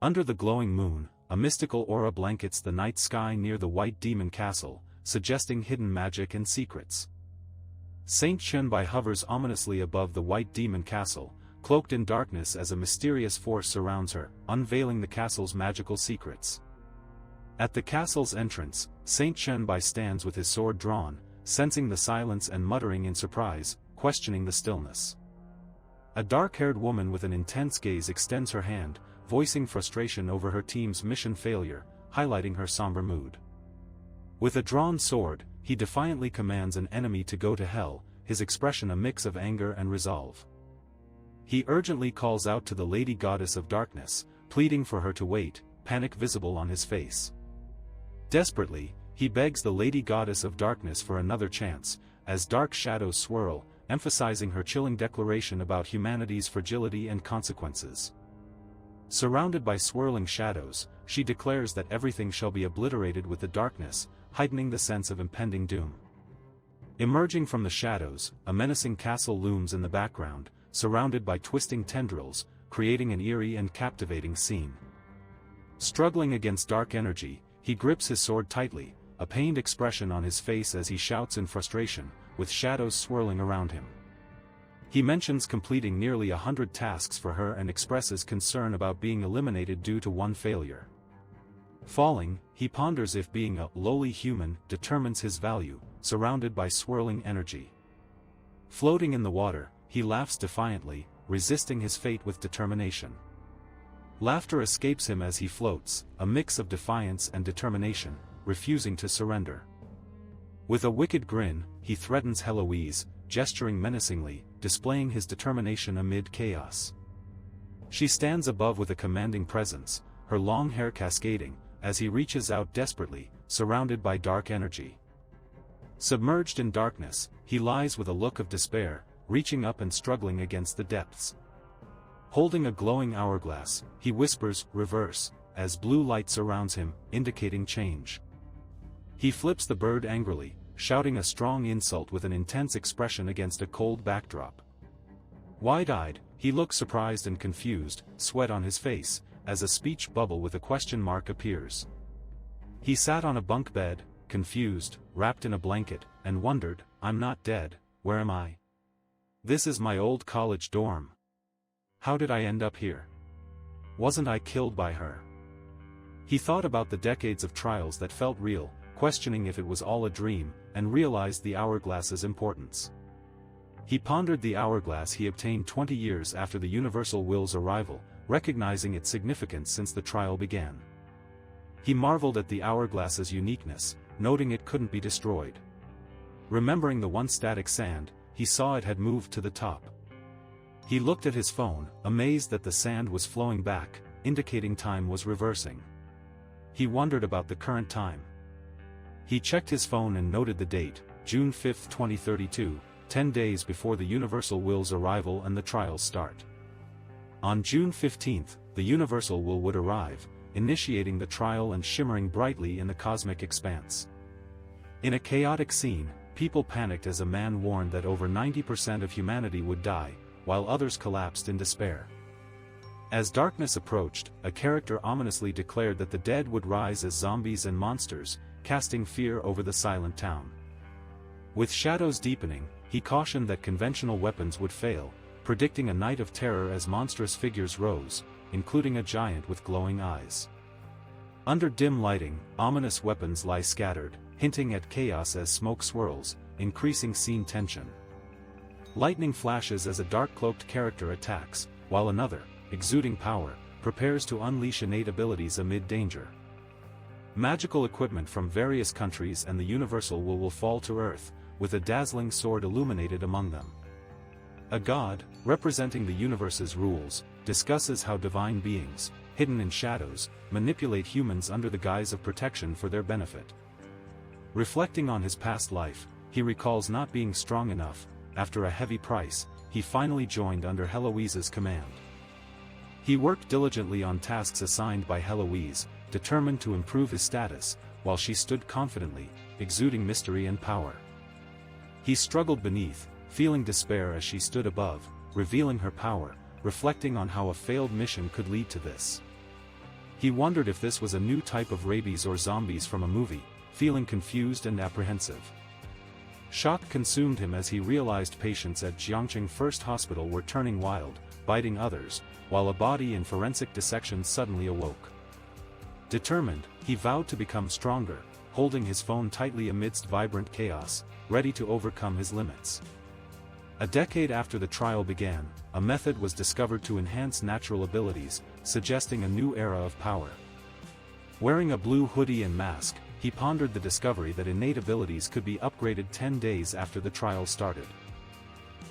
Under the glowing moon, a mystical aura blankets the night sky near the White Demon Castle, suggesting hidden magic and secrets. Saint Chunbai hovers ominously above the White Demon Castle, cloaked in darkness as a mysterious force surrounds her, unveiling the castle's magical secrets. At the castle's entrance, Saint Chunbai stands with his sword drawn, sensing the silence and muttering in surprise, questioning the stillness. A dark-haired woman with an intense gaze extends her hand, voicing frustration over her team's mission failure, highlighting her somber mood. With a drawn sword, he defiantly commands an enemy to go to hell, his expression a mix of anger and resolve. He urgently calls out to the Lady Goddess of Darkness, pleading for her to wait, panic visible on his face. Desperately, he begs the Lady Goddess of Darkness for another chance, as dark shadows swirl, emphasizing her chilling declaration about humanity's fragility and consequences. Surrounded by swirling shadows, she declares that everything shall be obliterated with the darkness, heightening the sense of impending doom. Emerging from the shadows, a menacing castle looms in the background, surrounded by twisting tendrils, creating an eerie and captivating scene. Struggling against dark energy, he grips his sword tightly, a pained expression on his face as he shouts in frustration, with shadows swirling around him. He mentions completing nearly 100 tasks for her and expresses concern about being eliminated due to one failure. Falling, he ponders if being a lowly human determines his value, surrounded by swirling energy. Floating in the water, he laughs defiantly, resisting his fate with determination. Laughter escapes him as he floats, a mix of defiance and determination, refusing to surrender. With a wicked grin, he threatens Heloise, gesturing menacingly, displaying his determination amid chaos. She stands above with a commanding presence, her long hair cascading, as he reaches out desperately, surrounded by dark energy. Submerged in darkness, he lies with a look of despair, reaching up and struggling against the depths. Holding a glowing hourglass, he whispers, "Reverse," as blue light surrounds him, indicating change. He flips the bird angrily, shouting a strong insult with an intense expression against a cold backdrop. Wide-eyed, he looks surprised and confused, sweat on his face, as a speech bubble with a question mark appears. He sat on a bunk bed, confused, wrapped in a blanket, and wondered, "I'm not dead, where am I? This is my old college dorm. How did I end up here? Wasn't I killed by her?" He thought about the decades of trials that felt real, questioning if it was all a dream, and realized the hourglass's importance. He pondered the hourglass he obtained 20 years after the Universal Will's arrival, recognizing its significance since the trial began. He marveled at the hourglass's uniqueness, noting it couldn't be destroyed. Remembering the once static sand, he saw it had moved to the top. He looked at his phone, amazed that the sand was flowing back, indicating time was reversing. He wondered about the current time. He checked his phone and noted the date, June 5, 2032, 10 days before the Universal Will's arrival and the trial's start. On June 15, the Universal Will would arrive, initiating the trial and shimmering brightly in the cosmic expanse. In a chaotic scene, people panicked as a man warned that over 90% of humanity would die, while others collapsed in despair. As darkness approached, a character ominously declared that the dead would rise as zombies and monsters, casting fear over the silent town. With shadows deepening, he cautioned that conventional weapons would fail, predicting a night of terror as monstrous figures rose, including a giant with glowing eyes. Under dim lighting, ominous weapons lie scattered, hinting at chaos as smoke swirls, increasing scene tension. Lightning flashes as a dark-cloaked character attacks, while another, exuding power, prepares to unleash innate abilities amid danger. Magical equipment from various countries and the Universal will fall to Earth, with a dazzling sword illuminated among them. A god, representing the universe's rules, discusses how divine beings, hidden in shadows, manipulate humans under the guise of protection for their benefit. Reflecting on his past life, he recalls not being strong enough. After a heavy price, he finally joined under Heloise's command. He worked diligently on tasks assigned by Heloise, determined to improve his status, while she stood confidently, exuding mystery and power. He struggled beneath, feeling despair as she stood above, revealing her power, reflecting on how a failed mission could lead to this. He wondered if this was a new type of rabies or zombies from a movie, feeling confused and apprehensive. Shock consumed him as he realized patients at Jiangcheng First Hospital were turning wild, biting others, while a body in forensic dissection suddenly awoke. Determined, he vowed to become stronger, holding his phone tightly amidst vibrant chaos, ready to overcome his limits. A decade after the trial began, a method was discovered to enhance natural abilities, suggesting a new era of power. Wearing a blue hoodie and mask, he pondered the discovery that innate abilities could be upgraded 10 days after the trial started.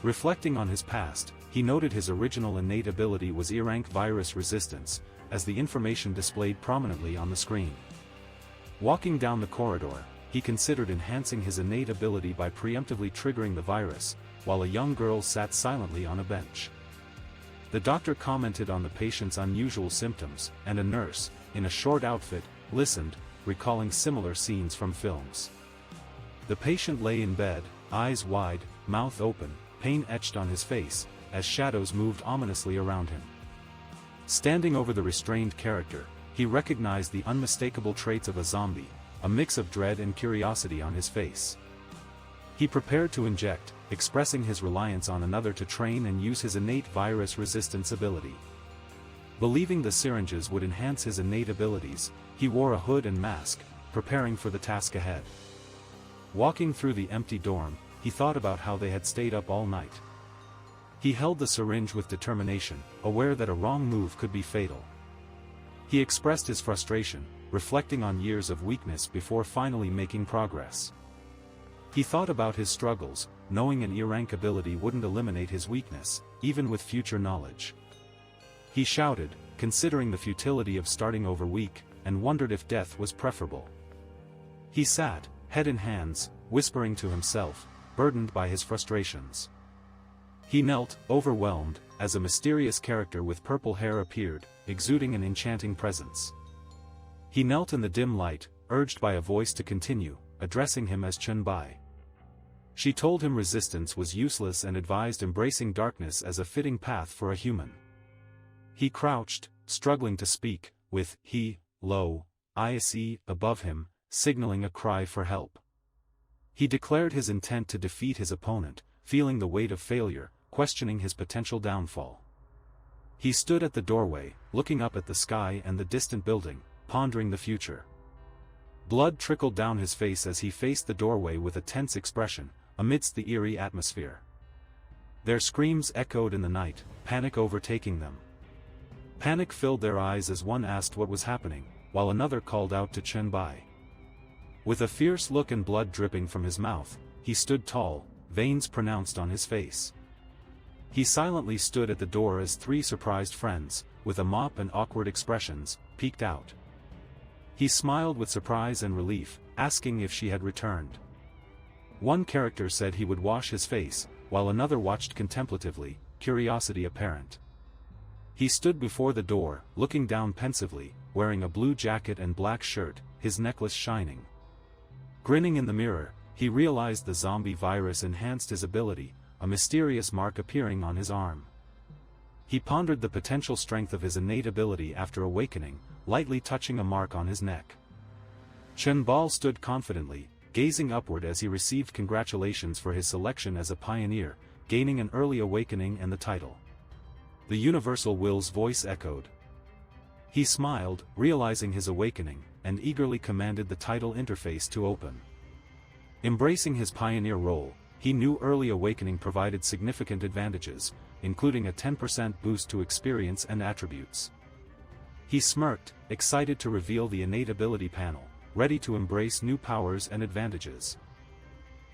Reflecting on his past, he noted his original innate ability was ear-rank virus resistance, as the information displayed prominently on the screen. Walking down the corridor, he considered enhancing his innate ability by preemptively triggering the virus, while a young girl sat silently on a bench. The doctor commented on the patient's unusual symptoms, and a nurse, in a short outfit, listened, recalling similar scenes from films. The patient lay in bed, eyes wide, mouth open, pain etched on his face, as shadows moved ominously around him. Standing over the restrained character, he recognized the unmistakable traits of a zombie, a mix of dread and curiosity on his face. He prepared to inject, expressing his reliance on another to train and use his innate virus resistance ability. Believing the syringes would enhance his innate abilities, he wore a hood and mask, preparing for the task ahead. Walking through the empty dorm, he thought about how they had stayed up all night. He held the syringe with determination, aware that a wrong move could be fatal. He expressed his frustration, reflecting on years of weakness before finally making progress. He thought about his struggles, knowing an ear-rank ability wouldn't eliminate his weakness, even with future knowledge. He shouted, considering the futility of starting over weak, and wondered if death was preferable. He sat, head in hands, whispering to himself, burdened by his frustrations. He knelt, overwhelmed, as a mysterious character with purple hair appeared, exuding an enchanting presence. He knelt in the dim light, urged by a voice to continue, addressing him as Chun-Bai. She told him resistance was useless and advised embracing darkness as a fitting path for a human. He crouched, struggling to speak, with he, low, ise above him, signaling a cry for help. He declared his intent to defeat his opponent, feeling the weight of failure, questioning his potential downfall. He stood at the doorway, looking up at the sky and the distant building, pondering the future. Blood trickled down his face as he faced the doorway with a tense expression, amidst the eerie atmosphere. Their screams echoed in the night, panic overtaking them. Panic filled their eyes as one asked what was happening, while another called out to Chun-Bai. With a fierce look and blood dripping from his mouth, he stood tall, veins pronounced on his face. He silently stood at the door as three surprised friends, with a mop and awkward expressions, peeked out. He smiled with surprise and relief, asking if she had returned. One character said he would wash his face, while another watched contemplatively, curiosity apparent. He stood before the door, looking down pensively, wearing a blue jacket and black shirt, his necklace shining. Grinning in the mirror, he realized the zombie virus enhanced his ability, a mysterious mark appearing on his arm. He pondered the potential strength of his innate ability after awakening, lightly touching a mark on his neck. Chun-Bai stood confidently, gazing upward as he received congratulations for his selection as a pioneer, gaining an early awakening and the title. The universal will's voice echoed. He smiled, realizing his awakening, and eagerly commanded the title interface to open. Embracing his pioneer role, he knew early awakening provided significant advantages, including a 10% boost to experience and attributes. He smirked, excited to reveal the innate ability panel, ready to embrace new powers and advantages.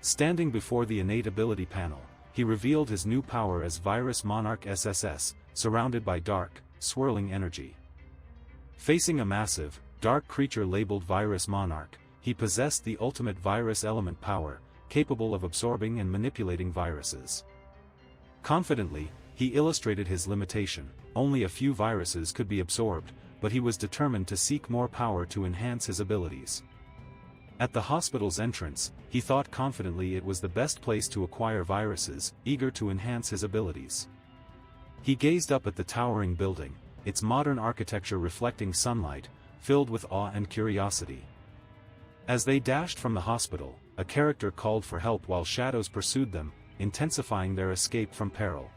Standing before the innate ability panel, he revealed his new power as Virus Monarch SSS, surrounded by dark, swirling energy. Facing a massive, dark creature labeled Virus Monarch, he possessed the ultimate virus element power, capable of absorbing and manipulating viruses. Confidently, he illustrated his limitation: only a few viruses could be absorbed, but he was determined to seek more power to enhance his abilities. At the hospital's entrance, he thought confidently it was the best place to acquire viruses, eager to enhance his abilities. He gazed up at the towering building, its modern architecture reflecting sunlight, filled with awe and curiosity. As they dashed from the hospital, a character called for help while shadows pursued them, intensifying their escape from peril.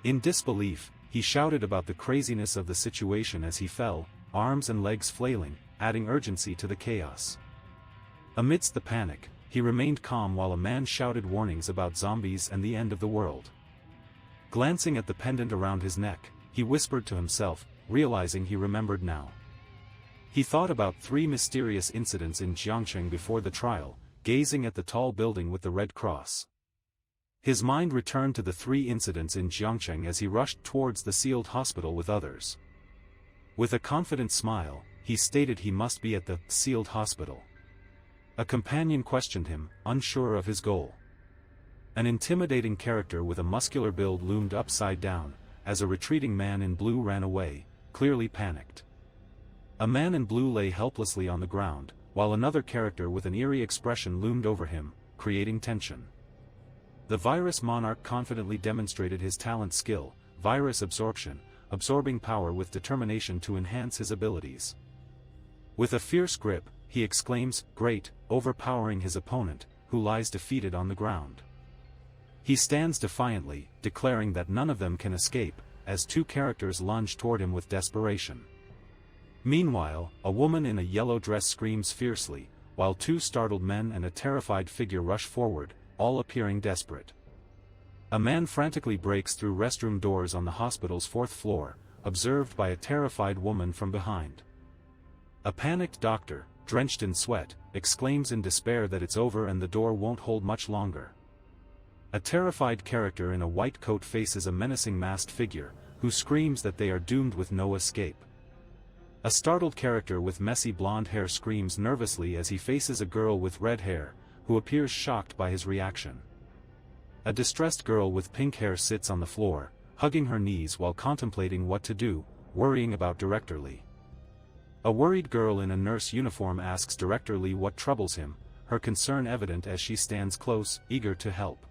In disbelief, he shouted about the craziness of the situation as he fell, arms and legs flailing, adding urgency to the chaos. Amidst the panic, he remained calm while a man shouted warnings about zombies and the end of the world. Glancing at the pendant around his neck, he whispered to himself, realizing he remembered now. He thought about 3 mysterious incidents in Jiangcheng before the trial, gazing at the tall building with the red cross. His mind returned to the 3 incidents in Jiangcheng as he rushed towards the sealed hospital with others. With a confident smile, he stated he must be at the sealed hospital. A companion questioned him, unsure of his goal. An intimidating character with a muscular build loomed upside down, as a retreating man in blue ran away, clearly panicked. A man in blue lay helplessly on the ground, while another character with an eerie expression loomed over him, creating tension. The virus monarch confidently demonstrated his talent skill, virus absorption, absorbing power with determination to enhance his abilities. With a fierce grip, he exclaims, "Great," overpowering his opponent, who lies defeated on the ground. He stands defiantly, declaring that none of them can escape, as 2 characters lunge toward him with desperation. Meanwhile, a woman in a yellow dress screams fiercely, while 2 startled men and a terrified figure rush forward, all appearing desperate. A man frantically breaks through restroom doors on the hospital's 4th floor, observed by a terrified woman from behind. A panicked doctor, drenched in sweat, exclaims in despair that it's over and the door won't hold much longer. A terrified character in a white coat faces a menacing masked figure, who screams that they are doomed with no escape. A startled character with messy blonde hair screams nervously as he faces a girl with red hair, who appears shocked by his reaction. A distressed girl with pink hair sits on the floor, hugging her knees while contemplating what to do, worrying about Director Lee. A worried girl in a nurse uniform asks Director Lee what troubles him, her concern evident as she stands close, eager to help.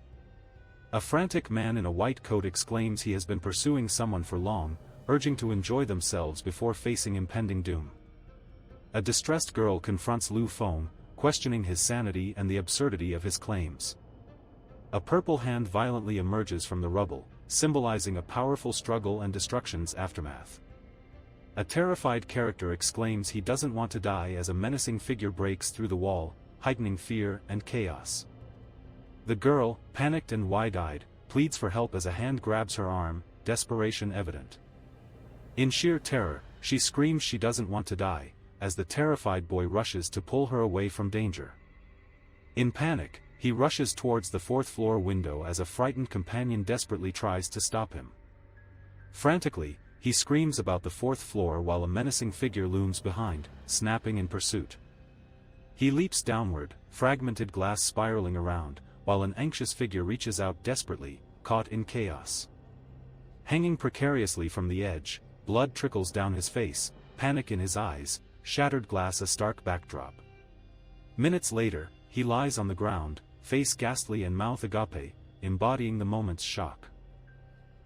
A frantic man in a white coat exclaims he has been pursuing someone for long, urging to enjoy themselves before facing impending doom. A distressed girl confronts Lu Feng, questioning his sanity and the absurdity of his claims. A purple hand violently emerges from the rubble, symbolizing a powerful struggle and destruction's aftermath. A terrified character exclaims he doesn't want to die as a menacing figure breaks through the wall, heightening fear and chaos. The girl, panicked and wide-eyed, pleads for help as a hand grabs her arm, desperation evident. In sheer terror, she screams she doesn't want to die, as the terrified boy rushes to pull her away from danger. In panic, he rushes towards the 4th floor window as a frightened companion desperately tries to stop him. Frantically, he screams about the 4th floor while a menacing figure looms behind, snapping in pursuit. He leaps downward, fragmented glass spiraling around, while an anxious figure reaches out desperately, caught in chaos. Hanging precariously from the edge, blood trickles down his face, panic in his eyes, shattered glass a stark backdrop. Minutes later, he lies on the ground, face ghastly and mouth agape, embodying the moment's shock.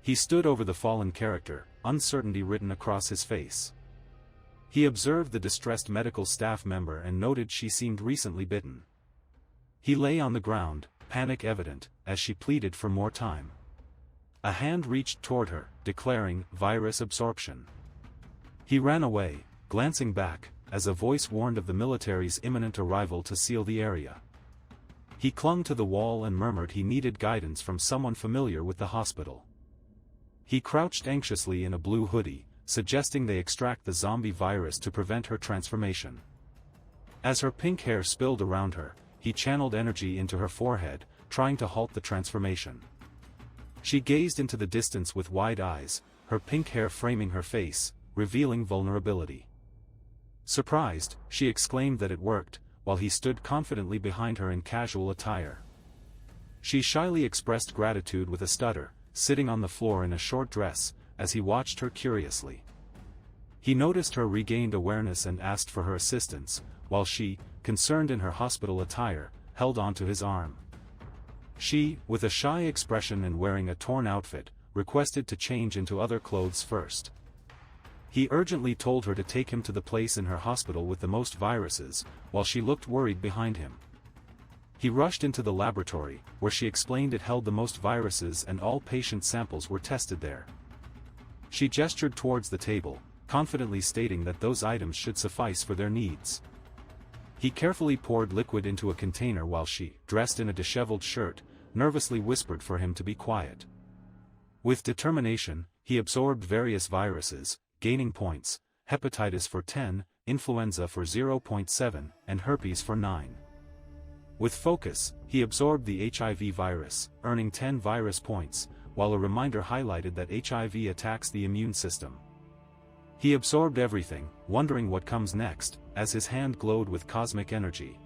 He stood over the fallen character, uncertainty written across his face. He observed the distressed medical staff member and noted she seemed recently bitten. He lay on the ground, panic evident, as she pleaded for more time. A hand reached toward her, declaring, "Virus absorption." He ran away, glancing back, as a voice warned of the military's imminent arrival to seal the area. He clung to the wall and murmured he needed guidance from someone familiar with the hospital. He crouched anxiously in a blue hoodie, suggesting they extract the zombie virus to prevent her transformation. As her pink hair spilled around her, he channeled energy into her forehead, trying to halt the transformation. She gazed into the distance with wide eyes, her pink hair framing her face, revealing vulnerability. Surprised, she exclaimed that it worked, while he stood confidently behind her in casual attire. She shyly expressed gratitude with a stutter, sitting on the floor in a short dress, as he watched her curiously. He noticed her regained awareness and asked for her assistance, while she, concerned in her hospital attire, held onto his arm. She, with a shy expression and wearing a torn outfit, requested to change into other clothes first. He urgently told her to take him to the place in her hospital with the most viruses, while she looked worried behind him. He rushed into the laboratory, where she explained it held the most viruses and all patient samples were tested there. She gestured towards the table, confidently stating that those items should suffice for their needs. He carefully poured liquid into a container while she, dressed in a disheveled shirt, nervously whispered for him to be quiet. With determination, he absorbed various viruses, gaining points: hepatitis for 10, influenza for 0.7, and herpes for 9. With focus, he absorbed the HIV virus, earning 10 virus points, while a reminder highlighted that HIV attacks the immune system. He absorbed everything, wondering what comes next, as his hand glowed with cosmic energy.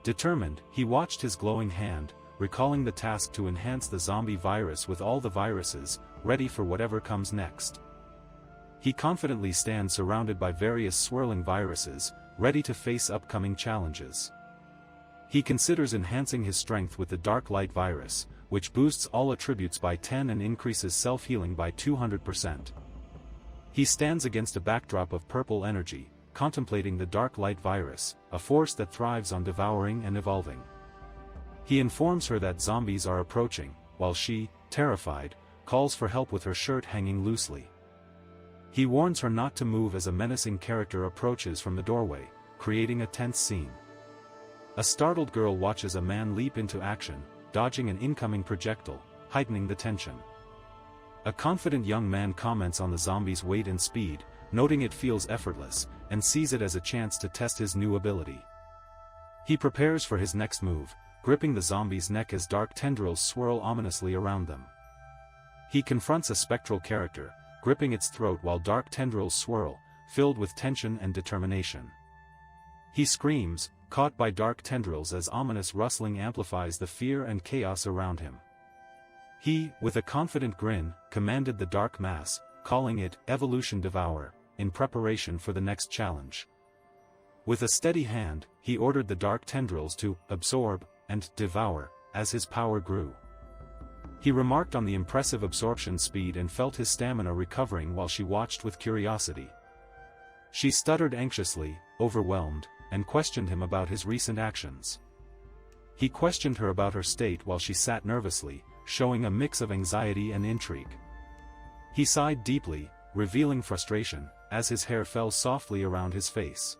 Determined, he watched his glowing hand, recalling the task to enhance the zombie virus with all the viruses, ready for whatever comes next. He confidently stands surrounded by various swirling viruses, ready to face upcoming challenges. He considers enhancing his strength with the dark light virus, which boosts all attributes by 10 and increases self-healing by 200%. He stands against a backdrop of purple energy, contemplating the dark light virus, a force that thrives on devouring and evolving. He informs her that zombies are approaching, while she, terrified, calls for help with her shirt hanging loosely. He warns her not to move as a menacing character approaches from the doorway, creating a tense scene. A startled girl watches a man leap into action, dodging an incoming projectile, heightening the tension. A confident young man comments on the zombie's weight and speed, noting it feels effortless, and sees it as a chance to test his new ability. He prepares for his next move, gripping the zombie's neck as dark tendrils swirl ominously around them. He confronts a spectral character, gripping its throat while dark tendrils swirl, filled with tension and determination. He screams, caught by dark tendrils as ominous rustling amplifies the fear and chaos around him. He, with a confident grin, commanded the dark mass, calling it Evolution Devour, in preparation for the next challenge. With a steady hand, he ordered the dark tendrils to absorb and devour, as his power grew. He remarked on the impressive absorption speed and felt his stamina recovering while she watched with curiosity. She stuttered anxiously, overwhelmed, and questioned him about his recent actions. He questioned her about her state while she sat nervously, showing a mix of anxiety and intrigue. He sighed deeply, revealing frustration, as his hair fell softly around his face.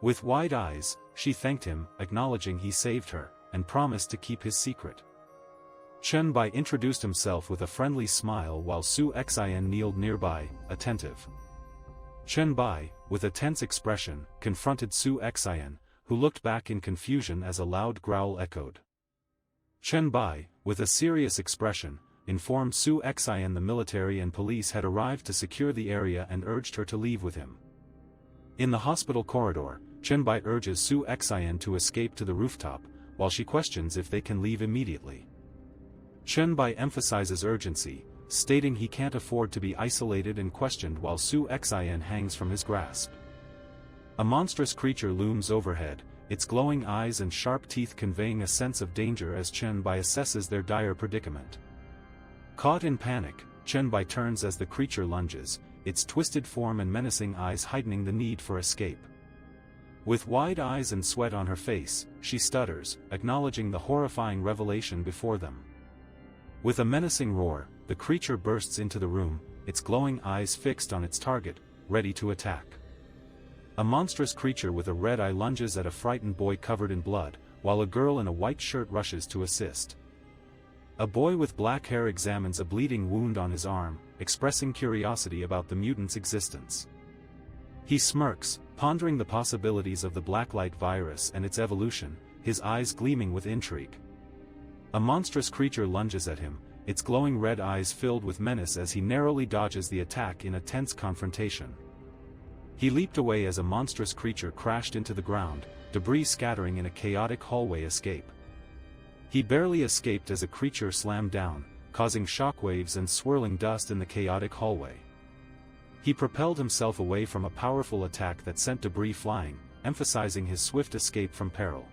With wide eyes, she thanked him, acknowledging he saved her, and promised to keep his secret. Chen Bai introduced himself with a friendly smile while Su Xian kneeled nearby, attentive. Chen Bai, with a tense expression, confronted Su Xian, who looked back in confusion as a loud growl echoed. Chen Bai, with a serious expression, informed Su Xian the military and police had arrived to secure the area and urged her to leave with him. In the hospital corridor, Chen Bai urges Su Xian to escape to the rooftop, while she questions if they can leave immediately. Chen Bai emphasizes urgency, stating he can't afford to be isolated and questioned while Su Xian hangs from his grasp. A monstrous creature looms overhead, its glowing eyes and sharp teeth conveying a sense of danger as Chen Bai assesses their dire predicament. Caught in panic, Chen Bai turns as the creature lunges, its twisted form and menacing eyes heightening the need for escape. With wide eyes and sweat on her face, she stutters, acknowledging the horrifying revelation before them. With a menacing roar, the creature bursts into the room, its glowing eyes fixed on its target, ready to attack. A monstrous creature with a red eye lunges at a frightened boy covered in blood, while a girl in a white shirt rushes to assist. A boy with black hair examines a bleeding wound on his arm, expressing curiosity about the mutant's existence. He smirks, pondering the possibilities of the blacklight virus and its evolution, his eyes gleaming with intrigue. A monstrous creature lunges at him, its glowing red eyes filled with menace as he narrowly dodges the attack in a tense confrontation. He leaped away as a monstrous creature crashed into the ground, debris scattering in a chaotic hallway escape. He barely escaped as a creature slammed down, causing shockwaves and swirling dust in the chaotic hallway. He propelled himself away from a powerful attack that sent debris flying, emphasizing his swift escape from peril.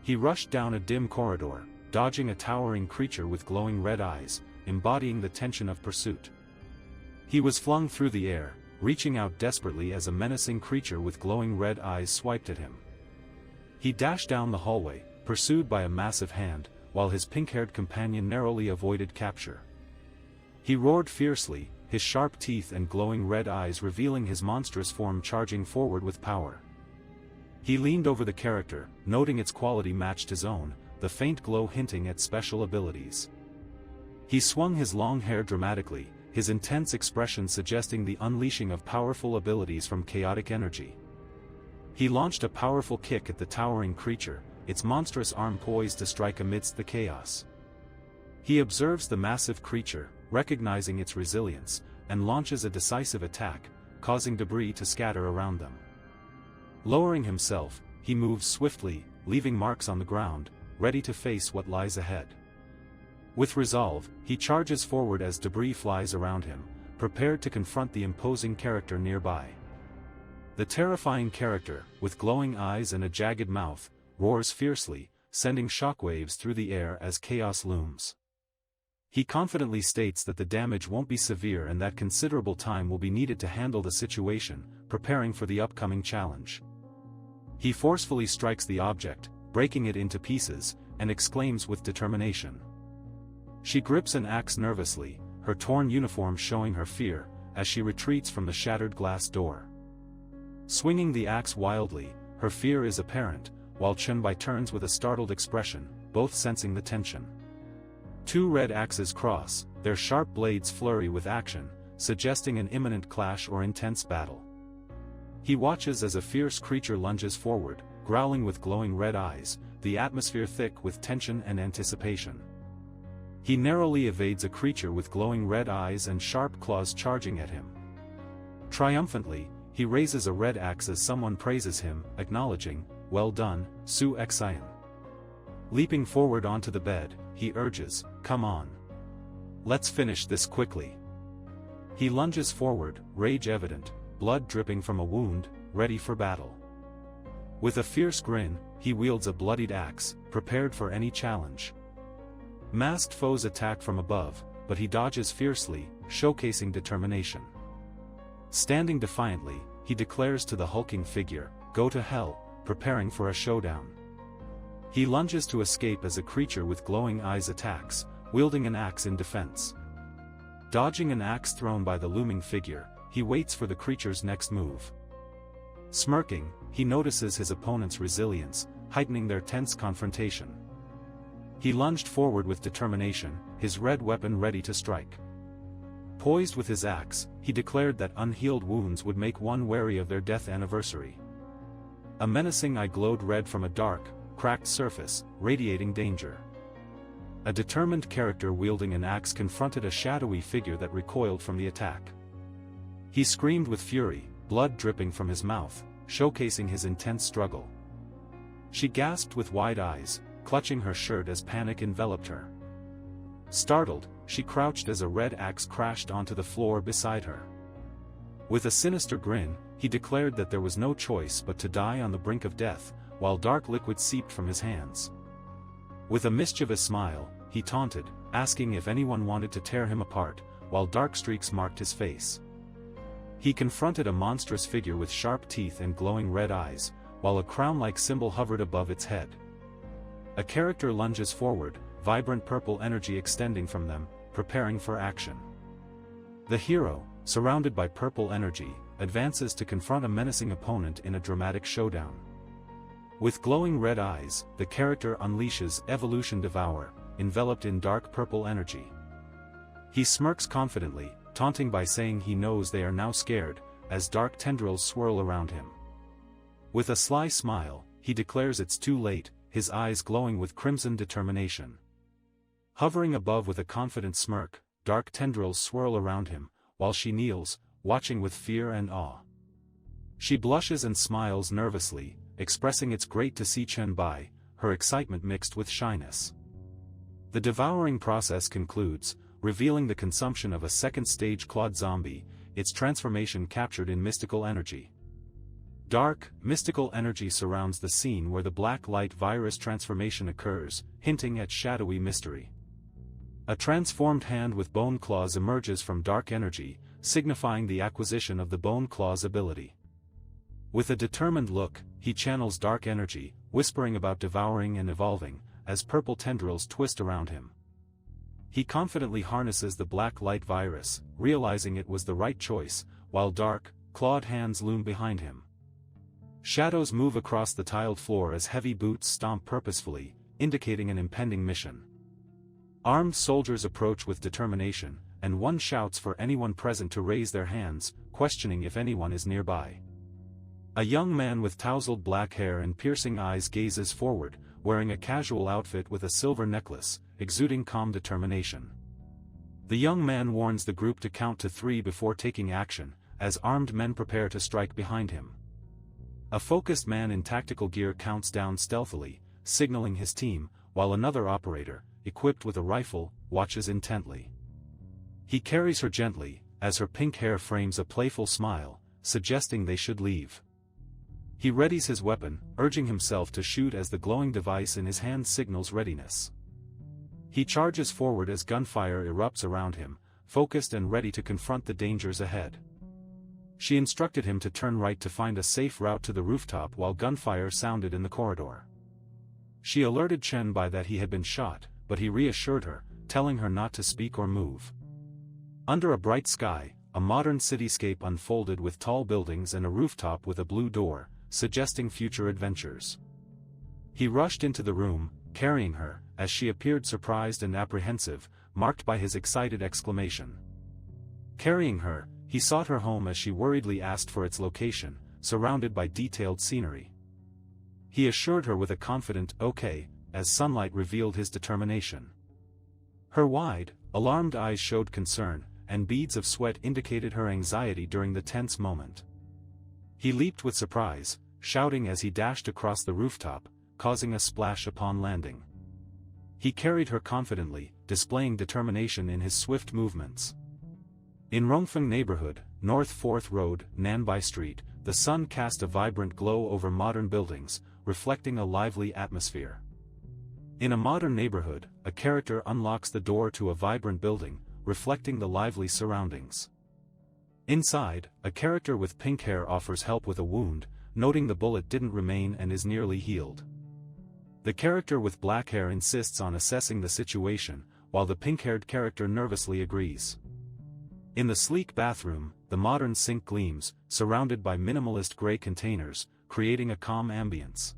He rushed down a dim corridor, dodging a towering creature with glowing red eyes, embodying the tension of pursuit. He was flung through the air, reaching out desperately as a menacing creature with glowing red eyes swiped at him. He dashed down the hallway, pursued by a massive hand, while his pink-haired companion narrowly avoided capture. He roared fiercely, his sharp teeth and glowing red eyes revealing his monstrous form charging forward with power. He leaned over the character, noting its quality matched his own, the faint glow hinting at special abilities. He swung his long hair dramatically, his intense expression suggesting the unleashing of powerful abilities from chaotic energy. He launched a powerful kick at the towering creature, its monstrous arm poised to strike amidst the chaos. He observes the massive creature, recognizing its resilience, and launches a decisive attack, causing debris to scatter around them. Lowering himself, he moves swiftly, leaving marks on the ground, ready to face what lies ahead. With resolve, he charges forward as debris flies around him, prepared to confront the imposing character nearby. The terrifying character, with glowing eyes and a jagged mouth, roars fiercely, sending shockwaves through the air as chaos looms. He confidently states that the damage won't be severe and that considerable time will be needed to handle the situation, preparing for the upcoming challenge. He forcefully strikes the object, breaking it into pieces, and exclaims with determination. She grips an axe nervously, her torn uniform showing her fear, as she retreats from the shattered glass door. Swinging the axe wildly, her fear is apparent, while Chunbai turns with a startled expression, both sensing the tension. Two red axes cross, their sharp blades flurry with action, suggesting an imminent clash or intense battle. He watches as a fierce creature lunges forward, growling with glowing red eyes, the atmosphere thick with tension and anticipation. He narrowly evades a creature with glowing red eyes and sharp claws charging at him. Triumphantly, he raises a red axe as someone praises him, acknowledging, "Well done, Su Xian." Leaping forward onto the bed, he urges, "Come on. Let's finish this quickly." He lunges forward, rage evident, blood dripping from a wound, ready for battle. With a fierce grin, he wields a bloodied axe, prepared for any challenge. Masked foes attack from above, but he dodges fiercely, showcasing determination. Standing defiantly, he declares to the hulking figure, "Go to hell," preparing for a showdown. He lunges to escape as a creature with glowing eyes attacks, wielding an axe in defense. Dodging an axe thrown by the looming figure, he waits for the creature's next move. Smirking, he notices his opponent's resilience, heightening their tense confrontation. He lunged forward with determination, his red weapon ready to strike. Poised with his axe, he declared that unhealed wounds would make one wary of their death anniversary. A menacing eye glowed red from a dark, cracked surface, radiating danger. A determined character wielding an axe confronted a shadowy figure that recoiled from the attack. He screamed with fury, blood dripping from his mouth, showcasing his intense struggle. She gasped with wide eyes, clutching her shirt as panic enveloped her. Startled, she crouched as a red axe crashed onto the floor beside her. With a sinister grin, he declared that there was no choice but to die on the brink of death, while dark liquid seeped from his hands. With a mischievous smile, he taunted, asking if anyone wanted to tear him apart, while dark streaks marked his face. He confronted a monstrous figure with sharp teeth and glowing red eyes, while a crown-like symbol hovered above its head. A character lunges forward, vibrant purple energy extending from them, preparing for action. The hero, surrounded by purple energy, advances to confront a menacing opponent in a dramatic showdown. With glowing red eyes, the character unleashes Evolution Devour, enveloped in dark purple energy. He smirks confidently, taunting by saying he knows they are now scared, as dark tendrils swirl around him. With a sly smile, he declares it's too late, his eyes glowing with crimson determination. Hovering above with a confident smirk, dark tendrils swirl around him, while she kneels, watching with fear and awe. She blushes and smiles nervously, expressing it's great to see Chunbai, her excitement mixed with shyness. The devouring process concludes, revealing the consumption of a second-stage Claude zombie, its transformation captured in mystical energy. Dark, mystical energy surrounds the scene where the black light virus transformation occurs, hinting at shadowy mystery. A transformed hand with bone claws emerges from dark energy, signifying the acquisition of the Bone Claw's ability. With a determined look, he channels dark energy, whispering about devouring and evolving, as purple tendrils twist around him. He confidently harnesses the black light virus, realizing it was the right choice, while dark, clawed hands loom behind him. Shadows move across the tiled floor as heavy boots stomp purposefully, indicating an impending mission. Armed soldiers approach with determination, and one shouts for anyone present to raise their hands, questioning if anyone is nearby. A young man with tousled black hair and piercing eyes gazes forward, wearing a casual outfit with a silver necklace, exuding calm determination. The young man warns the group to count to 3 before taking action, as armed men prepare to strike behind him. A focused man in tactical gear counts down stealthily, signaling his team, while another operator, equipped with a rifle, watches intently. He carries her gently, as her pink hair frames a playful smile, suggesting they should leave. He readies his weapon, urging himself to shoot as the glowing device in his hand signals readiness. He charges forward as gunfire erupts around him, focused and ready to confront the dangers ahead. She instructed him to turn right to find a safe route to the rooftop while gunfire sounded in the corridor. She alerted Chen by that he had been shot, but he reassured her, telling her not to speak or move. Under a bright sky, a modern cityscape unfolded with tall buildings and a rooftop with a blue door, suggesting future adventures. He rushed into the room, carrying her, as she appeared surprised and apprehensive, marked by his excited exclamation. Carrying her, he sought her home as she worriedly asked for its location, surrounded by detailed scenery. He assured her with a confident "okay," as sunlight revealed his determination. Her wide, alarmed eyes showed concern, and beads of sweat indicated her anxiety during the tense moment. He leaped with surprise, shouting as he dashed across the rooftop, causing a splash upon landing. He carried her confidently, displaying determination in his swift movements. In Rongfeng neighborhood, North 4th Road, Nanbai Street, the sun cast a vibrant glow over modern buildings, reflecting a lively atmosphere. In a modern neighborhood, a character unlocks the door to a vibrant building, reflecting the lively surroundings. Inside, a character with pink hair offers help with a wound, noting the bullet didn't remain and is nearly healed. The character with black hair insists on assessing the situation, while the pink-haired character nervously agrees. In the sleek bathroom, the modern sink gleams, surrounded by minimalist gray containers, creating a calm ambience.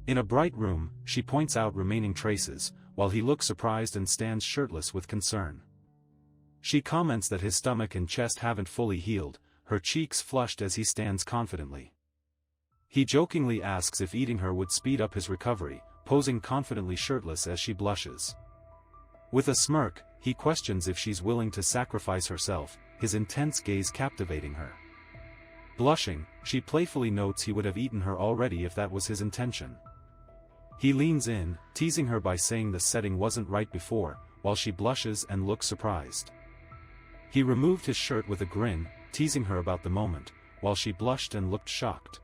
In a bright room, she points out remaining traces, while he looks surprised and stands shirtless with concern. She comments that his stomach and chest haven't fully healed, her cheeks flushed as he stands confidently. He jokingly asks if eating her would speed up his recovery, posing confidently shirtless as she blushes. With a smirk, he questions if she's willing to sacrifice herself, his intense gaze captivating her. Blushing, she playfully notes he would have eaten her already if that was his intention. He leans in, teasing her by saying the setting wasn't right before, while she blushes and looks surprised. He removed his shirt with a grin, teasing her about the moment, while she blushed and looked shocked.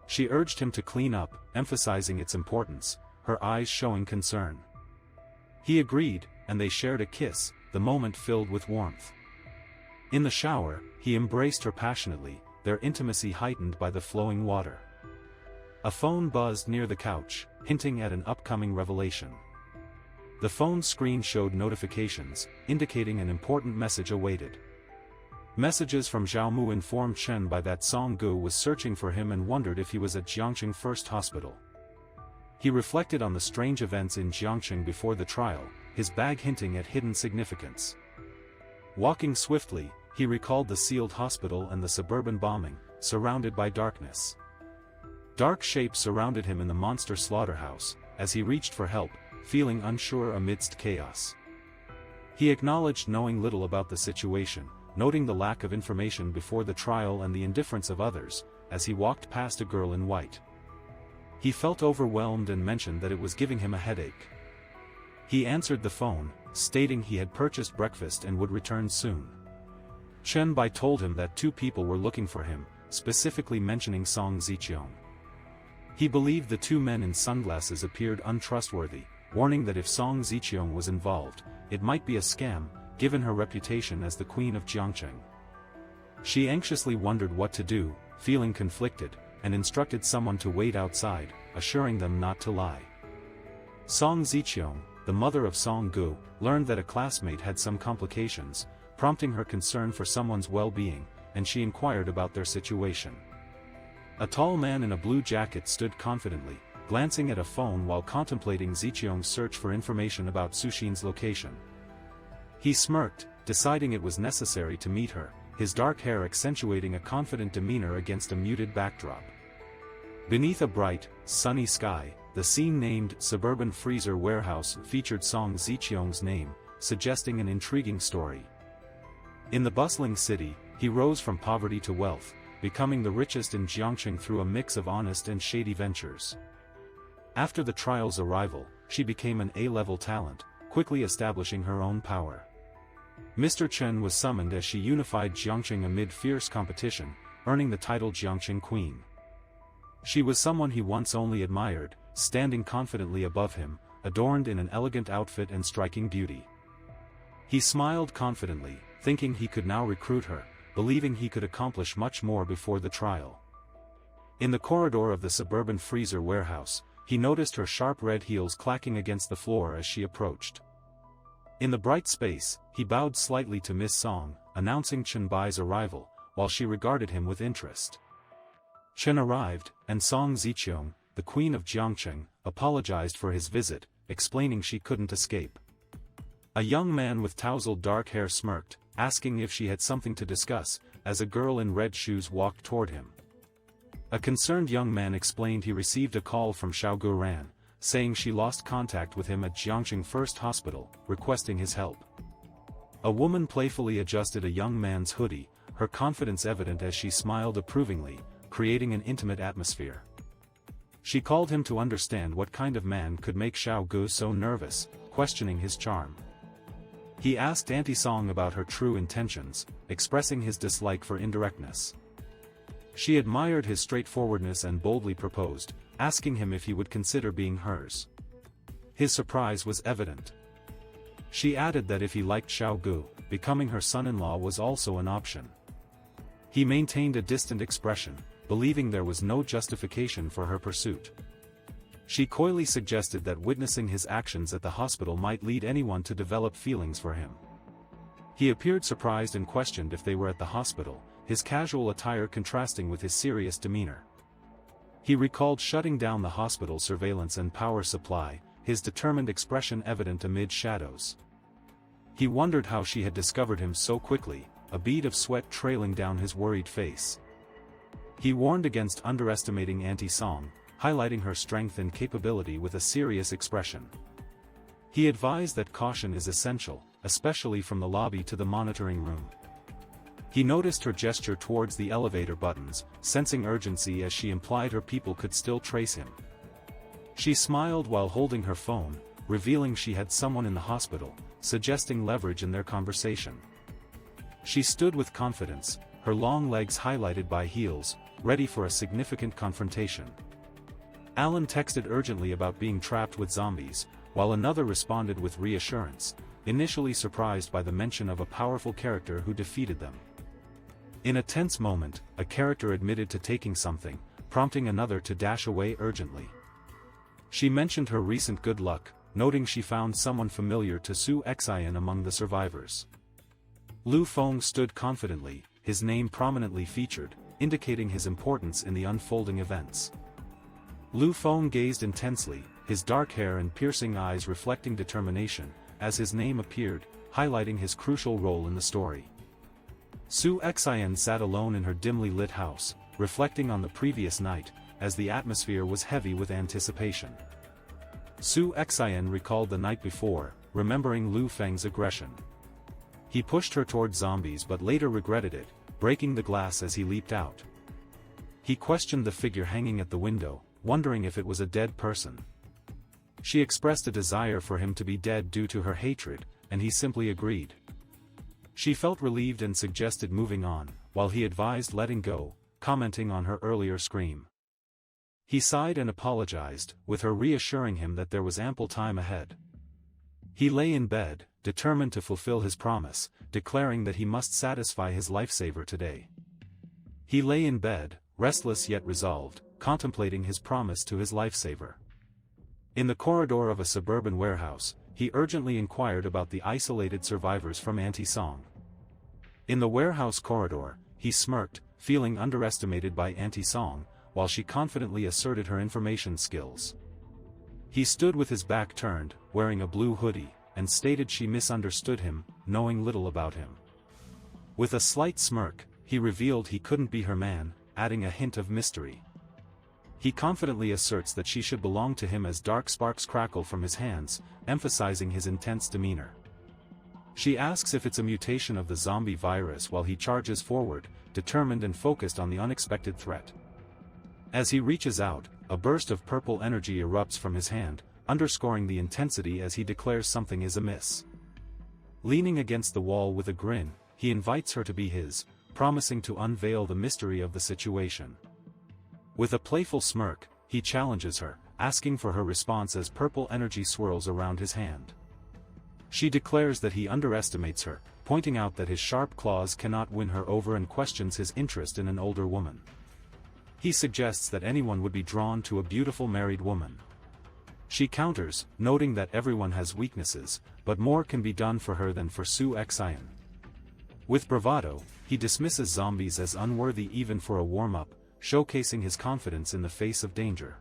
She urged him to clean up, emphasizing its importance, her eyes showing concern. He agreed, and they shared a kiss, the moment filled with warmth. In the shower, he embraced her passionately, their intimacy heightened by the flowing water. A phone buzzed near the couch, hinting at an upcoming revelation. The phone screen showed notifications, indicating an important message awaited. Messages from Zhao Mu informed Chen by that Song Gu was searching for him and wondered if he was at Jiangqing First Hospital. He reflected on the strange events in Jiangqing before the trial, his bag hinting at hidden significance. Walking swiftly, he recalled the sealed hospital and the suburban bombing, surrounded by darkness. Dark shapes surrounded him in the monster slaughterhouse, as he reached for help, feeling unsure amidst chaos. He acknowledged knowing little about the situation, noting the lack of information before the trial and the indifference of others, as he walked past a girl in white. He felt overwhelmed and mentioned that it was giving him a headache. He answered the phone, stating he had purchased breakfast and would return soon. Chen Bai told him that 2 people were looking for him, specifically mentioning Song Ziqiang. He believed the 2 men in sunglasses appeared untrustworthy, warning that if Song Ziqiang was involved, it might be a scam, given her reputation as the Queen of Jiangcheng. She anxiously wondered what to do, feeling conflicted, and instructed someone to wait outside, assuring them not to lie. Song Ziqiong, the mother of Song Gu, learned that a classmate had some complications, prompting her concern for someone's well-being, and she inquired about their situation. A tall man in a blue jacket stood confidently, glancing at a phone while contemplating Ziqiong's search for information about Suxin's location. He smirked, deciding it was necessary to meet her, his dark hair accentuating a confident demeanor against a muted backdrop. Beneath a bright, sunny sky, the scene named Suburban Freezer Warehouse featured Song Ziqiong's name, suggesting an intriguing story. In the bustling city, he rose from poverty to wealth, becoming the richest in Jiangcheng through a mix of honest and shady ventures. After the trial's arrival, she became an A-level talent, quickly establishing her own power. Mr. Chen was summoned as she unified Jiangcheng amid fierce competition, earning the title Jiangcheng Queen. She was someone he once only admired, standing confidently above him, adorned in an elegant outfit and striking beauty. He smiled confidently, thinking he could now recruit her, believing he could accomplish much more before the trial. In the corridor of the Suburban Freezer Warehouse, he noticed her sharp red heels clacking against the floor as she approached. In the bright space, he bowed slightly to Miss Song, announcing Chen Bai's arrival, while she regarded him with interest. Chen arrived, and Song Ziqiong, the Queen of Jiangcheng, apologized for his visit, explaining she couldn't escape. A young man with tousled dark hair smirked, asking if she had something to discuss, as a girl in red shoes walked toward him. A concerned young man explained he received a call from Xiaogu Ran, saying she lost contact with him at Jiangcheng First Hospital, requesting his help. A woman playfully adjusted a young man's hoodie, her confidence evident as she smiled approvingly, creating an intimate atmosphere. She called him to understand what kind of man could make Xiaogu so nervous, questioning his charm. He asked Auntie Song about her true intentions, expressing his dislike for indirectness. She admired his straightforwardness and boldly proposed, asking him if he would consider being hers. His surprise was evident. She added that if he liked Xiaogu, becoming her son-in-law was also an option. He maintained a distant expression, believing there was no justification for her pursuit. She coyly suggested that witnessing his actions at the hospital might lead anyone to develop feelings for him. He appeared surprised and questioned if they were at the hospital, his casual attire contrasting with his serious demeanor. He recalled shutting down the hospital surveillance and power supply, his determined expression evident amid shadows. He wondered how she had discovered him so quickly, a bead of sweat trailing down his worried face. He warned against underestimating Auntie Song, highlighting her strength and capability with a serious expression. He advised that caution is essential, especially from the lobby to the monitoring room. He noticed her gesture towards the elevator buttons, sensing urgency as she implied her people could still trace him. She smiled while holding her phone, revealing she had someone in the hospital, suggesting leverage in their conversation. She stood with confidence, her long legs highlighted by heels, ready for a significant confrontation. Alan texted urgently about being trapped with zombies, while another responded with reassurance, initially surprised by the mention of a powerful character who defeated them. In a tense moment, a character admitted to taking something, prompting another to dash away urgently. She mentioned her recent good luck, noting she found someone familiar to Su Xian among the survivors. Lu Feng stood confidently, his name prominently featured, indicating his importance in the unfolding events. Lu Feng gazed intensely, his dark hair and piercing eyes reflecting determination, as his name appeared, highlighting his crucial role in the story. Su Xian sat alone in her dimly lit house, reflecting on the previous night, as the atmosphere was heavy with anticipation. Su Xian recalled the night before, remembering Lu Feng's aggression. He pushed her toward zombies but later regretted it, breaking the glass as he leaped out. He questioned the figure hanging at the window, wondering if it was a dead person. She expressed a desire for him to be dead due to her hatred, and he simply agreed. She felt relieved and suggested moving on, while he advised letting go, commenting on her earlier scream. He sighed and apologized, with her reassuring him that there was ample time ahead. He lay in bed, determined to fulfill his promise, declaring that he must satisfy his lifesaver today. He lay in bed, restless yet resolved, contemplating his promise to his lifesaver. In the corridor of a suburban warehouse, he urgently inquired about the isolated survivors from Anti-Song. In the warehouse corridor, he smirked, feeling underestimated by Anti-Song, while she confidently asserted her information skills. He stood with his back turned, wearing a blue hoodie, and stated she misunderstood him, knowing little about him. With a slight smirk, he revealed he couldn't be her man, adding a hint of mystery. He confidently asserts that she should belong to him as dark sparks crackle from his hands, emphasizing his intense demeanor. She asks if it's a mutation of the zombie virus while he charges forward, determined and focused on the unexpected threat. As he reaches out, a burst of purple energy erupts from his hand, underscoring the intensity as he declares something is amiss. Leaning against the wall with a grin, he invites her to be his, promising to unveil the mystery of the situation. With a playful smirk, he challenges her, asking for her response as purple energy swirls around his hand. She declares that he underestimates her, pointing out that his sharp claws cannot win her over and questions his interest in an older woman. He suggests that anyone would be drawn to a beautiful married woman. She counters, noting that everyone has weaknesses, but more can be done for her than for Su Xian. With bravado, he dismisses zombies as unworthy even for a warm-up, showcasing his confidence in the face of danger.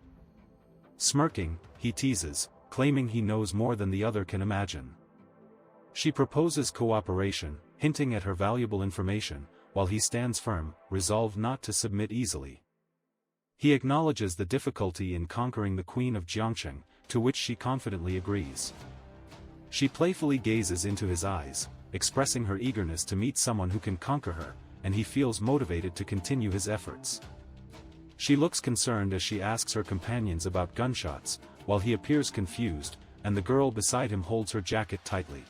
Smirking, he teases, claiming he knows more than the other can imagine. She proposes cooperation, hinting at her valuable information, while he stands firm, resolved not to submit easily. He acknowledges the difficulty in conquering the Queen of Jiangsheng, to which she confidently agrees. She playfully gazes into his eyes, expressing her eagerness to meet someone who can conquer her, and he feels motivated to continue his efforts. She looks concerned as she asks her companions about gunshots, while he appears confused, and the girl beside him holds her jacket tightly.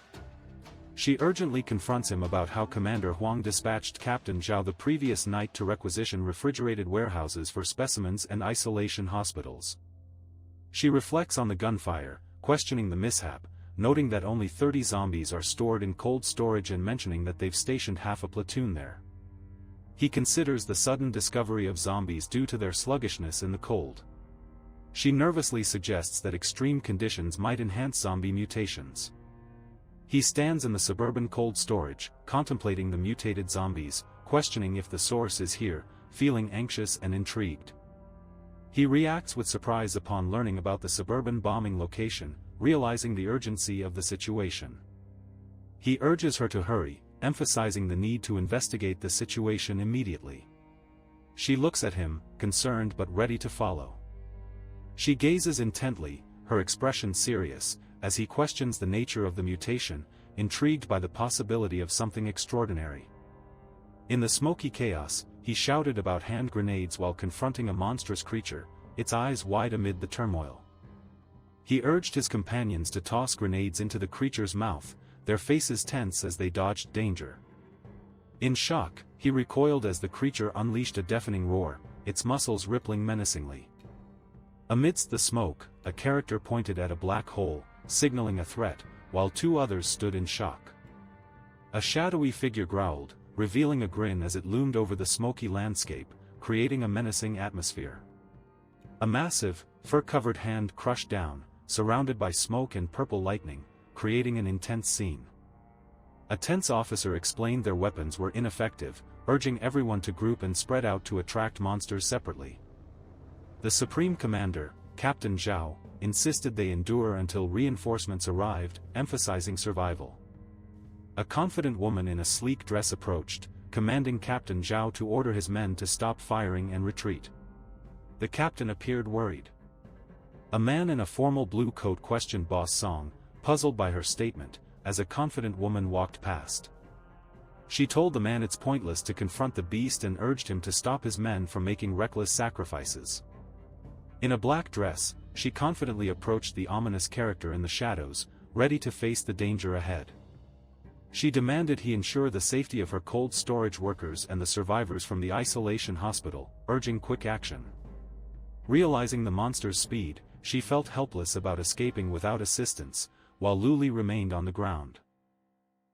She urgently confronts him about how Commander Huang dispatched Captain Zhao the previous night to requisition refrigerated warehouses for specimens and isolation hospitals. She reflects on the gunfire, questioning the mishap, noting that only 30 zombies are stored in cold storage and mentioning that they've stationed half a platoon there. He considers the sudden discovery of zombies due to their sluggishness in the cold. She nervously suggests that extreme conditions might enhance zombie mutations. He stands in the suburban cold storage, contemplating the mutated zombies, questioning if the source is here, feeling anxious and intrigued. He reacts with surprise upon learning about the suburban bombing location, realizing the urgency of the situation. He urges her to hurry, emphasizing the need to investigate the situation immediately. She looks at him, concerned but ready to follow. She gazes intently, her expression serious, as he questions the nature of the mutation, intrigued by the possibility of something extraordinary. In the smoky chaos, he shouted about hand grenades while confronting a monstrous creature, its eyes wide amid the turmoil. He urged his companions to toss grenades into the creature's mouth, their faces tense as they dodged danger. In shock, he recoiled as the creature unleashed a deafening roar, its muscles rippling menacingly. Amidst the smoke, a character pointed at a black hole, signaling a threat, while 2 others stood in shock. A shadowy figure growled, revealing a grin as it loomed over the smoky landscape, creating a menacing atmosphere. A massive, fur-covered hand crushed down, surrounded by smoke and purple lightning, creating an intense scene. A tense officer explained their weapons were ineffective, urging everyone to group and spread out to attract monsters separately. The Supreme Commander, Captain Zhao, insisted they endure until reinforcements arrived, emphasizing survival. A confident woman in a sleek dress approached, commanding Captain Zhao to order his men to stop firing and retreat. The captain appeared worried. A man in a formal blue coat questioned Boss Song, puzzled by her statement, as a confident woman walked past. She told the man it's pointless to confront the beast and urged him to stop his men from making reckless sacrifices. In a black dress, she confidently approached the ominous character in the shadows, ready to face the danger ahead. She demanded he ensure the safety of her cold storage workers and the survivors from the isolation hospital, urging quick action. Realizing the monster's speed, she felt helpless about escaping without assistance, while Luli remained on the ground.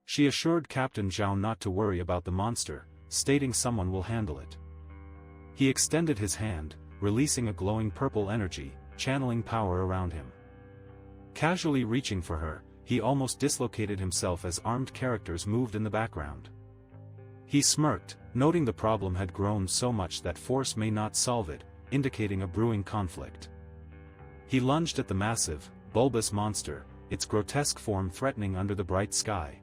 She assured Captain Zhao not to worry about the monster, stating someone will handle it. He extended his hand, releasing a glowing purple energy, channeling power around him. Casually reaching for her, he almost dislocated himself as armed characters moved in the background. He smirked, noting the problem had grown so much that force may not solve it, indicating a brewing conflict. He lunged at the massive, bulbous monster, its grotesque form threatening under the bright sky.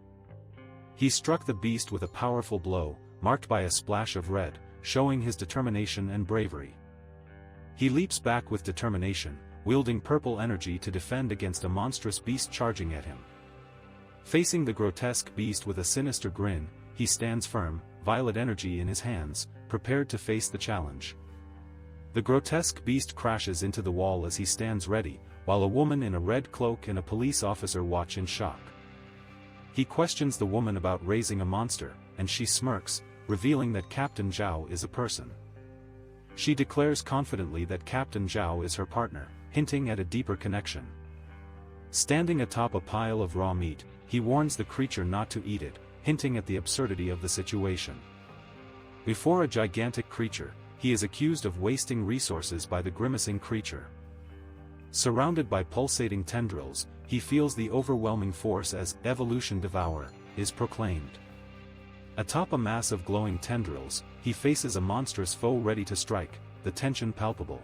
He struck the beast with a powerful blow, marked by a splash of red, showing his determination and bravery. He leaps back with determination, wielding purple energy to defend against a monstrous beast charging at him. Facing the grotesque beast with a sinister grin, he stands firm, violet energy in his hands, prepared to face the challenge. The grotesque beast crashes into the wall as he stands ready, while a woman in a red cloak and a police officer watch in shock. He questions the woman about raising a monster, and she smirks, revealing that Captain Zhao is a person. She declares confidently that Captain Zhao is her partner, hinting at a deeper connection. Standing atop a pile of raw meat, he warns the creature not to eat it, hinting at the absurdity of the situation. Before a gigantic creature, he is accused of wasting resources by the grimacing creature. Surrounded by pulsating tendrils, he feels the overwhelming force as "Evolution Devour" is proclaimed. Atop a mass of glowing tendrils, he faces a monstrous foe ready to strike, the tension palpable.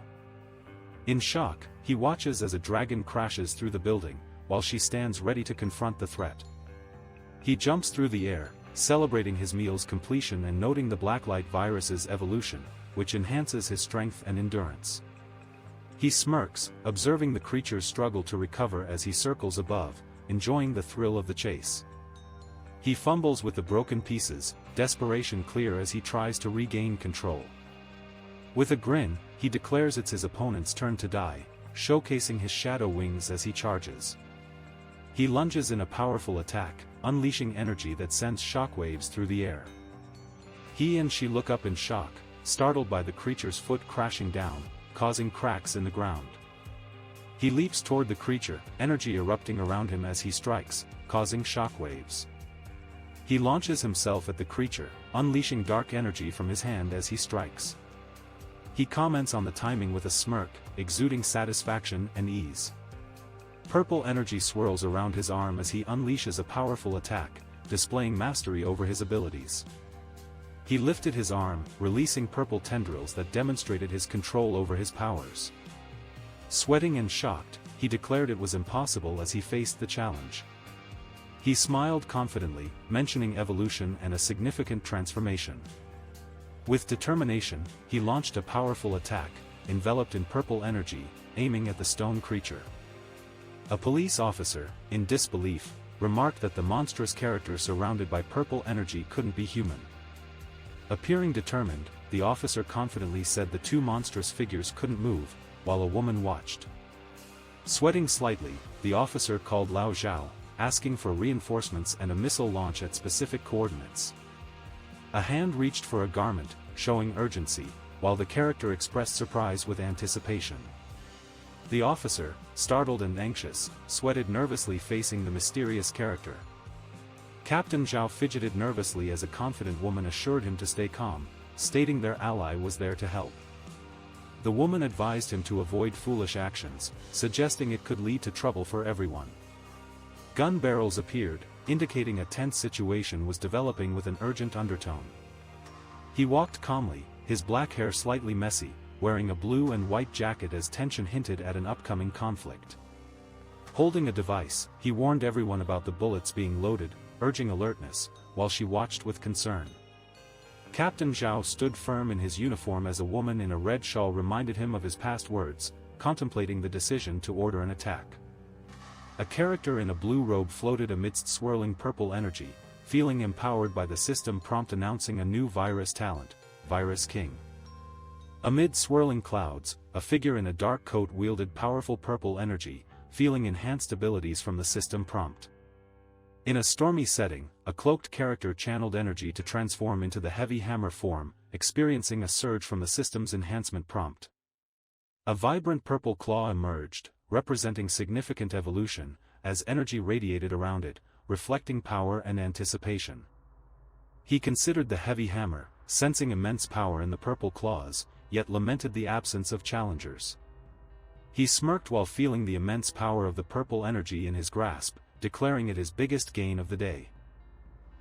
In shock, he watches as a dragon crashes through the building, while she stands ready to confront the threat. He jumps through the air, celebrating his meal's completion and noting the blacklight virus's evolution, which enhances his strength and endurance. He smirks, observing the creature's struggle to recover as he circles above, enjoying the thrill of the chase. He fumbles with the broken pieces, desperation clear as he tries to regain control. With a grin, he declares it's his opponent's turn to die, showcasing his shadow wings as he charges. He lunges in a powerful attack, unleashing energy that sends shockwaves through the air. He and she look up in shock, startled by the creature's foot crashing down, causing cracks in the ground. He leaps toward the creature, energy erupting around him as he strikes, causing shockwaves. He launches himself at the creature, unleashing dark energy from his hand as he strikes. He comments on the timing with a smirk, exuding satisfaction and ease. Purple energy swirls around his arm as he unleashes a powerful attack, displaying mastery over his abilities. He lifted his arm, releasing purple tendrils that demonstrated his control over his powers. Sweating and shocked, he declared it was impossible as he faced the challenge. He smiled confidently, mentioning evolution and a significant transformation. With determination, he launched a powerful attack, enveloped in purple energy, aiming at the stone creature. A police officer, in disbelief, remarked that the monstrous character surrounded by purple energy couldn't be human. Appearing determined, the officer confidently said the two monstrous figures couldn't move, while a woman watched. Sweating slightly, the officer called Lao Zhao, asking for reinforcements and a missile launch at specific coordinates. A hand reached for a garment, showing urgency, while the character expressed surprise with anticipation. The officer, startled and anxious, sweated nervously facing the mysterious character. Captain Zhao fidgeted nervously as a confident woman assured him to stay calm, stating their ally was there to help. The woman advised him to avoid foolish actions, suggesting it could lead to trouble for everyone. Gun barrels appeared, indicating a tense situation was developing with an urgent undertone. He walked calmly, his black hair slightly messy, wearing a blue and white jacket as tension hinted at an upcoming conflict. Holding a device, he warned everyone about the bullets being loaded, urging alertness, while she watched with concern. Captain Zhao stood firm in his uniform as a woman in a red shawl reminded him of his past words, contemplating the decision to order an attack. A character in a blue robe floated amidst swirling purple energy, feeling empowered by the system prompt announcing a new virus talent, Virus King. Amid swirling clouds, a figure in a dark coat wielded powerful purple energy, feeling enhanced abilities from the system prompt. In a stormy setting, a cloaked character channeled energy to transform into the heavy hammer form, experiencing a surge from the system's enhancement prompt. A vibrant purple claw emerged, representing significant evolution, as energy radiated around it, reflecting power and anticipation. He considered the heavy hammer, sensing immense power in the purple claws, yet lamented the absence of challengers. He smirked while feeling the immense power of the purple energy in his grasp, declaring it his biggest gain of the day.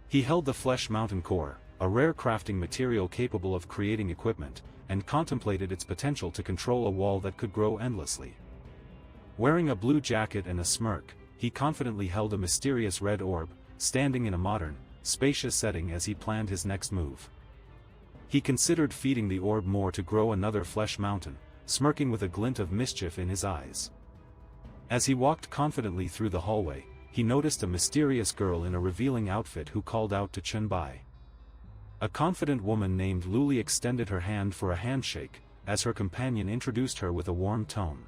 He held the Flesh Mountain core, a rare crafting material capable of creating equipment, and contemplated its potential to control a wall that could grow endlessly. Wearing a blue jacket and a smirk, he confidently held a mysterious red orb, standing in a modern, spacious setting as he planned his next move. He considered feeding the orb more to grow another Flesh Mountain, smirking with a glint of mischief in his eyes. As he walked confidently through the hallway, he noticed a mysterious girl in a revealing outfit who called out to Chunbai. A confident woman named Luli extended her hand for a handshake, as her companion introduced her with a warm tone.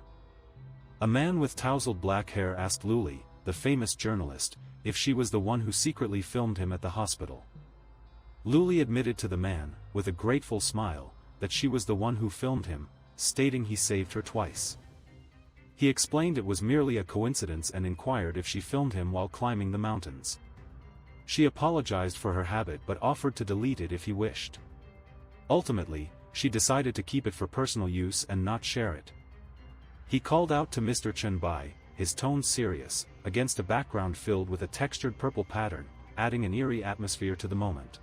A man with tousled black hair asked Luli, the famous journalist, if she was the one who secretly filmed him at the hospital. Luli admitted to the man, with a grateful smile, that she was the one who filmed him, stating he saved her twice. He explained it was merely a coincidence and inquired if she filmed him while climbing the mountains. She apologized for her habit but offered to delete it if he wished. Ultimately, she decided to keep it for personal use and not share it. He called out to Mr. Chunbai, his tone serious, against a background filled with a textured purple pattern, adding an eerie atmosphere to the moment.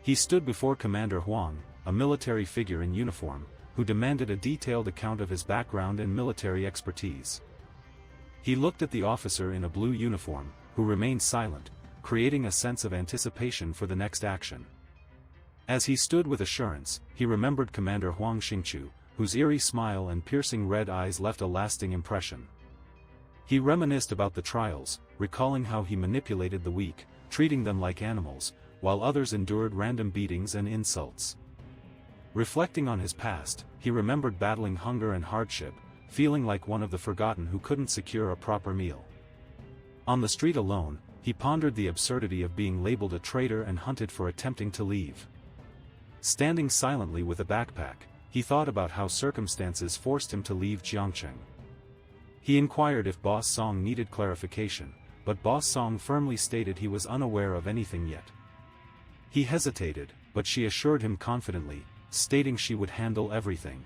He stood before Commander Huang, a military figure in uniform, who demanded a detailed account of his background and military expertise. He looked at the officer in a blue uniform, who remained silent, creating a sense of anticipation for the next action. As he stood with assurance, he remembered Commander Huang Xingqiu, whose eerie smile and piercing red eyes left a lasting impression. He reminisced about the trials, recalling how he manipulated the weak, treating them like animals, while others endured random beatings and insults. Reflecting on his past, he remembered battling hunger and hardship, feeling like one of the forgotten who couldn't secure a proper meal. On the street alone, he pondered the absurdity of being labeled a traitor and hunted for attempting to leave. Standing silently with a backpack, he thought about how circumstances forced him to leave Jiangcheng. He inquired if Boss Song needed clarification, but Boss Song firmly stated he was unaware of anything yet. He hesitated, but she assured him confidently, stating she would handle everything.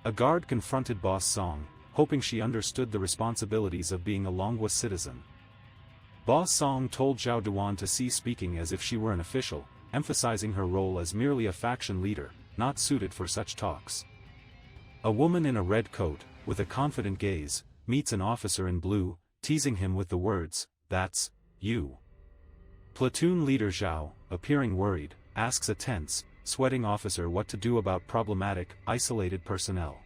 A guard confronted Boss Song, hoping she understood the responsibilities of being a Longwa citizen. Boss Song told Zhao Duan to cease speaking as if she were an official, emphasizing her role as merely a faction leader, not suited for such talks. A woman in a red coat, with a confident gaze, meets an officer in blue, teasing him with the words, "That's you." Platoon leader Zhao, appearing worried, asks a tense, sweating officer what to do about problematic, isolated personnel.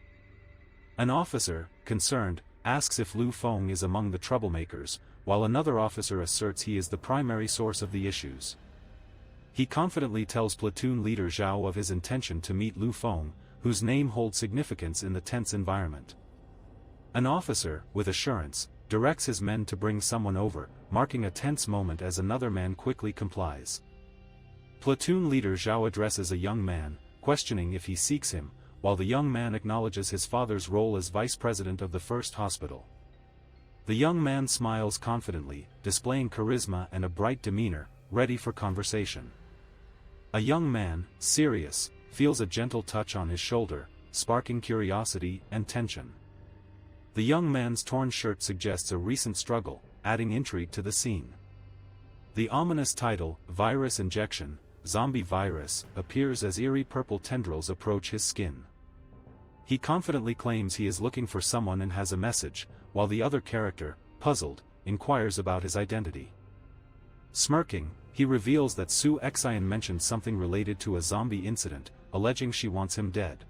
An officer, concerned, asks if Lu Feng is among the troublemakers, while another officer asserts he is the primary source of the issues. He confidently tells platoon leader Zhao of his intention to meet Lu Feng, whose name holds significance in the tense environment. An officer, with assurance, directs his men to bring someone over, marking a tense moment as another man quickly complies. Platoon leader Zhao addresses a young man, questioning if he seeks him, while the young man acknowledges his father's role as vice president of the first hospital. The young man smiles confidently, displaying charisma and a bright demeanor, ready for conversation. A young man, serious, feels a gentle touch on his shoulder, sparking curiosity and tension. The young man's torn shirt suggests a recent struggle, adding intrigue to the scene. The ominous title, Virus Injection, Zombie Virus, appears as eerie purple tendrils approach his skin. He confidently claims he is looking for someone and has a message, while the other character, puzzled, inquires about his identity. Smirking, he reveals that Su Xian mentioned something related to a zombie incident, alleging she wants him dead.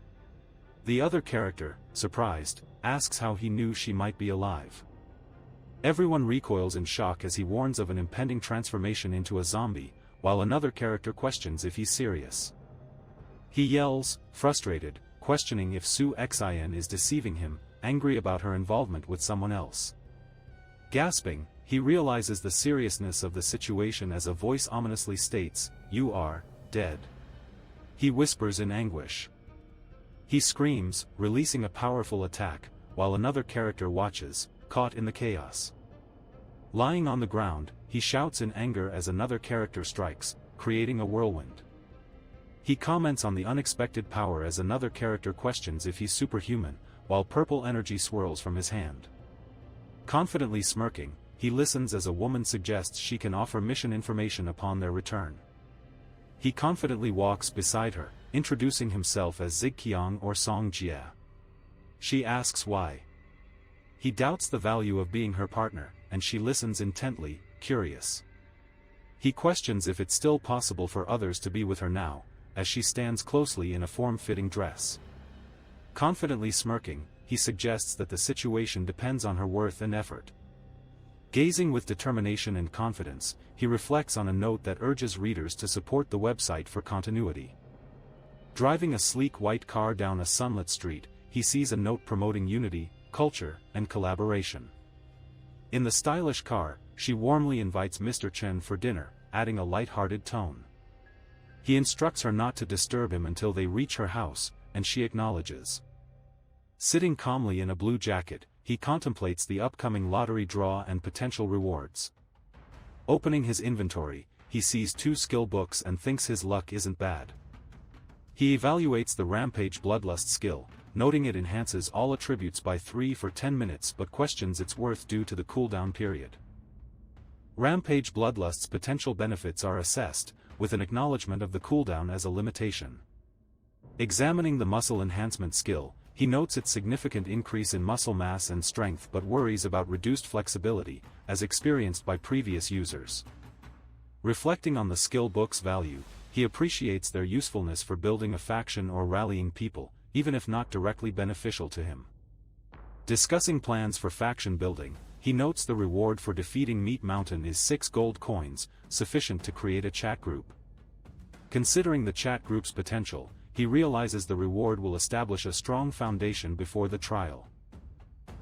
The other character, surprised, asks how he knew she might be alive. Everyone recoils in shock as he warns of an impending transformation into a zombie, while another character questions if he's serious. He yells, frustrated, questioning if Su Xian is deceiving him, angry about her involvement with someone else. Gasping, he realizes the seriousness of the situation as a voice ominously states, "You are dead." He whispers in anguish. He screams, releasing a powerful attack, while another character watches, caught in the chaos. Lying on the ground, he shouts in anger as another character strikes, creating a whirlwind. He comments on the unexpected power as another character questions if he's superhuman, while purple energy swirls from his hand. Confidently smirking, he listens as a woman suggests she can offer mission information upon their return. He confidently walks beside her, introducing himself as Zigqiang or Song Jie. She asks why. He doubts the value of being her partner, and she listens intently, curious. He questions if it's still possible for others to be with her now, as she stands closely in a form-fitting dress. Confidently smirking, he suggests that the situation depends on her worth and effort. Gazing with determination and confidence, he reflects on a note that urges readers to support the website for continuity. Driving a sleek white car down a sunlit street, he sees a note promoting unity, culture, and collaboration. In the stylish car, she warmly invites Mr. Chen for dinner, adding a light-hearted tone. He instructs her not to disturb him until they reach her house, and she acknowledges. Sitting calmly in a blue jacket, he contemplates the upcoming lottery draw and potential rewards. Opening his inventory, he sees 2 skill books and thinks his luck isn't bad. He evaluates the Rampage Bloodlust skill, noting it enhances all attributes by 3 for 10 minutes but questions its worth due to the cooldown period. Rampage Bloodlust's potential benefits are assessed, with an acknowledgement of the cooldown as a limitation. Examining the muscle enhancement skill, he notes its significant increase in muscle mass and strength but worries about reduced flexibility, as experienced by previous users. Reflecting on the skill book's value, he appreciates their usefulness for building a faction or rallying people, even if not directly beneficial to him. Discussing plans for faction building, he notes the reward for defeating Meat Mountain is 6 gold coins, sufficient to create a chat group. Considering the chat group's potential, he realizes the reward will establish a strong foundation before the trial.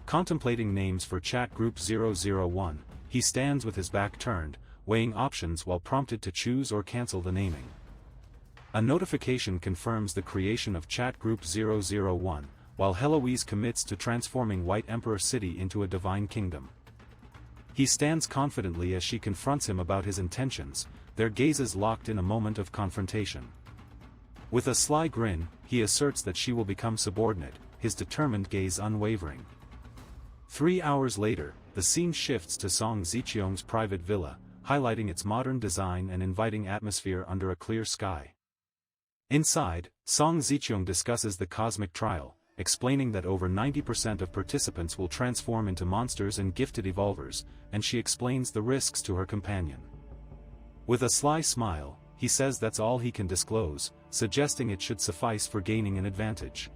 Contemplating names for Chat Group 001, he stands with his back turned, weighing options while prompted to choose or cancel the naming. A notification confirms the creation of Chat Group 001, while Heloise commits to transforming White Emperor City into a divine kingdom. He stands confidently as she confronts him about his intentions, their gazes locked in a moment of confrontation. With a sly grin, he asserts that she will become subordinate, his determined gaze unwavering. 3 hours later, the scene shifts to Song Ziqiang's private villa, highlighting its modern design and inviting atmosphere under a clear sky. Inside, Song Ziqiang discusses the cosmic trial, explaining that over 90% of participants will transform into monsters and gifted evolvers, and she explains the risks to her companion. With a sly smile, he says that's all he can disclose, suggesting it should suffice for gaining an advantage.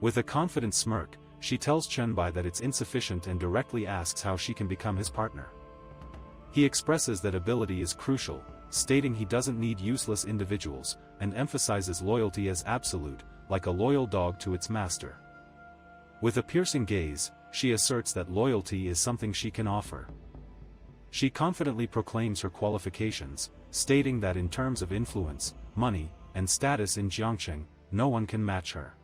With a confident smirk, she tells Chenbai that it's insufficient and directly asks how she can become his partner. He expresses that ability is crucial, stating he doesn't need useless individuals, and emphasizes loyalty as absolute, like a loyal dog to its master. With a piercing gaze, she asserts that loyalty is something she can offer. She confidently proclaims her qualifications, stating that in terms of influence, money, and status in Jiangcheng, no one can match her.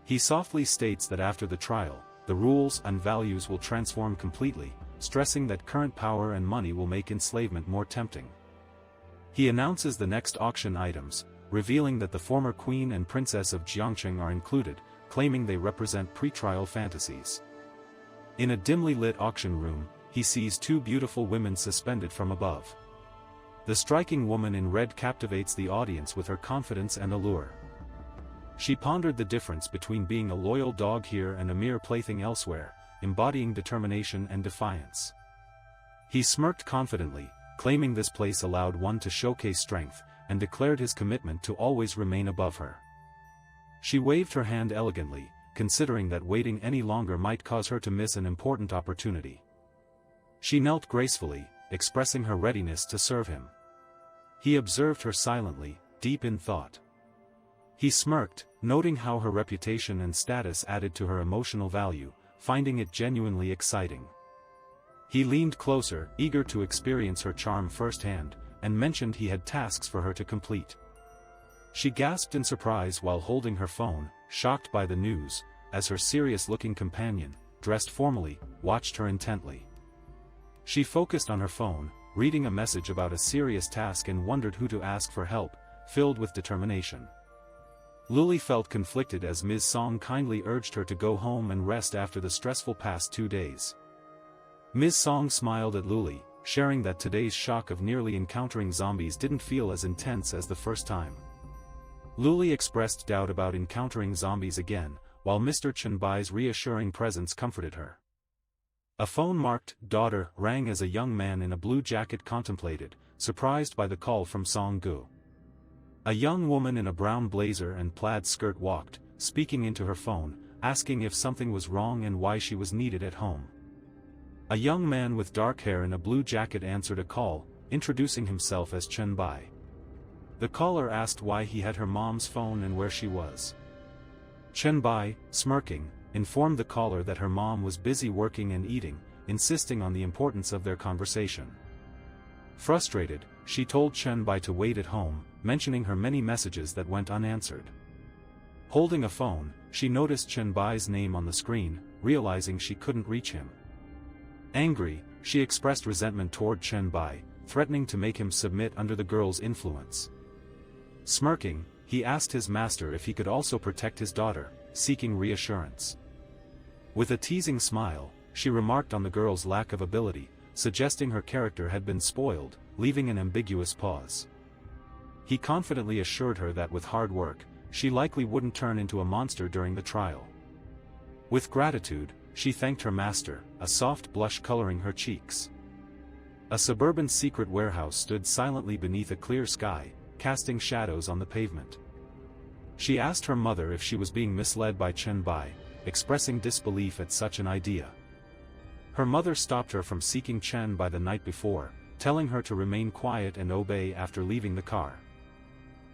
He softly states that after the trial, the rules and values will transform completely, stressing that current power and money will make enslavement more tempting. He announces the next auction items, revealing that the former queen and princess of Jiangcheng are included, claiming they represent pre-trial fantasies. In a dimly lit auction room, he sees 2 beautiful women suspended from above. The striking woman in red captivates the audience with her confidence and allure. She pondered the difference between being a loyal dog here and a mere plaything elsewhere, embodying determination and defiance. He smirked confidently, claiming this place allowed one to showcase strength, and declared his commitment to always remain above her. She waved her hand elegantly, considering that waiting any longer might cause her to miss an important opportunity. She knelt gracefully, expressing her readiness to serve him. He observed her silently, deep in thought. He smirked, noting how her reputation and status added to her emotional value, finding it genuinely exciting. He leaned closer, eager to experience her charm firsthand, and mentioned he had tasks for her to complete. She gasped in surprise while holding her phone, shocked by the news, as her serious-looking companion, dressed formally, watched her intently. She focused on her phone, reading a message about a serious task and wondered who to ask for help, filled with determination. Luli felt conflicted as Ms. Song kindly urged her to go home and rest after the stressful past 2 days. Ms. Song smiled at Luli, sharing that today's shock of nearly encountering zombies didn't feel as intense as the first time. Luli expressed doubt about encountering zombies again, while Mr. Chunbai's reassuring presence comforted her. A phone marked "Daughter" rang as a young man in a blue jacket contemplated, surprised by the call from Song-gu. A young woman in a brown blazer and plaid skirt walked, speaking into her phone, asking if something was wrong and why she was needed at home. A young man with dark hair in a blue jacket answered a call, introducing himself as Chunbai. The caller asked why he had her mom's phone and where she was. Chunbai, smirking, informed the caller that her mom was busy working and eating, insisting on the importance of their conversation. Frustrated, she told Chunbai to wait at home, mentioning her many messages that went unanswered. Holding a phone, she noticed Chunbai's name on the screen, realizing she couldn't reach him. Angry, she expressed resentment toward Chunbai, threatening to make him submit under the girl's influence. Smirking, he asked his master if he could also protect his daughter, seeking reassurance. With a teasing smile, she remarked on the girl's lack of ability, suggesting her character had been spoiled, leaving an ambiguous pause. He confidently assured her that with hard work, she likely wouldn't turn into a monster during the trial. With gratitude, she thanked her master, a soft blush coloring her cheeks. A suburban secret warehouse stood silently beneath a clear sky, casting shadows on the pavement. She asked her mother if she was being misled by Chunbai, expressing disbelief at such an idea. Her mother stopped her from seeking Chunbai the night before, telling her to remain quiet and obey after leaving the car.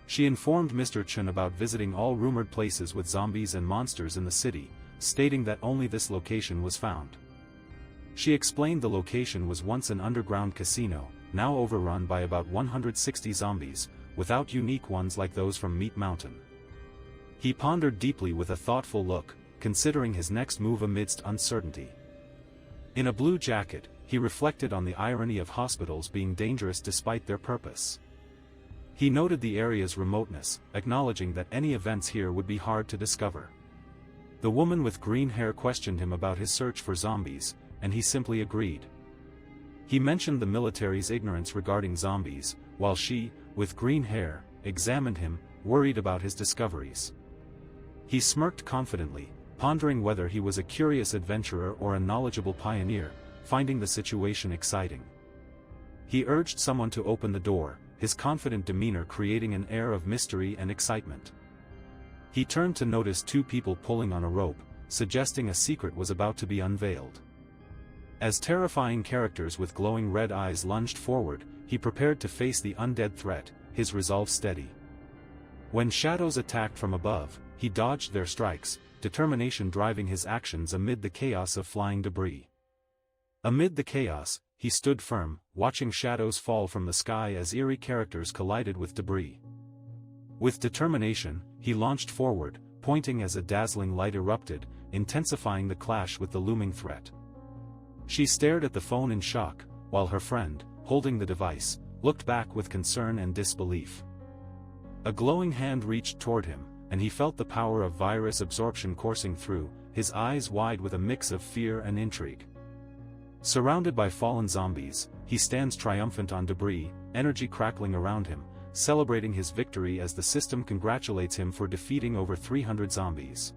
She informed Mr. Chun about visiting all rumored places with zombies and monsters in the city, stating that only this location was found. She explained the location was once an underground casino, now overrun by about 160 zombies, without unique ones like those from Meat Mountain. He pondered deeply with a thoughtful look, considering his next move amidst uncertainty. In a blue jacket, he reflected on the irony of hospitals being dangerous despite their purpose. He noted the area's remoteness, acknowledging that any events here would be hard to discover. The woman with green hair questioned him about his search for zombies, and he simply agreed. He mentioned the military's ignorance regarding zombies, while she, with green hair, examined him, worried about his discoveries. He smirked confidently, pondering whether he was a curious adventurer or a knowledgeable pioneer, finding the situation exciting. He urged someone to open the door, his confident demeanor creating an air of mystery and excitement. He turned to notice 2 people pulling on a rope, suggesting a secret was about to be unveiled. As terrifying characters with glowing red eyes lunged forward, he prepared to face the undead threat, his resolve steady. When shadows attacked from above, he dodged their strikes, determination driving his actions amid the chaos of flying debris. Amid the chaos, he stood firm, watching shadows fall from the sky as eerie characters collided with debris. With determination, he launched forward, pointing as a dazzling light erupted, intensifying the clash with the looming threat. She stared at the phone in shock, while her friend, holding the device, looked back with concern and disbelief. A glowing hand reached toward him, and he felt the power of virus absorption coursing through, his eyes wide with a mix of fear and intrigue. Surrounded by fallen zombies, he stands triumphant on debris, energy crackling around him, celebrating his victory as the system congratulates him for defeating over 300 zombies.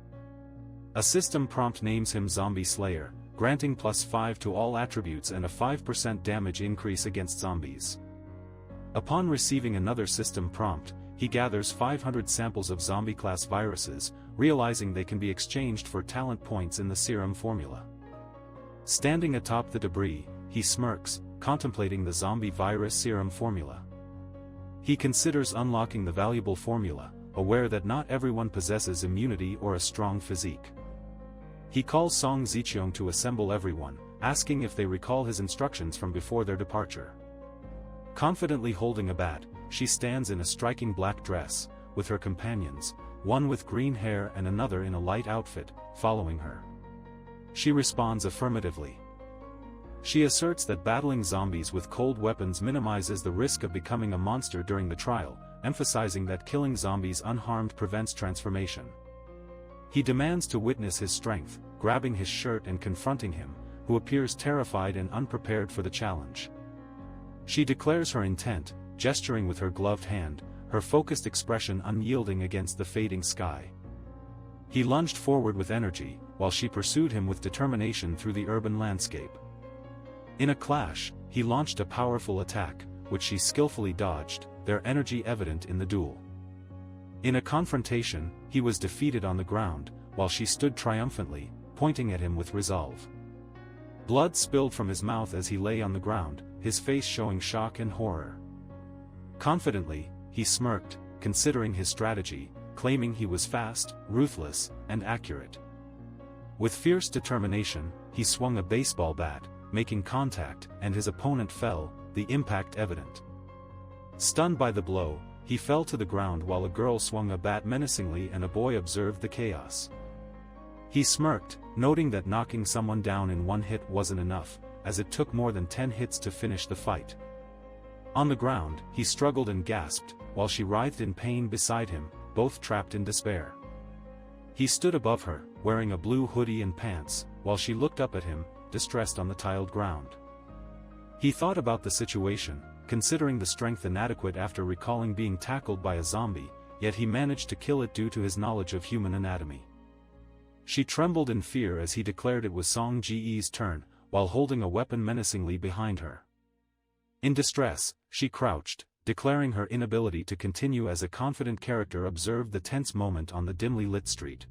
A system prompt names him Zombie Slayer, granting +5 to all attributes and a 5% damage increase against zombies. Upon receiving another system prompt, he gathers 500 samples of zombie-class viruses, realizing they can be exchanged for talent points in the serum formula. Standing atop the debris, he smirks, contemplating the zombie virus serum formula. He considers unlocking the valuable formula, aware that not everyone possesses immunity or a strong physique. He calls Song Zicheong to assemble everyone, asking if they recall his instructions from before their departure. Confidently holding a bat, she stands in a striking black dress, with her companions, one with green hair and another in a light outfit, following her. She responds affirmatively. She asserts that battling zombies with cold weapons minimizes the risk of becoming a monster during the trial, emphasizing that killing zombies unharmed prevents transformation. He demands to witness his strength, grabbing his shirt and confronting him, who appears terrified and unprepared for the challenge. She declares her intent, gesturing with her gloved hand, her focused expression unyielding against the fading sky. He lunged forward with energy, while she pursued him with determination through the urban landscape. In a clash, he launched a powerful attack, which she skillfully dodged, their energy evident in the duel. In a confrontation, he was defeated on the ground, while she stood triumphantly, pointing at him with resolve. Blood spilled from his mouth as he lay on the ground, his face showing shock and horror. Confidently, he smirked, considering his strategy, claiming he was fast, ruthless, and accurate. With fierce determination, he swung a baseball bat, making contact, and his opponent fell, the impact evident. Stunned by the blow, he fell to the ground while a girl swung a bat menacingly and a boy observed the chaos. He smirked, noting that knocking someone down in one hit wasn't enough, as it took more than 10 hits to finish the fight. On the ground, he struggled and gasped, while she writhed in pain beside him, both trapped in despair. He stood above her, wearing a blue hoodie and pants, while she looked up at him, distressed on the tiled ground. He thought about the situation, considering the strength inadequate after recalling being tackled by a zombie, yet he managed to kill it due to his knowledge of human anatomy. She trembled in fear as he declared it was Song Ji-e's turn, while holding a weapon menacingly behind her. In distress, she crouched, declaring her inability to continue as a confident character observed the tense moment on the dimly lit street.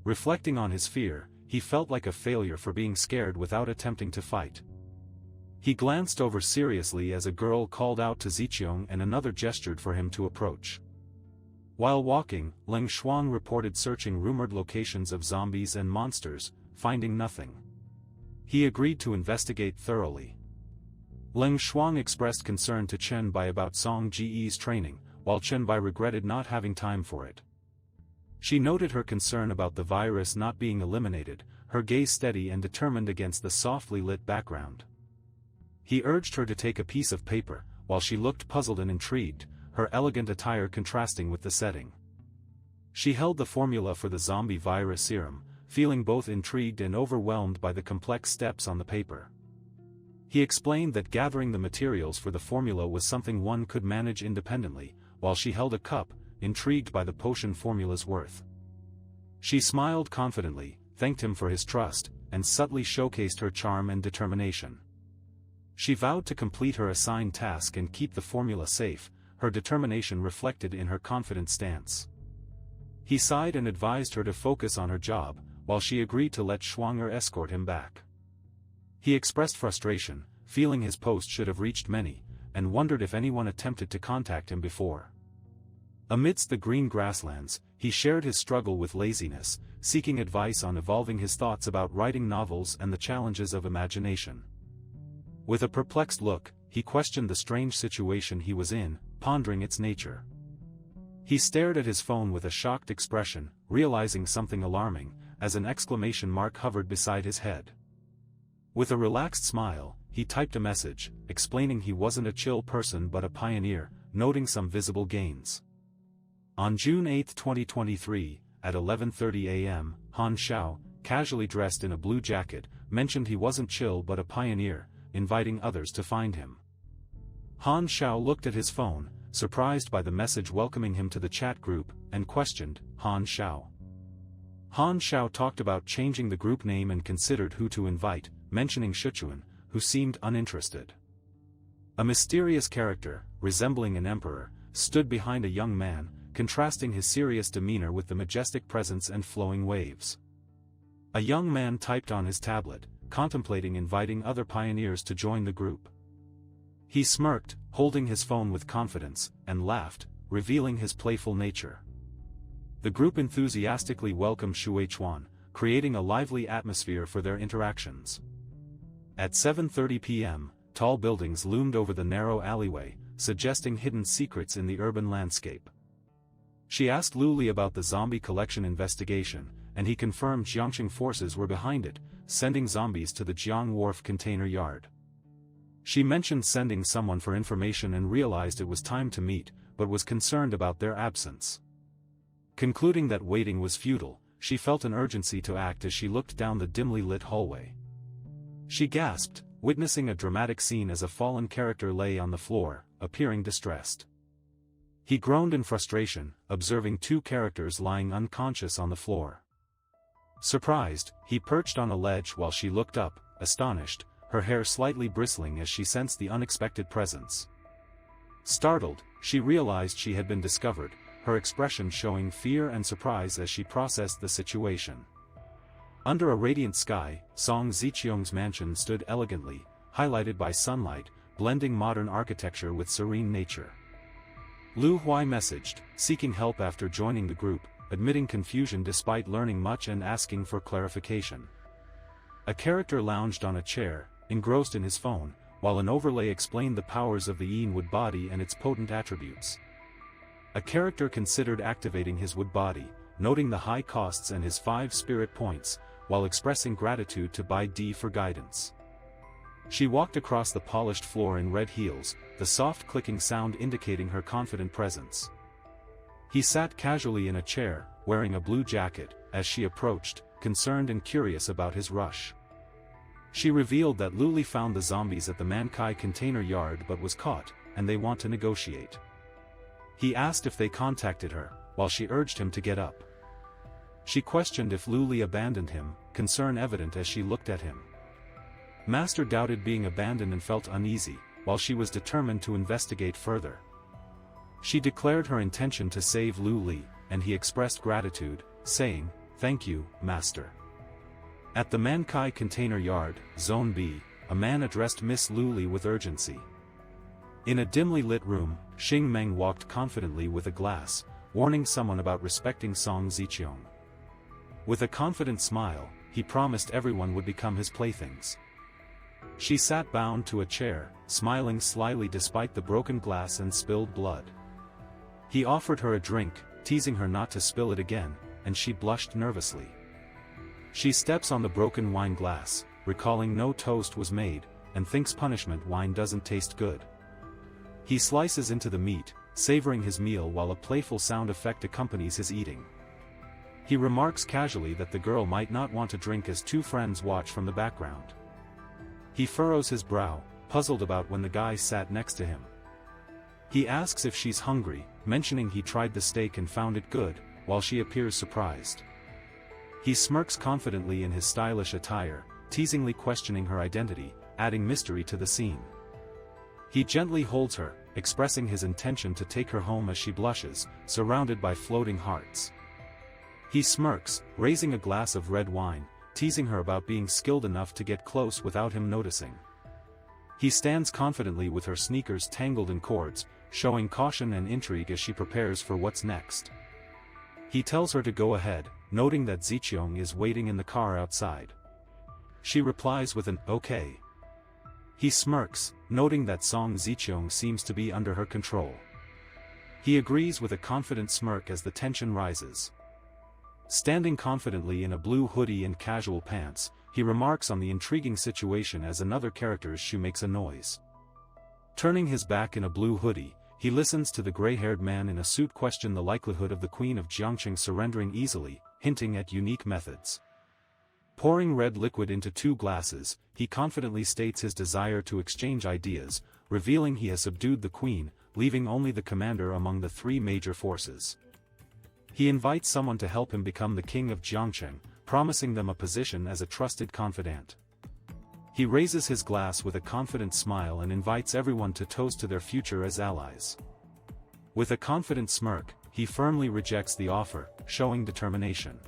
Reflecting on his fear, he felt like a failure for being scared without attempting to fight. He glanced over seriously as a girl called out to Zicheong and another gestured for him to approach. While walking, Leng Shuang reported searching rumored locations of zombies and monsters, finding nothing. He agreed to investigate thoroughly. Leng Shuang expressed concern to Chen Bai about Song Ji-e's training, while Chen Bai regretted not having time for it. She noted her concern about the virus not being eliminated, her gaze steady and determined against the softly lit background. He urged her to take a piece of paper, while she looked puzzled and intrigued, her elegant attire contrasting with the setting. She held the formula for the zombie virus serum, feeling both intrigued and overwhelmed by the complex steps on the paper. He explained that gathering the materials for the formula was something one could manage independently, while she held a cup, intrigued by the potion formula's worth. She smiled confidently, thanked him for his trust, and subtly showcased her charm and determination. She vowed to complete her assigned task and keep the formula safe, her determination reflected in her confident stance. He sighed and advised her to focus on her job, while she agreed to let Schwanger escort him back. He expressed frustration, feeling his post should have reached many, and wondered if anyone attempted to contact him before. Amidst the green grasslands, he shared his struggle with laziness, seeking advice on evolving his thoughts about writing novels and the challenges of imagination. With a perplexed look, he questioned the strange situation he was in, pondering its nature. He stared at his phone with a shocked expression, realizing something alarming, as an exclamation mark hovered beside his head. With a relaxed smile, he typed a message, explaining he wasn't a chill person but a pioneer, noting some visible gains. On June 8, 2023, at 11:30 a.m., Han Xiao, casually dressed in a blue jacket, mentioned he wasn't chill but a pioneer, inviting others to find him. Han Xiao looked at his phone, surprised by the message welcoming him to the chat group, and questioned Han Xiao. Han Xiao talked about changing the group name and considered who to invite, mentioning Sichuan, who seemed uninterested. A mysterious character, resembling an emperor, stood behind a young man, contrasting his serious demeanor with the majestic presence and flowing waves. A young man typed on his tablet, contemplating inviting other pioneers to join the group. He smirked, holding his phone with confidence, and laughed, revealing his playful nature. The group enthusiastically welcomed Shuichuan, creating a lively atmosphere for their interactions. At 7:30 p.m., tall buildings loomed over the narrow alleyway, suggesting hidden secrets in the urban landscape. She asked Lu Li about the zombie collection investigation, and he confirmed Jiangqing forces were behind it, sending zombies to the Jiang Wharf container yard. She mentioned sending someone for information and realized it was time to meet, but was concerned about their absence. Concluding that waiting was futile, she felt an urgency to act as she looked down the dimly lit hallway. She gasped, witnessing a dramatic scene as a fallen character lay on the floor, appearing distressed. He groaned in frustration, observing two characters lying unconscious on the floor. Surprised, he perched on a ledge while she looked up, astonished, her hair slightly bristling as she sensed the unexpected presence. Startled, she realized she had been discovered, her expression showing fear and surprise as she processed the situation. Under a radiant sky, Song Ziqiong's mansion stood elegantly, highlighted by sunlight, blending modern architecture with serene nature. Lu Huai messaged, seeking help after joining the group, admitting confusion despite learning much and asking for clarification. A character lounged on a chair, engrossed in his phone, while an overlay explained the powers of the Yin Wood body and its potent attributes. A character considered activating his wood body, noting the high costs and his 5 spirit points, while expressing gratitude to Bai Di for guidance. She walked across the polished floor in red heels, the soft clicking sound indicating her confident presence. He sat casually in a chair, wearing a blue jacket, as she approached, concerned and curious about his rush. She revealed that Lu Li found the zombies at the Mankai container yard but was caught, and they want to negotiate. He asked if they contacted her, while she urged him to get up. She questioned if Lu Li abandoned him, concern evident as she looked at him. Master doubted being abandoned and felt uneasy, while she was determined to investigate further. She declared her intention to save Lu Li, and he expressed gratitude, saying, "Thank you, Master." At the Mankai container yard, Zone B, a man addressed Miss Lu Li with urgency. In a dimly lit room, Xing Meng walked confidently with a glass, warning someone about respecting Song Ziqiong. With a confident smile, he promised everyone would become his playthings. She sat bound to a chair, smiling slyly despite the broken glass and spilled blood. He offered her a drink, teasing her not to spill it again, and she blushed nervously. She steps on the broken wine glass, recalling no toast was made, and thinks punishment wine doesn't taste good. He slices into the meat, savoring his meal while a playful sound effect accompanies his eating. He remarks casually that the girl might not want to drink as two friends watch from the background. He furrows his brow, puzzled about when the guy sat next to him. He asks if she's hungry, mentioning he tried the steak and found it good, while she appears surprised. He smirks confidently in his stylish attire, teasingly questioning her identity, adding mystery to the scene. He gently holds her, expressing his intention to take her home as she blushes, surrounded by floating hearts. He smirks, raising a glass of red wine, teasing her about being skilled enough to get close without him noticing. He stands confidently with her sneakers tangled in cords, showing caution and intrigue as she prepares for what's next. He tells her to go ahead, noting that Ziqiong is waiting in the car outside. She replies with an "okay." He smirks, noting that Song Ziqiong seems to be under her control. He agrees with a confident smirk as the tension rises. Standing confidently in a blue hoodie and casual pants, he remarks on the intriguing situation as another character's shoe makes a noise. Turning his back in a blue hoodie, he listens to the gray-haired man in a suit question the likelihood of the Queen of Jiangqing surrendering easily, hinting at unique methods. Pouring red liquid into 2 glasses, he confidently states his desire to exchange ideas, revealing he has subdued the Queen, leaving only the commander among the 3 major forces. He invites someone to help him become the king of Jiangqing, promising them a position as a trusted confidant. He raises his glass with a confident smile and invites everyone to toast to their future as allies. With a confident smirk, he firmly rejects the offer, showing determination.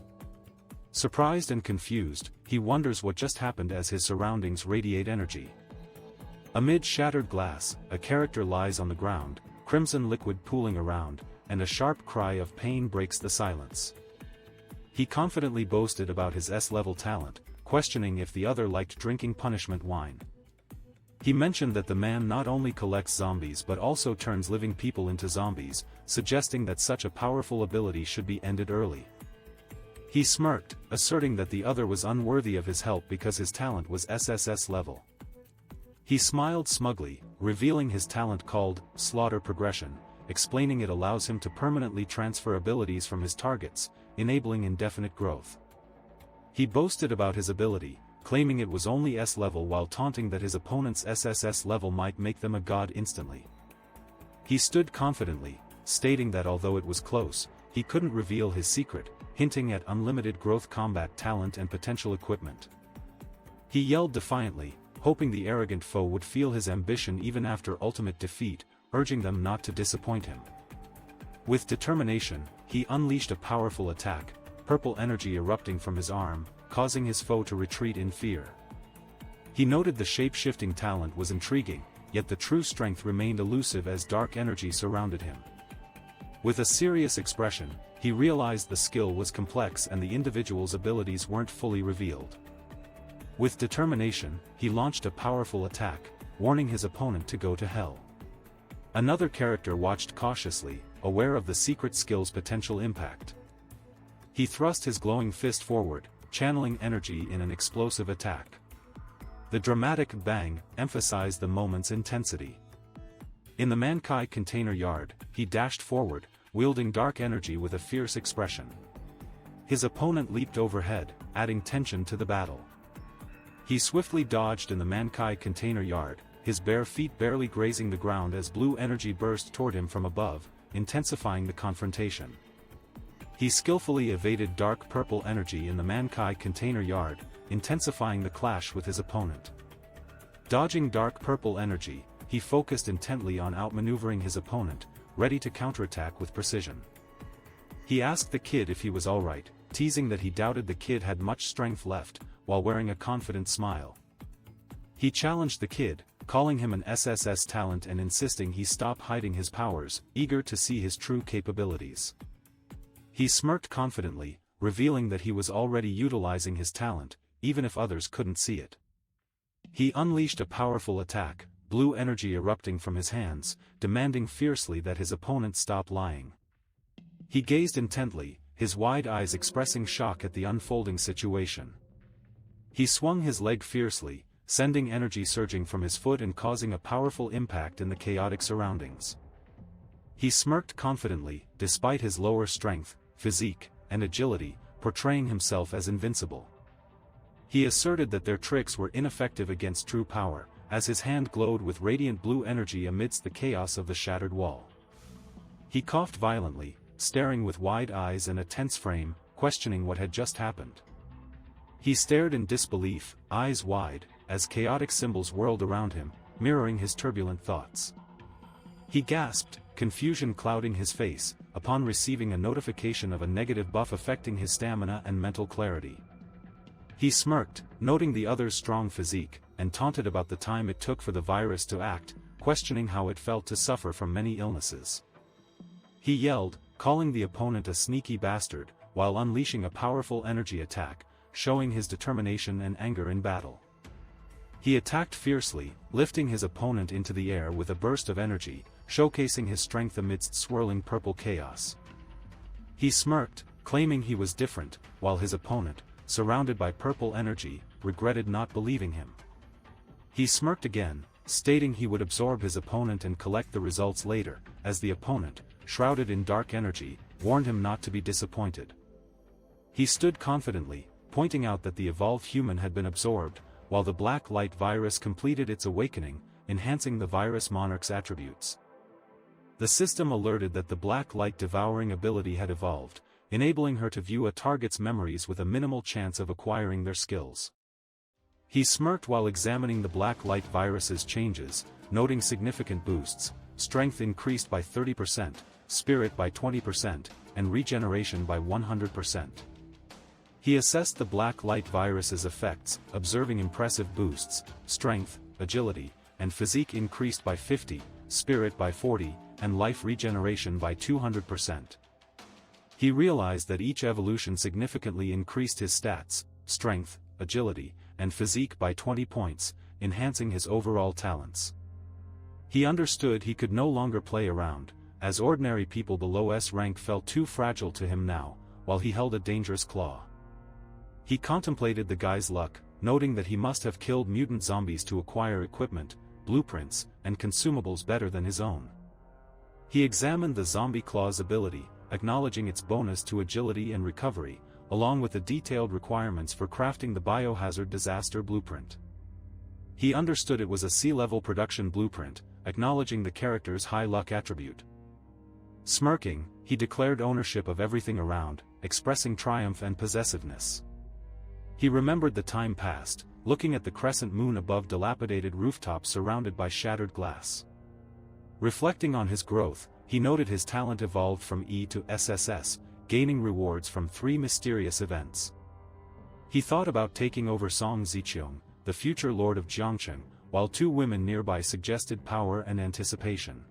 Surprised and confused, he wonders what just happened as his surroundings radiate energy. Amid shattered glass, a character lies on the ground, crimson liquid pooling around, and a sharp cry of pain breaks the silence. He confidently boasted about his S-level talent, questioning if the other liked drinking punishment wine. He mentioned that the man not only collects zombies but also turns living people into zombies, suggesting that such a powerful ability should be ended early. He smirked, asserting that the other was unworthy of his help because his talent was SSS level. He smiled smugly, revealing his talent called Slaughter Progression, explaining it allows him to permanently transfer abilities from his targets, enabling indefinite growth. He boasted about his ability, claiming it was only S level while taunting that his opponent's SSS level might make them a god instantly. He stood confidently, stating that although it was close, he couldn't reveal his secret, hinting at unlimited growth combat talent and potential equipment. He yelled defiantly, hoping the arrogant foe would feel his ambition even after ultimate defeat, urging them not to disappoint him. With determination, he unleashed a powerful attack, purple energy erupting from his arm, causing his foe to retreat in fear. He noted the shape-shifting talent was intriguing, yet the true strength remained elusive as dark energy surrounded him. With a serious expression, he realized the skill was complex and the individual's abilities weren't fully revealed. With determination, he launched a powerful attack, warning his opponent to go to hell. Another character watched cautiously, aware of the secret skill's potential impact. He thrust his glowing fist forward, channeling energy in an explosive attack. The dramatic bang emphasized the moment's intensity. In the Mankai container yard, he dashed forward, wielding dark energy with a fierce expression. His opponent leaped overhead, adding tension to the battle. He swiftly dodged in the Mankai container yard, his bare feet barely grazing the ground as blue energy burst toward him from above, intensifying the confrontation. He skillfully evaded dark purple energy in the Mankai container yard, intensifying the clash with his opponent. Dodging dark purple energy, he focused intently on outmaneuvering his opponent, ready to counterattack with precision. He asked the kid if he was alright, teasing that he doubted the kid had much strength left, while wearing a confident smile. He challenged the kid, calling him an SSS talent and insisting he stop hiding his powers, eager to see his true capabilities. He smirked confidently, revealing that he was already utilizing his talent, even if others couldn't see it. He unleashed a powerful attack, blue energy erupting from his hands, demanding fiercely that his opponent stop lying. He gazed intently, his wide eyes expressing shock at the unfolding situation. He swung his leg fiercely, sending energy surging from his foot and causing a powerful impact in the chaotic surroundings. He smirked confidently, despite his lower strength, physique, and agility, portraying himself as invincible. He asserted that their tricks were ineffective against true power, as his hand glowed with radiant blue energy amidst the chaos of the shattered wall. He coughed violently, staring with wide eyes and a tense frame, questioning what had just happened. He stared in disbelief, eyes wide, as chaotic symbols whirled around him, mirroring his turbulent thoughts. He gasped, confusion clouding his face, upon receiving a notification of a negative buff affecting his stamina and mental clarity. He smirked, noting the other's strong physique, and taunted about the time it took for the virus to act, questioning how it felt to suffer from many illnesses. He yelled, calling the opponent a sneaky bastard, while unleashing a powerful energy attack, showing his determination and anger in battle. He attacked fiercely, lifting his opponent into the air with a burst of energy, showcasing his strength amidst swirling purple chaos. He smirked, claiming he was different, while his opponent, surrounded by purple energy, regretted not believing him. He smirked again, stating he would absorb his opponent and collect the results later, as the opponent, shrouded in dark energy, warned him not to be disappointed. He stood confidently, pointing out that the evolved human had been absorbed, while the black light virus completed its awakening, enhancing the virus monarch's attributes. The system alerted that the black light devouring ability had evolved, enabling her to view a target's memories with a minimal chance of acquiring their skills. He smirked while examining the black light virus's changes, noting significant boosts: strength increased by 30%, spirit by 20%, and regeneration by 100%. He assessed the black light virus's effects, observing impressive boosts: strength, agility, and physique increased by 50, spirit by 40, and life regeneration by 200%. He realized that each evolution significantly increased his stats, strength, agility, and physique by 20 points, enhancing his overall talents. He understood he could no longer play around, as ordinary people below S rank felt too fragile to him now, while he held a dangerous claw. He contemplated the guy's luck, noting that he must have killed mutant zombies to acquire equipment, blueprints, and consumables better than his own. He examined the zombie claw's ability, acknowledging its bonus to agility and recovery, along with the detailed requirements for crafting the biohazard disaster blueprint. He understood it was a C-level production blueprint, acknowledging the character's high luck attribute. Smirking, he declared ownership of everything around, expressing triumph and possessiveness. He remembered the time past, looking at the crescent moon above dilapidated rooftops surrounded by shattered glass. Reflecting on his growth, he noted his talent evolved from E to SSS, gaining rewards from 3 mysterious events. He thought about taking over Song Ziqiong, the future lord of Jiangcheng, while 2 women nearby suggested power and anticipation.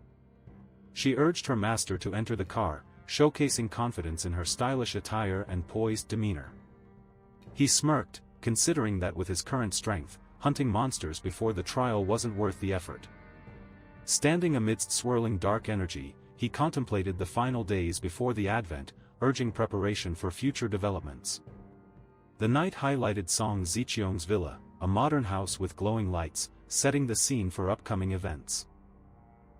She urged her master to enter the car, showcasing confidence in her stylish attire and poised demeanor. He smirked, considering that with his current strength, hunting monsters before the trial wasn't worth the effort. Standing amidst swirling dark energy, he contemplated the final days before the advent, urging preparation for future developments. The night highlighted Song Ziqiong's villa, a modern house with glowing lights, setting the scene for upcoming events.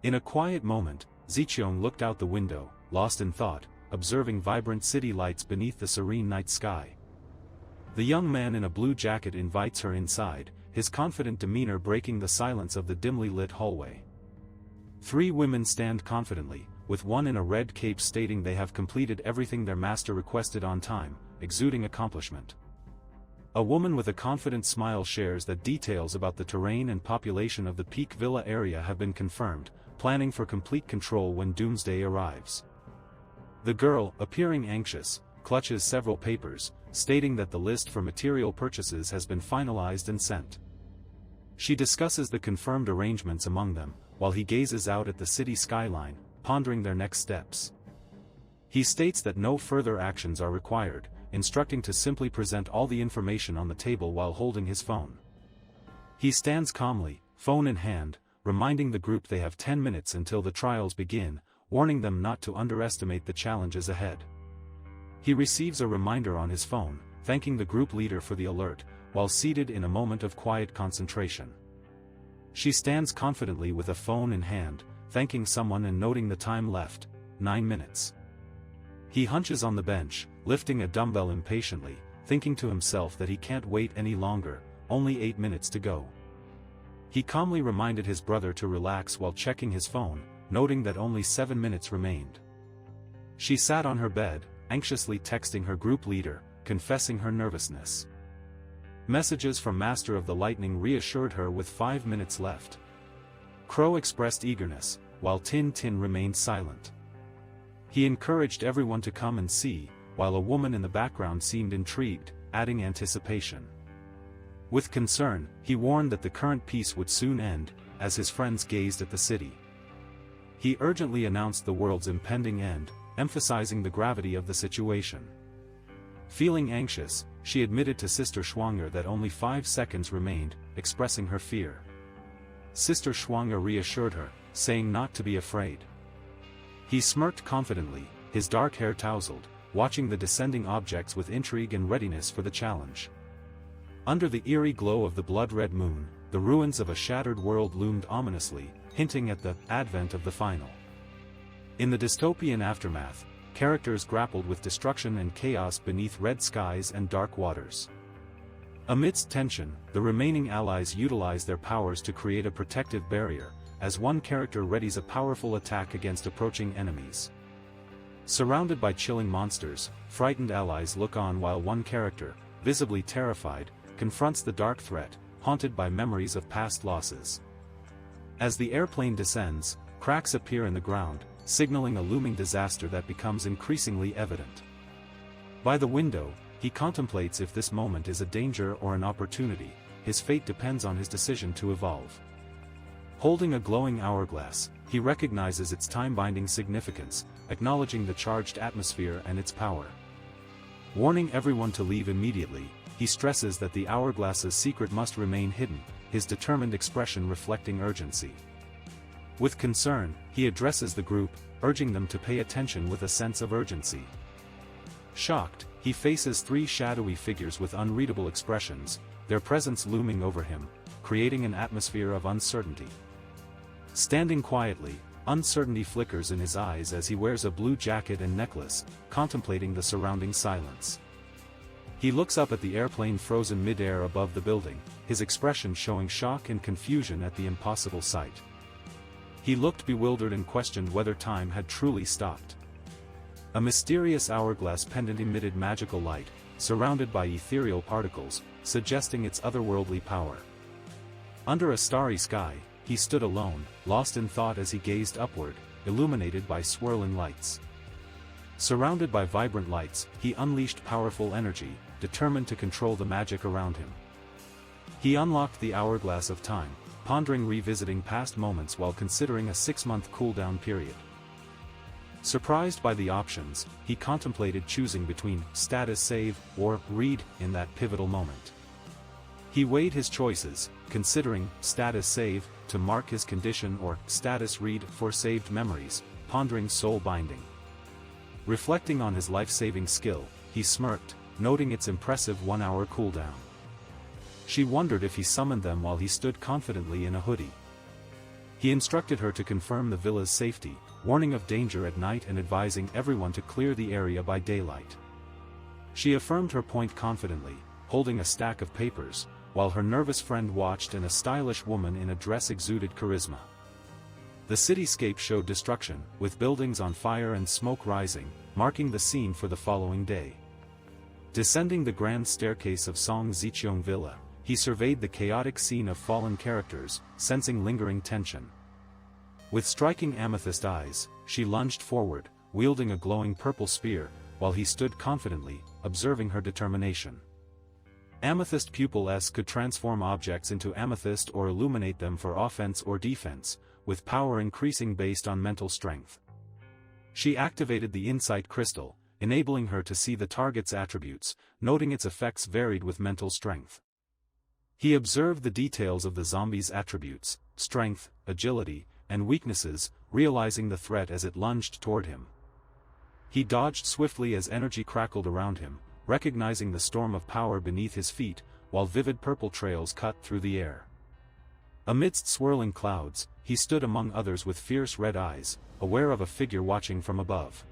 In a quiet moment, Ziqiong looked out the window, lost in thought, observing vibrant city lights beneath the serene night sky. The young man in a blue jacket invites her inside, his confident demeanor breaking the silence of the dimly lit hallway. 3 women stand confidently, with one in a red cape stating they have completed everything their master requested on time, exuding accomplishment. A woman with a confident smile shares that details about the terrain and population of the Peak Villa area have been confirmed, planning for complete control when doomsday arrives. The girl, appearing anxious, clutches several papers, stating that the list for material purchases has been finalized and sent. She discusses the confirmed arrangements among them, while he gazes out at the city skyline, pondering their next steps. He states that no further actions are required, instructing to simply present all the information on the table while holding his phone. He stands calmly, phone in hand, reminding the group they have 10 minutes until the trials begin, warning them not to underestimate the challenges ahead. He receives a reminder on his phone, thanking the group leader for the alert, while seated in a moment of quiet concentration. She stands confidently with a phone in hand, thanking someone and noting the time left, 9 minutes. He hunches on the bench, lifting a dumbbell impatiently, thinking to himself that he can't wait any longer, only 8 minutes to go. He calmly reminded his brother to relax while checking his phone, noting that only 7 minutes remained. She sat on her bed, anxiously texting her group leader, confessing her nervousness. Messages from Master of the Lightning reassured her with 5 minutes left. Crow expressed eagerness, while Tin Tin remained silent. He encouraged everyone to come and see, while a woman in the background seemed intrigued, adding anticipation. With concern, he warned that the current peace would soon end, as his friends gazed at the city. He urgently announced the world's impending end, emphasizing the gravity of the situation. Feeling anxious, she admitted to Sister Schwanger that only 5 seconds remained, expressing her fear. Sister Schwanger reassured her, saying not to be afraid. He smirked confidently, his dark hair tousled, watching the descending objects with intrigue and readiness for the challenge. Under the eerie glow of the blood-red moon, the ruins of a shattered world loomed ominously, hinting at the advent of the final. In the dystopian aftermath, characters grappled with destruction and chaos beneath red skies and dark waters. Amidst tension, the remaining allies utilized their powers to create a protective barrier, as one character readies a powerful attack against approaching enemies. Surrounded by chilling monsters, frightened allies look on while one character, visibly terrified, confronts the dark threat, haunted by memories of past losses. As the airplane descends, cracks appear in the ground, signaling a looming disaster that becomes increasingly evident. By the window, he contemplates if this moment is a danger or an opportunity. His fate depends on his decision to evolve. Holding a glowing hourglass, he recognizes its time-binding significance, acknowledging the charged atmosphere and its power. Warning everyone to leave immediately, he stresses that the hourglass's secret must remain hidden, his determined expression reflecting urgency. With concern, he addresses the group, urging them to pay attention with a sense of urgency. Shocked, he faces three shadowy figures with unreadable expressions, their presence looming over him, creating an atmosphere of uncertainty. Standing quietly, uncertainty flickers in his eyes as he wears a blue jacket and necklace, contemplating the surrounding silence. He looks up at the airplane frozen mid-air above the building, his expression showing shock and confusion at the impossible sight. He looked bewildered and questioned whether time had truly stopped. A mysterious hourglass pendant emitted magical light, surrounded by ethereal particles, suggesting its otherworldly power. Under a starry sky, he stood alone, lost in thought as he gazed upward, illuminated by swirling lights. Surrounded by vibrant lights, he unleashed powerful energy, determined to control the magic around him. He unlocked the hourglass of time, pondering revisiting past moments while considering a 6-month cooldown period. Surprised by the options, he contemplated choosing between status save or read in that pivotal moment. He weighed his choices, considering status save to mark his condition or status read for saved memories, pondering soul binding. Reflecting on his life-saving skill, he smirked, noting its impressive 1-hour cooldown. She wondered if he summoned them while he stood confidently in a hoodie. He instructed her to confirm the villa's safety, warning of danger at night and advising everyone to clear the area by daylight. She affirmed her point confidently, holding a stack of papers, while her nervous friend watched and a stylish woman in a dress exuded charisma. The cityscape showed destruction, with buildings on fire and smoke rising, marking the scene for the following day. Descending the grand staircase of Song Zicheong Villa, he surveyed the chaotic scene of fallen characters, sensing lingering tension. With striking amethyst eyes, she lunged forward, wielding a glowing purple spear, while he stood confidently, observing her determination. Amethyst pupils could transform objects into amethyst or illuminate them for offense or defense, with power increasing based on mental strength. She activated the insight crystal, enabling her to see the target's attributes, noting its effects varied with mental strength. He observed the details of the zombie's attributes, strength, agility, and weaknesses, realizing the threat as it lunged toward him. He dodged swiftly as energy crackled around him, recognizing the storm of power beneath his feet, while vivid purple trails cut through the air. Amidst swirling clouds, he stood among others with fierce red eyes, aware of a figure watching from above.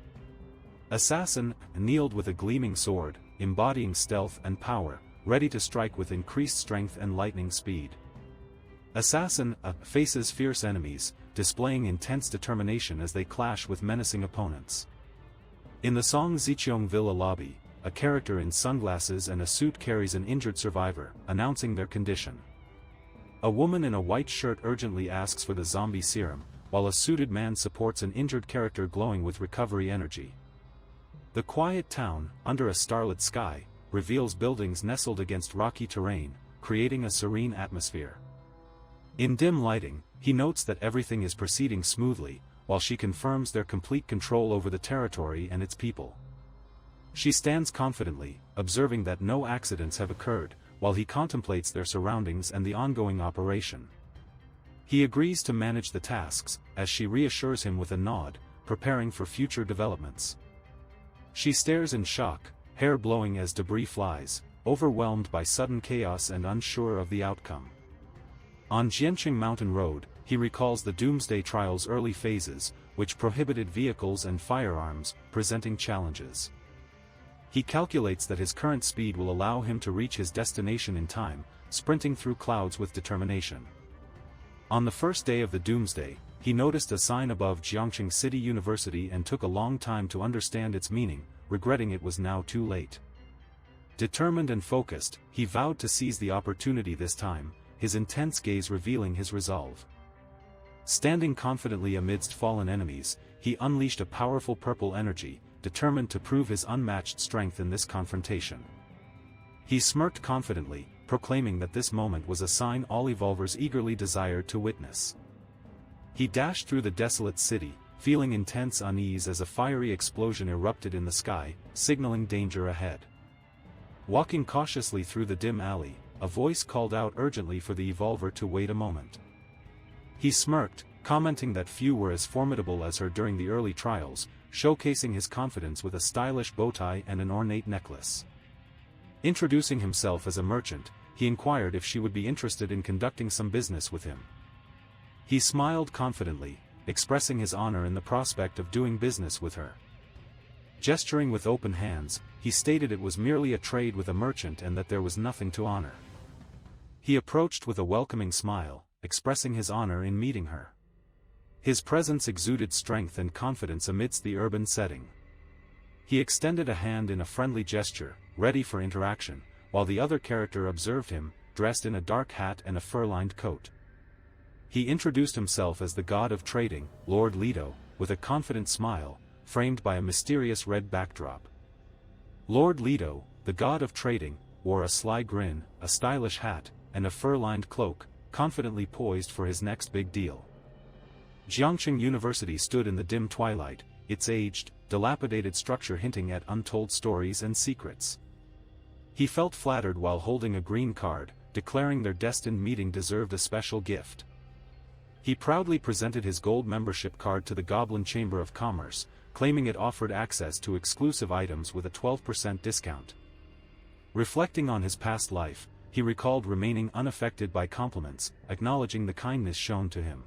Assassin kneeled with a gleaming sword, embodying stealth and power, ready to strike with increased strength and lightning speed. Assassin faces fierce enemies, displaying intense determination as they clash with menacing opponents. In the Song Zicheong Villa lobby, a character in sunglasses and a suit carries an injured survivor, announcing their condition. A woman in a white shirt urgently asks for the zombie serum, while a suited man supports an injured character glowing with recovery energy. The quiet town, under a starlit sky, reveals buildings nestled against rocky terrain, creating a serene atmosphere. In dim lighting, he notes that everything is proceeding smoothly, while she confirms their complete control over the territory and its people. She stands confidently, observing that no accidents have occurred, while he contemplates their surroundings and the ongoing operation. He agrees to manage the tasks, as she reassures him with a nod, preparing for future developments. She stares in shock, hair blowing as debris flies, overwhelmed by sudden chaos and unsure of the outcome. On Jianqing Mountain Road, he recalls the Doomsday Trial's early phases, which prohibited vehicles and firearms, presenting challenges. He calculates that his current speed will allow him to reach his destination in time, sprinting through clouds with determination. On the first day of the Doomsday, he noticed a sign above Jiangqing City University and took a long time to understand its meaning, regretting it was now too late. Determined and focused, he vowed to seize the opportunity this time, his intense gaze revealing his resolve. Standing confidently amidst fallen enemies, he unleashed a powerful purple energy, determined to prove his unmatched strength in this confrontation. He smirked confidently, proclaiming that this moment was a sign all evolvers eagerly desired to witness. He dashed through the desolate city, feeling intense unease as a fiery explosion erupted in the sky, signaling danger ahead. Walking cautiously through the dim alley, a voice called out urgently for the evolver to wait a moment. He smirked, commenting that few were as formidable as her during the early trials, showcasing his confidence with a stylish bow tie and an ornate necklace. Introducing himself as a merchant, he inquired if she would be interested in conducting some business with him. He smiled confidently, expressing his honor in the prospect of doing business with her. Gesturing with open hands, he stated it was merely a trade with a merchant and that there was nothing to honor. He approached with a welcoming smile, expressing his honor in meeting her. His presence exuded strength and confidence amidst the urban setting. He extended a hand in a friendly gesture, ready for interaction, while the other character observed him, dressed in a dark hat and a fur-lined coat. He introduced himself as the god of trading, Lord Leto, with a confident smile, framed by a mysterious red backdrop. Lord Leto, the god of trading, wore a sly grin, a stylish hat, and a fur-lined cloak, confidently poised for his next big deal. Jiangxing University stood in the dim twilight, its aged, dilapidated structure hinting at untold stories and secrets. He felt flattered while holding a green card, declaring their destined meeting deserved a special gift. He proudly presented his gold membership card to the Goblin Chamber of Commerce, claiming it offered access to exclusive items with a 12% discount. Reflecting on his past life, he recalled remaining unaffected by compliments, acknowledging the kindness shown to him.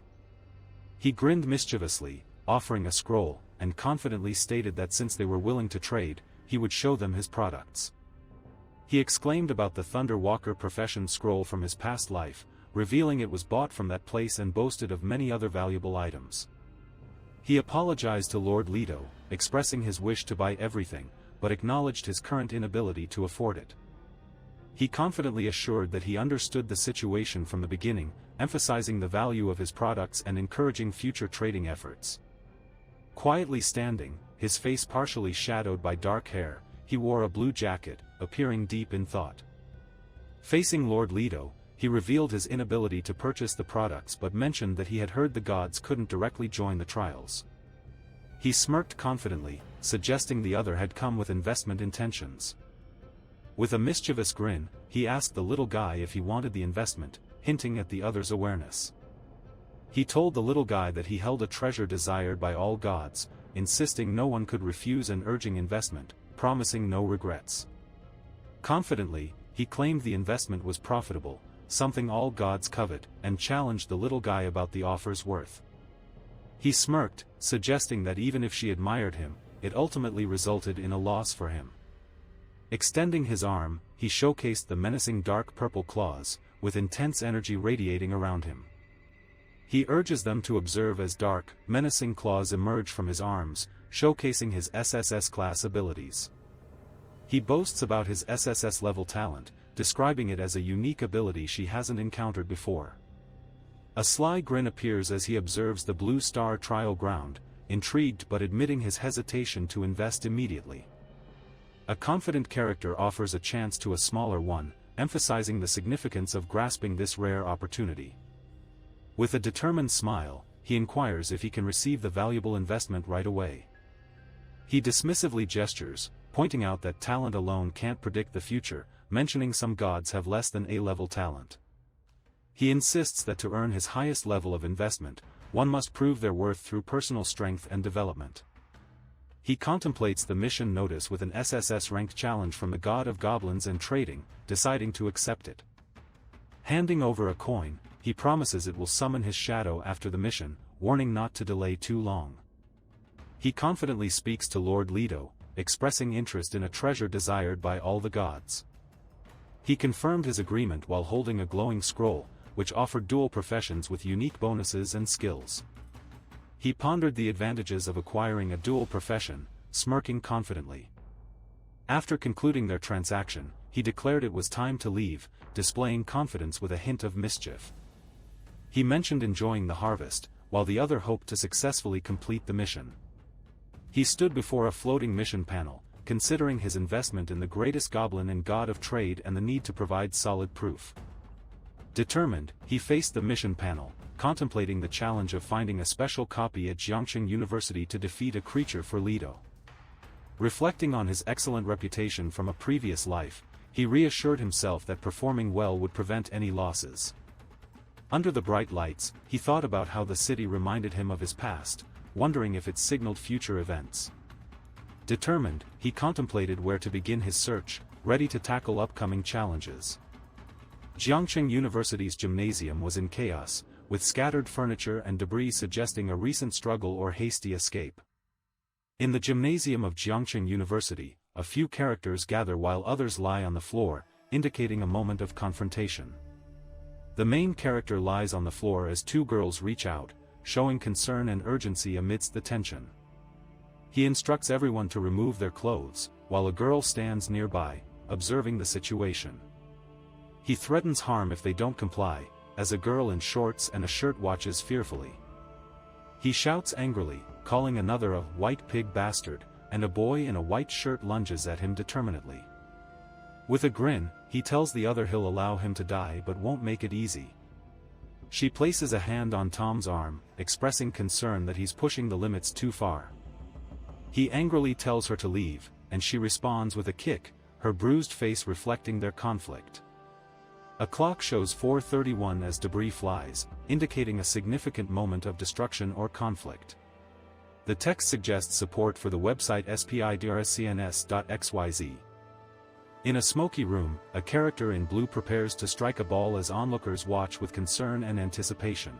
He grinned mischievously, offering a scroll, and confidently stated that since they were willing to trade, he would show them his products. He exclaimed about the Thunder Walker profession scroll from his past life, revealing it was bought from that place and boasted of many other valuable items. He apologized to Lord Leto, expressing his wish to buy everything, but acknowledged his current inability to afford it. He confidently assured that he understood the situation from the beginning, emphasizing the value of his products and encouraging future trading efforts. Quietly standing, his face partially shadowed by dark hair, he wore a blue jacket, appearing deep in thought. Facing Lord Leto, he revealed his inability to purchase the products but mentioned that he had heard the gods couldn't directly join the trials. He smirked confidently, suggesting the other had come with investment intentions. With a mischievous grin, he asked the little guy if he wanted the investment, hinting at the other's awareness. He told the little guy that he held a treasure desired by all gods, insisting no one could refuse and urging investment, promising no regrets. Confidently, he claimed the investment was profitable, something all gods covet, and challenged the little guy about the offer's worth. He smirked, suggesting that even if she admired him, it ultimately resulted in a loss for him. Extending his arm, he showcased the menacing dark purple claws, with intense energy radiating around him. He urges them to observe as dark, menacing claws emerge from his arms, showcasing his SSS class abilities. He boasts about his SSS level talent, describing it as a unique ability she hasn't encountered before. A sly grin appears as he observes the Blue Star trial ground, intrigued but admitting his hesitation to invest immediately. A confident character offers a chance to a smaller one, emphasizing the significance of grasping this rare opportunity. With a determined smile, he inquires if he can receive the valuable investment right away. He dismissively gestures, pointing out that talent alone can't predict the future, mentioning some gods have less than A-level talent. He insists that to earn his highest level of investment, one must prove their worth through personal strength and development. He contemplates the mission notice with an SSS rank challenge from the god of goblins and trading, deciding to accept it. Handing over a coin, he promises it will summon his shadow after the mission, warning not to delay too long. He confidently speaks to Lord Leto, expressing interest in a treasure desired by all the gods. He confirmed his agreement while holding a glowing scroll, which offered dual professions with unique bonuses and skills. He pondered the advantages of acquiring a dual profession, smirking confidently. After concluding their transaction, he declared it was time to leave, displaying confidence with a hint of mischief. He mentioned enjoying the harvest, while the other hoped to successfully complete the mission. He stood before a floating mission panel, considering his investment in the greatest goblin and god of trade and the need to provide solid proof. Determined, he faced the mission panel, contemplating the challenge of finding a special copy at Jiangxing University to defeat a creature for Leto. Reflecting on his excellent reputation from a previous life, he reassured himself that performing well would prevent any losses. Under the bright lights, he thought about how the city reminded him of his past, wondering if it signaled future events. Determined, he contemplated where to begin his search, ready to tackle upcoming challenges. Jiangcheng University's gymnasium was in chaos, with scattered furniture and debris suggesting a recent struggle or hasty escape. In the gymnasium of Jiangcheng University, a few characters gather while others lie on the floor, indicating a moment of confrontation. The main character lies on the floor as two girls reach out, showing concern and urgency amidst the tension. He instructs everyone to remove their clothes, while a girl stands nearby, observing the situation. He threatens harm if they don't comply, as a girl in shorts and a shirt watches fearfully. He shouts angrily, calling another a white pig bastard, and a boy in a white shirt lunges at him determinedly. With a grin, he tells the other he'll allow him to die but won't make it easy. She places a hand on Tom's arm, expressing concern that he's pushing the limits too far. He angrily tells her to leave, and she responds with a kick, her bruised face reflecting their conflict. A clock shows 4:31 as debris flies, indicating a significant moment of destruction or conflict. The text suggests support for the website spidrscns.xyz. In a smoky room, a character in blue prepares to strike a ball as onlookers watch with concern and anticipation.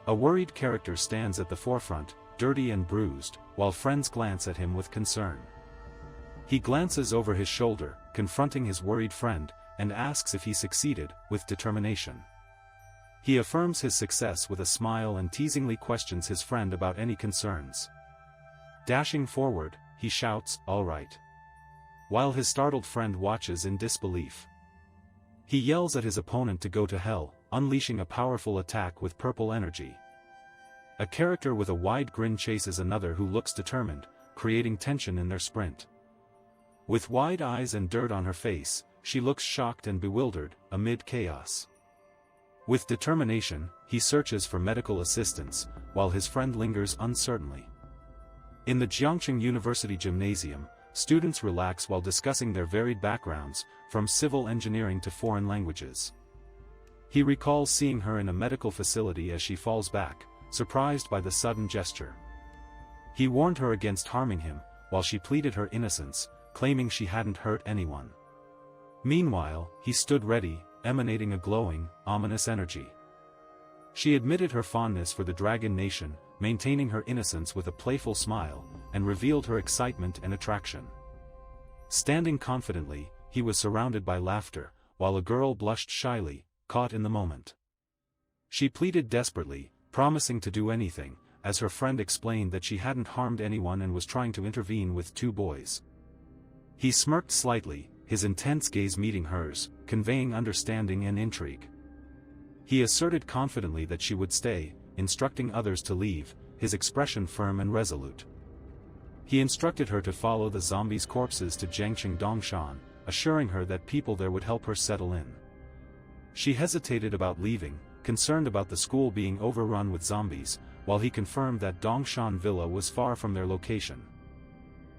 A worried character stands at the forefront, dirty and bruised, while friends glance at him with concern. He glances over his shoulder, confronting his worried friend, and asks if he succeeded, with determination. He affirms his success with a smile and teasingly questions his friend about any concerns. Dashing forward, he shouts, "All right," while his startled friend watches in disbelief. He yells at his opponent to go to hell, unleashing a powerful attack with purple energy. A character with a wide grin chases another who looks determined, creating tension in their sprint. With wide eyes and dirt on her face, she looks shocked and bewildered, amid chaos. With determination, he searches for medical assistance, while his friend lingers uncertainly. In the Jiangcheng University gymnasium, students relax while discussing their varied backgrounds, from civil engineering to foreign languages. He recalls seeing her in a medical facility as she falls back, surprised by the sudden gesture. He warned her against harming him, while she pleaded her innocence, claiming she hadn't hurt anyone. Meanwhile, he stood ready, emanating a glowing, ominous energy. She admitted her fondness for the Dragon Nation, maintaining her innocence with a playful smile, and revealed her excitement and attraction. Standing confidently, he was surrounded by laughter, while a girl blushed shyly, caught in the moment. She pleaded desperately, promising to do anything, as her friend explained that she hadn't harmed anyone and was trying to intervene with two boys. He smirked slightly, his intense gaze meeting hers, conveying understanding and intrigue. He asserted confidently that she would stay, instructing others to leave, his expression firm and resolute. He instructed her to follow the zombies' corpses to Jiangcheng Dongshan, assuring her that people there would help her settle in. She hesitated about leaving, concerned about the school being overrun with zombies, while he confirmed that Dongshan Villa was far from their location.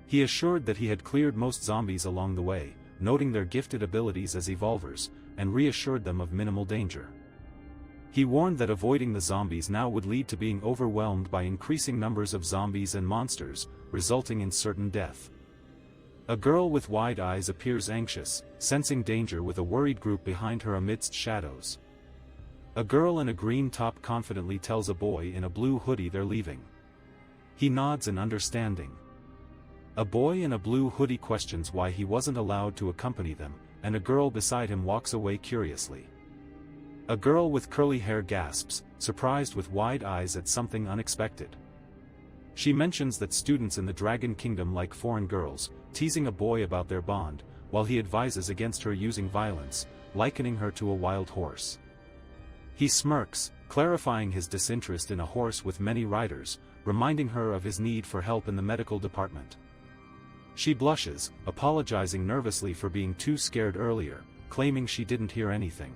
He assured that he had cleared most zombies along the way, noting their gifted abilities as evolvers, and reassured them of minimal danger. He warned that avoiding the zombies now would lead to being overwhelmed by increasing numbers of zombies and monsters, resulting in certain death. A girl with wide eyes appears anxious, sensing danger with a worried group behind her amidst shadows. A girl in a green top confidently tells a boy in a blue hoodie they're leaving. He nods in understanding. A boy in a blue hoodie questions why he wasn't allowed to accompany them, and a girl beside him walks away curiously. A girl with curly hair gasps, surprised with wide eyes at something unexpected. She mentions that students in the Dragon Kingdom like foreign girls, teasing a boy about their bond, while he advises against her using violence, likening her to a wild horse. He smirks, clarifying his disinterest in a horse with many riders, reminding her of his need for help in the medical department. She blushes, apologizing nervously for being too scared earlier, claiming she didn't hear anything.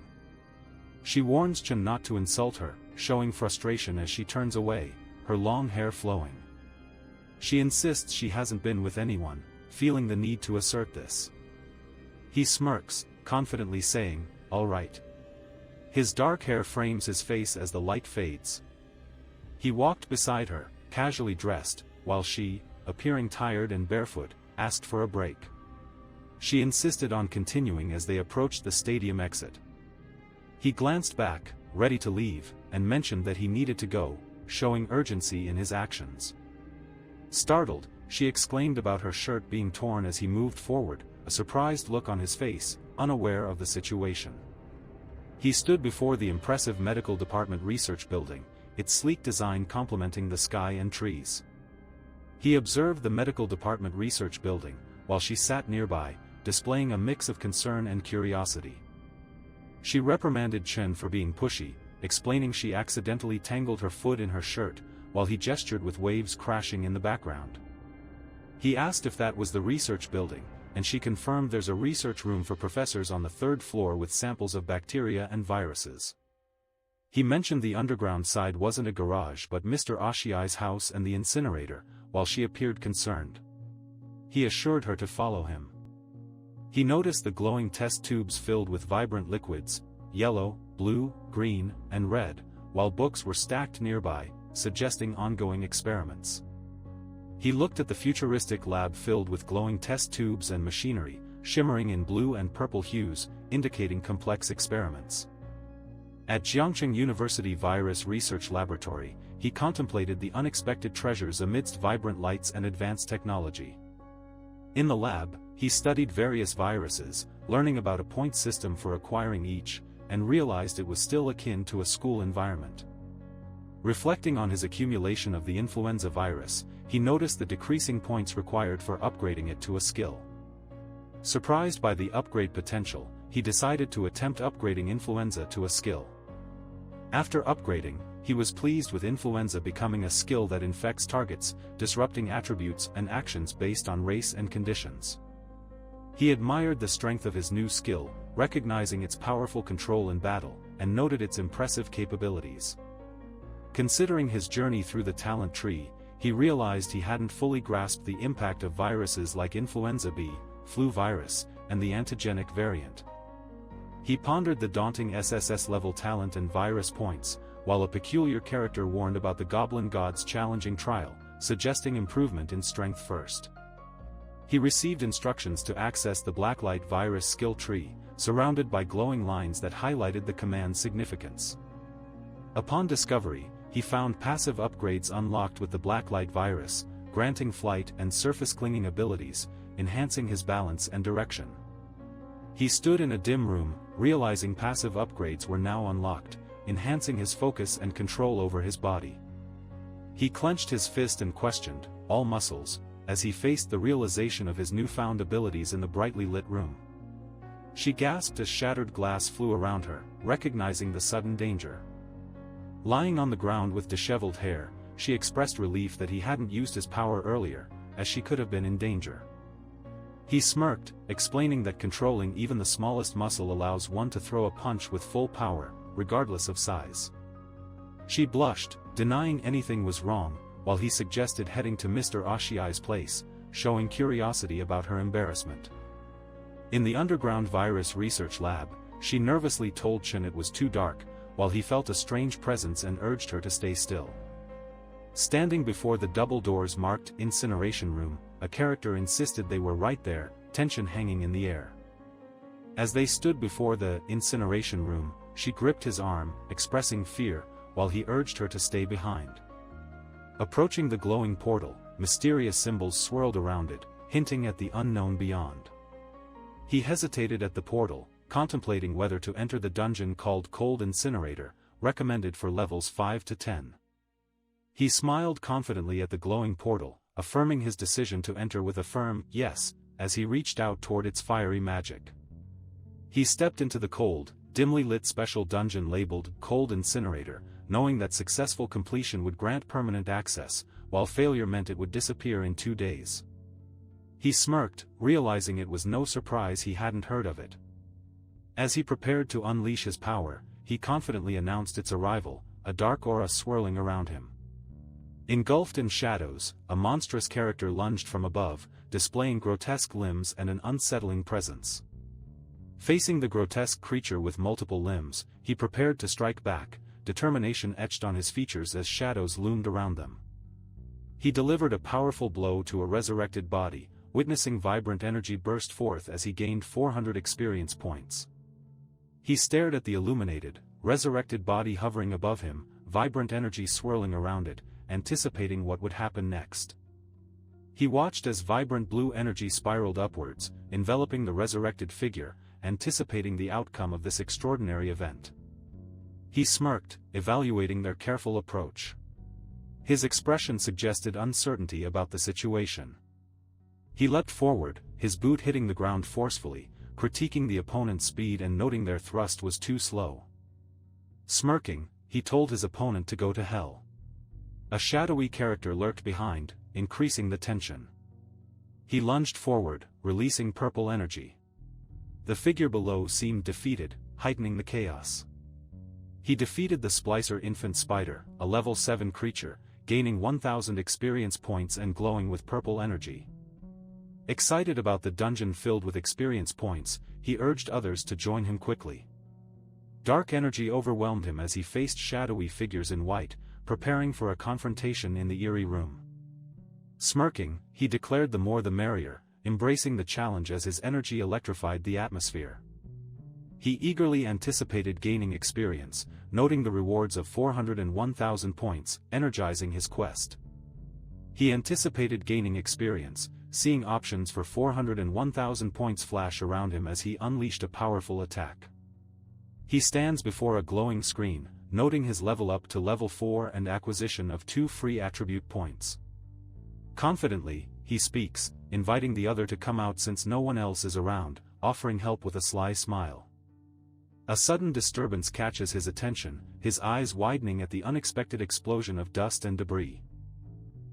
She warns Chen not to insult her, showing frustration as she turns away, her long hair flowing. She insists she hasn't been with anyone, feeling the need to assert this. He smirks, confidently saying, "All right." His dark hair frames his face as the light fades. He walked beside her, casually dressed, while she, appearing tired and barefoot, asked for a break. She insisted on continuing as they approached the stadium exit. He glanced back, ready to leave, and mentioned that he needed to go, showing urgency in his actions. Startled, she exclaimed about her shirt being torn as he moved forward, a surprised look on his face, unaware of the situation. He stood before the impressive medical department research building, its sleek design complementing the sky and trees. He observed the medical department research building, while she sat nearby, displaying a mix of concern and curiosity. She reprimanded Chen for being pushy, explaining she accidentally tangled her foot in her shirt, while he gestured with waves crashing in the background. He asked if that was the research building, and she confirmed there's a research room for professors on the third floor with samples of bacteria and viruses. He mentioned the underground side wasn't a garage but Mr. Ashiai's house and the incinerator, while she appeared concerned. He assured her to follow him. He noticed the glowing test tubes filled with vibrant liquids, yellow, blue, green, and red, while books were stacked nearby, suggesting ongoing experiments. He looked at the futuristic lab filled with glowing test tubes and machinery, shimmering in blue and purple hues, indicating complex experiments. At Jiangcheng University Virus Research Laboratory, he contemplated the unexpected treasures amidst vibrant lights and advanced technology. In the lab, he studied various viruses, learning about a point system for acquiring each, and realized it was still akin to a school environment. Reflecting on his accumulation of the influenza virus, he noticed the decreasing points required for upgrading it to a skill. Surprised by the upgrade potential, he decided to attempt upgrading influenza to a skill. After upgrading, he was pleased with influenza becoming a skill that infects targets, disrupting attributes and actions based on race and conditions. He admired the strength of his new skill, recognizing its powerful control in battle, and noted its impressive capabilities. Considering his journey through the talent tree, he realized he hadn't fully grasped the impact of viruses like influenza B, flu virus, and the antigenic variant. He pondered the daunting SSS-level talent and virus points, while a peculiar character warned about the Goblin God's challenging trial, suggesting improvement in strength first. He received instructions to access the Blacklight virus skill tree, surrounded by glowing lines that highlighted the command's significance. Upon discovery, he found passive upgrades unlocked with the Blacklight virus, granting flight and surface clinging abilities, enhancing his balance and direction. He stood in a dim room, realizing passive upgrades were now unlocked, enhancing his focus and control over his body. He clenched his fist and questioned, all muscles, as he faced the realization of his newfound abilities in the brightly lit room. She gasped as shattered glass flew around her, recognizing the sudden danger. Lying on the ground with disheveled hair, she expressed relief that he hadn't used his power earlier, as she could have been in danger. He smirked, explaining that controlling even the smallest muscle allows one to throw a punch with full power, regardless of size. She blushed, denying anything was wrong, while he suggested heading to Mr. Ashiai's place, showing curiosity about her embarrassment. In the underground virus research lab, she nervously told Chen it was too dark, while he felt a strange presence and urged her to stay still. Standing before the double doors marked incineration room, a character insisted they were right there, tension hanging in the air. As they stood before the incineration room, she gripped his arm, expressing fear, while he urged her to stay behind. Approaching the glowing portal, mysterious symbols swirled around it, hinting at the unknown beyond. He hesitated at the portal, contemplating whether to enter the dungeon called Cold Incinerator, recommended for levels 5 to 10. He smiled confidently at the glowing portal, affirming his decision to enter with a firm yes, as he reached out toward its fiery magic. He stepped into the cold, dimly lit special dungeon labeled Cold Incinerator, knowing that successful completion would grant permanent access, while failure meant it would disappear in 2 days. He smirked, realizing it was no surprise he hadn't heard of it. As he prepared to unleash his power, he confidently announced its arrival, a dark aura swirling around him. Engulfed in shadows, a monstrous character lunged from above, displaying grotesque limbs and an unsettling presence. Facing the grotesque creature with multiple limbs, he prepared to strike back, determination etched on his features as shadows loomed around them. He delivered a powerful blow to a resurrected body, witnessing vibrant energy burst forth as he gained 400 experience points. He stared at the illuminated, resurrected body hovering above him, vibrant energy swirling around it, anticipating what would happen next. He watched as vibrant blue energy spiraled upwards, enveloping the resurrected figure, anticipating the outcome of this extraordinary event. He smirked, evaluating their careful approach. His expression suggested uncertainty about the situation. He leapt forward, his boot hitting the ground forcefully, critiquing the opponent's speed and noting their thrust was too slow. Smirking, he told his opponent to go to hell. A shadowy character lurked behind, increasing the tension. He lunged forward, releasing purple energy. The figure below seemed defeated, heightening the chaos. He defeated the Splicer Infant Spider, a level 7 creature, gaining 1000 experience points and glowing with purple energy. Excited about the dungeon filled with experience points, he urged others to join him quickly. Dark energy overwhelmed him as he faced shadowy figures in white, preparing for a confrontation in the eerie room. Smirking, he declared the more the merrier, embracing the challenge as his energy electrified the atmosphere. He eagerly anticipated gaining experience, noting the rewards of 401,000 points, energizing his quest. He anticipated gaining experience, seeing options for 401,000 points flash around him as he unleashed a powerful attack. He stands before a glowing screen, noting his level up to level 4 and acquisition of 2 free attribute points. Confidently, he speaks, inviting the other to come out since no one else is around, offering help with a sly smile. A sudden disturbance catches his attention, his eyes widening at the unexpected explosion of dust and debris.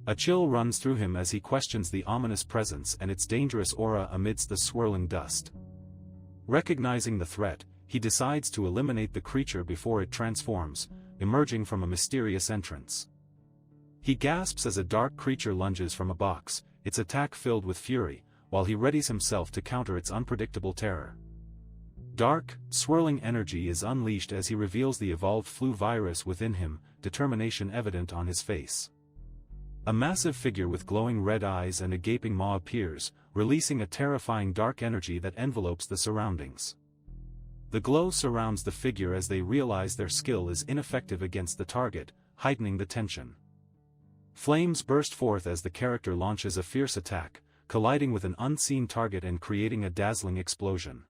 A chill runs through him as he questions the ominous presence and its dangerous aura amidst the swirling dust. Recognizing the threat, he decides to eliminate the creature before it transforms, emerging from a mysterious entrance. He gasps as a dark creature lunges from a box, its attack filled with fury, while he readies himself to counter its unpredictable terror. Dark, swirling energy is unleashed as he reveals the evolved flu virus within him, determination evident on his face. A massive figure with glowing red eyes and a gaping maw appears, releasing a terrifying dark energy that envelopes the surroundings. The glow surrounds the figure as they realize their skill is ineffective against the target, heightening the tension. Flames burst forth as the character launches a fierce attack, colliding with an unseen target and creating a dazzling explosion.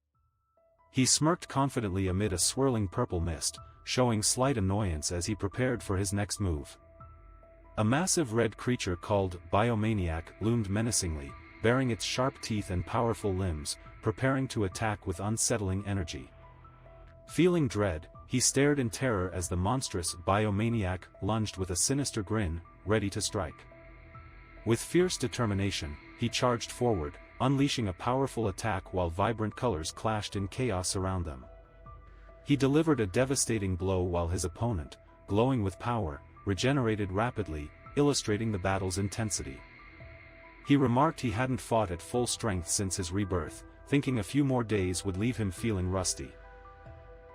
He smirked confidently amid a swirling purple mist, showing slight annoyance as he prepared for his next move. A massive red creature called Biomaniac loomed menacingly, baring its sharp teeth and powerful limbs, preparing to attack with unsettling energy. Feeling dread, he stared in terror as the monstrous Biomaniac lunged with a sinister grin, ready to strike. With fierce determination, he charged forward, unleashing a powerful attack while vibrant colors clashed in chaos around them. He delivered a devastating blow while his opponent, glowing with power, regenerated rapidly, illustrating the battle's intensity. He remarked he hadn't fought at full strength since his rebirth, thinking a few more days would leave him feeling rusty.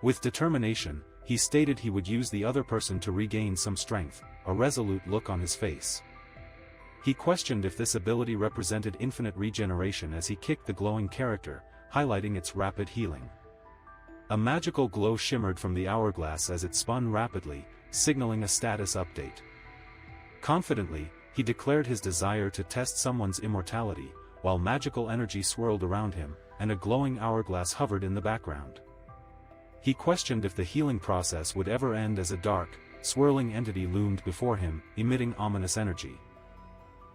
With determination, he stated he would use the other person to regain some strength, a resolute look on his face. He questioned if this ability represented infinite regeneration as he kicked the glowing character, highlighting its rapid healing. A magical glow shimmered from the hourglass as it spun rapidly, signaling a status update. Confidently, he declared his desire to test someone's immortality, while magical energy swirled around him, and a glowing hourglass hovered in the background. He questioned if the healing process would ever end as a dark, swirling entity loomed before him, emitting ominous energy.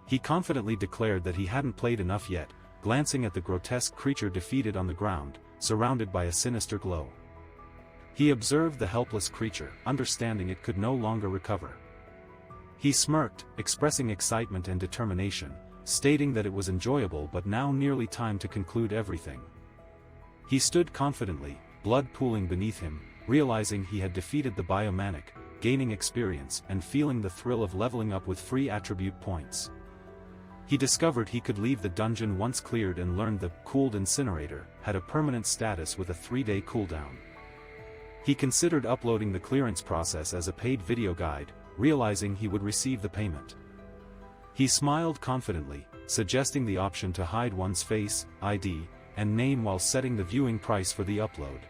He confidently declared that he hadn't played enough yet, glancing at the grotesque creature defeated on the ground, surrounded by a sinister glow. He observed the helpless creature, understanding it could no longer recover. He smirked, expressing excitement and determination, stating that it was enjoyable but now nearly time to conclude everything. He stood confidently, blood pooling beneath him, realizing he had defeated the Biomaniac, gaining experience and feeling the thrill of leveling up with free attribute points. He discovered he could leave the dungeon once cleared and learned the cooled incinerator had a permanent status with a 3-day cooldown. He considered uploading the clearance process as a paid video guide, realizing he would receive the payment. He smiled confidently, suggesting the option to hide one's face, ID, and name while setting the viewing price for the upload.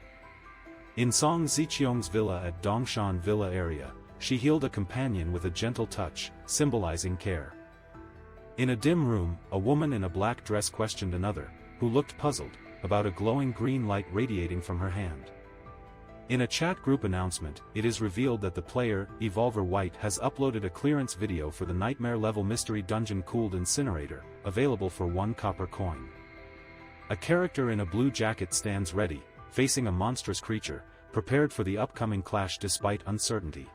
In Song Ziqiong's villa at Dongshan Villa area, she healed a companion with a gentle touch, symbolizing care. In a dim room, a woman in a black dress questioned another, who looked puzzled, about a glowing green light radiating from her hand. In a chat group announcement, it is revealed that the player, Evolver White, has uploaded a clearance video for the Nightmare level Mystery Dungeon Cooled Incinerator, available for 1 copper coin. A character in a blue jacket stands ready, facing a monstrous creature, prepared for the upcoming clash despite uncertainty.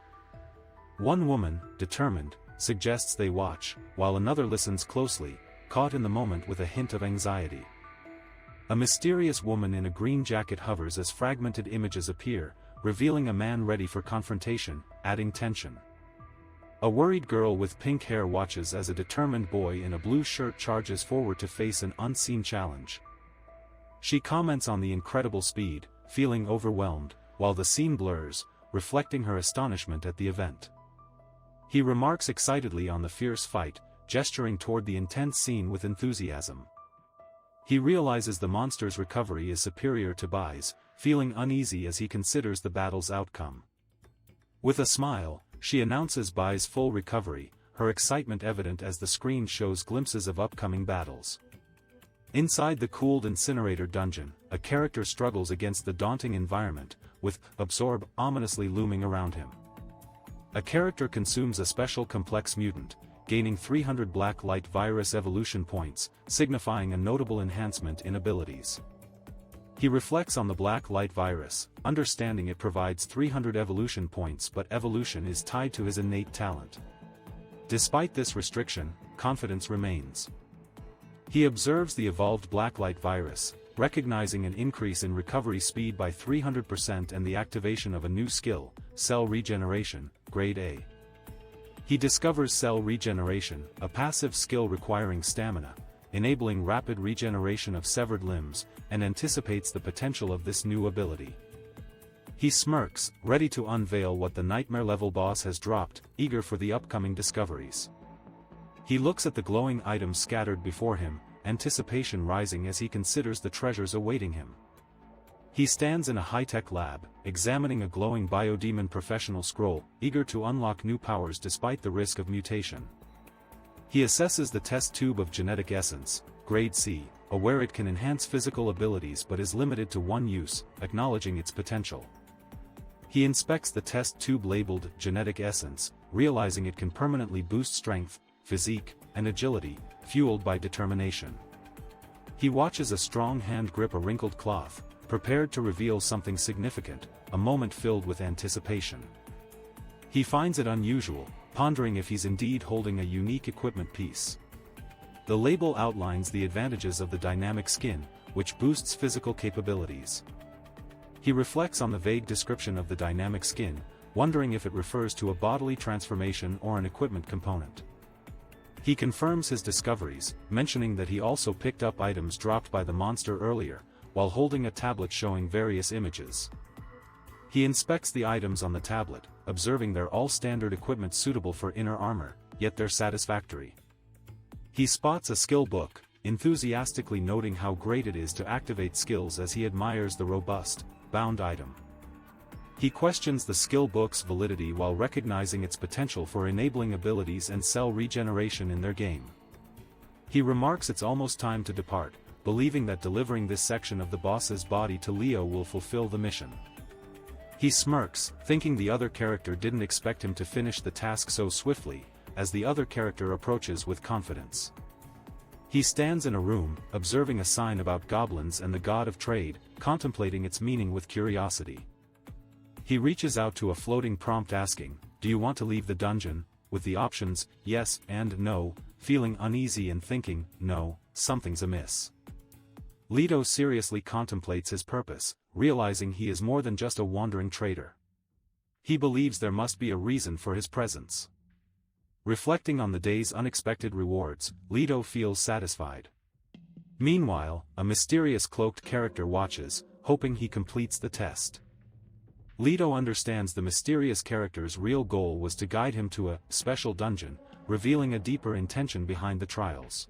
One woman, determined, suggests they watch, while another listens closely, caught in the moment with a hint of anxiety. A mysterious woman in a green jacket hovers as fragmented images appear, revealing a man ready for confrontation, adding tension. A worried girl with pink hair watches as a determined boy in a blue shirt charges forward to face an unseen challenge. She comments on the incredible speed, feeling overwhelmed, while the scene blurs, reflecting her astonishment at the event. He remarks excitedly on the fierce fight, gesturing toward the intense scene with enthusiasm. He realizes the monster's recovery is superior to Bai's, feeling uneasy as he considers the battle's outcome. With a smile, she announces Bai's full recovery, her excitement evident as the screen shows glimpses of upcoming battles. Inside the cooled incinerator dungeon, a character struggles against the daunting environment, with Absorb ominously looming around him. A character consumes a special complex mutant, gaining 300 black light virus evolution points, signifying a notable enhancement in abilities. He reflects on the black light virus, understanding it provides 300 evolution points, but evolution is tied to his innate talent. Despite this restriction, confidence remains. He observes the evolved blacklight virus, recognizing an increase in recovery speed by 300% and the activation of a new skill, Cell Regeneration, Grade A. He discovers Cell Regeneration, a passive skill requiring stamina, enabling rapid regeneration of severed limbs, and anticipates the potential of this new ability. He smirks, ready to unveil what the nightmare-level boss has dropped, eager for the upcoming discoveries. He looks at the glowing items scattered before him, anticipation rising as he considers the treasures awaiting him. He stands in a high-tech lab, examining a glowing biodemon professional scroll, eager to unlock new powers despite the risk of mutation. He assesses the test tube of genetic essence, Grade C, aware it can enhance physical abilities but is limited to one use, acknowledging its potential. He inspects the test tube labeled Genetic Essence, realizing it can permanently boost strength, physique, and agility, fueled by determination. He watches a strong hand grip a wrinkled cloth, prepared to reveal something significant, a moment filled with anticipation. He finds it unusual, pondering if he's indeed holding a unique equipment piece. The label outlines the advantages of the dynamic skin, which boosts physical capabilities. He reflects on the vague description of the dynamic skin, wondering if it refers to a bodily transformation or an equipment component. He confirms his discoveries, mentioning that he also picked up items dropped by the monster earlier, while holding a tablet showing various images. He inspects the items on the tablet, observing they're all standard equipment suitable for inner armor, yet they're satisfactory. He spots a skill book, enthusiastically noting how great it is to activate skills as he admires the robust, bound item. He questions the skill book's validity while recognizing its potential for enabling abilities and cell regeneration in their game. He remarks it's almost time to depart, believing that delivering this section of the boss's body to Leo will fulfill the mission. He smirks, thinking the other character didn't expect him to finish the task so swiftly, as the other character approaches with confidence. He stands in a room, observing a sign about goblins and the god of trade, contemplating its meaning with curiosity. He reaches out to a floating prompt asking, "Do you want to leave the dungeon?" with the options, yes and no, feeling uneasy and thinking, no, something's amiss. Leto seriously contemplates his purpose, realizing he is more than just a wandering trader. He believes there must be a reason for his presence. Reflecting on the day's unexpected rewards, Leto feels satisfied. Meanwhile, a mysterious cloaked character watches, hoping he completes the test. Leto understands the mysterious character's real goal was to guide him to a special dungeon, revealing a deeper intention behind the trials.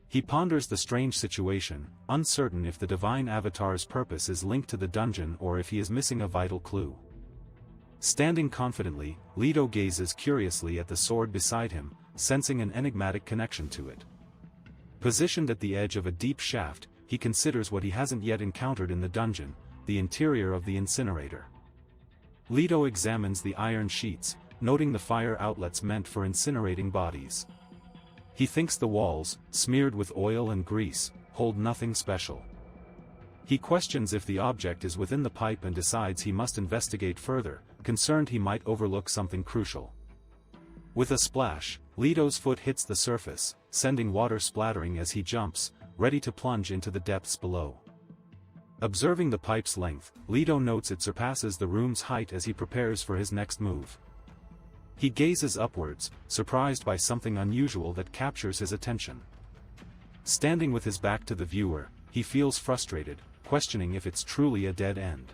He ponders the strange situation, uncertain if the divine avatar's purpose is linked to the dungeon or if he is missing a vital clue. Standing confidently, Leto gazes curiously at the sword beside him, sensing an enigmatic connection to it. Positioned at the edge of a deep shaft, he considers what he hasn't yet encountered in the dungeon, the interior of the incinerator. Leto examines the iron sheets, noting the fire outlets meant for incinerating bodies. He thinks the walls, smeared with oil and grease, hold nothing special. He questions if the object is within the pipe and decides he must investigate further, concerned he might overlook something crucial. With a splash, Leto's foot hits the surface, sending water splattering as he jumps, ready to plunge into the depths below. Observing the pipe's length, Leto notes it surpasses the room's height as he prepares for his next move. He gazes upwards, surprised by something unusual that captures his attention. Standing with his back to the viewer, he feels frustrated, questioning if it's truly a dead end.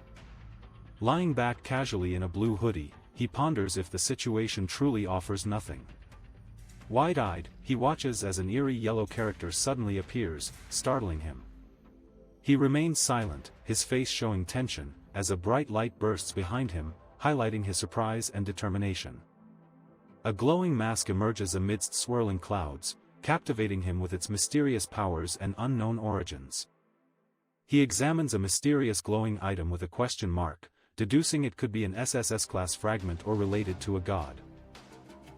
Lying back casually in a blue hoodie, he ponders if the situation truly offers nothing. Wide-eyed, he watches as an eerie yellow character suddenly appears, startling him. He remains silent, his face showing tension, as a bright light bursts behind him, highlighting his surprise and determination. A glowing mask emerges amidst swirling clouds, captivating him with its mysterious powers and unknown origins. He examines a mysterious glowing item with a question mark, deducing it could be an SSS-class fragment or related to a god.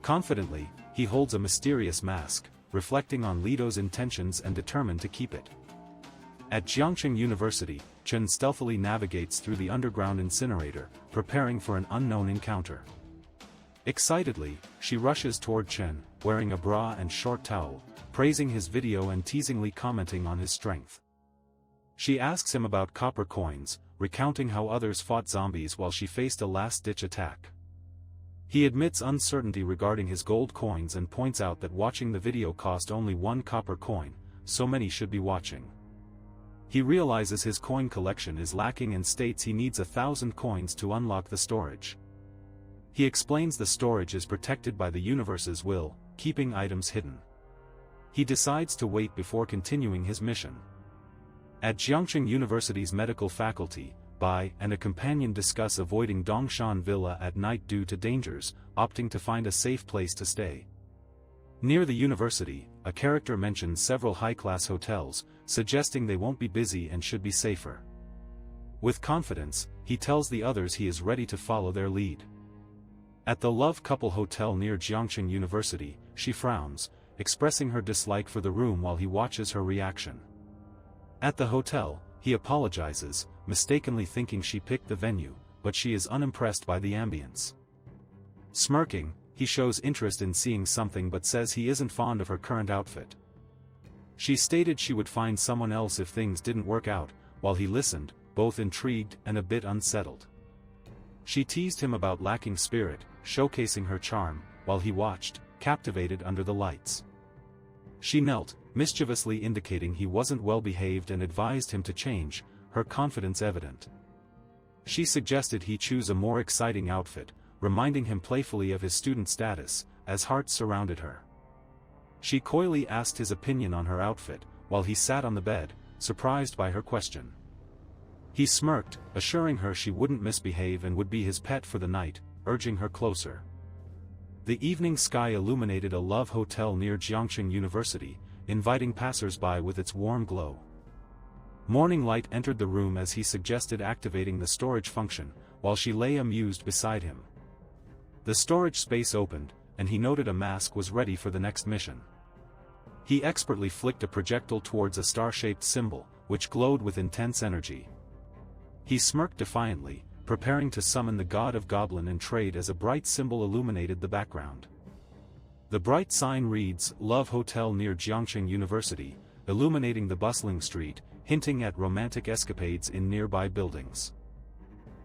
Confidently, he holds a mysterious mask, reflecting on Leto's intentions and determined to keep it. At Jiangxing University, Chen stealthily navigates through the underground incinerator, preparing for an unknown encounter. Excitedly, she rushes toward Chen, wearing a bra and short towel, praising his video and teasingly commenting on his strength. She asks him about copper coins, recounting how others fought zombies while she faced a last-ditch attack. He admits uncertainty regarding his gold coins and points out that watching the video cost only 1 copper coin, so many should be watching. He realizes his coin collection is lacking and states he needs 1,000 coins to unlock the storage. He explains the storage is protected by the universe's will, keeping items hidden. He decides to wait before continuing his mission. At Jiangxing University's medical faculty, Bai and a companion discuss avoiding Dongshan Villa at night due to dangers, opting to find a safe place to stay. Near the university, a character mentions several high-class hotels, suggesting they won't be busy and should be safer. With confidence, he tells the others he is ready to follow their lead. At the Love Couple Hotel near Jiangxing University, she frowns, expressing her dislike for the room while he watches her reaction. At the hotel, he apologizes, mistakenly thinking she picked the venue, but she is unimpressed by the ambience. Smirking, he shows interest in seeing something but says he isn't fond of her current outfit. She stated she would find someone else if things didn't work out, while he listened, both intrigued and a bit unsettled. She teased him about lacking spirit, showcasing her charm, while he watched, captivated under the lights. She knelt, mischievously indicating he wasn't well behaved and advised him to change, her confidence evident. She suggested he choose a more exciting outfit, reminding him playfully of his student status, as hearts surrounded her. She coyly asked his opinion on her outfit, while he sat on the bed, surprised by her question. He smirked, assuring her she wouldn't misbehave and would be his pet for the night, urging her closer. The evening sky illuminated a love hotel near Jiangxing University, inviting passers-by with its warm glow. Morning light entered the room as he suggested activating the storage function, while she lay amused beside him. The storage space opened, and he noted a mask was ready for the next mission. He expertly flicked a projectile towards a star-shaped symbol, which glowed with intense energy. He smirked defiantly, preparing to summon the god of goblin and trade as a bright symbol illuminated the background. The bright sign reads, Love Hotel near Jiangxing University, illuminating the bustling street, hinting at romantic escapades in nearby buildings.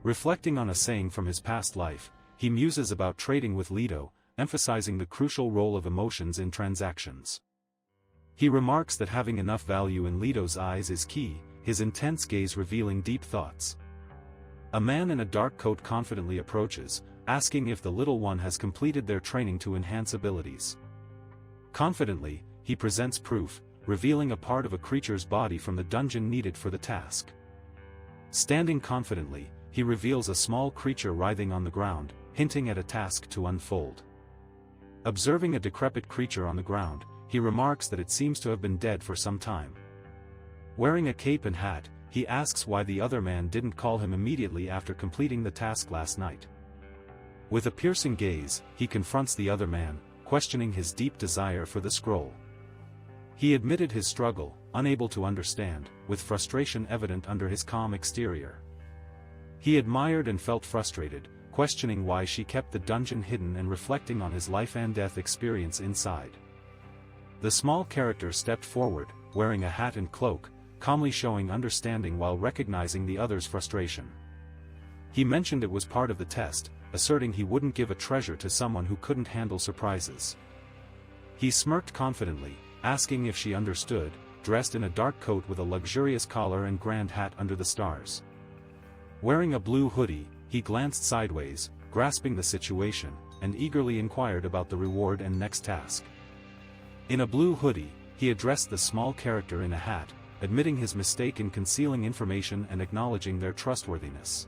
Reflecting on a saying from his past life, he muses about trading with Leto, emphasizing the crucial role of emotions in transactions. He remarks that having enough value in Leto's eyes is key, his intense gaze revealing deep thoughts. A man in a dark coat confidently approaches, asking if the little one has completed their training to enhance abilities. Confidently, he presents proof, revealing a part of a creature's body from the dungeon needed for the task. Standing confidently, he reveals a small creature writhing on the ground, hinting at a task to unfold. Observing a decrepit creature on the ground, he remarks that it seems to have been dead for some time. Wearing a cape and hat, he asks why the other man didn't call him immediately after completing the task last night. With a piercing gaze, he confronts the other man, questioning his deep desire for the scroll. He admitted his struggle, unable to understand, with frustration evident under his calm exterior. He admired and felt frustrated, questioning why she kept the dungeon hidden and reflecting on his life and death experience inside. The small character stepped forward, wearing a hat and cloak, calmly showing understanding while recognizing the other's frustration. He mentioned it was part of the test, asserting he wouldn't give a treasure to someone who couldn't handle surprises. He smirked confidently, asking if she understood, dressed in a dark coat with a luxurious collar and grand hat under the stars. Wearing a blue hoodie, he glanced sideways, grasping the situation, and eagerly inquired about the reward and next task. In a blue hoodie, he addressed the small character in a hat, admitting his mistake in concealing information and acknowledging their trustworthiness.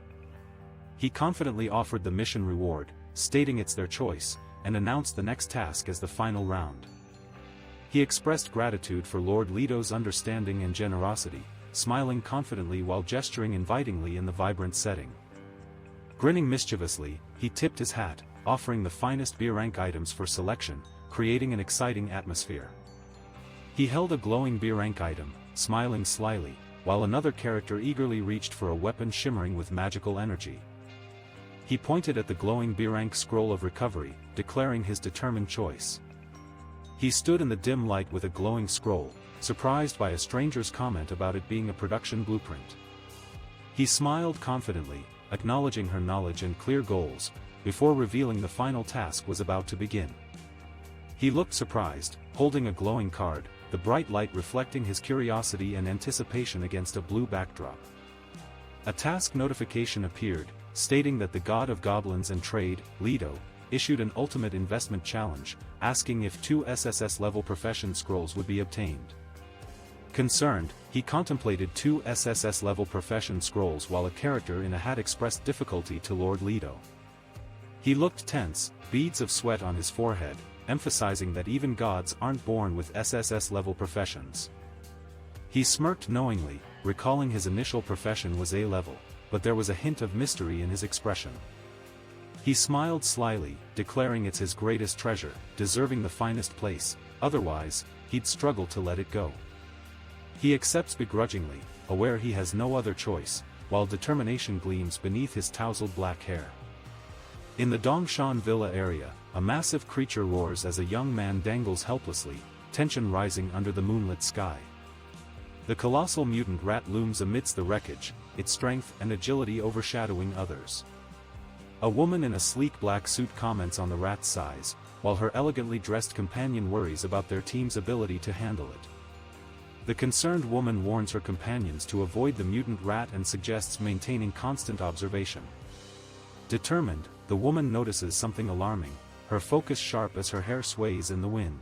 He confidently offered the mission reward, stating it's their choice, and announced the next task as the final round. He expressed gratitude for Lord Leto's understanding and generosity, smiling confidently while gesturing invitingly in the vibrant setting. Grinning mischievously, he tipped his hat, offering the finest B-rank items for selection, creating an exciting atmosphere. He held a glowing B-rank item, smiling slyly, while another character eagerly reached for a weapon shimmering with magical energy. He pointed at the glowing B-rank scroll of recovery, declaring his determined choice. He stood in the dim light with a glowing scroll, surprised by a stranger's comment about it being a production blueprint. He smiled confidently, acknowledging her knowledge and clear goals, before revealing the final task was about to begin. He looked surprised, holding a glowing card, the bright light reflecting his curiosity and anticipation against a blue backdrop. A task notification appeared, stating that the god of goblins and trade, Leto, issued an ultimate investment challenge, asking if 2 SSS-level profession scrolls would be obtained. Concerned, he contemplated 2 SSS-level profession scrolls while a character in a hat expressed difficulty to Lord Leto. He looked tense, beads of sweat on his forehead, emphasizing that even gods aren't born with SSS-level professions. He smirked knowingly, recalling his initial profession was A-level, but there was a hint of mystery in his expression. He smiled slyly, declaring it's his greatest treasure, deserving the finest place, otherwise, he'd struggle to let it go. He accepts begrudgingly, aware he has no other choice, while determination gleams beneath his tousled black hair. In the Dongshan Villa area, a massive creature roars as a young man dangles helplessly, tension rising under the moonlit sky. The colossal mutant rat looms amidst the wreckage, its strength and agility overshadowing others. A woman in a sleek black suit comments on the rat's size, while her elegantly dressed companion worries about their team's ability to handle it. The concerned woman warns her companions to avoid the mutant rat and suggests maintaining constant observation. Determined, the woman notices something alarming, her focus sharp as her hair sways in the wind.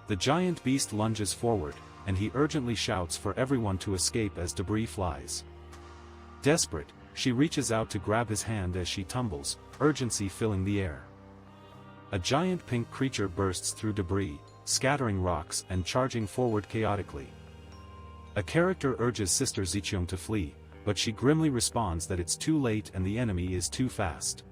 The giant beast lunges forward, and he urgently shouts for everyone to escape as debris flies. Desperate, she reaches out to grab his hand as she tumbles, urgency filling the air. A giant pink creature bursts through debris, scattering rocks and charging forward chaotically. A character urges Sister Zicheong to flee, but she grimly responds that it's too late and the enemy is too fast.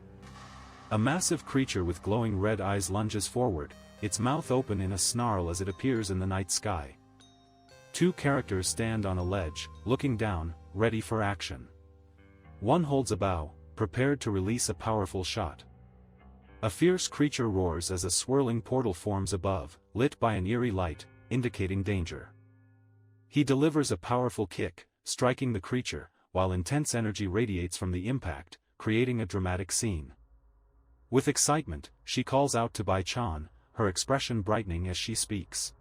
A massive creature with glowing red eyes lunges forward, its mouth open in a snarl as it appears in the night sky. 2 characters stand on a ledge, looking down, ready for action. One holds a bow, prepared to release a powerful shot. A fierce creature roars as a swirling portal forms above, lit by an eerie light, indicating danger. He delivers a powerful kick, striking the creature, while intense energy radiates from the impact, creating a dramatic scene. With excitement, she calls out to Bai-chan, her expression brightening as she speaks.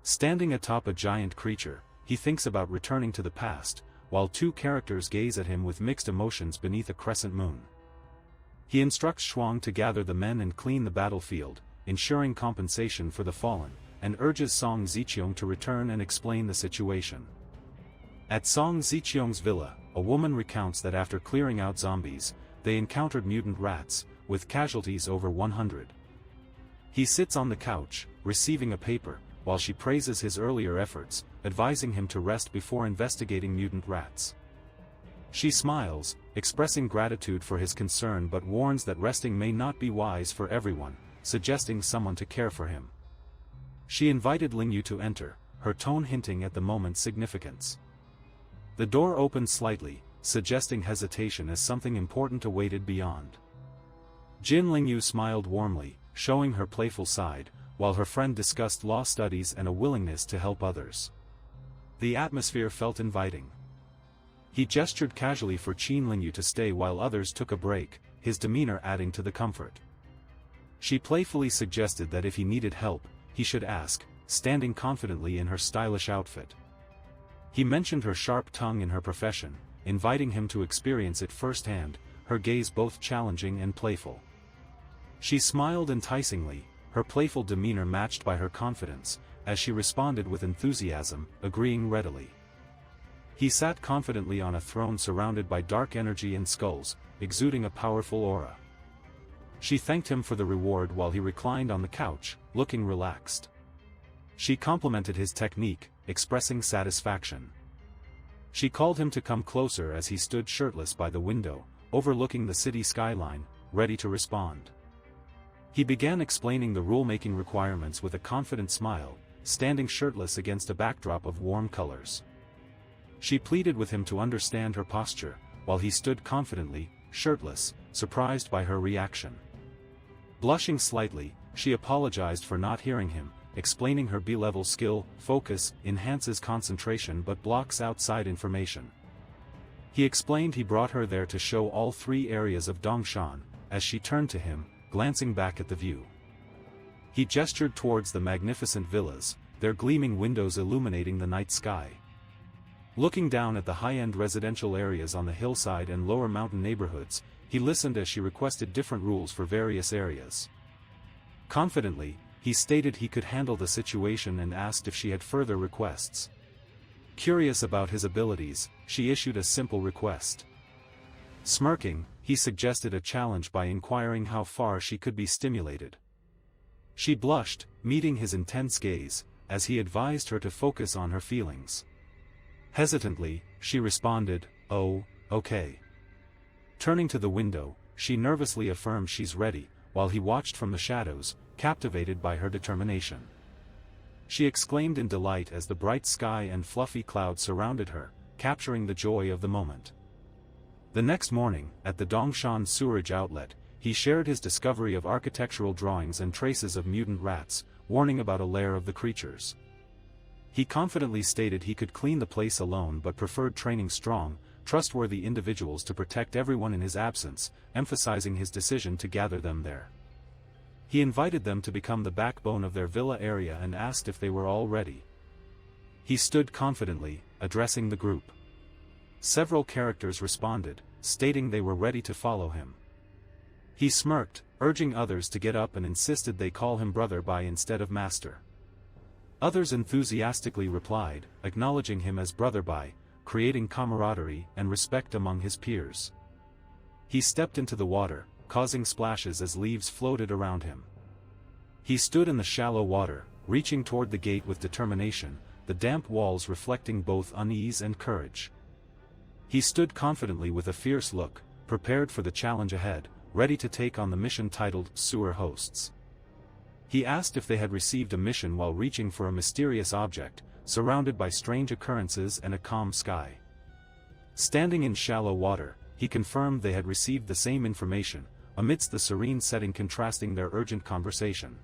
Standing atop a giant creature, he thinks about returning to the past, while two characters gaze at him with mixed emotions beneath a crescent moon. He instructs Shuang to gather the men and clean the battlefield, ensuring compensation for the fallen, and urges Song Ziqiong to return and explain the situation. At Song Ziqiong's villa, a woman recounts that after clearing out zombies, they encountered mutant rats, with casualties over 100. He sits on the couch, receiving a paper, while she praises his earlier efforts, advising him to rest before investigating mutant rats. She smiles, expressing gratitude for his concern but warns that resting may not be wise for everyone, suggesting someone to care for him. She invited Lingyu to enter, her tone hinting at the moment's significance. The door opened slightly, suggesting hesitation as something important awaited beyond. Jin Lingyu smiled warmly, showing her playful side, while her friend discussed law studies and a willingness to help others. The atmosphere felt inviting. He gestured casually for Qin Lingyu to stay while others took a break, his demeanor adding to the comfort. She playfully suggested that if he needed help, he should ask, standing confidently in her stylish outfit. He mentioned her sharp tongue in her profession, inviting him to experience it firsthand, her gaze both challenging and playful. She smiled enticingly, her playful demeanor matched by her confidence, as she responded with enthusiasm, agreeing readily. He sat confidently on a throne surrounded by dark energy and skulls, exuding a powerful aura. She thanked him for the reward while he reclined on the couch, looking relaxed. She complimented his technique, expressing satisfaction. She called him to come closer as he stood shirtless by the window, overlooking the city skyline, ready to respond. He began explaining the rulemaking requirements with a confident smile, standing shirtless against a backdrop of warm colors. She pleaded with him to understand her posture, while he stood confidently, shirtless, surprised by her reaction. Blushing slightly, she apologized for not hearing him, explaining her B-level skill, focus, enhances concentration but blocks outside information. He explained he brought her there to show all three areas of Dongshan, as she turned to him, glancing back at the view. He gestured towards the magnificent villas, their gleaming windows illuminating the night sky. Looking down at the high-end residential areas on the hillside and lower mountain neighborhoods, he listened as she requested different rules for various areas. Confidently, he stated he could handle the situation and asked if she had further requests. Curious about his abilities, she issued a simple request. Smirking, he suggested a challenge by inquiring how far she could be stimulated. She blushed, meeting his intense gaze, as he advised her to focus on her feelings. Hesitantly, she responded, "Oh, okay." Turning to the window, she nervously affirmed she's ready, while he watched from the shadows, captivated by her determination. She exclaimed in delight as the bright sky and fluffy clouds surrounded her, capturing the joy of the moment. The next morning, at the Dongshan sewerage outlet, he shared his discovery of architectural drawings and traces of mutant rats, warning about a lair of the creatures. He confidently stated he could clean the place alone but preferred training strong, trustworthy individuals to protect everyone in his absence, emphasizing his decision to gather them there. He invited them to become the backbone of their villa area and asked if they were all ready. He stood confidently, addressing the group. Several characters responded, stating they were ready to follow him. He smirked, urging others to get up and insisted they call him Brother Bai instead of Master. Others enthusiastically replied, acknowledging him as Brother Bai, creating camaraderie and respect among his peers. He stepped into the water, causing splashes as leaves floated around him. He stood in the shallow water, reaching toward the gate with determination, the damp walls reflecting both unease and courage. He stood confidently with a fierce look, prepared for the challenge ahead, ready to take on the mission titled Sewer Hosts. He asked if they had received a mission while reaching for a mysterious object, surrounded by strange occurrences and a calm sky. Standing in shallow water, he confirmed they had received the same information, amidst the serene setting contrasting their urgent conversation.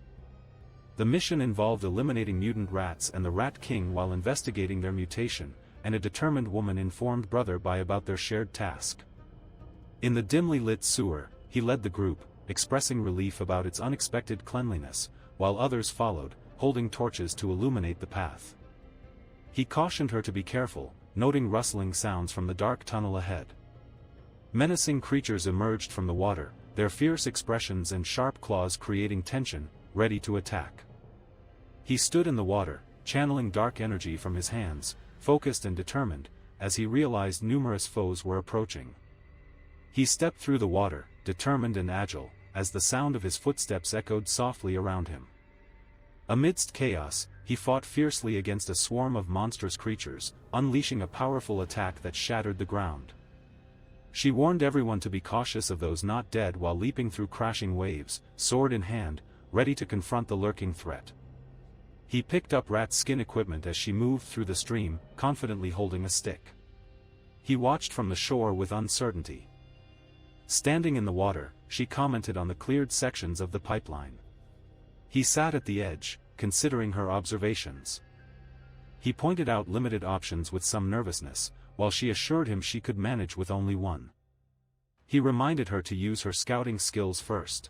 The mission involved eliminating mutant rats and the Rat King while investigating their mutation, and a determined woman informed Brother Bai about their shared task. In the dimly lit sewer, he led the group, expressing relief about its unexpected cleanliness, while others followed, holding torches to illuminate the path. He cautioned her to be careful, noting rustling sounds from the dark tunnel ahead. Menacing creatures emerged from the water, their fierce expressions and sharp claws creating tension, ready to attack. He stood in the water, channeling dark energy from his hands, focused and determined, as he realized numerous foes were approaching. He stepped through the water, determined and agile, as the sound of his footsteps echoed softly around him. Amidst chaos, he fought fiercely against a swarm of monstrous creatures, unleashing a powerful attack that shattered the ground. She warned everyone to be cautious of those not dead while leaping through crashing waves, sword in hand, ready to confront the lurking threat. He picked up rat skin equipment as she moved through the stream, confidently holding a stick. He watched from the shore with uncertainty. Standing in the water, she commented on the cleared sections of the pipeline. He sat at the edge, considering her observations. He pointed out limited options with some nervousness, while she assured him she could manage with only one. He reminded her to use her scouting skills first.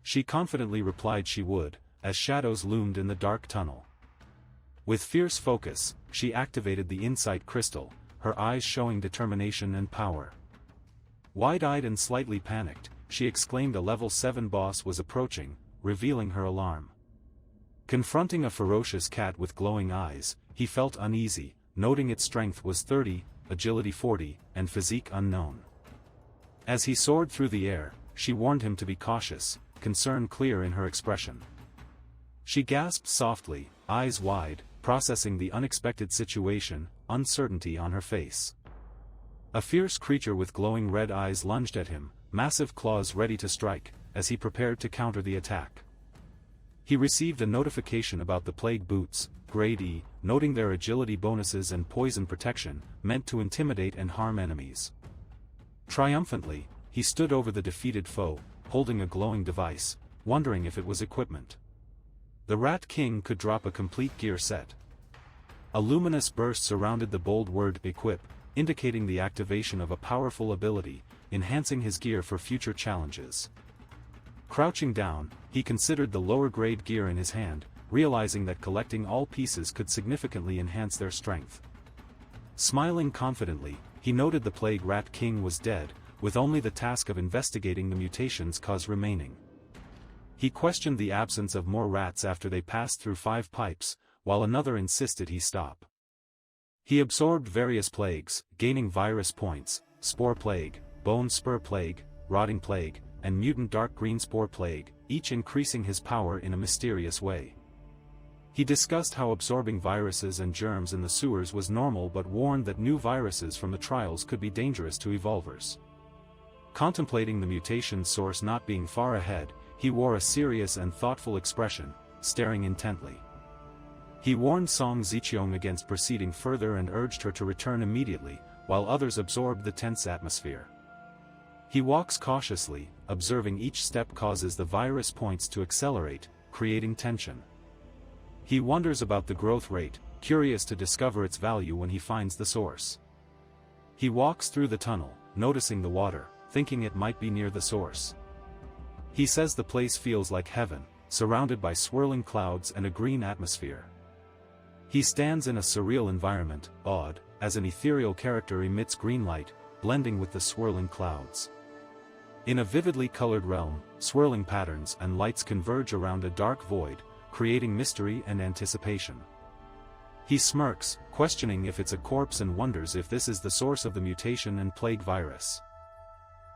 She confidently replied she would, as shadows loomed in the dark tunnel. With fierce focus, she activated the insight crystal, her eyes showing determination and power. Wide-eyed and slightly panicked, she exclaimed a level 7 boss was approaching, revealing her alarm. Confronting a ferocious cat with glowing eyes, he felt uneasy, noting its strength was 30, agility 40, and physique unknown. As he soared through the air, she warned him to be cautious, concern clear in her expression. She gasped softly, eyes wide, processing the unexpected situation, uncertainty on her face. A fierce creature with glowing red eyes lunged at him, massive claws ready to strike, as he prepared to counter the attack. He received a notification about the plague boots, grade E, noting their agility bonuses and poison protection, meant to intimidate and harm enemies. Triumphantly, he stood over the defeated foe, holding a glowing device, wondering if it was equipment. The Rat King could drop a complete gear set. A luminous burst surrounded the bold word equip, indicating the activation of a powerful ability, enhancing his gear for future challenges. Crouching down, he considered the lower-grade gear in his hand, realizing that collecting all pieces could significantly enhance their strength. Smiling confidently, he noted the Plague Rat King was dead, with only the task of investigating the mutation's cause remaining. He questioned the absence of more rats after they passed through 5 pipes, while another insisted he stop. He absorbed various plagues, gaining virus points, spore plague, bone spur plague, rotting plague, and mutant dark green spore plague, each increasing his power in a mysterious way. He discussed how absorbing viruses and germs in the sewers was normal but warned that new viruses from the trials could be dangerous to evolvers. Contemplating the mutation's source not being far ahead, he wore a serious and thoughtful expression, staring intently. He warned Song Ziqiong against proceeding further and urged her to return immediately, while others absorbed the tense atmosphere. He walks cautiously, observing each step causes the virus points to accelerate, creating tension. He wonders about the growth rate, curious to discover its value when he finds the source. He walks through the tunnel, noticing the water, thinking it might be near the source. He says the place feels like heaven, surrounded by swirling clouds and a green atmosphere. He stands in a surreal environment, awed, as an ethereal character emits green light, blending with the swirling clouds. In a vividly colored realm, swirling patterns and lights converge around a dark void, creating mystery and anticipation. He smirks, questioning if it's a corpse and wonders if this is the source of the mutation and plague virus.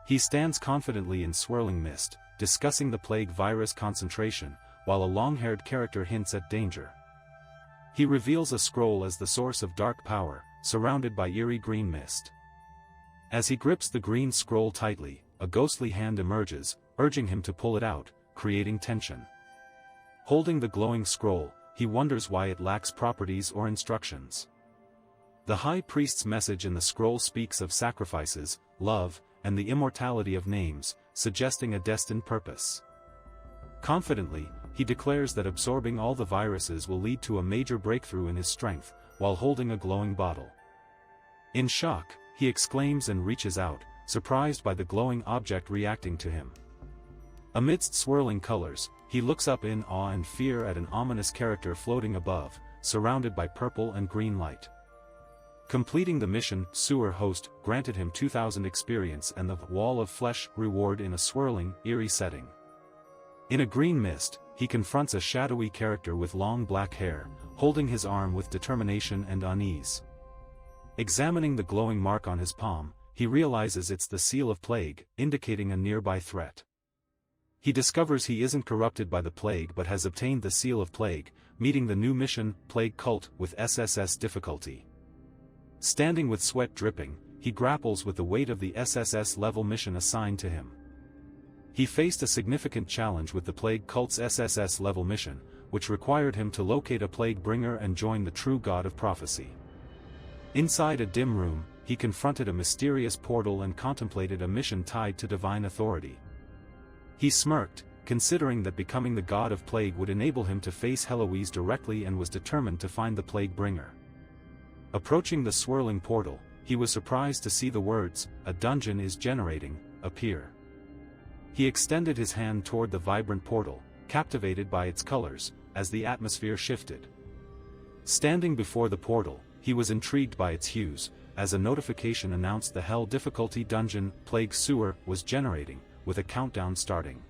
He stands confidently in swirling mist, discussing the plague virus concentration, while a long-haired character hints at danger. He reveals a scroll as the source of dark power, surrounded by eerie green mist. As he grips the green scroll tightly, a ghostly hand emerges, urging him to pull it out, creating tension. Holding the glowing scroll, he wonders why it lacks properties or instructions. The High Priest's message in the scroll speaks of sacrifices, love, and the immortality of names, suggesting a destined purpose. Confidently, he declares that absorbing all the viruses will lead to a major breakthrough in his strength, while holding a glowing bottle. In shock, he exclaims and reaches out, surprised by the glowing object reacting to him. Amidst swirling colors, he looks up in awe and fear at an ominous character floating above, surrounded by purple and green light. Completing the mission, sewer host granted him 2,000 experience and the wall of flesh reward in a swirling, eerie setting. In a green mist, he confronts a shadowy character with long black hair, holding his arm with determination and unease. Examining the glowing mark on his palm, he realizes it's the seal of plague, indicating a nearby threat. He discovers he isn't corrupted by the plague but has obtained the seal of plague, meeting the new mission, Plague Cult, with SSS difficulty. Standing with sweat dripping, he grapples with the weight of the SSS level mission assigned to him. He faced a significant challenge with the Plague Cult's SSS level mission, which required him to locate a plague bringer and join the true god of prophecy. Inside a dim room, he confronted a mysterious portal and contemplated a mission tied to divine authority. He smirked, considering that becoming the god of plague would enable him to face Heloise directly, and was determined to find the plague bringer. Approaching the swirling portal, he was surprised to see the words, "A dungeon is generating," appear. He extended his hand toward the vibrant portal, captivated by its colors, as the atmosphere shifted. Standing before the portal, he was intrigued by its hues, as a notification announced the Hell difficulty dungeon, Plague Sewer, was generating, with a countdown starting.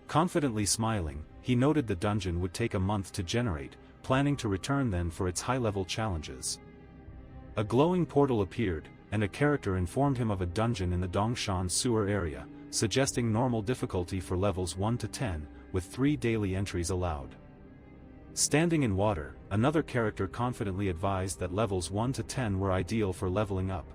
Confidently smiling, he noted the dungeon would take a month to generate, planning to return then for its high-level challenges. A glowing portal appeared, and a character informed him of a dungeon in the Dongshan sewer area, suggesting normal difficulty for levels 1 to 10, with 3 daily entries allowed. Standing in water, another character confidently advised that levels 1 to 10 were ideal for leveling up.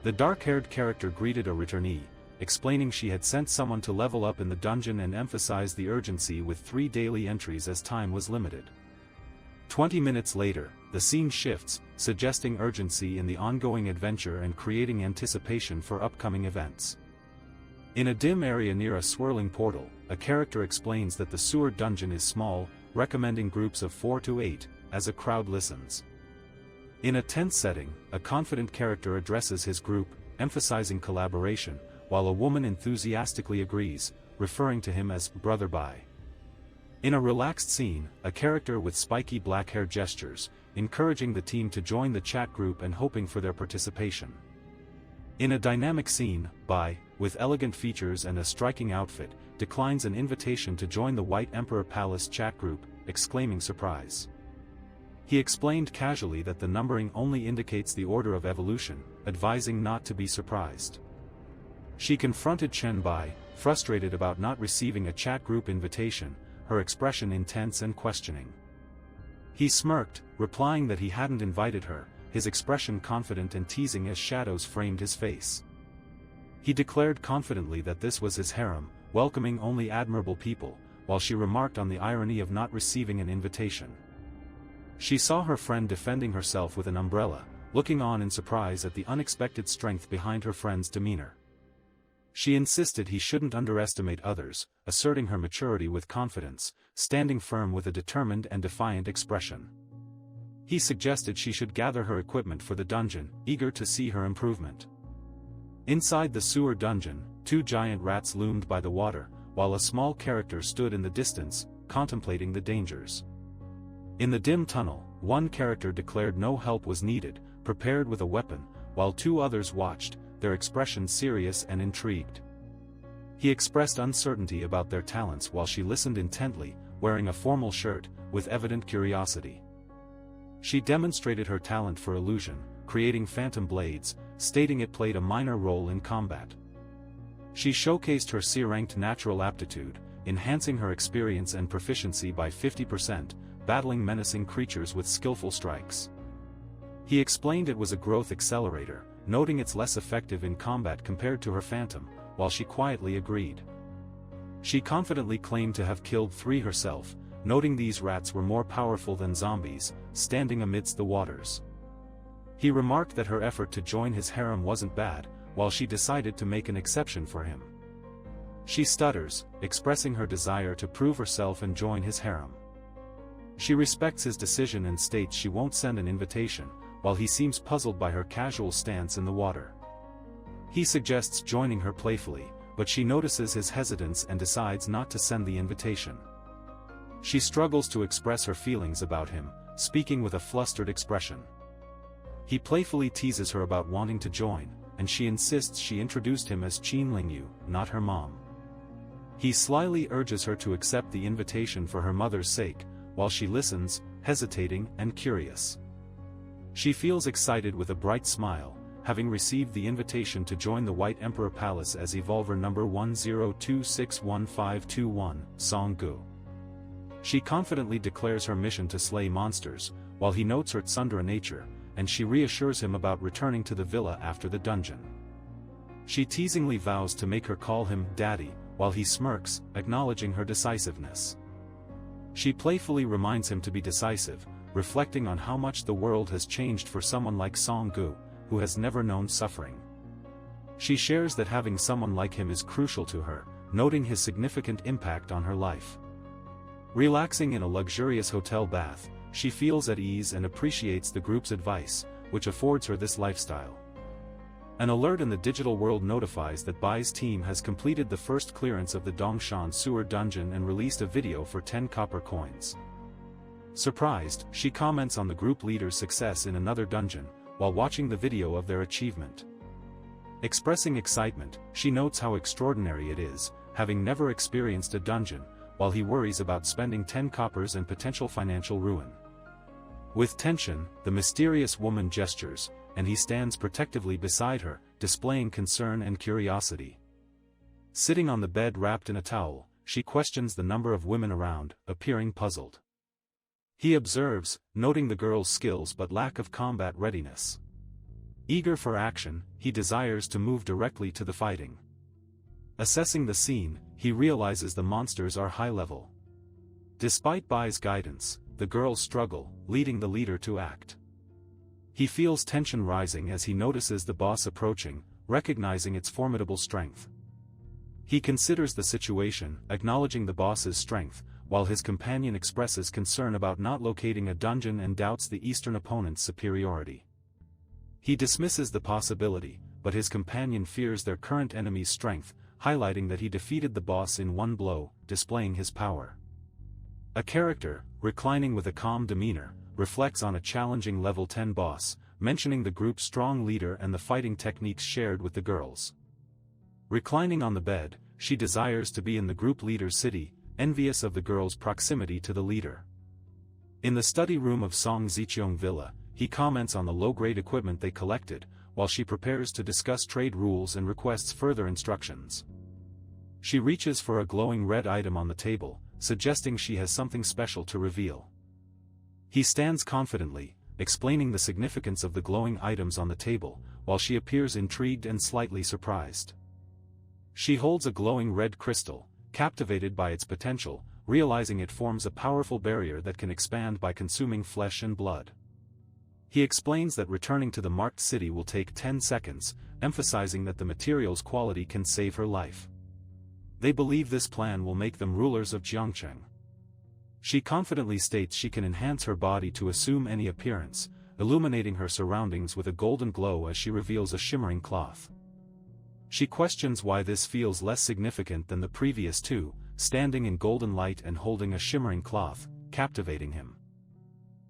The dark-haired character greeted a returnee, explaining she had sent someone to level up in the dungeon and emphasized the urgency with 3 daily entries as time was limited. 20 minutes later, the scene shifts, suggesting urgency in the ongoing adventure and creating anticipation for upcoming events. In a dim area near a swirling portal, a character explains that the sewer dungeon is small, recommending groups of 4 to 8, as a crowd listens. In a tense setting, a confident character addresses his group, emphasizing collaboration, while a woman enthusiastically agrees, referring to him as "Brother Bye." In a relaxed scene, a character with spiky black hair gestures, encouraging the team to join the chat group and hoping for their participation. In a dynamic scene, Bai, with elegant features and a striking outfit, declines an invitation to join the White Emperor Palace chat group, exclaiming surprise. He explained casually that the numbering only indicates the order of evolution, advising not to be surprised. She confronted Chen Bai, frustrated about not receiving a chat group invitation, her expression intense and questioning. He smirked, replying that he hadn't invited her, his expression confident and teasing as shadows framed his face. He declared confidently that this was his harem, welcoming only admirable people, while she remarked on the irony of not receiving an invitation. She saw her friend defending herself with an umbrella, looking on in surprise at the unexpected strength behind her friend's demeanor. She insisted he shouldn't underestimate others, asserting her maturity with confidence, standing firm with a determined and defiant expression. He suggested she should gather her equipment for the dungeon, eager to see her improvement. Inside the sewer dungeon, 2 giant rats loomed by the water, while a small character stood in the distance, contemplating the dangers. In the dim tunnel, one character declared no help was needed, prepared with a weapon, while 2 others watched, their expressions serious and intrigued. He expressed uncertainty about their talents while she listened intently, wearing a formal shirt, with evident curiosity. She demonstrated her talent for illusion, creating phantom blades, stating it played a minor role in combat. She showcased her C-ranked natural aptitude, enhancing her experience and proficiency by 50%, battling menacing creatures with skillful strikes. He explained it was a growth accelerator, noting it's less effective in combat compared to her phantom, while she quietly agreed. She confidently claimed to have killed 3 herself, noting these rats were more powerful than zombies, standing amidst the waters. He remarked that her effort to join his harem wasn't bad, while she decided to make an exception for him. She stutters, expressing her desire to prove herself and join his harem. She respects his decision and states she won't send an invitation, while he seems puzzled by her casual stance in the water. He suggests joining her playfully, but she notices his hesitance and decides not to send the invitation. She struggles to express her feelings about him, speaking with a flustered expression. He playfully teases her about wanting to join, and she insists she introduced him as Chin Lingyu, not her mom. He slyly urges her to accept the invitation for her mother's sake, while she listens, hesitating and curious. She feels excited with a bright smile, having received the invitation to join the White Emperor Palace as Evolver number 10261521, Song-gu. She confidently declares her mission to slay monsters, while he notes her tsundere nature, and she reassures him about returning to the villa after the dungeon. She teasingly vows to make her call him Daddy, while he smirks, acknowledging her decisiveness. She playfully reminds him to be decisive, reflecting on how much the world has changed for someone like Song-gu, who has never known suffering. She shares that having someone like him is crucial to her, noting his significant impact on her life. Relaxing in a luxurious hotel bath, she feels at ease and appreciates the group's advice, which affords her this lifestyle. An alert in the digital world notifies that Bai's team has completed the first clearance of the Dongshan sewer dungeon and released a video for 10 copper coins. Surprised, she comments on the group leader's success in another dungeon, while watching the video of their achievement. Expressing excitement, she notes how extraordinary it is, having never experienced a dungeon, while he worries about spending 10 coppers and potential financial ruin. With tension, the mysterious woman gestures, and he stands protectively beside her, displaying concern and curiosity. Sitting on the bed wrapped in a towel, she questions the number of women around, appearing puzzled. He observes, noting the girl's skills but lack of combat readiness. Eager for action, he desires to move directly to the fighting. Assessing the scene, he realizes the monsters are high-level. Despite Bai's guidance, the girls struggle, leading the leader to act. He feels tension rising as he notices the boss approaching, recognizing its formidable strength. He considers the situation, acknowledging the boss's strength, while his companion expresses concern about not locating a dungeon and doubts the Eastern opponent's superiority. He dismisses the possibility, but his companion fears their current enemy's strength, highlighting that he defeated the boss in one blow, displaying his power. A character, reclining with a calm demeanor, reflects on a challenging level 10 boss, mentioning the group's strong leader and the fighting techniques shared with the girls. Reclining on the bed, she desires to be in the group leader's city, envious of the girls' proximity to the leader. In the study room of Song Zicheong Villa, he comments on the low-grade equipment they collected, while she prepares to discuss trade rules and requests further instructions. She reaches for a glowing red item on the table, suggesting she has something special to reveal. He stands confidently, explaining the significance of the glowing items on the table, while she appears intrigued and slightly surprised. She holds a glowing red crystal, captivated by its potential, realizing it forms a powerful barrier that can expand by consuming flesh and blood. He explains that returning to the marked city will take 10 seconds, emphasizing that the material's quality can save her life. They believe this plan will make them rulers of Jiangcheng. She confidently states she can enhance her body to assume any appearance, illuminating her surroundings with a golden glow as she reveals a shimmering cloth. She questions why this feels less significant than the previous two, standing in golden light and holding a shimmering cloth, captivating him.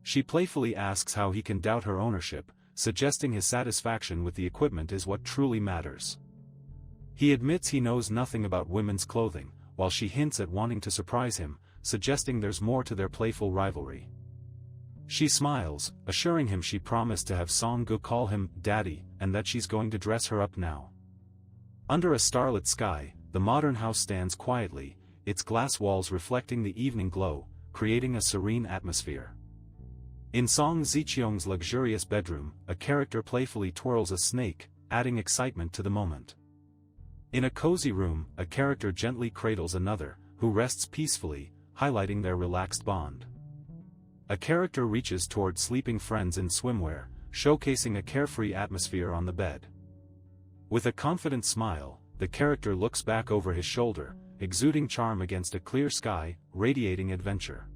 She playfully asks how he can doubt her ownership, suggesting his satisfaction with the equipment is what truly matters. He admits he knows nothing about women's clothing, while she hints at wanting to surprise him, suggesting there's more to their playful rivalry. She smiles, assuring him she promised to have Song-gu call him Daddy, and that she's going to dress her up now. Under a starlit sky, the modern house stands quietly, its glass walls reflecting the evening glow, creating a serene atmosphere. In Song Zicheong's luxurious bedroom, a character playfully twirls a snake, adding excitement to the moment. In a cozy room, a character gently cradles another, who rests peacefully, highlighting their relaxed bond. A character reaches toward sleeping friends in swimwear, showcasing a carefree atmosphere on the bed. With a confident smile, the character looks back over his shoulder, exuding charm against a clear sky, radiating adventure.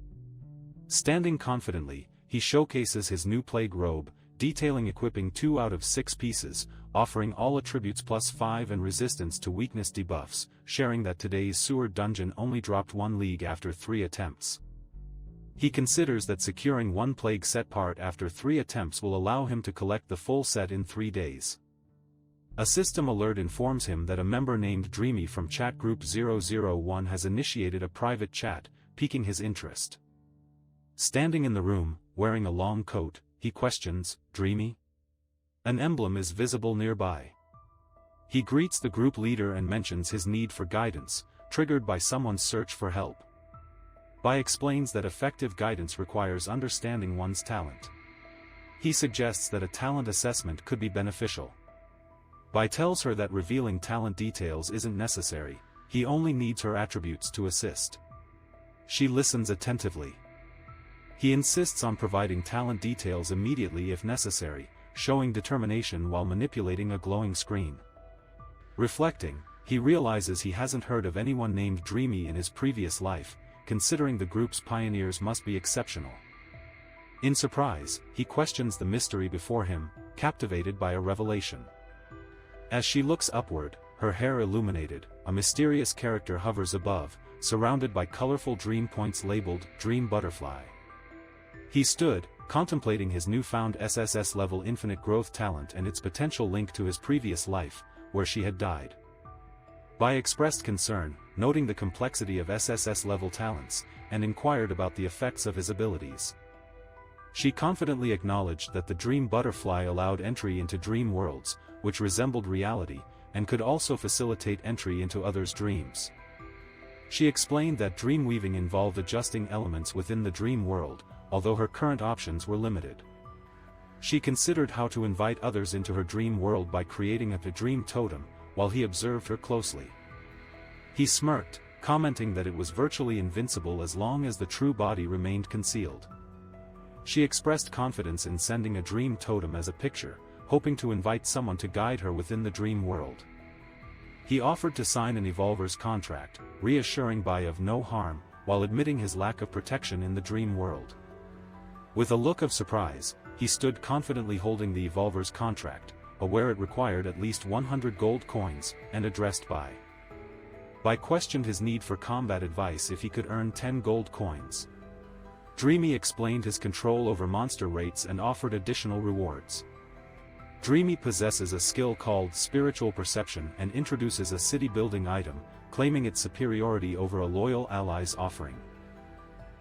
Standing confidently, he showcases his new plague robe, detailing equipping 2 out of 6 pieces, offering all attributes +5 and resistance to weakness debuffs, sharing that today's sewer dungeon only dropped 1 league after 3 attempts. He considers that securing 1 plague set part after 3 attempts will allow him to collect the full set in 3 days. A system alert informs him that a member named Dreamy from chat group 001 has initiated a private chat, piquing his interest. Standing in the room, wearing a long coat, he questions, "Dreamy?" An emblem is visible nearby. He greets the group leader and mentions his need for guidance, triggered by someone's search for help. Bai explains that effective guidance requires understanding one's talent. He suggests that a talent assessment could be beneficial. Bai tells her that revealing talent details isn't necessary, he only needs her attributes to assist. She listens attentively. He insists on providing talent details immediately if necessary, showing determination while manipulating a glowing screen. Reflecting, he realizes he hasn't heard of anyone named Dreamy in his previous life, considering the group's pioneers must be exceptional. In surprise, he questions the mystery before him, captivated by a revelation. As she looks upward, her hair illuminated, a mysterious character hovers above, surrounded by colorful dream points labeled Dream Butterfly. He stood, contemplating his newfound SSS-level infinite growth talent and its potential link to his previous life, where she had died. Bai expressed concern, noting the complexity of SSS-level talents, and inquired about the effects of his abilities. She confidently acknowledged that the Dream Butterfly allowed entry into dream worlds, which resembled reality, and could also facilitate entry into others' dreams. She explained that dream weaving involved adjusting elements within the dream world, although her current options were limited. She considered how to invite others into her dream world by creating a dream totem, while he observed her closely. He smirked, commenting that it was virtually invincible as long as the true body remained concealed. She expressed confidence in sending a dream totem as a picture, hoping to invite someone to guide her within the dream world. He offered to sign an Evolver's contract, reassuring Bai of no harm, while admitting his lack of protection in the dream world. With a look of surprise, he stood confidently holding the Evolver's contract, aware it required at least 100 gold coins, and addressed Bai. Bai questioned his need for combat advice if he could earn 10 gold coins. Dreamy explained his control over monster rates and offered additional rewards. Dreamy possesses a skill called Spiritual Perception and introduces a city-building item, claiming its superiority over a loyal ally's offering.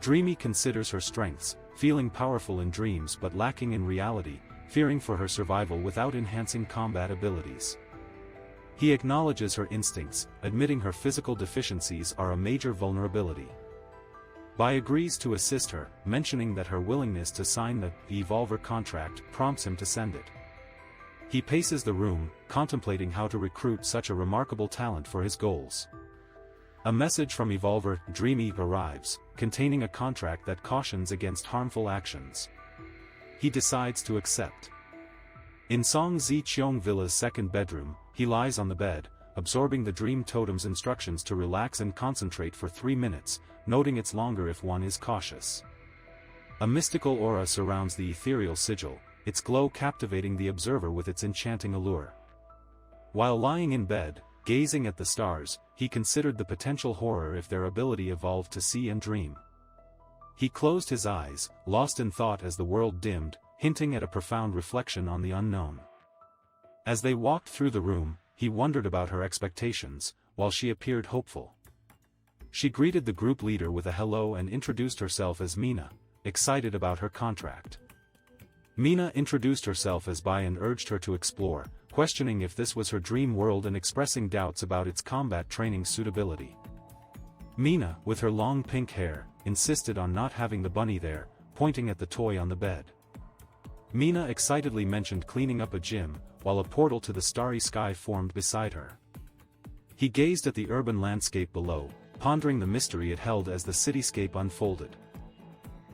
Dreamy considers her strengths, feeling powerful in dreams but lacking in reality, fearing for her survival without enhancing combat abilities. He acknowledges her instincts, admitting her physical deficiencies are a major vulnerability. Bai agrees to assist her, mentioning that her willingness to sign the Evolver contract prompts him to send it. He paces the room, contemplating how to recruit such a remarkable talent for his goals. A message from Evolver Dreamy arrives, containing a contract that cautions against harmful actions. He decides to accept. In Song Zi Cheong Villa's second bedroom, he lies on the bed, absorbing the Dream Totem's instructions to relax and concentrate for 3 minutes, noting it's longer if one is cautious. A mystical aura surrounds the ethereal sigil, its glow captivating the observer with its enchanting allure. While lying in bed, gazing at the stars, he considered the potential horror if their ability evolved to see and dream. He closed his eyes, lost in thought as the world dimmed, hinting at a profound reflection on the unknown. As they walked through the room, he wondered about her expectations, while she appeared hopeful. She greeted the group leader with a hello and introduced herself as Mina, excited about her contract. Mina introduced herself as Bai and urged her to explore, questioning if this was her dream world and expressing doubts about its combat training suitability. Mina, with her long pink hair, insisted on not having the bunny there, pointing at the toy on the bed. Mina excitedly mentioned cleaning up a gym, while a portal to the starry sky formed beside her. He gazed at the urban landscape below, pondering the mystery it held as the cityscape unfolded.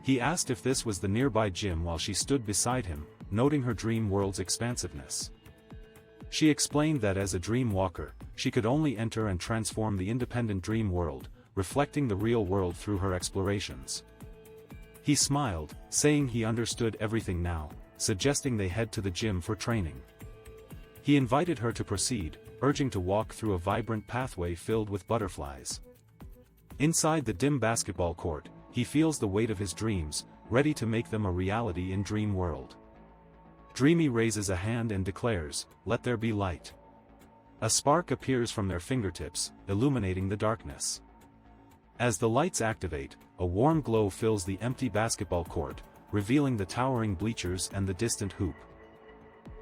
He asked if this was the nearby gym while she stood beside him, noting her dream world's expansiveness. She explained that as a dream walker, she could only enter and transform the independent dream world, reflecting the real world through her explorations. He smiled, saying he understood everything now, suggesting they head to the gym for training. He invited her to proceed, urging to walk through a vibrant pathway filled with butterflies. Inside the dim basketball court, he feels the weight of his dreams, ready to make them a reality in Dream World. Dreamy raises a hand and declares, "Let there be light." A spark appears from their fingertips, illuminating the darkness. As the lights activate, a warm glow fills the empty basketball court, revealing the towering bleachers and the distant hoop.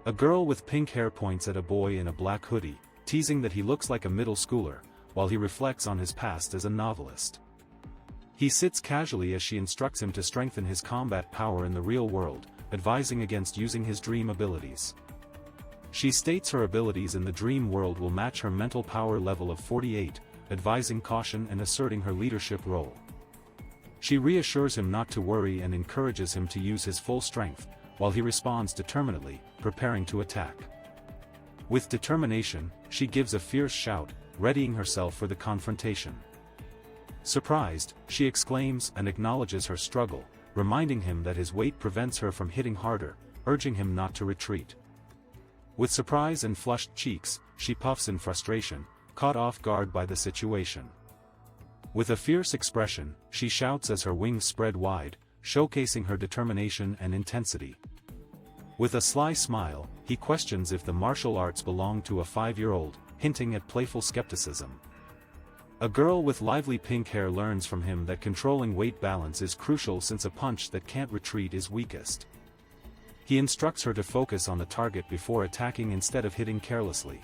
A girl with pink hair points at a boy in a black hoodie, teasing that he looks like a middle schooler, while he reflects on his past as a novelist. He sits casually as she instructs him to strengthen his combat power in the real world, advising against using his dream abilities. She states her abilities in the dream world will match her mental power level of 48, advising caution and asserting her leadership role. She reassures him not to worry and encourages him to use his full strength, while he responds determinedly, preparing to attack. With determination, she gives a fierce shout, readying herself for the confrontation. Surprised, she exclaims and acknowledges her struggle, reminding him that his weight prevents her from hitting harder, urging him not to retreat. With surprise and flushed cheeks, she puffs in frustration, caught off guard by the situation. With a fierce expression, she shouts as her wings spread wide, showcasing her determination and intensity. With a sly smile, he questions if the martial arts belong to a 5-year-old, hinting at playful skepticism. A girl with lively pink hair learns from him that controlling weight balance is crucial since a punch that can't retreat is weakest. He instructs her to focus on the target before attacking instead of hitting carelessly.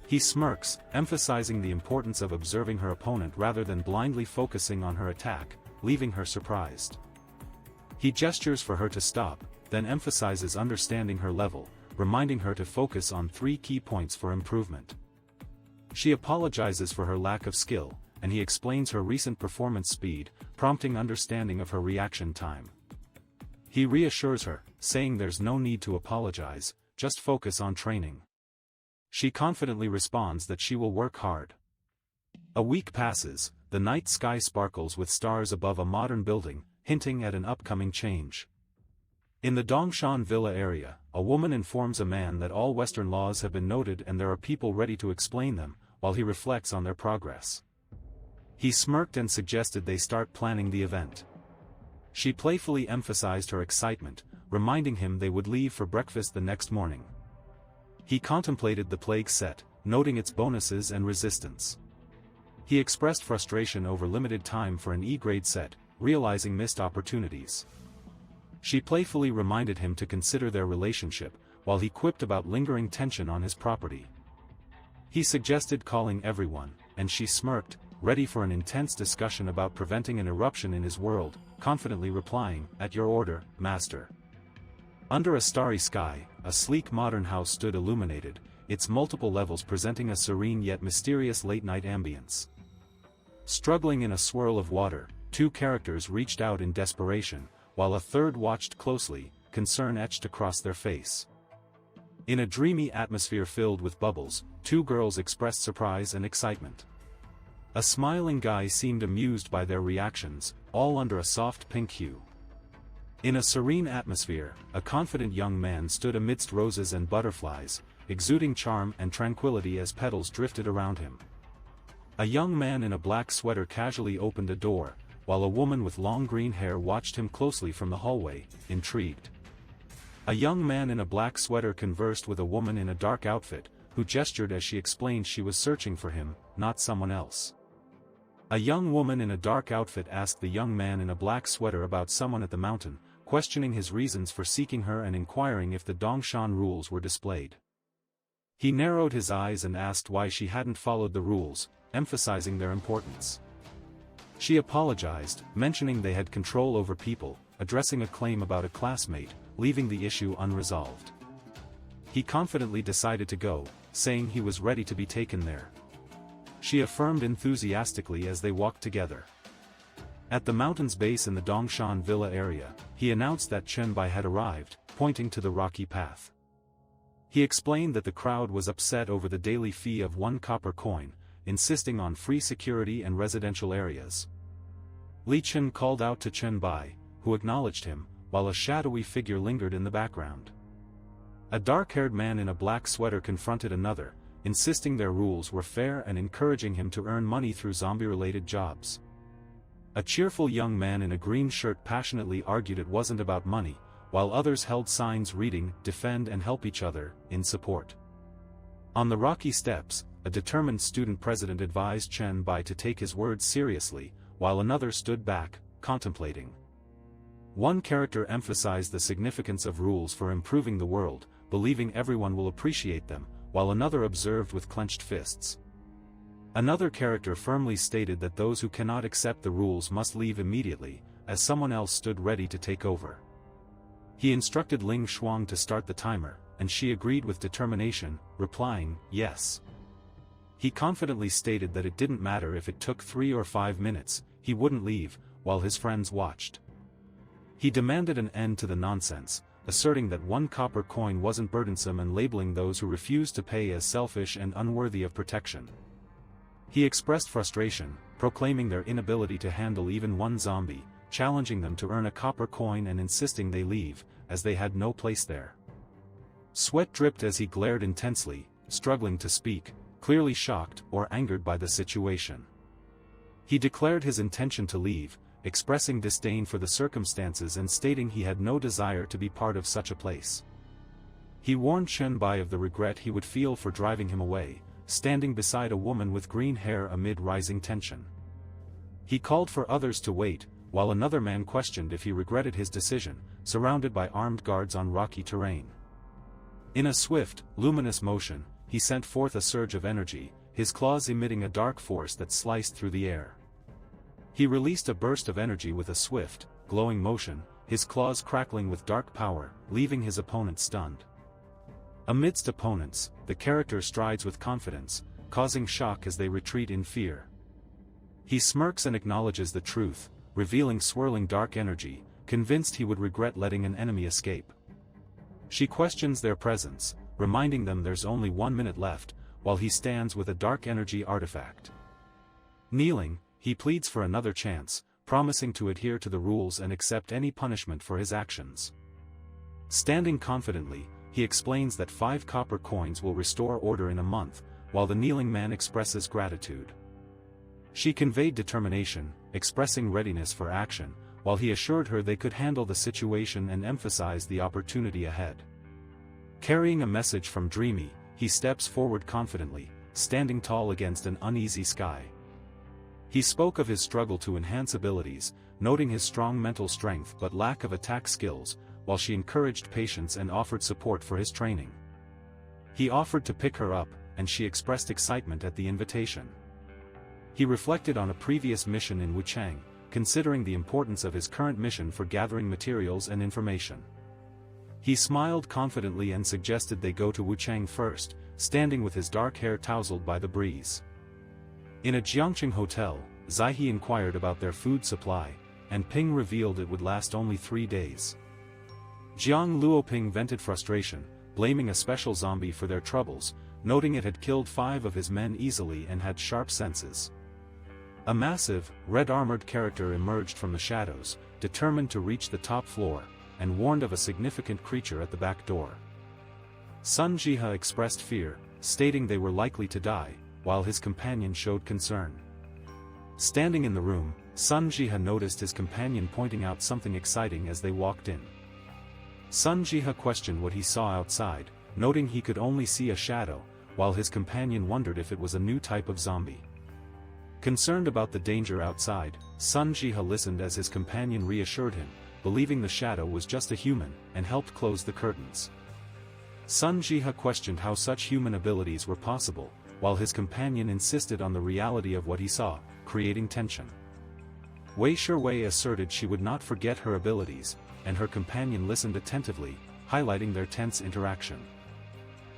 He smirks, emphasizing the importance of observing her opponent rather than blindly focusing on her attack, leaving her surprised. He gestures for her to stop, then emphasizes understanding her level, reminding her to focus on 3 key points for improvement. She apologizes for her lack of skill, and he explains her recent performance speed, prompting understanding of her reaction time. He reassures her, saying there's no need to apologize, just focus on training. She confidently responds that she will work hard. A week passes, the night sky sparkles with stars above a modern building, hinting at an upcoming change. In the Dongshan Villa area, a woman informs a man that all Western laws have been noted and there are people ready to explain them, while he reflects on their progress. He smirked and suggested they start planning the event. She playfully emphasized her excitement, reminding him they would leave for breakfast the next morning. He contemplated the plague set, noting its bonuses and resistance. He expressed frustration over limited time for an E-grade set, realizing missed opportunities. She playfully reminded him to consider their relationship, while he quipped about lingering tension on his property. He suggested calling everyone, and she smirked, ready for an intense discussion about preventing an eruption in his world, confidently replying, "At your order, master." Under a starry sky, a sleek modern house stood illuminated, its multiple levels presenting a serene yet mysterious late-night ambience. Struggling in a swirl of water, 2 characters reached out in desperation, while a third watched closely, concern etched across their face. In a dreamy atmosphere filled with bubbles, 2 girls expressed surprise and excitement. A smiling guy seemed amused by their reactions, all under a soft pink hue. In a serene atmosphere, a confident young man stood amidst roses and butterflies, exuding charm and tranquility as petals drifted around him. A young man in a black sweater casually opened a door, while a woman with long green hair watched him closely from the hallway, intrigued. A young man in a black sweater conversed with a woman in a dark outfit, who gestured as she explained she was searching for him, not someone else. A young woman in a dark outfit asked the young man in a black sweater about someone at the mountain, questioning his reasons for seeking her and inquiring if the Dongshan rules were displayed. He narrowed his eyes and asked why she hadn't followed the rules, emphasizing their importance. She apologized, mentioning they had control over people, addressing a claim about a classmate, leaving the issue unresolved. He confidently decided to go, saying he was ready to be taken there. She affirmed enthusiastically as they walked together. At the mountain's base in the Dongshan Villa area, he announced that Chenbai had arrived, pointing to the rocky path. He explained that the crowd was upset over the daily fee of 1 copper coin, insisting on free security and residential areas. Li Chen called out to Chenbai, who acknowledged him, while a shadowy figure lingered in the background. A dark-haired man in a black sweater confronted another, insisting their rules were fair and encouraging him to earn money through zombie-related jobs. A cheerful young man in a green shirt passionately argued it wasn't about money, while others held signs reading, "Defend and help each other," in support. On the rocky steps, a determined student president advised Chen Bai to take his words seriously, while another stood back, contemplating. One character emphasized the significance of rules for improving the world, believing everyone will appreciate them, while another observed with clenched fists. Another character firmly stated that those who cannot accept the rules must leave immediately, as someone else stood ready to take over. He instructed Ling Shuang to start the timer, and she agreed with determination, replying, "Yes." He confidently stated that it didn't matter if it took 3 or 5 minutes, he wouldn't leave, while his friends watched. He demanded an end to the nonsense, asserting that 1 copper coin wasn't burdensome and labeling those who refused to pay as selfish and unworthy of protection. He expressed frustration, proclaiming their inability to handle even 1 zombie, challenging them to earn a copper coin and insisting they leave, as they had no place there. Sweat dripped as he glared intensely, struggling to speak, clearly shocked or angered by the situation. He declared his intention to leave, expressing disdain for the circumstances and stating he had no desire to be part of such a place. He warned Chen Bai of the regret he would feel for driving him away, standing beside a woman with green hair amid rising tension. He called for others to wait, while another man questioned if he regretted his decision, surrounded by armed guards on rocky terrain. In a swift, luminous motion, he sent forth a surge of energy, his claws emitting a dark force that sliced through the air. He released a burst of energy with a swift, glowing motion, his claws crackling with dark power, leaving his opponent stunned. Amidst opponents, the character strides with confidence, causing shock as they retreat in fear. He smirks and acknowledges the truth, revealing swirling dark energy, convinced he would regret letting an enemy escape. She questions their presence, reminding them there's only 1 minute left, while he stands with a dark energy artifact. Kneeling, he pleads for another chance, promising to adhere to the rules and accept any punishment for his actions. Standing confidently, he explains that 5 copper coins will restore order in a month, while the kneeling man expresses gratitude. She conveyed determination, expressing readiness for action, while he assured her they could handle the situation and emphasized the opportunity ahead. Carrying a message from Dreamy, he steps forward confidently, standing tall against an uneasy sky. He spoke of his struggle to enhance abilities, noting his strong mental strength but lack of attack skills, while she encouraged patience and offered support for his training. He offered to pick her up, and she expressed excitement at the invitation. He reflected on a previous mission in Wuchang, considering the importance of his current mission for gathering materials and information. He smiled confidently and suggested they go to Wuchang first, standing with his dark hair tousled by the breeze. In a Jiangqing hotel, Zaihe inquired about their food supply, and Ping revealed it would last only 3 days. Jiang Luoping vented frustration, blaming a special zombie for their troubles, noting it had killed 5 of his men easily and had sharp senses. A massive, red-armored character emerged from the shadows, determined to reach the top floor, and warned of a significant creature at the back door. Sun Jiha expressed fear, stating they were likely to die, while his companion showed concern. Standing in the room, Sun Jiha noticed his companion pointing out something exciting as they walked in. Sun Jiha questioned what he saw outside, noting he could only see a shadow, while his companion wondered if it was a new type of zombie. Concerned about the danger outside, Sun Jiha listened as his companion reassured him, believing the shadow was just a human, and helped close the curtains. Sun Jiha questioned how such human abilities were possible, while his companion insisted on the reality of what he saw, creating tension. Wei Shiwei asserted she would not forget her abilities, and her companion listened attentively, highlighting their tense interaction.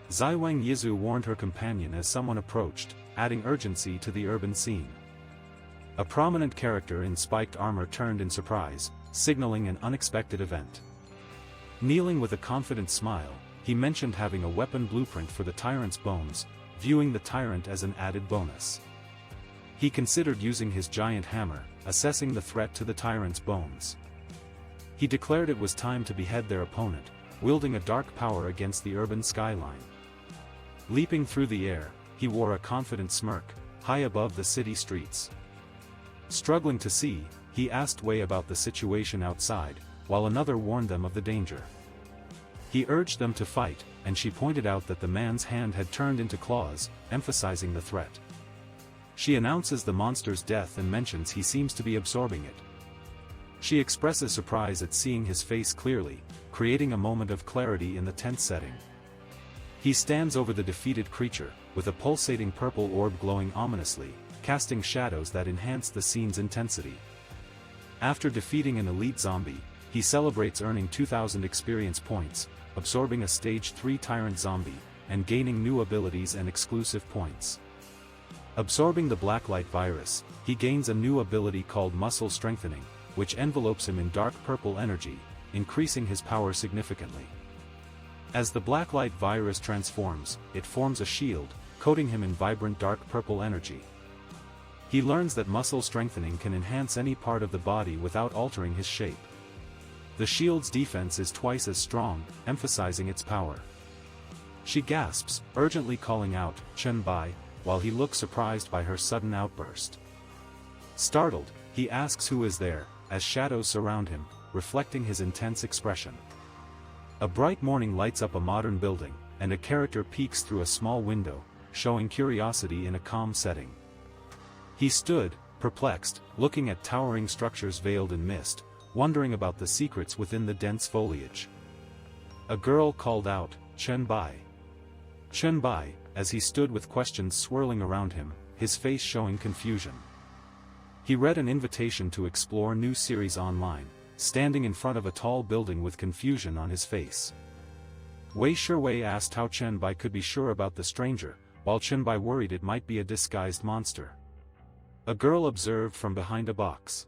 Zaiwang Yizu warned her companion as someone approached, adding urgency to the urban scene. A prominent character in spiked armor turned in surprise, signaling an unexpected event. Kneeling with a confident smile, he mentioned having a weapon blueprint for the tyrant's bones, viewing the tyrant as an added bonus. He considered using his giant hammer, assessing the threat to the tyrant's bones. He declared it was time to behead their opponent, wielding a dark power against the urban skyline. Leaping through the air, he wore a confident smirk, high above the city streets. Struggling to see, he asked Wei about the situation outside, while another warned them of the danger. He urged them to fight, and she pointed out that the man's hand had turned into claws, emphasizing the threat. She announces the monster's death and mentions he seems to be absorbing it. She expresses surprise at seeing his face clearly, creating a moment of clarity in the tense setting. He stands over the defeated creature, with a pulsating purple orb glowing ominously, casting shadows that enhance the scene's intensity. After defeating an elite zombie, he celebrates earning 2,000 experience points, absorbing a Stage 3 tyrant zombie, and gaining new abilities and exclusive points. Absorbing the blacklight virus, he gains a new ability called Muscle Strengthening, which envelopes him in dark purple energy, increasing his power significantly. As the blacklight virus transforms, it forms a shield, coating him in vibrant dark purple energy. He learns that muscle strengthening can enhance any part of the body without altering his shape. The shield's defense is twice as strong, emphasizing its power. She gasps, urgently calling out, "Chen-bai," while he looks surprised by her sudden outburst. Startled, he asks who is there, as shadows surround him, reflecting his intense expression. A bright morning lights up a modern building, and a character peeks through a small window, showing curiosity in a calm setting. He stood, perplexed, looking at towering structures veiled in mist, wondering about the secrets within the dense foliage. A girl called out, "Chen-bai." Chen-bai, as he stood with questions swirling around him, his face showing confusion. He read an invitation to explore new series online, standing in front of a tall building with confusion on his face. Wei Shiwei asked how Chen-bai could be sure about the stranger, while Chen-bai worried it might be a disguised monster. A girl observed from behind a box.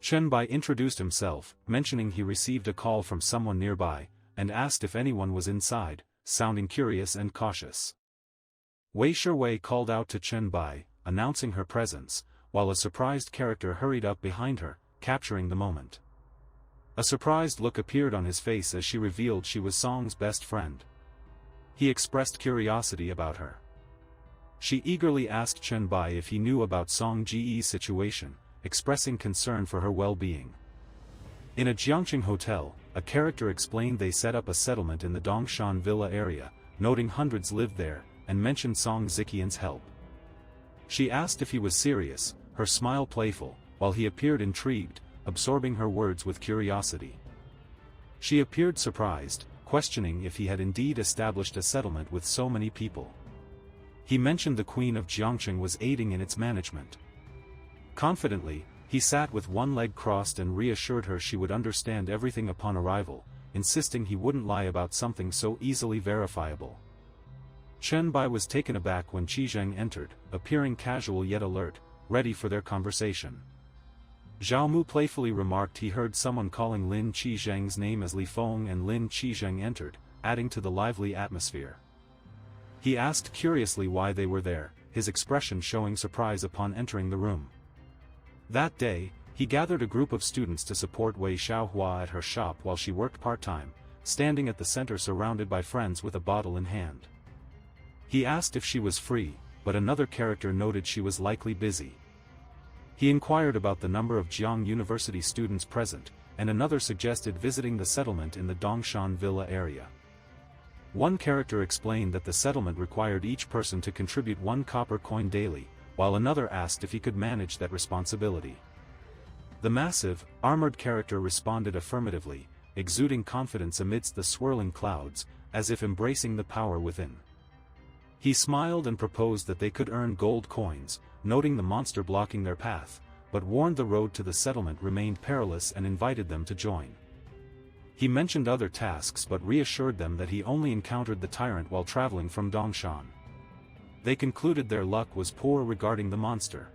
Chen-bai introduced himself, mentioning he received a call from someone nearby, and asked if anyone was inside, sounding curious and cautious. Wei Shiwei called out to Chen-bai, announcing her presence, while a surprised character hurried up behind her, capturing the moment. A surprised look appeared on his face as she revealed she was Song's best friend. He expressed curiosity about her. She eagerly asked Chen-bai if he knew about Song Ji's situation, expressing concern for her well-being. In a Jiangqing hotel, a character explained they set up a settlement in the Dongshan Villa area, noting hundreds lived there, and mentioned Song Ziqian's help. She asked if he was serious, her smile playful, while he appeared intrigued, absorbing her words with curiosity. She appeared surprised, questioning if he had indeed established a settlement with so many people. He mentioned the Queen of Jiangqing was aiding in its management. Confidently, he sat with one leg crossed and reassured her she would understand everything upon arrival, insisting he wouldn't lie about something so easily verifiable. Chen-bai was taken aback when Qi Zheng entered, appearing casual yet alert, ready for their conversation. Zhao Mu playfully remarked he heard someone calling Lin Qi Zheng's name as Li Feng, and Lin Qi Zheng entered, adding to the lively atmosphere. He asked curiously why they were there, his expression showing surprise upon entering the room. That day, he gathered a group of students to support Wei Xiaohua at her shop while she worked part-time, standing at the center surrounded by friends with a bottle in hand. He asked if she was free, but another character noted she was likely busy. He inquired about the number of Jiang University students present, and another suggested visiting the settlement in the Dongshan Villa area. One character explained that the settlement required each person to contribute 1 copper coin daily, while another asked if he could manage that responsibility. The massive, armored character responded affirmatively, exuding confidence amidst the swirling clouds, as if embracing the power within. He smiled and proposed that they could earn gold coins, noting the monster blocking their path, but warned the road to the settlement remained perilous and invited them to join. He mentioned other tasks but reassured them that he only encountered the tyrant while traveling from Dongshan. They concluded their luck was poor regarding the monster.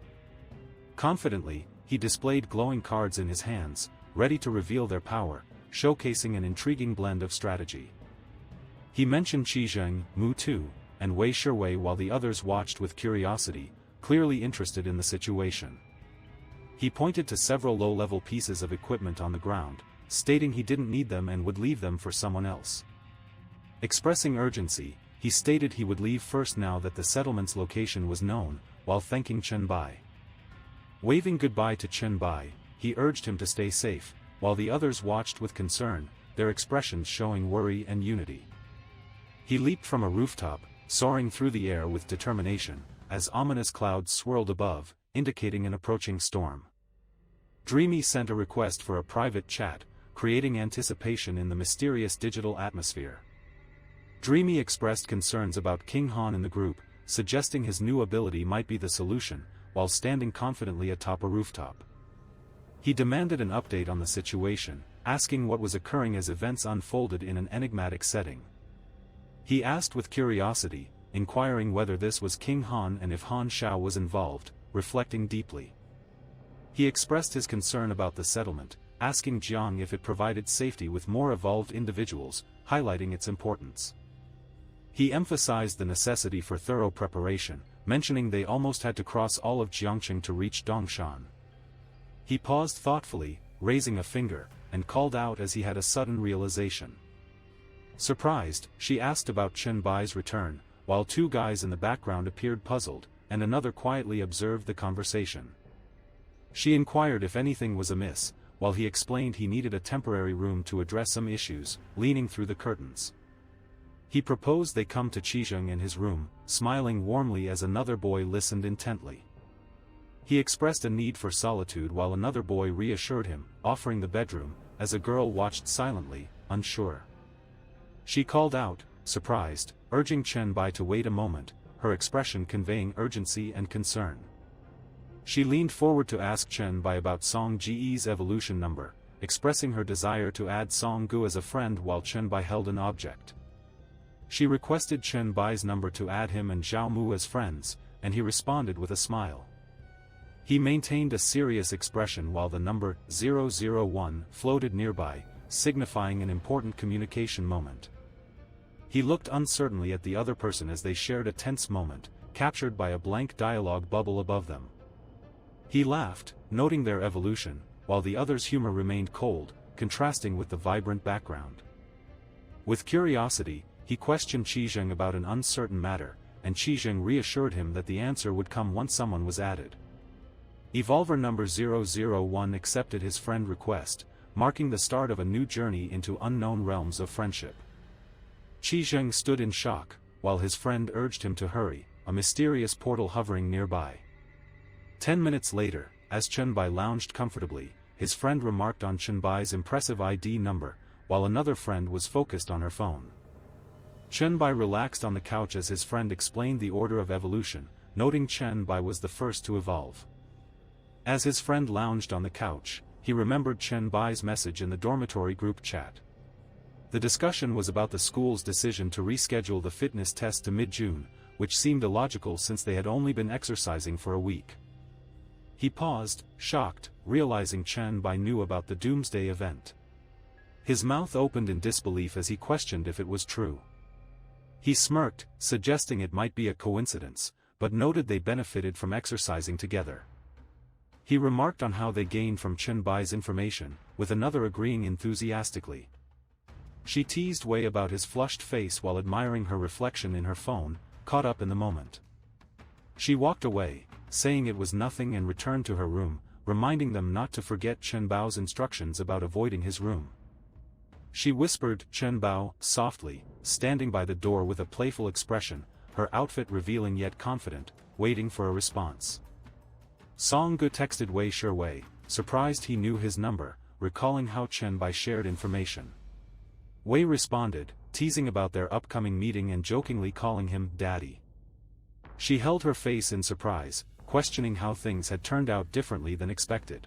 Confidently, he displayed glowing cards in his hands, ready to reveal their power, showcasing an intriguing blend of strategy. He mentioned Qi Zheng, Mu Tu, and Wei Shiwei while the others watched with curiosity, clearly interested in the situation. He pointed to several low-level pieces of equipment on the ground, stating he didn't need them and would leave them for someone else. Expressing urgency, he stated he would leave first now that the settlement's location was known, while thanking Chen-bai. Waving goodbye to Chen-bai, he urged him to stay safe, while the others watched with concern, their expressions showing worry and unity. He leaped from a rooftop, soaring through the air with determination, as ominous clouds swirled above, indicating an approaching storm. Dreamy sent a request for a private chat, creating anticipation in the mysterious digital atmosphere. Dreamy expressed concerns about King Han in the group, suggesting his new ability might be the solution, while standing confidently atop a rooftop. He demanded an update on the situation, asking what was occurring as events unfolded in an enigmatic setting. He asked with curiosity, inquiring whether this was King Han and if Han Shao was involved, reflecting deeply. He expressed his concern about the settlement, asking Jiang if it provided safety with more evolved individuals, highlighting its importance. He emphasized the necessity for thorough preparation, mentioning they almost had to cross all of Jiangcheng to reach Dongshan. He paused thoughtfully, raising a finger, and called out as he had a sudden realization. Surprised, she asked about Chen-bai's return, while two guys in the background appeared puzzled, and another quietly observed the conversation. She inquired if anything was amiss, while he explained he needed a temporary room to address some issues, leaning through the curtains. He proposed they come to Qizheng in his room, smiling warmly as another boy listened intently. He expressed a need for solitude while another boy reassured him, offering the bedroom, as a girl watched silently, unsure. She called out, surprised, urging Chen-bai to wait a moment, her expression conveying urgency and concern. She leaned forward to ask Chen-bai about Song Ji's evolution number, expressing her desire to add Song Gu as a friend while Chen-bai held an object. She requested Chen-bai's number to add him and Zhao Mu as friends, and he responded with a smile. He maintained a serious expression while the number 001 floated nearby, signifying an important communication moment. He looked uncertainly at the other person as they shared a tense moment, captured by a blank dialogue bubble above them. He laughed, noting their evolution, while the other's humor remained cold, contrasting with the vibrant background. With curiosity, he questioned Qizheng about an uncertain matter, and Qizheng reassured him that the answer would come once someone was added. Evolver number 001 accepted his friend request, marking the start of a new journey into unknown realms of friendship. Qizheng stood in shock, while his friend urged him to hurry, a mysterious portal hovering nearby. 10 minutes later, as Chen-bai lounged comfortably, his friend remarked on Chen-bai's impressive ID number, while another friend was focused on her phone. Chen-bai relaxed on the couch as his friend explained the order of evolution, noting Chen-bai was the first to evolve. As his friend lounged on the couch, he remembered Chen-bai's message in the dormitory group chat. The discussion was about the school's decision to reschedule the fitness test to mid-June, which seemed illogical since they had only been exercising for a week. He paused, shocked, realizing Chen-bai knew about the doomsday event. His mouth opened in disbelief as he questioned if it was true. He smirked, suggesting it might be a coincidence, but noted they benefited from exercising together. He remarked on how they gained from Chen-bai's information, with another agreeing enthusiastically. She teased Wei about his flushed face while admiring her reflection in her phone, caught up in the moment. She walked away, saying it was nothing and returned to her room, reminding them not to forget Chen-bao's instructions about avoiding his room. She whispered Chen-bao softly, standing by the door with a playful expression, her outfit revealing yet confident, waiting for a response. Song Gu texted Wei Shui, surprised he knew his number, recalling how Chen-bai shared information. Wei responded, teasing about their upcoming meeting and jokingly calling him Daddy. She held her face in surprise, questioning how things had turned out differently than expected.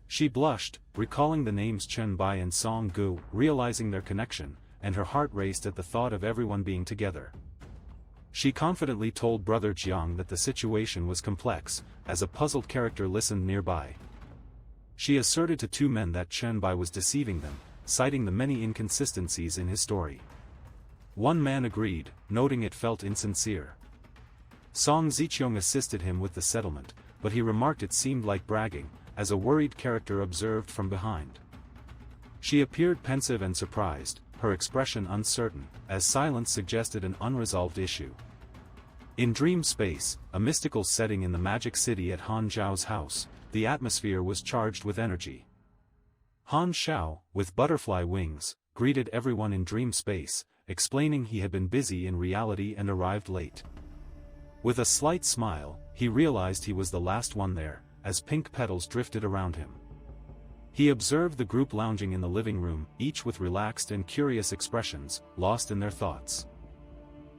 She blushed, recalling the names Chen-bai and Song Gu, realizing their connection, and her heart raced at the thought of everyone being together. She confidently told Brother Jiang that the situation was complex, as a puzzled character listened nearby. She asserted to two men that Chen-bai was deceiving them, citing the many inconsistencies in his story. One man agreed, noting it felt insincere. Song Ziqiong assisted him with the settlement, but he remarked it seemed like bragging, as a worried character observed from behind. She appeared pensive and surprised, her expression uncertain, as silence suggested an unresolved issue. In dream space, a mystical setting in the magic city at Han Zhao's house, the atmosphere was charged with energy. Han Zhao, with butterfly wings, greeted everyone in dream space, explaining he had been busy in reality and arrived late. With a slight smile, he realized he was the last one there, as pink petals drifted around him. He observed the group lounging in the living room, each with relaxed and curious expressions, lost in their thoughts.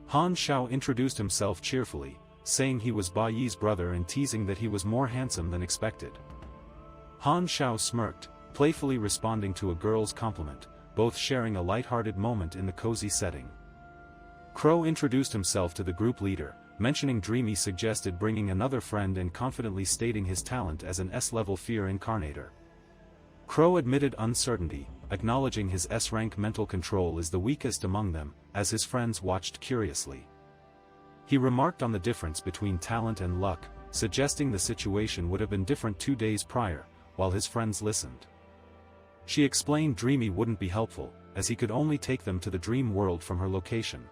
Han Zhao introduced himself cheerfully, saying he was Ba Yi's brother and teasing that he was more handsome than expected. Han Zhao smirked, playfully responding to a girl's compliment, both sharing a light-hearted moment in the cozy setting. Crow introduced himself to the group leader, mentioning Dreamy suggested bringing another friend and confidently stating his talent as an S-level fear incarnator. Crow admitted uncertainty, acknowledging his S-rank mental control is the weakest among them, as his friends watched curiously. He remarked on the difference between talent and luck, suggesting the situation would have been different 2 days prior, while his friends listened. She explained Dreamy wouldn't be helpful, as he could only take them to the dream world from her location.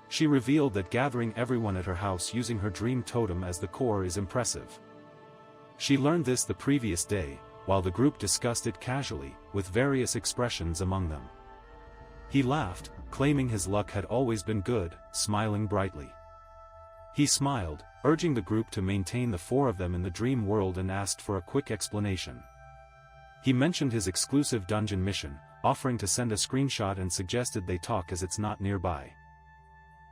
She revealed that gathering everyone at her house using her dream totem as the core is impressive. She learned this the previous day, while the group discussed it casually, with various expressions among them. He laughed, claiming his luck had always been good, smiling brightly. He smiled, urging the group to maintain the 4 of them in the dream world and asked for a quick explanation. He mentioned his exclusive dungeon mission, offering to send a screenshot and suggested they talk as it's not nearby.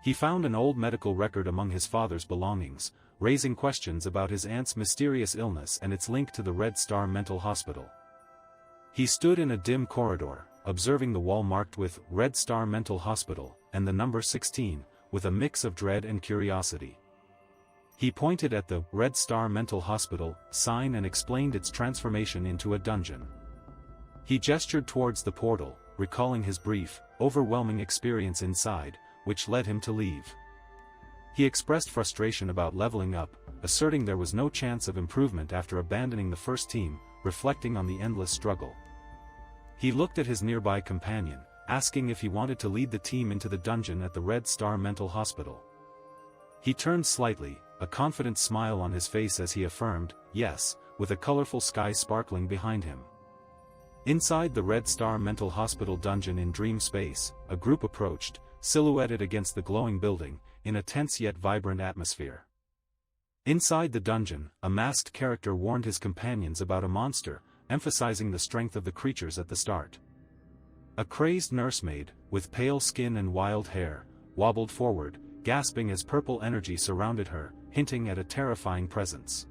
He found an old medical record among his father's belongings, raising questions about his aunt's mysterious illness and its link to the Red Star Mental Hospital. He stood in a dim corridor, observing the wall marked with Red Star Mental Hospital and the number 16, with a mix of dread and curiosity. He pointed at the Red Star Mental Hospital sign and explained its transformation into a dungeon. He gestured towards the portal, recalling his brief, overwhelming experience inside, which led him to leave. He expressed frustration about leveling up, asserting there was no chance of improvement after abandoning the first team, reflecting on the endless struggle. He looked at his nearby companion, asking if he wanted to lead the team into the dungeon at the Red Star Mental Hospital. He turned slightly, a confident smile on his face as he affirmed, yes, with a colorful sky sparkling behind him. Inside the Red Star Mental Hospital dungeon in dream space, a group approached, silhouetted against the glowing building, in a tense yet vibrant atmosphere. Inside the dungeon, a masked character warned his companions about a monster, emphasizing the strength of the creatures at the start. A crazed nursemaid, with pale skin and wild hair, wobbled forward, gasping as purple energy surrounded her, hinting at a terrifying presence.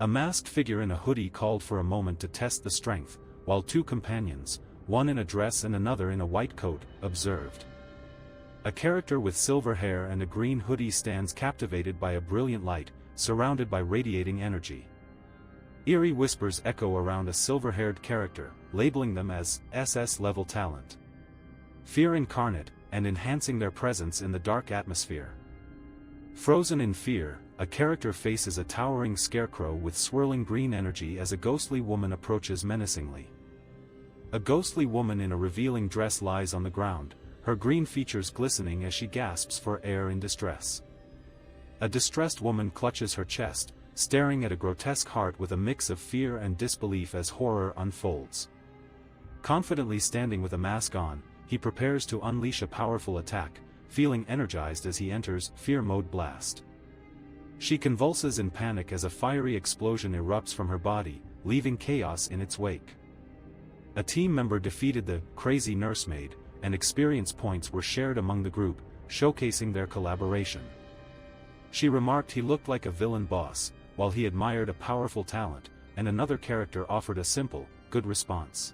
A masked figure in a hoodie called for a moment to test the strength, while 2 companions, one in a dress and another in a white coat, observed. A character with silver hair and a green hoodie stands captivated by a brilliant light, surrounded by radiating energy. Eerie whispers echo around a silver-haired character, labeling them as SS-level talent. Fear incarnate, and enhancing their presence in the dark atmosphere. Frozen in fear, a character faces a towering scarecrow with swirling green energy as a ghostly woman approaches menacingly. A ghostly woman in a revealing dress lies on the ground, her green features glistening as she gasps for air in distress. A distressed woman clutches her chest, staring at a grotesque heart with a mix of fear and disbelief as horror unfolds. Confidently standing with a mask on, he prepares to unleash a powerful attack, feeling energized as he enters Fear Mode Blast. She convulses in panic as a fiery explosion erupts from her body, leaving chaos in its wake. A team member defeated the crazy nursemaid, and experience points were shared among the group, showcasing their collaboration. She remarked he looked like a villain boss, while he admired a powerful talent, and another character offered a simple, good response.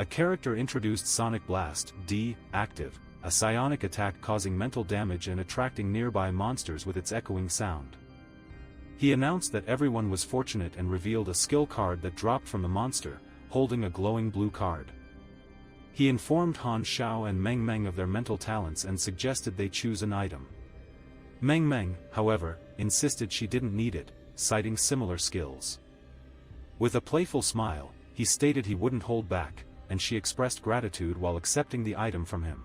A character introduced Sonic Blast, D, active, a psionic attack causing mental damage and attracting nearby monsters with its echoing sound. He announced that everyone was fortunate and revealed a skill card that dropped from the monster, holding a glowing blue card. He informed Han Xiao and Meng Meng of their mental talents and suggested they choose an item. Meng Meng, however, insisted she didn't need it, citing similar skills. With a playful smile, he stated he wouldn't hold back, and she expressed gratitude while accepting the item from him.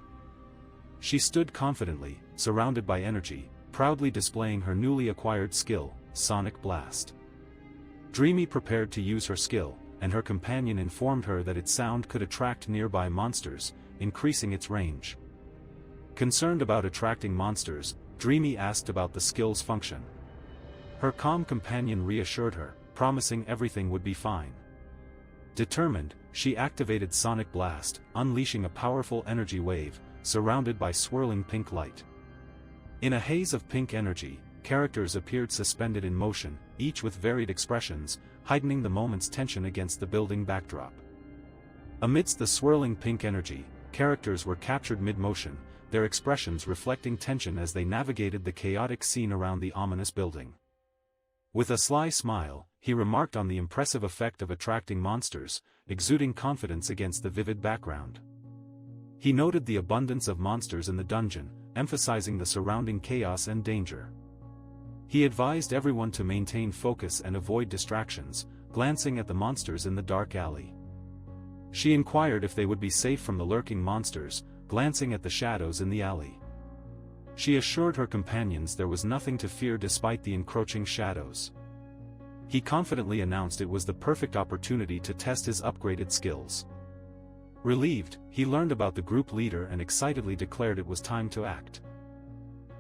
She stood confidently, surrounded by energy, proudly displaying her newly acquired skill, Sonic Blast. Dreamy prepared to use her skill, and her companion informed her that its sound could attract nearby monsters, increasing its range. Concerned about attracting monsters, Dreamy asked about the skill's function. Her calm companion reassured her, promising everything would be fine. Determined, she activated Sonic Blast, unleashing a powerful energy wave, surrounded by swirling pink light. In a haze of pink energy, characters appeared suspended in motion, each with varied expressions, heightening the moment's tension against the building backdrop. Amidst the swirling pink energy, characters were captured mid-motion, their expressions reflecting tension as they navigated the chaotic scene around the ominous building. With a sly smile, he remarked on the impressive effect of attracting monsters, exuding confidence against the vivid background. He noted the abundance of monsters in the dungeon, emphasizing the surrounding chaos and danger. He advised everyone to maintain focus and avoid distractions, glancing at the monsters in the dark alley. She inquired if they would be safe from the lurking monsters, glancing at the shadows in the alley. She assured her companions there was nothing to fear despite the encroaching shadows. He confidently announced it was the perfect opportunity to test his upgraded skills. Relieved, he learned about the group leader and excitedly declared it was time to act.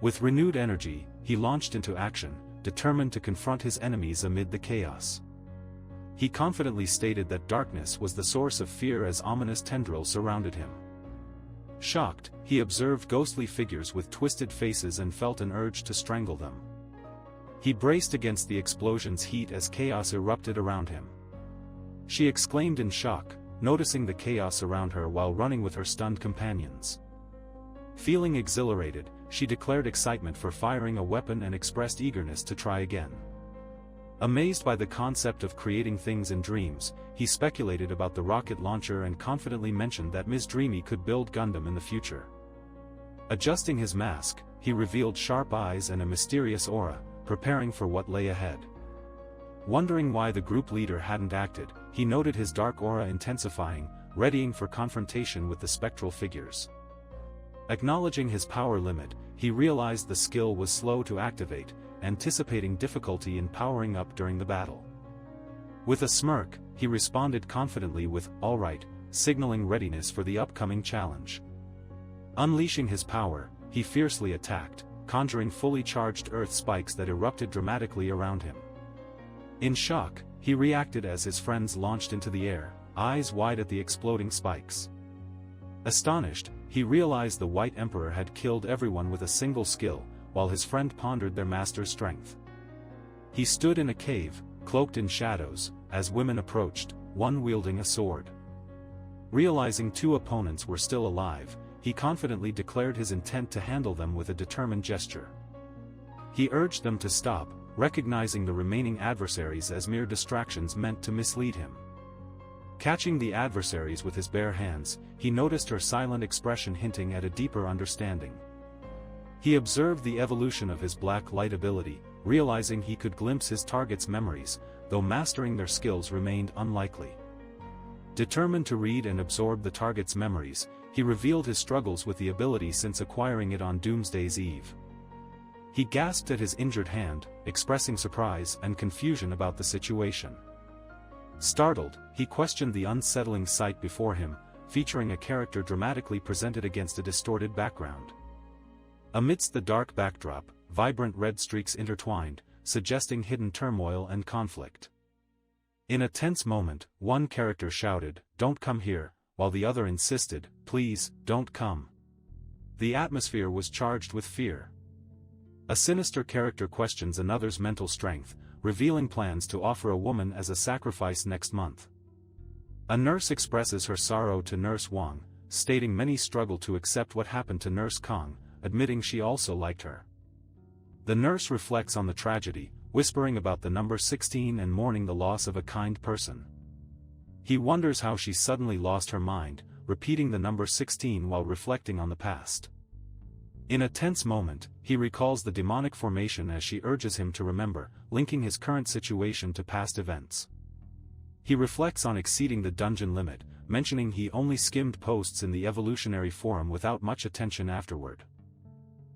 With renewed energy, he launched into action, determined to confront his enemies amid the chaos. He confidently stated that darkness was the source of fear as ominous tendrils surrounded him. Shocked, he observed ghostly figures with twisted faces and felt an urge to strangle them. He braced against the explosion's heat as chaos erupted around him. She exclaimed in shock, noticing the chaos around her while running with her stunned companions. Feeling exhilarated, she declared excitement for firing a weapon and expressed eagerness to try again. Amazed by the concept of creating things in dreams, he speculated about the rocket launcher and confidently mentioned that Ms. Dreamy could build Gundam in the future. Adjusting his mask, he revealed sharp eyes and a mysterious aura, preparing for what lay ahead. Wondering why the group leader hadn't acted, he noted his dark aura intensifying, readying for confrontation with the spectral figures. Acknowledging his power limit, he realized the skill was slow to activate, anticipating difficulty in powering up during the battle. With a smirk, he responded confidently with, "All right," signaling readiness for the upcoming challenge. Unleashing his power, he fiercely attacked, conjuring fully charged earth spikes that erupted dramatically around him. In shock, he reacted as his friends launched into the air, eyes wide at the exploding spikes. Astonished, he realized the White Emperor had killed everyone with a single skill, while his friend pondered their master's strength. He stood in a cave, cloaked in shadows, as women approached, one wielding a sword. Realizing two opponents were still alive, he confidently declared his intent to handle them with a determined gesture. He urged them to stop, recognizing the remaining adversaries as mere distractions meant to mislead him. Catching the adversaries with his bare hands, he noticed her silent expression hinting at a deeper understanding. He observed the evolution of his black light ability, realizing he could glimpse his target's memories, though mastering their skills remained unlikely. Determined to read and absorb the target's memories, he revealed his struggles with the ability since acquiring it on Doomsday's Eve. He gasped at his injured hand, expressing surprise and confusion about the situation. Startled, he questioned the unsettling sight before him, featuring a character dramatically presented against a distorted background. Amidst the dark backdrop, vibrant red streaks intertwined, suggesting hidden turmoil and conflict. In a tense moment, one character shouted, "Don't come here," while the other insisted, "Please, don't come." The atmosphere was charged with fear. A sinister character questions another's mental strength, revealing plans to offer a woman as a sacrifice next month. A nurse expresses her sorrow to Nurse Wang, stating many struggle to accept what happened to Nurse Kong, admitting she also liked her. The nurse reflects on the tragedy, whispering about the number 16 and mourning the loss of a kind person. He wonders how she suddenly lost her mind, repeating the number 16 while reflecting on the past. In a tense moment, he recalls the demonic formation as she urges him to remember, linking his current situation to past events. He reflects on exceeding the dungeon limit, mentioning he only skimmed posts in the evolutionary forum without much attention afterward.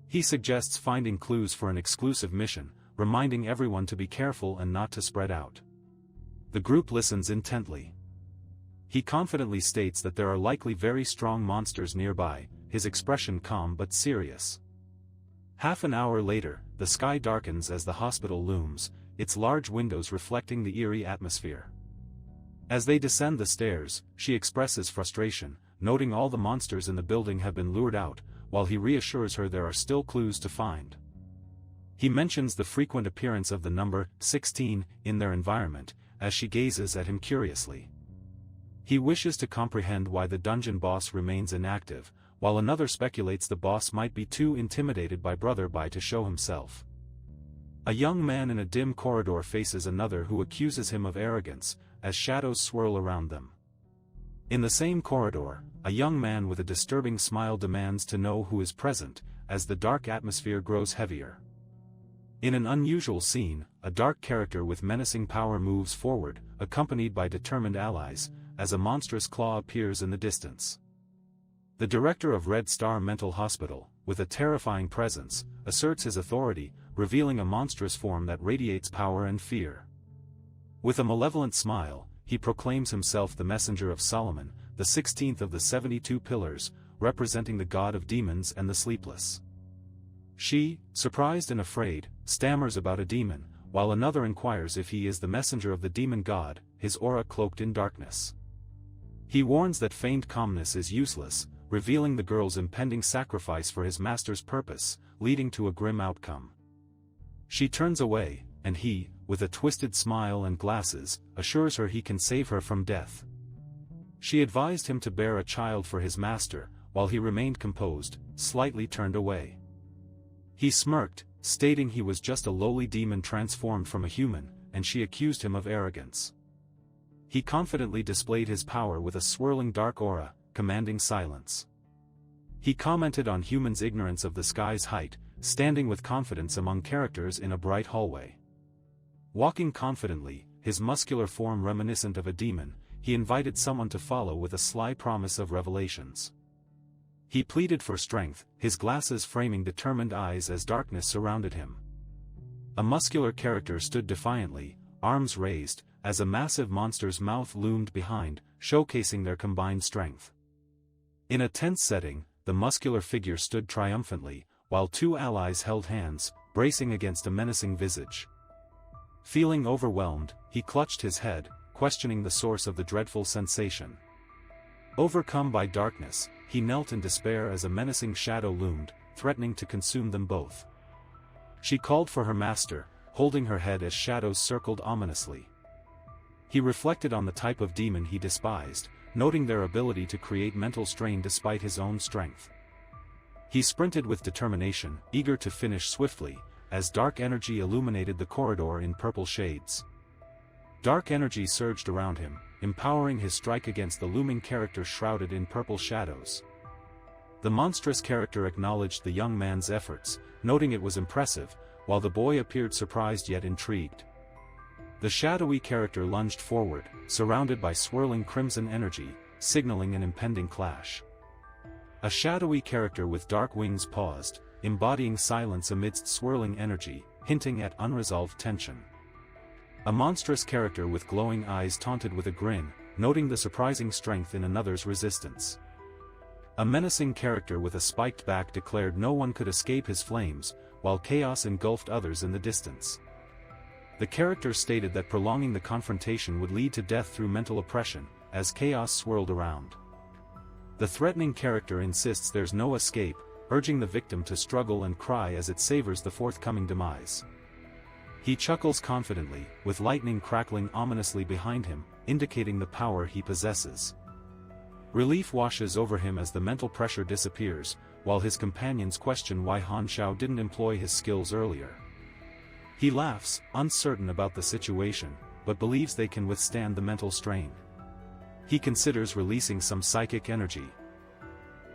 He suggests finding clues for an exclusive mission, reminding everyone to be careful and not to spread out. The group listens intently. He confidently states that there are likely very strong monsters nearby, his expression calm but serious. Half an hour later, the sky darkens as the hospital looms, its large windows reflecting the eerie atmosphere. As they descend the stairs, she expresses frustration, noting all the monsters in the building have been lured out, while he reassures her there are still clues to find. He mentions the frequent appearance of the number 16 in their environment, as she gazes at him curiously. He wishes to comprehend why the dungeon boss remains inactive, while another speculates the boss might be too intimidated by Brother Bai to show himself. A young man in a dim corridor faces another who accuses him of arrogance, as shadows swirl around them. In the same corridor, a young man with a disturbing smile demands to know who is present, as the dark atmosphere grows heavier. In an unusual scene, a dark character with menacing power moves forward, accompanied by determined allies, as a monstrous claw appears in the distance. The director of Red Star Mental Hospital, with a terrifying presence, asserts his authority, revealing a monstrous form that radiates power and fear. With a malevolent smile, he proclaims himself the messenger of Solomon, the 16th of the 72 pillars, representing the god of demons and the sleepless. She, surprised and afraid, stammers about a demon, while another inquires if he is the messenger of the demon god, his aura cloaked in darkness. He warns that feigned calmness is useless, revealing the girl's impending sacrifice for his master's purpose, leading to a grim outcome. She turns away, and he, with a twisted smile and glasses, assures her he can save her from death. She advised him to bear a child for his master, while he remained composed, slightly turned away. He smirked, stating he was just a lowly demon transformed from a human, and she accused him of arrogance. He confidently displayed his power with a swirling dark aura, commanding silence. He commented on humans' ignorance of the sky's height, standing with confidence among characters in a bright hallway. Walking confidently, his muscular form reminiscent of a demon, he invited someone to follow with a sly promise of revelations. He pleaded for strength, his glasses framing determined eyes as darkness surrounded him. A muscular character stood defiantly, arms raised, as a massive monster's mouth loomed behind, showcasing their combined strength. In a tense setting, the muscular figure stood triumphantly, while two allies held hands, bracing against a menacing visage. Feeling overwhelmed, he clutched his head, questioning the source of the dreadful sensation. Overcome by darkness, he knelt in despair as a menacing shadow loomed, threatening to consume them both. She called for her master, holding her head as shadows circled ominously. He reflected on the type of demon he despised, noting their ability to create mental strain despite his own strength. He sprinted with determination, eager to finish swiftly, as dark energy illuminated the corridor in purple shades. Dark energy surged around him, empowering his strike against the looming character shrouded in purple shadows. The monstrous character acknowledged the young man's efforts, noting it was impressive, while the boy appeared surprised yet intrigued. The shadowy character lunged forward, surrounded by swirling crimson energy, signaling an impending clash. A shadowy character with dark wings paused, embodying silence amidst swirling energy, hinting at unresolved tension. A monstrous character with glowing eyes taunted with a grin, noting the surprising strength in another's resistance. A menacing character with a spiked back declared no one could escape his flames, while chaos engulfed others in the distance. The character stated that prolonging the confrontation would lead to death through mental oppression, as chaos swirled around. The threatening character insists there's no escape, urging the victim to struggle and cry as it savors the forthcoming demise. He chuckles confidently, with lightning crackling ominously behind him, indicating the power he possesses. Relief washes over him as the mental pressure disappears, while his companions question why Han Shao didn't employ his skills earlier. He laughs, uncertain about the situation, but believes they can withstand the mental strain. He considers releasing some psychic energy.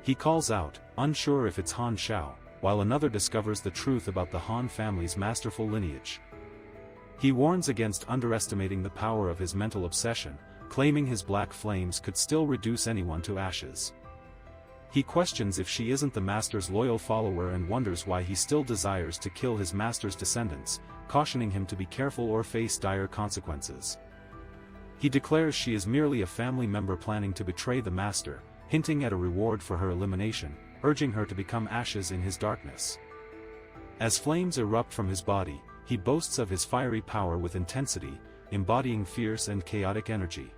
He calls out, unsure if it's Han Shao, while another discovers the truth about the Han family's masterful lineage. He warns against underestimating the power of his mental obsession, claiming his black flames could still reduce anyone to ashes. He questions if she isn't the master's loyal follower and wonders why he still desires to kill his master's descendants, cautioning him to be careful or face dire consequences. He declares she is merely a family member planning to betray the master, hinting at a reward for her elimination, urging her to become ashes in his darkness. As flames erupt from his body, he boasts of his fiery power with intensity, embodying fierce and chaotic energy.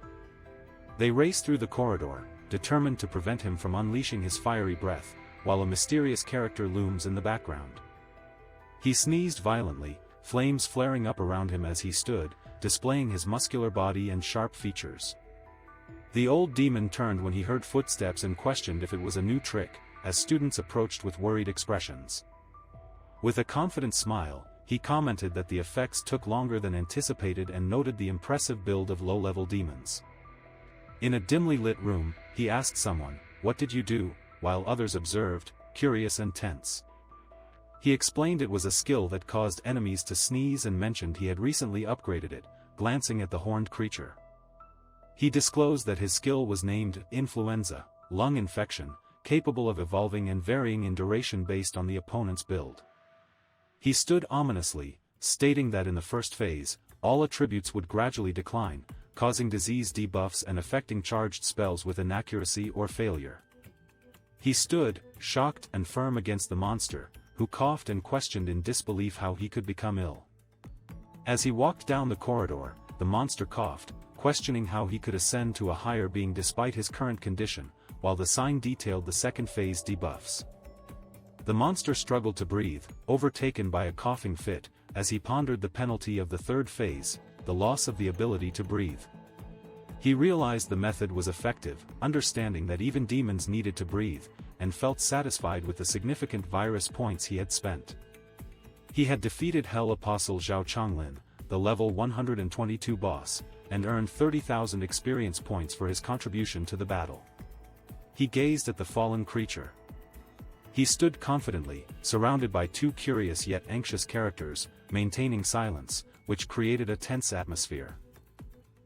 They race through the corridor, determined to prevent him from unleashing his fiery breath, while a mysterious character looms in the background. He sneezed violently, flames flaring up around him as he stood, displaying his muscular body and sharp features. The old demon turned when he heard footsteps and questioned if it was a new trick, as students approached with worried expressions. With a confident smile, he commented that the effects took longer than anticipated and noted the impressive build of low-level demons. In a dimly lit room, he asked someone, "What did you do?" while others observed, curious and tense. He explained it was a skill that caused enemies to sneeze and mentioned he had recently upgraded it, glancing at the horned creature. He disclosed that his skill was named influenza, lung infection, capable of evolving and varying in duration based on the opponent's build. He stood ominously, stating that in the first phase, all attributes would gradually decline, causing disease debuffs and affecting charged spells with inaccuracy or failure. He stood, shocked and firm against the monster, who coughed and questioned in disbelief how he could become ill. As he walked down the corridor, the monster coughed, questioning how he could ascend to a higher being despite his current condition, while the sign detailed the second phase debuffs. The monster struggled to breathe, overtaken by a coughing fit, as he pondered the penalty of the third phase, the loss of the ability to breathe. He realized the method was effective, understanding that even demons needed to breathe, and felt satisfied with the significant virus points he had spent. He had defeated Hell Apostle Zhao Chonglin, the level 122 boss, and earned 30,000 experience points for his contribution to the battle. He gazed at the fallen creature. He stood confidently, surrounded by two curious yet anxious characters, maintaining silence, which created a tense atmosphere.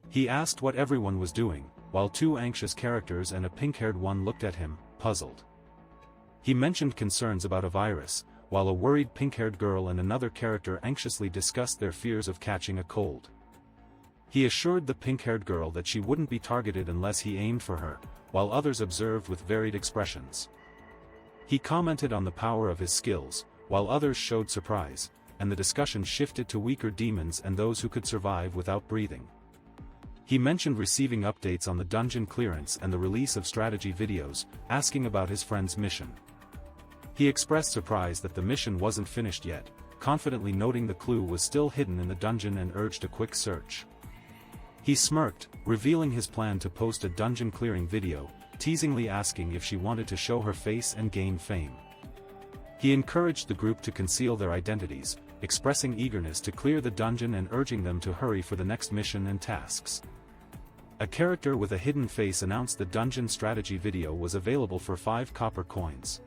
He asked what everyone was doing, while two anxious characters and a pink-haired one looked at him, puzzled. He mentioned concerns about a virus, while a worried pink-haired girl and another character anxiously discussed their fears of catching a cold. He assured the pink-haired girl that she wouldn't be targeted unless he aimed for her, while others observed with varied expressions. He commented on the power of his skills, while others showed surprise, and the discussion shifted to weaker demons and those who could survive without breathing. He mentioned receiving updates on the dungeon clearance and the release of strategy videos, asking about his friend's mission. He expressed surprise that the mission wasn't finished yet, confidently noting the clue was still hidden in the dungeon and urged a quick search. He smirked, revealing his plan to post a dungeon clearing video, teasingly asking if she wanted to show her face and gain fame. He encouraged the group to conceal their identities, expressing eagerness to clear the dungeon and urging them to hurry for the next mission and tasks. A character with a hidden face announced the dungeon strategy video was available for 5 copper coins.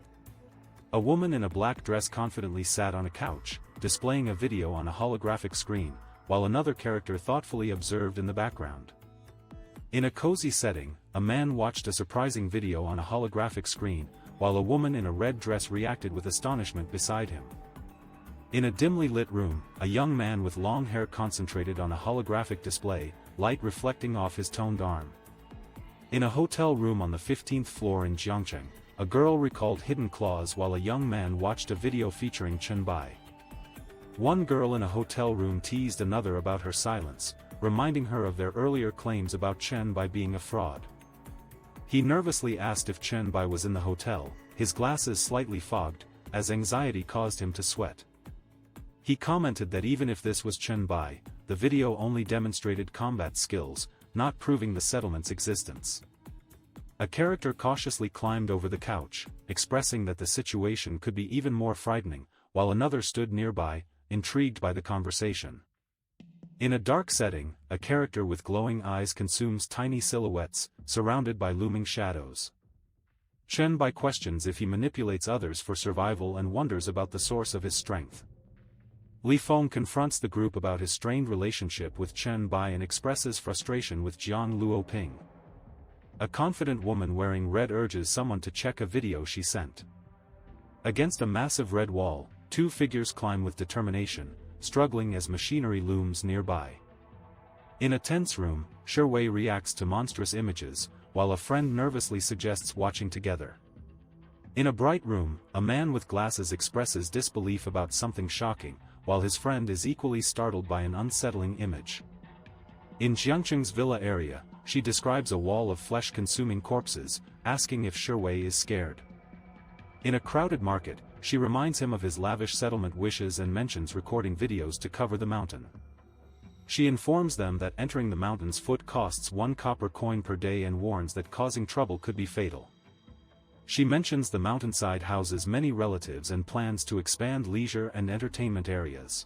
A woman in a black dress confidently sat on a couch, displaying a video on a holographic screen, while another character thoughtfully observed in the background. In a cozy setting, a man watched a surprising video on a holographic screen, while a woman in a red dress reacted with astonishment beside him. In a dimly lit room, a young man with long hair concentrated on a holographic display, light reflecting off his toned arm. In a hotel room on the 15th floor in Jiangcheng, a girl recalled hidden claws while a young man watched a video featuring Chen Bai. One girl in a hotel room teased another about her silence, reminding her of their earlier claims about Chen Bai being a fraud. He nervously asked if Chen Bai was in the hotel, his glasses slightly fogged, as anxiety caused him to sweat. He commented that even if this was Chen Bai, the video only demonstrated combat skills, not proving the settlement's existence. A character cautiously climbed over the couch, expressing that the situation could be even more frightening, while another stood nearby, intrigued by the conversation. In a dark setting, a character with glowing eyes consumes tiny silhouettes, surrounded by looming shadows. Chen Bai questions if he manipulates others for survival and wonders about the source of his strength. Li Feng confronts the group about his strained relationship with Chen Bai and expresses frustration with Jiang Luoping. A confident woman wearing red urges someone to check a video she sent. Against a massive red wall, two figures climb with determination, struggling as machinery looms nearby. In a tense room, Sherwei reacts to monstrous images, while a friend nervously suggests watching together. In a bright room, a man with glasses expresses disbelief about something shocking, while his friend is equally startled by an unsettling image. In Jiangcheng's villa area, she describes a wall of flesh-consuming corpses, asking if Sherwei is scared. In a crowded market, she reminds him of his lavish settlement wishes and mentions recording videos to cover the mountain. She informs them that entering the mountain's foot costs 1 copper coin per day and warns that causing trouble could be fatal. She mentions the mountainside houses many relatives and plans to expand leisure and entertainment areas.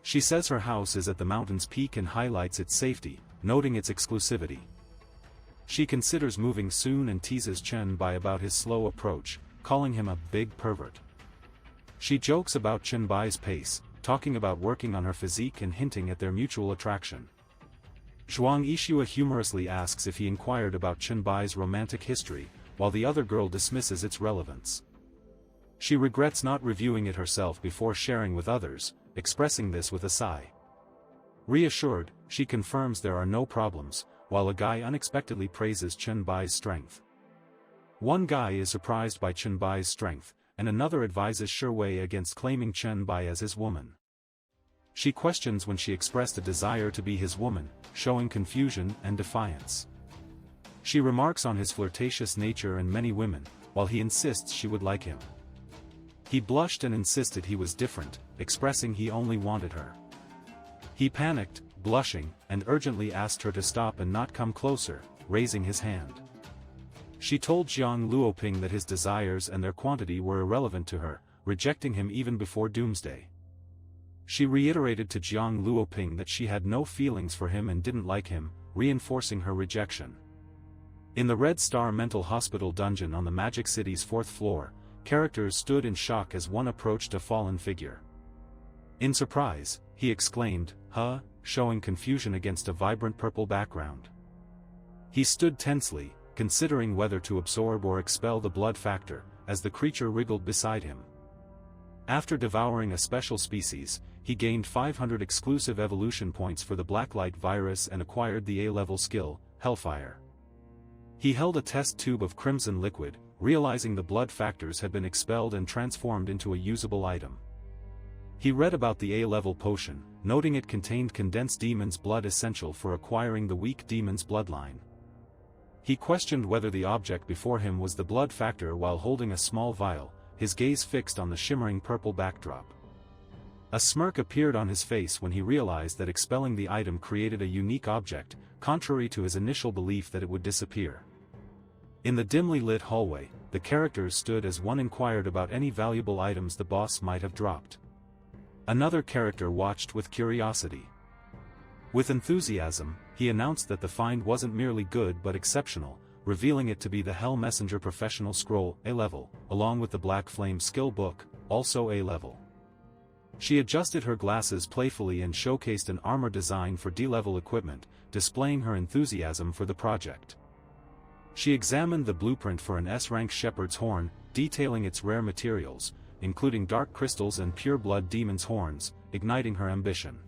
She says her house is at the mountain's peak and highlights its safety, noting its exclusivity. She considers moving soon and teases Chen Bai about his slow approach, calling him a big pervert. She jokes about Chen Bai's pace, talking about working on her physique and hinting at their mutual attraction. Zhuang Yixue humorously asks if he inquired about Chen Bai's romantic history, while the other girl dismisses its relevance. She regrets not reviewing it herself before sharing with others, expressing this with a sigh. Reassured, she confirms there are no problems, while a guy unexpectedly praises Chen Bai's strength. One guy is surprised by Chen Bai's strength, and another advises Sherwei against claiming Chen Bai as his woman. She questions when she expressed a desire to be his woman, showing confusion and defiance. She remarks on his flirtatious nature and many women, while he insists she would like him. He blushed and insisted he was different, expressing he only wanted her. He panicked, blushing, and urgently asked her to stop and not come closer, raising his hand. She told Jiang Luoping that his desires and their quantity were irrelevant to her, rejecting him even before doomsday. She reiterated to Jiang Luoping that she had no feelings for him and didn't like him, reinforcing her rejection. In the Red Star Mental Hospital dungeon on the Magic City's 4th floor, characters stood in shock as one approached a fallen figure. In surprise, he exclaimed, "Huh," showing confusion against a vibrant purple background. He stood tensely, considering whether to absorb or expel the blood factor, as the creature wriggled beside him. After devouring a special species, he gained 500 exclusive evolution points for the Blacklight virus and acquired the A-level skill, Hellfire. He held a test tube of crimson liquid, realizing the blood factors had been expelled and transformed into a usable item. He read about the A-level potion, noting it contained condensed demon's blood essential for acquiring the weak demon's bloodline. He questioned whether the object before him was the blood factor while holding a small vial, his gaze fixed on the shimmering purple backdrop. A smirk appeared on his face when he realized that expelling the item created a unique object, contrary to his initial belief that it would disappear. In the dimly lit hallway, the characters stood as one inquired about any valuable items the boss might have dropped. Another character watched with curiosity. With enthusiasm, he announced that the find wasn't merely good but exceptional, revealing it to be the Hell Messenger Professional Scroll, A-level, along with the Black Flame Skill Book, also A-level. She adjusted her glasses playfully and showcased an armor design for D-level equipment, displaying her enthusiasm for the project. She examined the blueprint for an S-rank shepherd's horn, detailing its rare materials, including dark crystals and pure-blood demon's horns, igniting her ambition.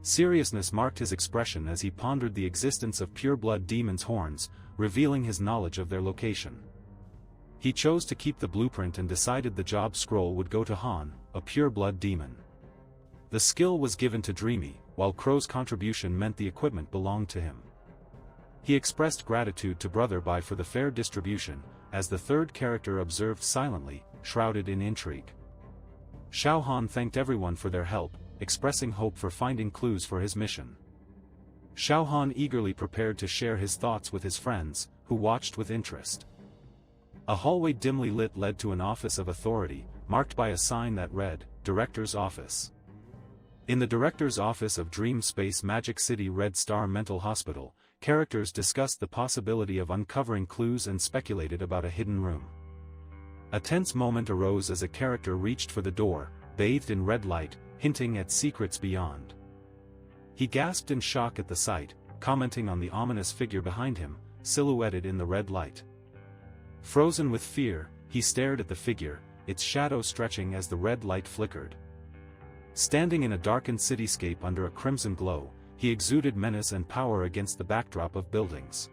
Seriousness marked his expression as he pondered the existence of pure-blood demon's horns, revealing his knowledge of their location. He chose to keep the blueprint and decided the job scroll would go to Han, a pure-blood demon. The skill was given to Dreamy, while Crow's contribution meant the equipment belonged to him. He expressed gratitude to Brother Bai for the fair distribution, as the third character observed silently, shrouded in intrigue. Xiao Han thanked everyone for their help, expressing hope for finding clues for his mission. Xiao Han eagerly prepared to share his thoughts with his friends, who watched with interest. A hallway dimly lit led to an office of authority, marked by a sign that read, Director's Office. In the Director's Office of Dream Space Magic City Red Star Mental Hospital, characters discussed the possibility of uncovering clues and speculated about a hidden room. A tense moment arose as a character reached for the door, bathed in red light, hinting at secrets beyond. He gasped in shock at the sight, commenting on the ominous figure behind him, silhouetted in the red light. Frozen with fear, he stared at the figure, its shadow stretching as the red light flickered. Standing in a darkened cityscape under a crimson glow, he exuded menace and power against the backdrop of buildings.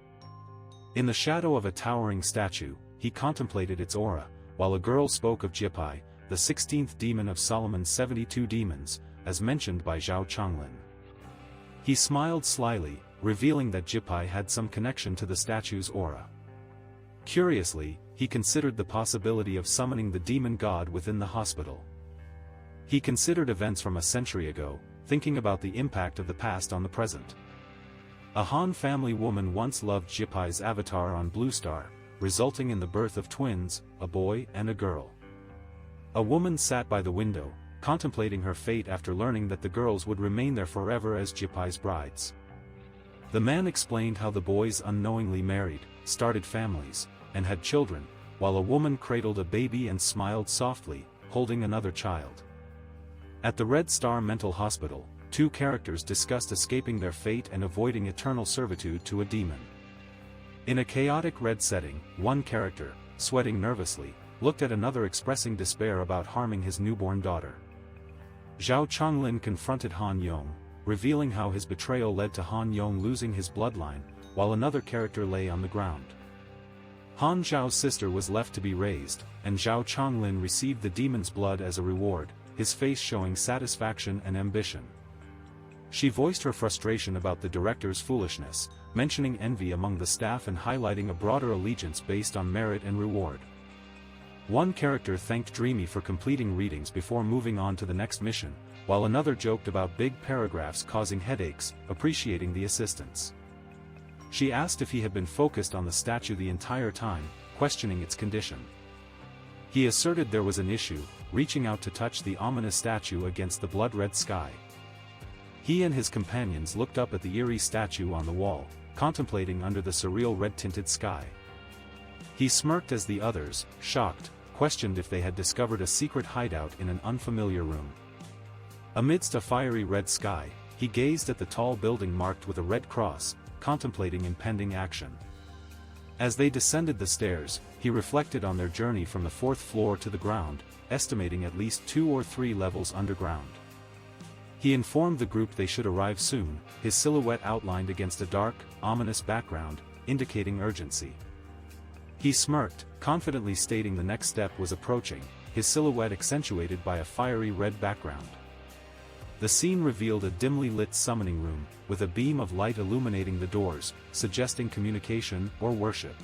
In the shadow of a towering statue, he contemplated its aura, while a girl spoke of Jipai, the 16th demon of Solomon's 72 demons, as mentioned by Zhao Chonglin. He smiled slyly, revealing that Jipai had some connection to the statue's aura. Curiously, he considered the possibility of summoning the demon god within the hospital. He considered events from a century ago, thinking about the impact of the past on the present. A Han family woman once loved Jipai's avatar on Blue Star, resulting in the birth of twins, a boy and a girl. A woman sat by the window, contemplating her fate after learning that the girls would remain there forever as Jipai's brides. The man explained how the boys unknowingly married, started families, and had children, while a woman cradled a baby and smiled softly, holding another child. At the Red Star Mental Hospital, two characters discussed escaping their fate and avoiding eternal servitude to a demon. In a chaotic red setting, one character, sweating nervously, looked at another expressing despair about harming his newborn daughter. Zhao Chonglin confronted Han Yong, revealing how his betrayal led to Han Yong losing his bloodline, while another character lay on the ground. Han Zhao's sister was left to be raised, and Zhao Chonglin received the demon's blood as a reward, his face showing satisfaction and ambition. She voiced her frustration about the director's foolishness, mentioning envy among the staff and highlighting a broader allegiance based on merit and reward. One character thanked Dreamy for completing readings before moving on to the next mission, while another joked about big paragraphs causing headaches, appreciating the assistance. She asked if he had been focused on the statue the entire time, questioning its condition. He asserted there was an issue, reaching out to touch the ominous statue against the blood-red sky. He and his companions looked up at the eerie statue on the wall, contemplating under the surreal red-tinted sky. He smirked as the others, shocked, questioned if they had discovered a secret hideout in an unfamiliar room. Amidst a fiery red sky, he gazed at the tall building marked with a red cross, contemplating impending action. As they descended the stairs, he reflected on their journey from the 4th floor to the ground, estimating at least 2 or 3 levels underground. He informed the group they should arrive soon, his silhouette outlined against a dark, ominous background, indicating urgency. He smirked, confidently stating the next step was approaching, his silhouette accentuated by a fiery red background. The scene revealed a dimly lit summoning room, with a beam of light illuminating the doors, suggesting communication or worship.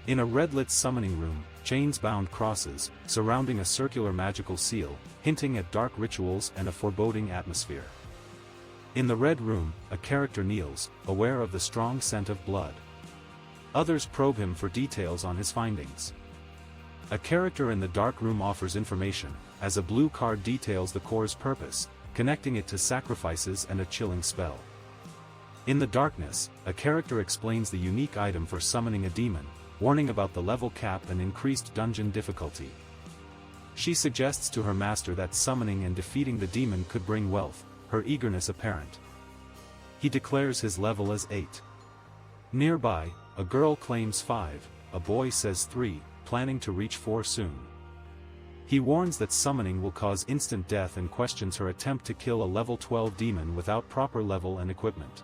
In a red-lit summoning room, chains bound crosses, surrounding a circular magical seal, hinting at dark rituals and a foreboding atmosphere. In the red room, a character kneels, aware of the strong scent of blood. Others probe him for details on his findings. A character in the dark room offers information, as a blue card details the core's purpose, connecting it to sacrifices and a chilling spell. In the darkness, a character explains the unique item for summoning a demon, warning about the level cap and increased dungeon difficulty. She suggests to her master that summoning and defeating the demon could bring wealth, her eagerness apparent. He declares his level as 8. Nearby, a girl claims 5, a boy says 3, planning to reach 4 soon. He warns that summoning will cause instant death and questions her attempt to kill a level 12 demon without proper level and equipment.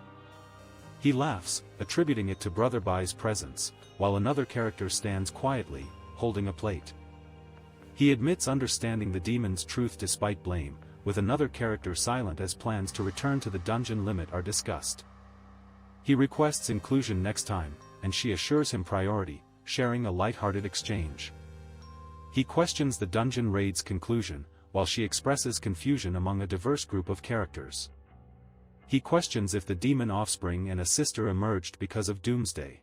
He laughs, attributing it to Brother Bai's presence, while another character stands quietly, holding a plate. He admits understanding the demon's truth despite blame, with another character silent as plans to return to the dungeon limit are discussed. He requests inclusion next time, and she assures him priority, sharing a light-hearted exchange. He questions the dungeon raid's conclusion, while she expresses confusion among a diverse group of characters. He questions if the demon offspring and a sister emerged because of Doomsday.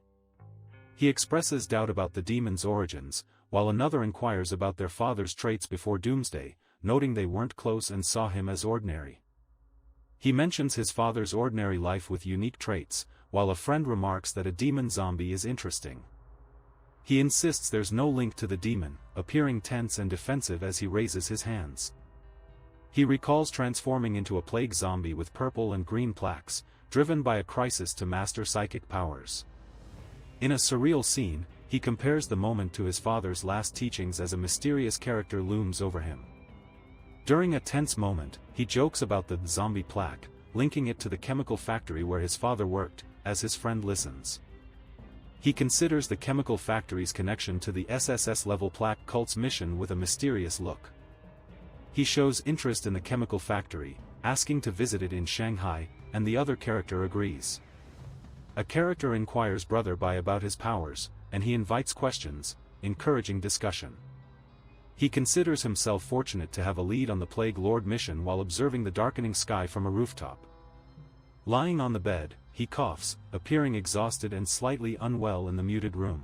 He expresses doubt about the demon's origins, while another inquires about their father's traits before Doomsday, noting they weren't close and saw him as ordinary. He mentions his father's ordinary life with unique traits, while a friend remarks that a demon zombie is interesting. He insists there's no link to the demon, appearing tense and defensive as he raises his hands. He recalls transforming into a plague zombie with purple and green plaques, driven by a crisis to master psychic powers. In a surreal scene, he compares the moment to his father's last teachings as a mysterious character looms over him. During a tense moment, he jokes about the zombie plaque, linking it to the chemical factory where his father worked, as his friend listens. He considers the chemical factory's connection to the SSS-level plaque cult's mission with a mysterious look. He shows interest in the chemical factory, asking to visit it in Shanghai, and the other character agrees. A character inquires Brother Bai about his powers, and he invites questions, encouraging discussion. He considers himself fortunate to have a lead on the Plague Lord mission while observing the darkening sky from a rooftop. Lying on the bed, he coughs, appearing exhausted and slightly unwell in the muted room.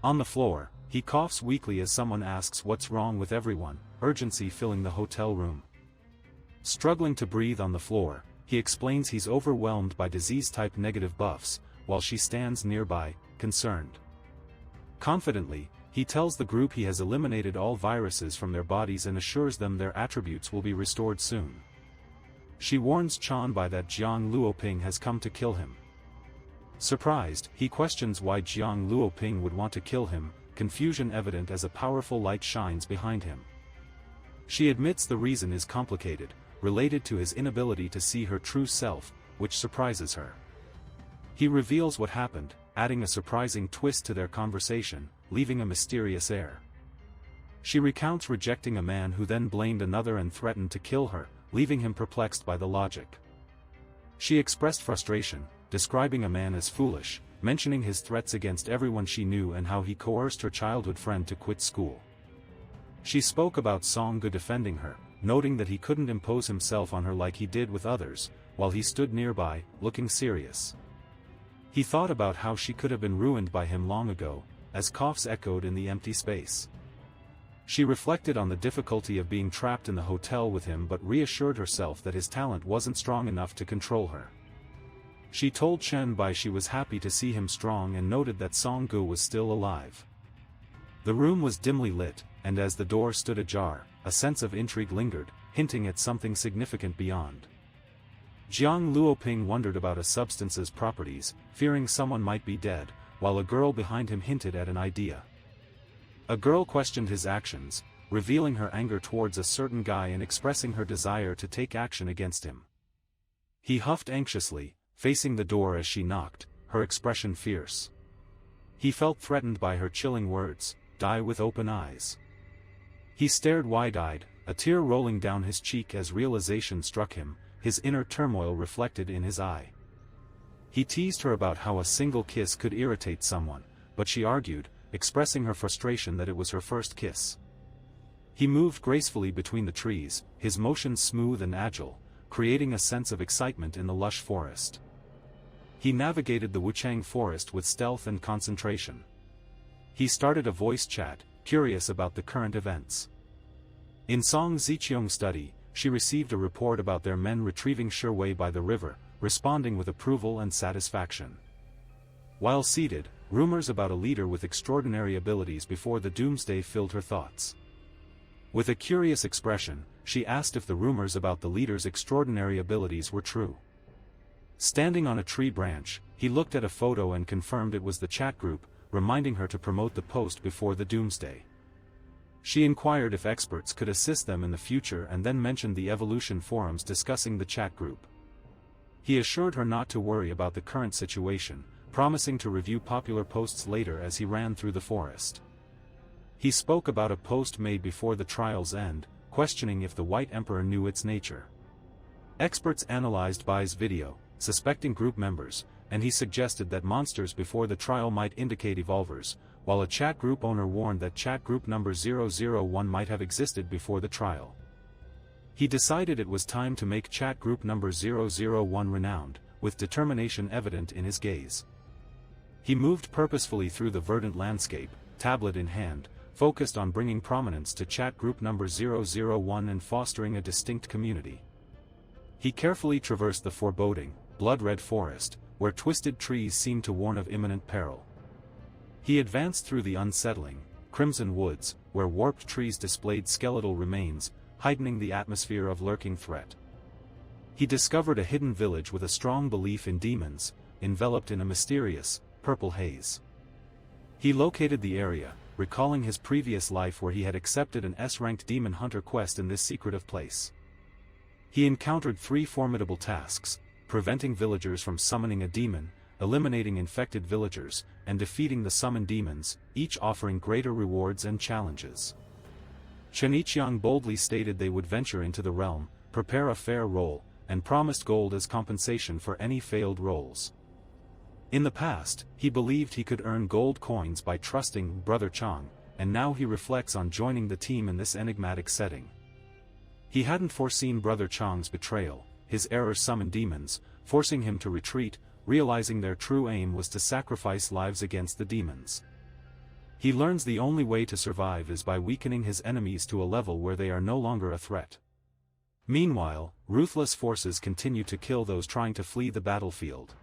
On the floor, he coughs weakly as someone asks what's wrong with everyone, urgency filling the hotel room. Struggling to breathe on the floor, he explains he's overwhelmed by disease-type negative buffs, while she stands nearby, concerned. Confidently, he tells the group he has eliminated all viruses from their bodies and assures them their attributes will be restored soon. She warns Chanbai that Jiang Luoping has come to kill him. Surprised, he questions why Jiang Luoping would want to kill him, confusion evident as a powerful light shines behind him. She admits the reason is complicated, related to his inability to see her true self, which surprises her. He reveals what happened, adding a surprising twist to their conversation, leaving a mysterious air. She recounts rejecting a man who then blamed another and threatened to kill her, leaving him perplexed by the logic. She expressed frustration, describing a man as foolish, mentioning his threats against everyone she knew and how he coerced her childhood friend to quit school. She spoke about Song-gu defending her, noting that he couldn't impose himself on her like he did with others, while he stood nearby, looking serious. He thought about how she could have been ruined by him long ago, as coughs echoed in the empty space. She reflected on the difficulty of being trapped in the hotel with him but reassured herself that his talent wasn't strong enough to control her. She told Chen Bai she was happy to see him strong and noted that Song-gu was still alive. The room was dimly lit, and as the door stood ajar, a sense of intrigue lingered, hinting at something significant beyond. Jiang Luoping wondered about a substance's properties, fearing someone might be dead, while a girl behind him hinted at an idea. A girl questioned his actions, revealing her anger towards a certain guy and expressing her desire to take action against him. He huffed anxiously, facing the door as she knocked, her expression fierce. He felt threatened by her chilling words, "Die with open eyes." He stared wide-eyed, a tear rolling down his cheek as realization struck him, his inner turmoil reflected in his eye. He teased her about how a single kiss could irritate someone, but she argued, expressing her frustration that it was her first kiss. He moved gracefully between the trees, his motions smooth and agile, creating a sense of excitement in the lush forest. He navigated the Wuchang forest with stealth and concentration. He started a voice chat, curious about the current events. In Song Ziqiong's study, she received a report about their men retrieving Sherwei by the river, responding with approval and satisfaction. While seated, rumors about a leader with extraordinary abilities before the doomsday filled her thoughts. With a curious expression, she asked if the rumors about the leader's extraordinary abilities were true. Standing on a tree branch, he looked at a photo and confirmed it was the chat group, reminding her to promote the post before the doomsday. She inquired if experts could assist them in the future and then mentioned the evolution forums discussing the chat group. He assured her not to worry about the current situation, promising to review popular posts later as he ran through the forest. He spoke about a post made before the trial's end, questioning if the White Emperor knew its nature. Experts analyzed Bai's video, suspecting group members, and he suggested that monsters before the trial might indicate evolvers, while a chat group owner warned that chat group number 001 might have existed before the trial. He decided it was time to make chat group number 001 renowned, with determination evident in his gaze. He moved purposefully through the verdant landscape, tablet in hand, focused on bringing prominence to chat group number 001 and fostering a distinct community. He carefully traversed the foreboding, blood-red forest, where twisted trees seemed to warn of imminent peril. He advanced through the unsettling, crimson woods, where warped trees displayed skeletal remains, heightening the atmosphere of lurking threat. He discovered a hidden village with a strong belief in demons, enveloped in a mysterious, purple haze. He located the area, recalling his previous life where he had accepted an S-ranked demon hunter quest in this secretive place. He encountered 3 formidable tasks: preventing villagers from summoning a demon, eliminating infected villagers, and defeating the summoned demons, each offering greater rewards and challenges. Chenichiang boldly stated they would venture into the realm, prepare a fair roll, and promised gold as compensation for any failed rolls. In the past, he believed he could earn gold coins by trusting Brother Chang, and now he reflects on joining the team in this enigmatic setting. He hadn't foreseen Brother Chang's betrayal. His error summoned demons, forcing him to retreat, realizing their true aim was to sacrifice lives against the demons. He learns the only way to survive is by weakening his enemies to a level where they are no longer a threat. Meanwhile, ruthless forces continue to kill those trying to flee the battlefield.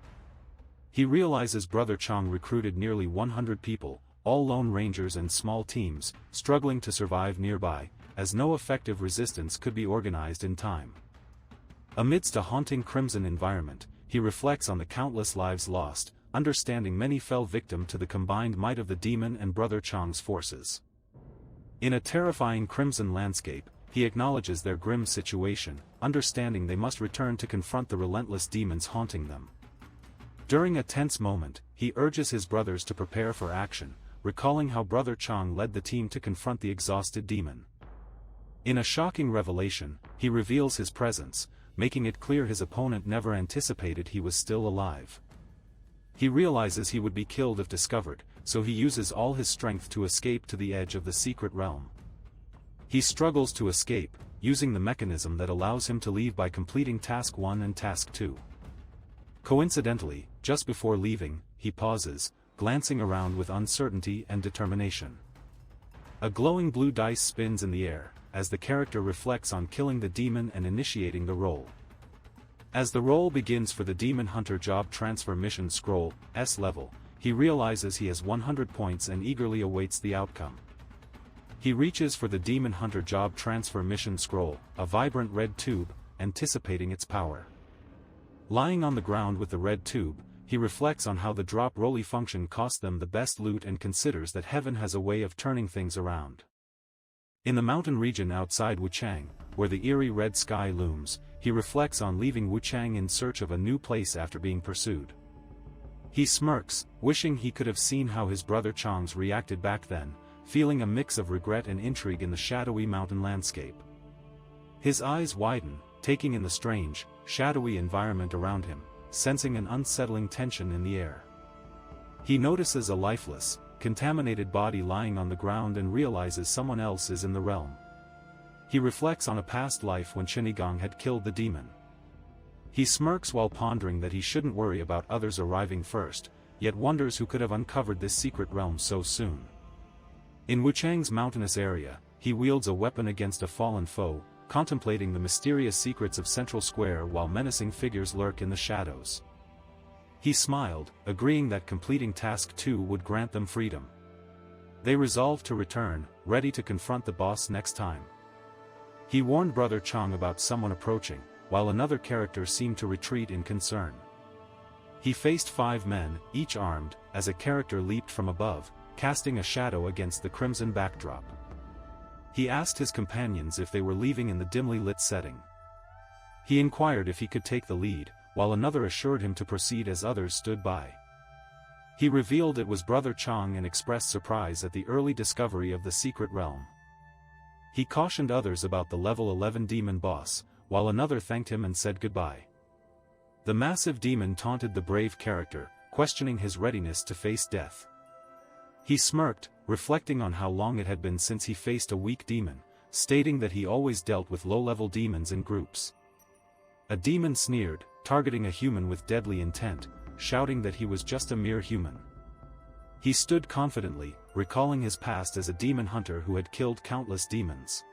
He realizes Brother Chang recruited nearly 100 people, all lone rangers and small teams, struggling to survive nearby, as no effective resistance could be organized in time. Amidst a haunting crimson environment, he reflects on the countless lives lost, understanding many fell victim to the combined might of the demon and Brother Chang's forces. In a terrifying crimson landscape, he acknowledges their grim situation, understanding they must return to confront the relentless demons haunting them. During a tense moment, he urges his brothers to prepare for action, recalling how Brother Chang led the team to confront the exhausted demon. In a shocking revelation, he reveals his presence, making it clear his opponent never anticipated he was still alive. He realizes he would be killed if discovered, so he uses all his strength to escape to the edge of the secret realm. He struggles to escape, using the mechanism that allows him to leave by completing Task 1 and Task 2. Coincidentally, just before leaving, he pauses, glancing around with uncertainty and determination. A glowing blue dice spins in the air, as the character reflects on killing the demon and initiating the roll. As the roll begins for the Demon Hunter Job Transfer Mission Scroll, S level, he realizes he has 100 points and eagerly awaits the outcome. He reaches for the Demon Hunter Job Transfer Mission Scroll, a vibrant red tube, anticipating its power. Lying on the ground with the red tube, he reflects on how the drop-rolly function cost them the best loot and considers that heaven has a way of turning things around. In the mountain region outside Wuchang, where the eerie red sky looms, he reflects on leaving Wuchang in search of a new place after being pursued. He smirks, wishing he could have seen how his brother Chang's reacted back then, feeling a mix of regret and intrigue in the shadowy mountain landscape. His eyes widen, taking in the strange, shadowy environment around him, sensing an unsettling tension in the air. He notices a lifeless, contaminated body lying on the ground and realizes someone else is in the realm. He reflects on a past life when Shinigang had killed the demon. He smirks while pondering that he shouldn't worry about others arriving first, yet wonders who could have uncovered this secret realm so soon. In Wuchang's mountainous area, he wields a weapon against a fallen foe, contemplating the mysterious secrets of Central Square while menacing figures lurk in the shadows. He smiled, agreeing that completing Task 2 would grant them freedom. They resolved to return, ready to confront the boss next time. He warned Brother Chang about someone approaching, while another character seemed to retreat in concern. He faced 5 men, each armed, as a character leaped from above, casting a shadow against the crimson backdrop. He asked his companions if they were leaving in the dimly lit setting. He inquired if he could take the lead, while another assured him to proceed as others stood by. He revealed it was Brother Chang and expressed surprise at the early discovery of the secret realm. He cautioned others about the level 11 demon boss, while another thanked him and said goodbye. The massive demon taunted the brave character, questioning his readiness to face death. He smirked, reflecting on how long it had been since he faced a weak demon, stating that he always dealt with low-level demons in groups. A demon sneered, targeting a human with deadly intent, shouting that he was just a mere human. He stood confidently, recalling his past as a demon hunter who had killed countless demons.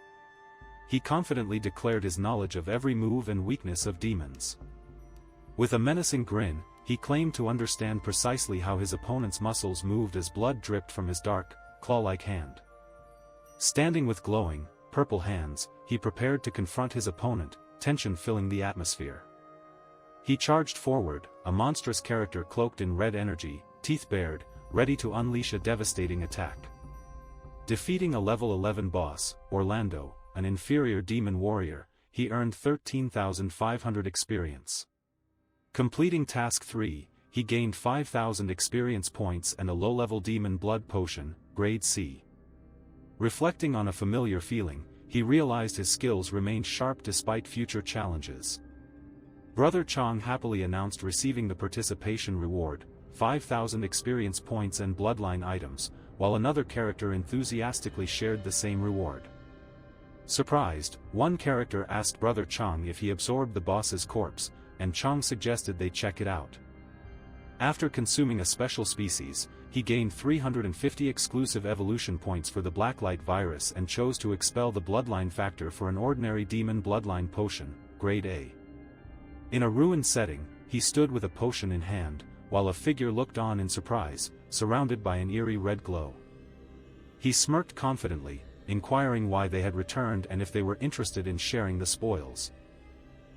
He confidently declared his knowledge of every move and weakness of demons. With a menacing grin, he claimed to understand precisely how his opponent's muscles moved as blood dripped from his dark, claw-like hand. Standing with glowing, purple hands, he prepared to confront his opponent, tension filling the atmosphere. He charged forward, a monstrous character cloaked in red energy, teeth bared, ready to unleash a devastating attack. Defeating a level 11 boss, Orlando, an inferior demon warrior, he earned 13,500 experience. Completing Task 3, he gained 5,000 experience points and a low-level demon blood potion, grade C. Reflecting on a familiar feeling, he realized his skills remained sharp despite future challenges. Brother Chong happily announced receiving the participation reward, 5,000 experience points and bloodline items, while another character enthusiastically shared the same reward. Surprised, one character asked Brother Chong if he absorbed the boss's corpse, and Chong suggested they check it out. After consuming a special species, he gained 350 exclusive evolution points for the Blacklight virus and chose to expel the bloodline factor for an ordinary demon bloodline potion, grade A. In a ruined setting, he stood with a potion in hand, while a figure looked on in surprise, surrounded by an eerie red glow. He smirked confidently, inquiring why they had returned and if they were interested in sharing the spoils.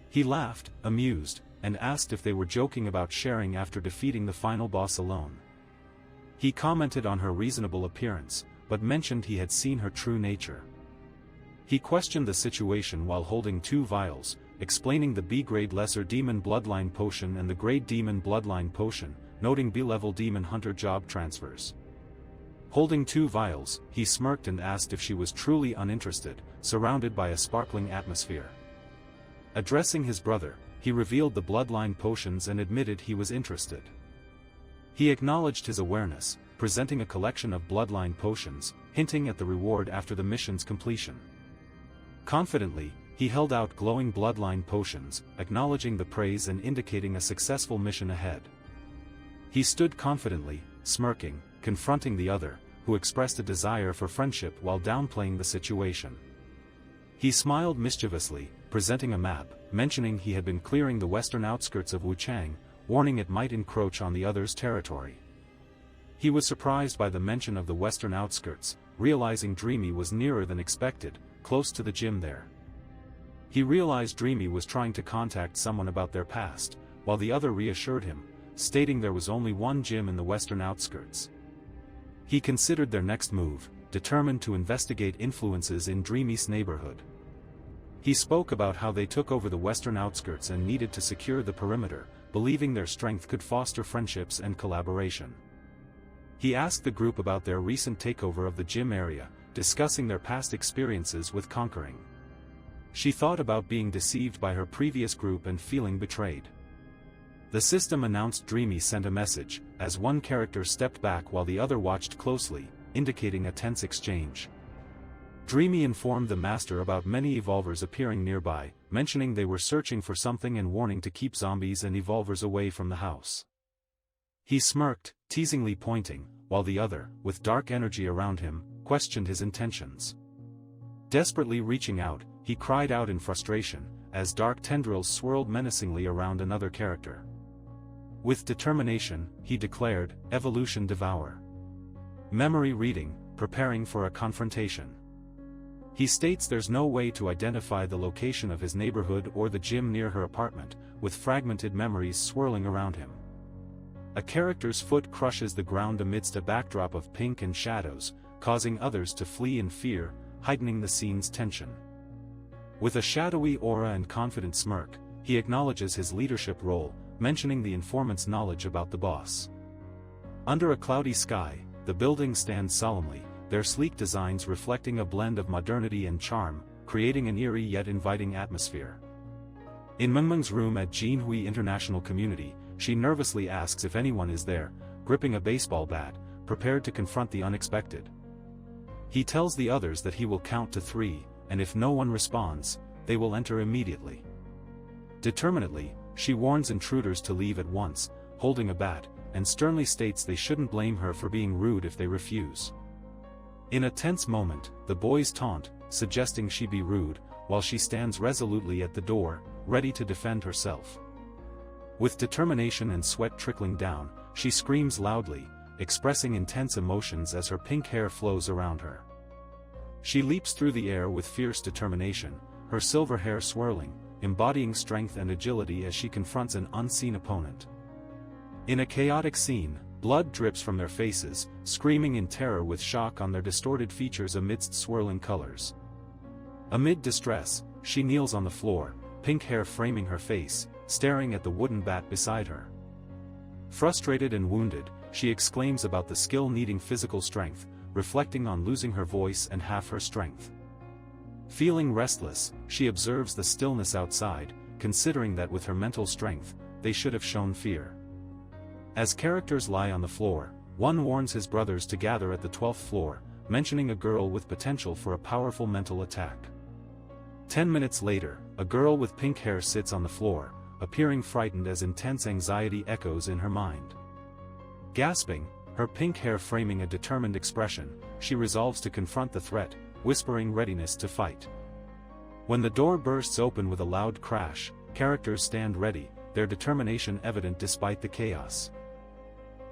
He laughed, amused, and asked if they were joking about sharing after defeating the final boss alone. He commented on her reasonable appearance, but mentioned he had seen her true nature. He questioned the situation while holding 2 vials, explaining the B-grade lesser demon bloodline potion and the grade demon bloodline potion, noting B-level demon hunter job transfers. Holding 2 vials, he smirked and asked if she was truly uninterested, surrounded by a sparkling atmosphere. Addressing his brother, he revealed the bloodline potions and admitted he was interested. He acknowledged his awareness, presenting a collection of bloodline potions, hinting at the reward after the mission's completion. Confidently, he held out glowing bloodline potions, acknowledging the praise and indicating a successful mission ahead. He stood confidently, smirking, confronting the other, who expressed a desire for friendship while downplaying the situation. He smiled mischievously, presenting a map, mentioning he had been clearing the western outskirts of Wuchang, warning it might encroach on the other's territory. He was surprised by the mention of the western outskirts, realizing Dreamy was nearer than expected, close to the gym there. He realized Dreamy was trying to contact someone about their past, while the other reassured him, stating there was only one gym in the western outskirts. He considered their next move, determined to investigate influences in Dreamy's neighborhood. He spoke about how they took over the western outskirts and needed to secure the perimeter, believing their strength could foster friendships and collaboration. He asked the group about their recent takeover of the gym area, discussing their past experiences with conquering. She thought about being deceived by her previous group and feeling betrayed. The system announced Dreamy sent a message, as one character stepped back while the other watched closely, indicating a tense exchange. Dreamy informed the master about many evolvers appearing nearby, mentioning they were searching for something and warning to keep zombies and evolvers away from the house. He smirked, teasingly pointing, while the other, with dark energy around him, questioned his intentions. Desperately reaching out, he cried out in frustration, as dark tendrils swirled menacingly around another character. With determination, he declared, "Evolution Devour." Memory reading, preparing for a confrontation. He states there's no way to identify the location of his neighborhood or the gym near her apartment, with fragmented memories swirling around him. A character's foot crushes the ground amidst a backdrop of pink and shadows, causing others to flee in fear, heightening the scene's tension. With a shadowy aura and confident smirk, he acknowledges his leadership role, mentioning the informant's knowledge about the boss. Under a cloudy sky, the buildings stand solemnly, their sleek designs reflecting a blend of modernity and charm, creating an eerie yet inviting atmosphere. In Mengmeng's room at Jinhui International Community, she nervously asks if anyone is there, gripping a baseball bat, prepared to confront the unexpected. He tells the others that he will count to 3, and if no one responds, they will enter immediately. Determinedly, she warns intruders to leave at once, holding a bat, and sternly states they shouldn't blame her for being rude if they refuse. In a tense moment, the boys taunt, suggesting she be rude, while she stands resolutely at the door, ready to defend herself. With determination and sweat trickling down, she screams loudly, expressing intense emotions as her pink hair flows around her. She leaps through the air with fierce determination, her silver hair swirling, embodying strength and agility as she confronts an unseen opponent. In a chaotic scene, blood drips from their faces, screaming in terror with shock on their distorted features amidst swirling colors. Amid distress, she kneels on the floor, pink hair framing her face, staring at the wooden bat beside her. Frustrated and wounded, she exclaims about the skill needing physical strength, reflecting on losing her voice and half her strength. Feeling restless, she observes the stillness outside, considering that with her mental strength, they should have shown fear. As characters lie on the floor, one warns his brothers to gather at the 12th floor, mentioning a girl with potential for a powerful mental attack. 10 minutes later, a girl with pink hair sits on the floor, appearing frightened as intense anxiety echoes in her mind. Gasping, her pink hair framing a determined expression, she resolves to confront the threat, whispering readiness to fight. When the door bursts open with a loud crash, characters stand ready, their determination evident despite the chaos.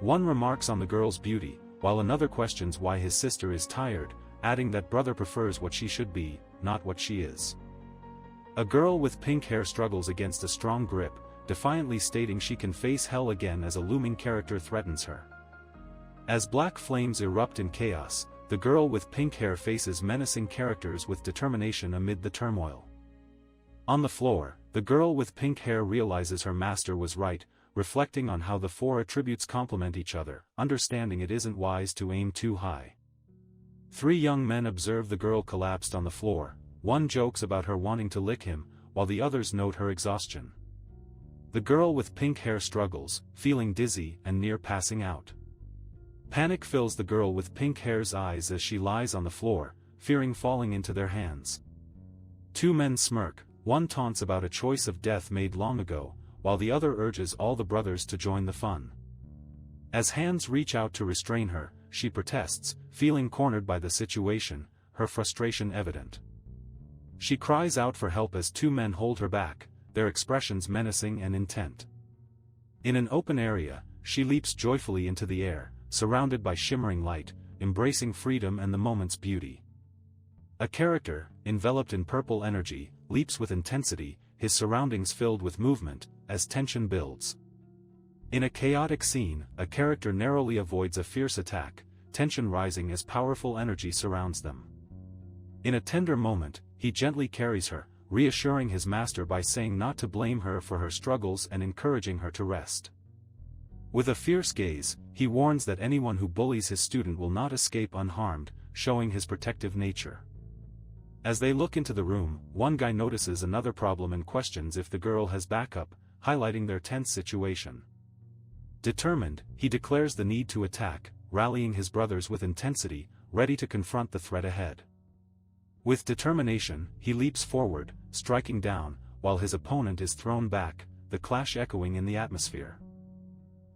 One remarks on the girl's beauty, while another questions why his sister is tired, adding that brother prefers what she should be, not what she is. A girl with pink hair struggles against a strong grip, defiantly stating she can face hell again as a looming character threatens her. As black flames erupt in chaos, the girl with pink hair faces menacing characters with determination amid the turmoil. On the floor, the girl with pink hair realizes her master was right, reflecting on how the four attributes complement each other, understanding it isn't wise to aim too high. 3 young men observe the girl collapsed on the floor, one jokes about her wanting to lick him, while the others note her exhaustion. The girl with pink hair struggles, feeling dizzy and near passing out. Panic fills the girl with pink hair's eyes as she lies on the floor, fearing falling into their hands. 2 men smirk, one taunts about a choice of death made long ago, while the other urges all the brothers to join the fun. As hands reach out to restrain her, she protests, feeling cornered by the situation, her frustration evident. She cries out for help as 2 men hold her back, their expressions menacing and intent. In an open area, she leaps joyfully into the air, surrounded by shimmering light, embracing freedom and the moment's beauty. A character, enveloped in purple energy, leaps with intensity, his surroundings filled with movement, as tension builds. In a chaotic scene, a character narrowly avoids a fierce attack, tension rising as powerful energy surrounds them. In a tender moment, he gently carries her, reassuring his master by saying not to blame her for her struggles and encouraging her to rest. With a fierce gaze, he warns that anyone who bullies his student will not escape unharmed, showing his protective nature. As they look into the room, one guy notices another problem and questions if the girl has backup, highlighting their tense situation. Determined, he declares the need to attack, rallying his brothers with intensity, ready to confront the threat ahead. With determination, he leaps forward, striking down, while his opponent is thrown back, the clash echoing in the atmosphere.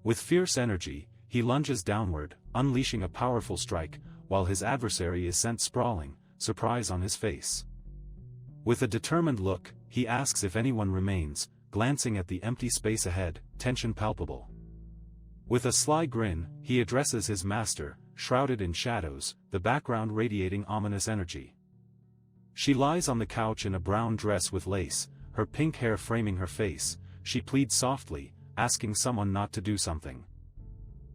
With fierce energy, he lunges downward, unleashing a powerful strike, while his adversary is sent sprawling, surprise on his face. With a determined look, he asks if anyone remains, glancing at the empty space ahead, tension palpable. With a sly grin, he addresses his master, shrouded in shadows, the background radiating ominous energy. She lies on the couch in a brown dress with lace, her pink hair framing her face. She pleads softly, asking someone not to do something.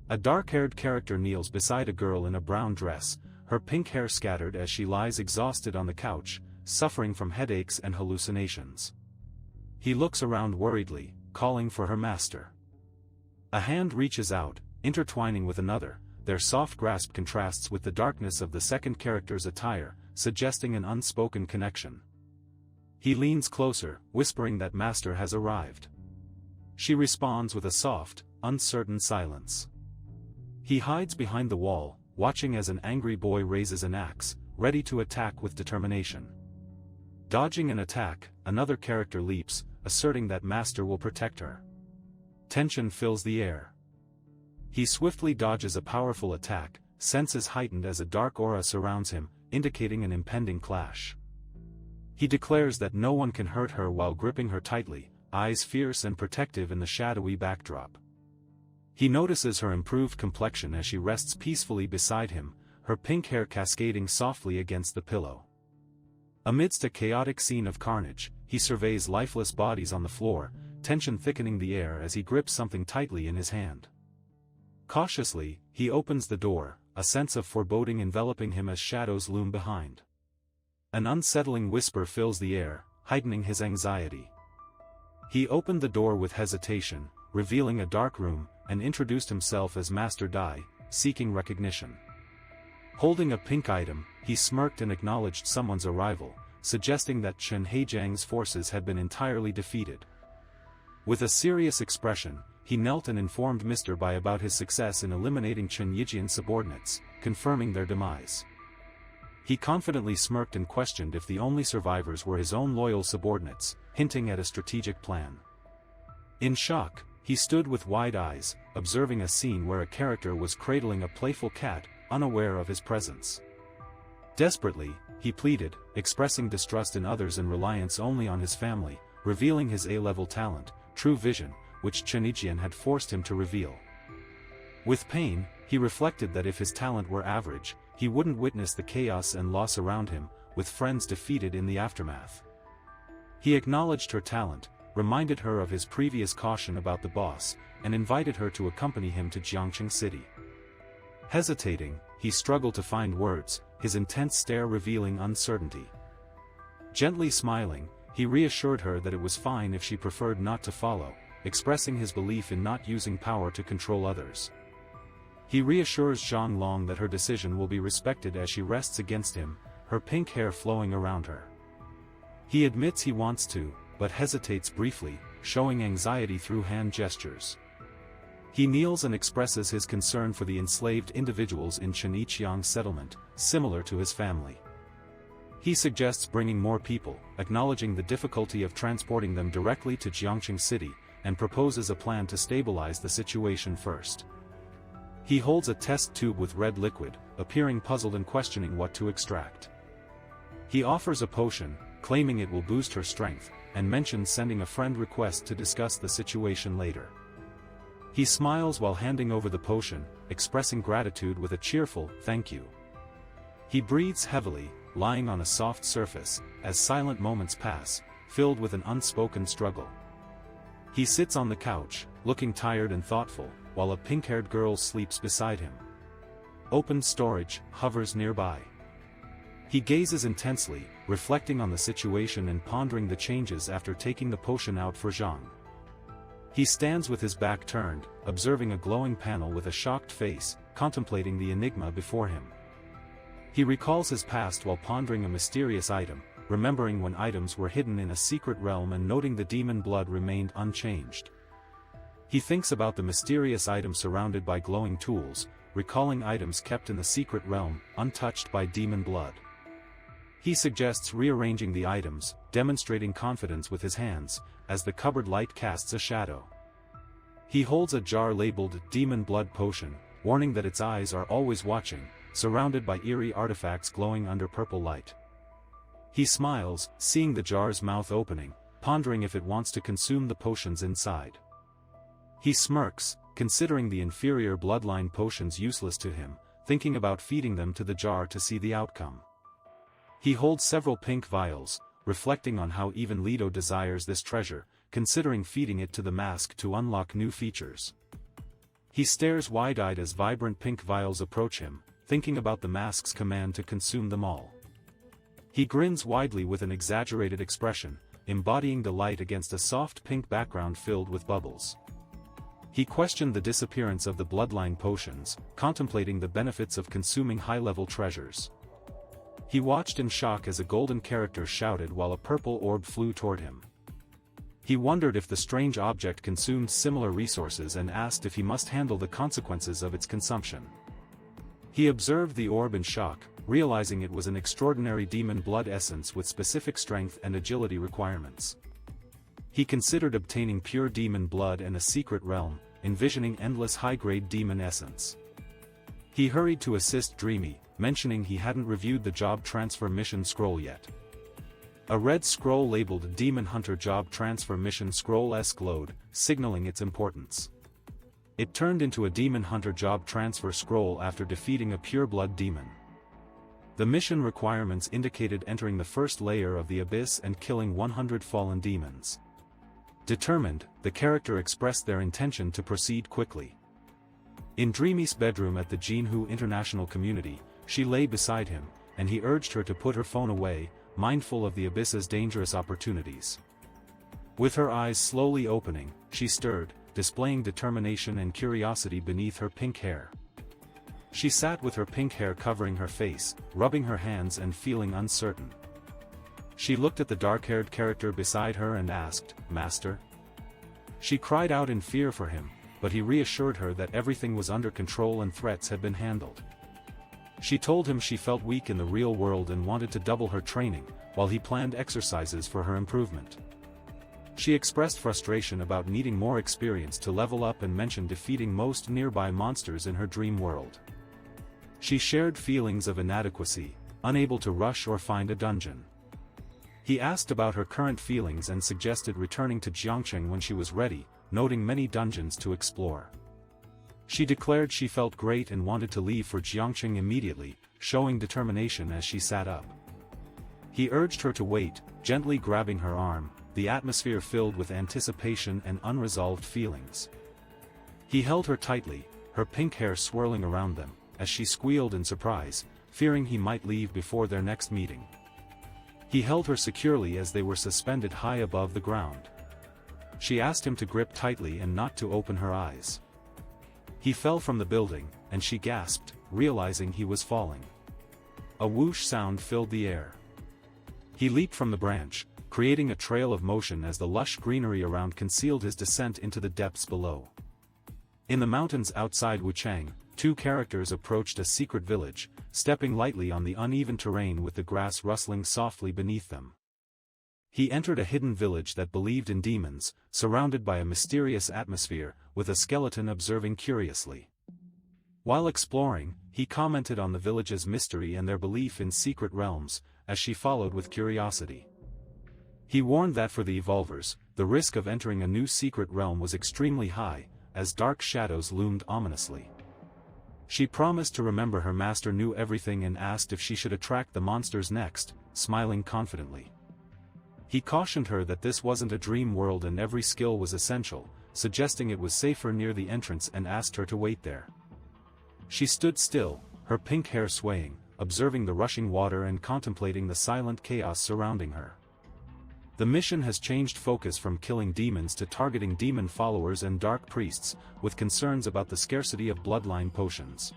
A dark-haired character kneels beside a girl in a brown dress, her pink hair scattered as she lies exhausted on the couch, suffering from headaches and hallucinations. He looks around worriedly, calling for her master. A hand reaches out, intertwining with another, their soft grasp contrasts with the darkness of the second character's attire, suggesting an unspoken connection. He leans closer, whispering that master has arrived. She responds with a soft, uncertain silence. He hides behind the wall, watching as an angry boy raises an axe, ready to attack with determination. Dodging an attack, another character leaps, asserting that master will protect her. Tension fills the air. He swiftly dodges a powerful attack, senses heightened as a dark aura surrounds him, indicating an impending clash. He declares that no one can hurt her while gripping her tightly, eyes fierce and protective in the shadowy backdrop. He notices her improved complexion as she rests peacefully beside him, her pink hair cascading softly against the pillow. Amidst a chaotic scene of carnage, he surveys lifeless bodies on the floor, tension thickening the air as he grips something tightly in his hand. Cautiously, he opens the door, a sense of foreboding enveloping him as shadows loom behind. An unsettling whisper fills the air, heightening his anxiety. He opened the door with hesitation, revealing a dark room, and introduced himself as Master Dai, seeking recognition. Holding a pink item, he smirked and acknowledged someone's arrival, suggesting that Chen Hejiang's forces had been entirely defeated. With a serious expression, he knelt and informed Mr. Bai about his success in eliminating Chen Yijian's subordinates, confirming their demise. He confidently smirked and questioned if the only survivors were his own loyal subordinates, hinting at a strategic plan. In shock, he stood with wide eyes, observing a scene where a character was cradling a playful cat, unaware of his presence. Desperately, he pleaded, expressing distrust in others and reliance only on his family, revealing his A-level talent, true vision, which Chen Yijian had forced him to reveal. With pain, he reflected that if his talent were average, he wouldn't witness the chaos and loss around him, with friends defeated in the aftermath. He acknowledged her talent, reminded her of his previous caution about the boss, and invited her to accompany him to Jiangqing City. Hesitating, he struggled to find words, his intense stare revealing uncertainty. Gently smiling, he reassured her that it was fine if she preferred not to follow, expressing his belief in not using power to control others. He reassures Zhang Long that her decision will be respected as she rests against him, her pink hair flowing around her. He admits he wants to, but hesitates briefly, showing anxiety through hand gestures. He kneels and expresses his concern for the enslaved individuals in Chenichiang's settlement, similar to his family. He suggests bringing more people, acknowledging the difficulty of transporting them directly to Jiangqing City, and proposes a plan to stabilize the situation first. He holds a test tube with red liquid, appearing puzzled and questioning what to extract. He offers a potion, claiming it will boost her strength, and mentions sending a friend request to discuss the situation later. He smiles while handing over the potion, expressing gratitude with a cheerful, "Thank you." He breathes heavily, lying on a soft surface, as silent moments pass, filled with an unspoken struggle. He sits on the couch, looking tired and thoughtful, while a pink-haired girl sleeps beside him. Open storage hovers nearby. He gazes intensely, reflecting on the situation and pondering the changes after taking the potion out for Zhang. He stands with his back turned, observing a glowing panel with a shocked face, contemplating the enigma before him. He recalls his past while pondering a mysterious item, remembering when items were hidden in a secret realm and noting the demon blood remained unchanged. He thinks about the mysterious item surrounded by glowing tools, recalling items kept in the secret realm, untouched by demon blood. He suggests rearranging the items, demonstrating confidence with his hands, as the cupboard light casts a shadow. He holds a jar labeled Demon Blood Potion, warning that its eyes are always watching, surrounded by eerie artifacts glowing under purple light. He smiles, seeing the jar's mouth opening, pondering if it wants to consume the potions inside. He smirks, considering the inferior bloodline potions useless to him, thinking about feeding them to the jar to see the outcome. He holds several pink vials, reflecting on how even Lido desires this treasure, considering feeding it to the mask to unlock new features. He stares wide-eyed as vibrant pink vials approach him, thinking about the mask's command to consume them all. He grins widely with an exaggerated expression, embodying delight against a soft pink background filled with bubbles. He questioned the disappearance of the bloodline potions, contemplating the benefits of consuming high-level treasures. He watched in shock as a golden character shouted while a purple orb flew toward him. He wondered if the strange object consumed similar resources and asked if he must handle the consequences of its consumption. He observed the orb in shock, realizing it was an extraordinary demon blood essence with specific strength and agility requirements. He considered obtaining pure demon blood and a secret realm, envisioning endless high-grade demon essence. He hurried to assist Dreamy, mentioning he hadn't reviewed the job transfer mission scroll yet. A red scroll labeled Demon Hunter Job Transfer Mission Scroll glowed, signaling its importance. It turned into a Demon Hunter Job Transfer scroll after defeating a pure blood demon. The mission requirements indicated entering the first layer of the abyss and killing 100 fallen demons. Determined, the character expressed their intention to proceed quickly. In Dreamy's bedroom at the Jinhu International Community, she lay beside him, and he urged her to put her phone away, mindful of the abyss's dangerous opportunities. With her eyes slowly opening, she stirred, displaying determination and curiosity beneath her pink hair. She sat with her pink hair covering her face, rubbing her hands and feeling uncertain. She looked at the dark-haired character beside her and asked, "Master?" She cried out in fear for him, but he reassured her that everything was under control and threats had been handled. She told him she felt weak in the real world and wanted to double her training, while he planned exercises for her improvement. She expressed frustration about needing more experience to level up and mentioned defeating most nearby monsters in her dream world. She shared feelings of inadequacy, unable to rush or find a dungeon. He asked about her current feelings and suggested returning to Jiangcheng when she was ready, noting many dungeons to explore. She declared she felt great and wanted to leave for Jiangcheng immediately, showing determination as she sat up. He urged her to wait, gently grabbing her arm, the atmosphere filled with anticipation and unresolved feelings. He held her tightly, her pink hair swirling around them, as she squealed in surprise, fearing he might leave before their next meeting. He held her securely as they were suspended high above the ground. She asked him to grip tightly and not to open her eyes. He fell from the building, and she gasped, realizing he was falling. A whoosh sound filled the air. He leaped from the branch, creating a trail of motion as the lush greenery around concealed his descent into the depths below. In the mountains outside Wuchang, two characters approached a secret village, stepping lightly on the uneven terrain with the grass rustling softly beneath them. He entered a hidden village that believed in demons, surrounded by a mysterious atmosphere, with a skeleton observing curiously. While exploring, he commented on the village's mystery and their belief in secret realms, as she followed with curiosity. He warned that for the evolvers, the risk of entering a new secret realm was extremely high, as dark shadows loomed ominously. She promised to remember her master knew everything and asked if she should attract the monsters next, smiling confidently. He cautioned her that this wasn't a dream world and every skill was essential, suggesting it was safer near the entrance and asked her to wait there. She stood still, her pink hair swaying, observing the rushing water and contemplating the silent chaos surrounding her. The mission has changed focus from killing demons to targeting demon followers and dark priests, with concerns about the scarcity of bloodline potions.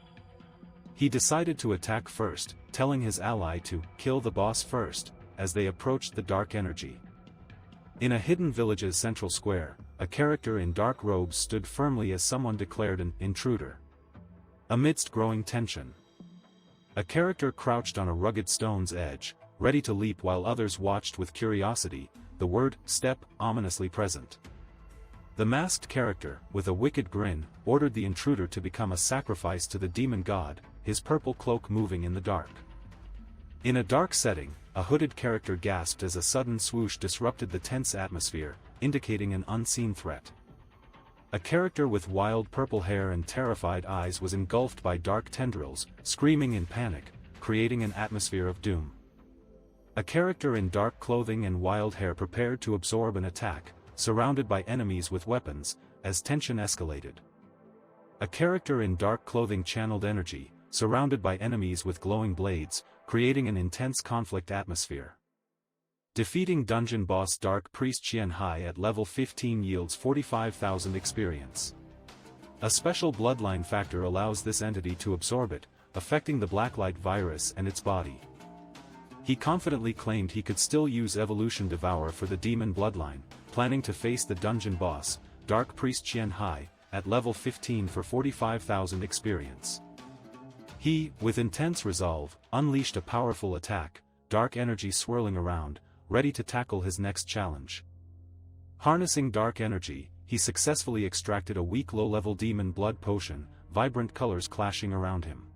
He decided to attack first, telling his ally to kill the boss first, as they approached the dark energy. In a hidden village's central square, a character in dark robes stood firmly as someone declared an intruder. Amidst growing tension, a character crouched on a rugged stone's edge, ready to leap while others watched with curiosity, the word "step" ominously present. The masked character, with a wicked grin, ordered the intruder to become a sacrifice to the demon god, his purple cloak moving in the dark. In a dark setting, a hooded character gasped as a sudden swoosh disrupted the tense atmosphere, indicating an unseen threat. A character with wild purple hair and terrified eyes was engulfed by dark tendrils, screaming in panic, creating an atmosphere of doom. A character in dark clothing and wild hair prepared to absorb an attack, surrounded by enemies with weapons, as tension escalated. A character in dark clothing channeled energy, surrounded by enemies with glowing blades, creating an intense conflict atmosphere. Defeating dungeon boss Dark Priest Qian Hai at level 15 yields 45,000 experience. A special bloodline factor allows this entity to absorb it, affecting the Blacklight virus and its body. He confidently claimed he could still use Evolution Devour for the demon bloodline, planning to face the dungeon boss, Dark Priest Qian Hai, at level 15 for 45,000 experience. He, with intense resolve, unleashed a powerful attack, dark energy swirling around, ready to tackle his next challenge. Harnessing dark energy, he successfully extracted a weak low-level demon blood potion, vibrant colors clashing around him.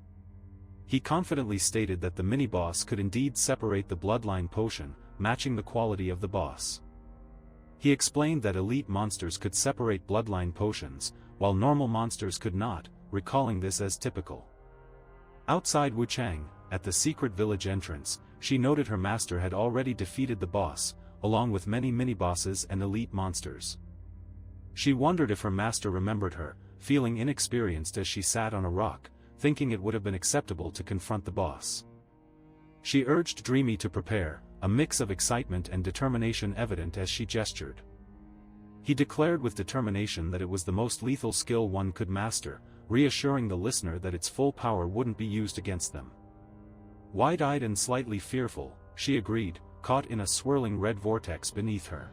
He confidently stated that the mini-boss could indeed separate the bloodline potion, matching the quality of the boss. He explained that elite monsters could separate bloodline potions, while normal monsters could not, recalling this as typical. Outside Wuchang, at the secret village entrance, she noted her master had already defeated the boss, along with many mini-bosses and elite monsters. She wondered if her master remembered her, feeling inexperienced as she sat on a rock, thinking it would have been acceptable to confront the boss. She urged Dreamy to prepare, a mix of excitement and determination evident as she gestured. He declared with determination that it was the most lethal skill one could master, reassuring the listener that its full power wouldn't be used against them. Wide-eyed and slightly fearful, she agreed, caught in a swirling red vortex beneath her.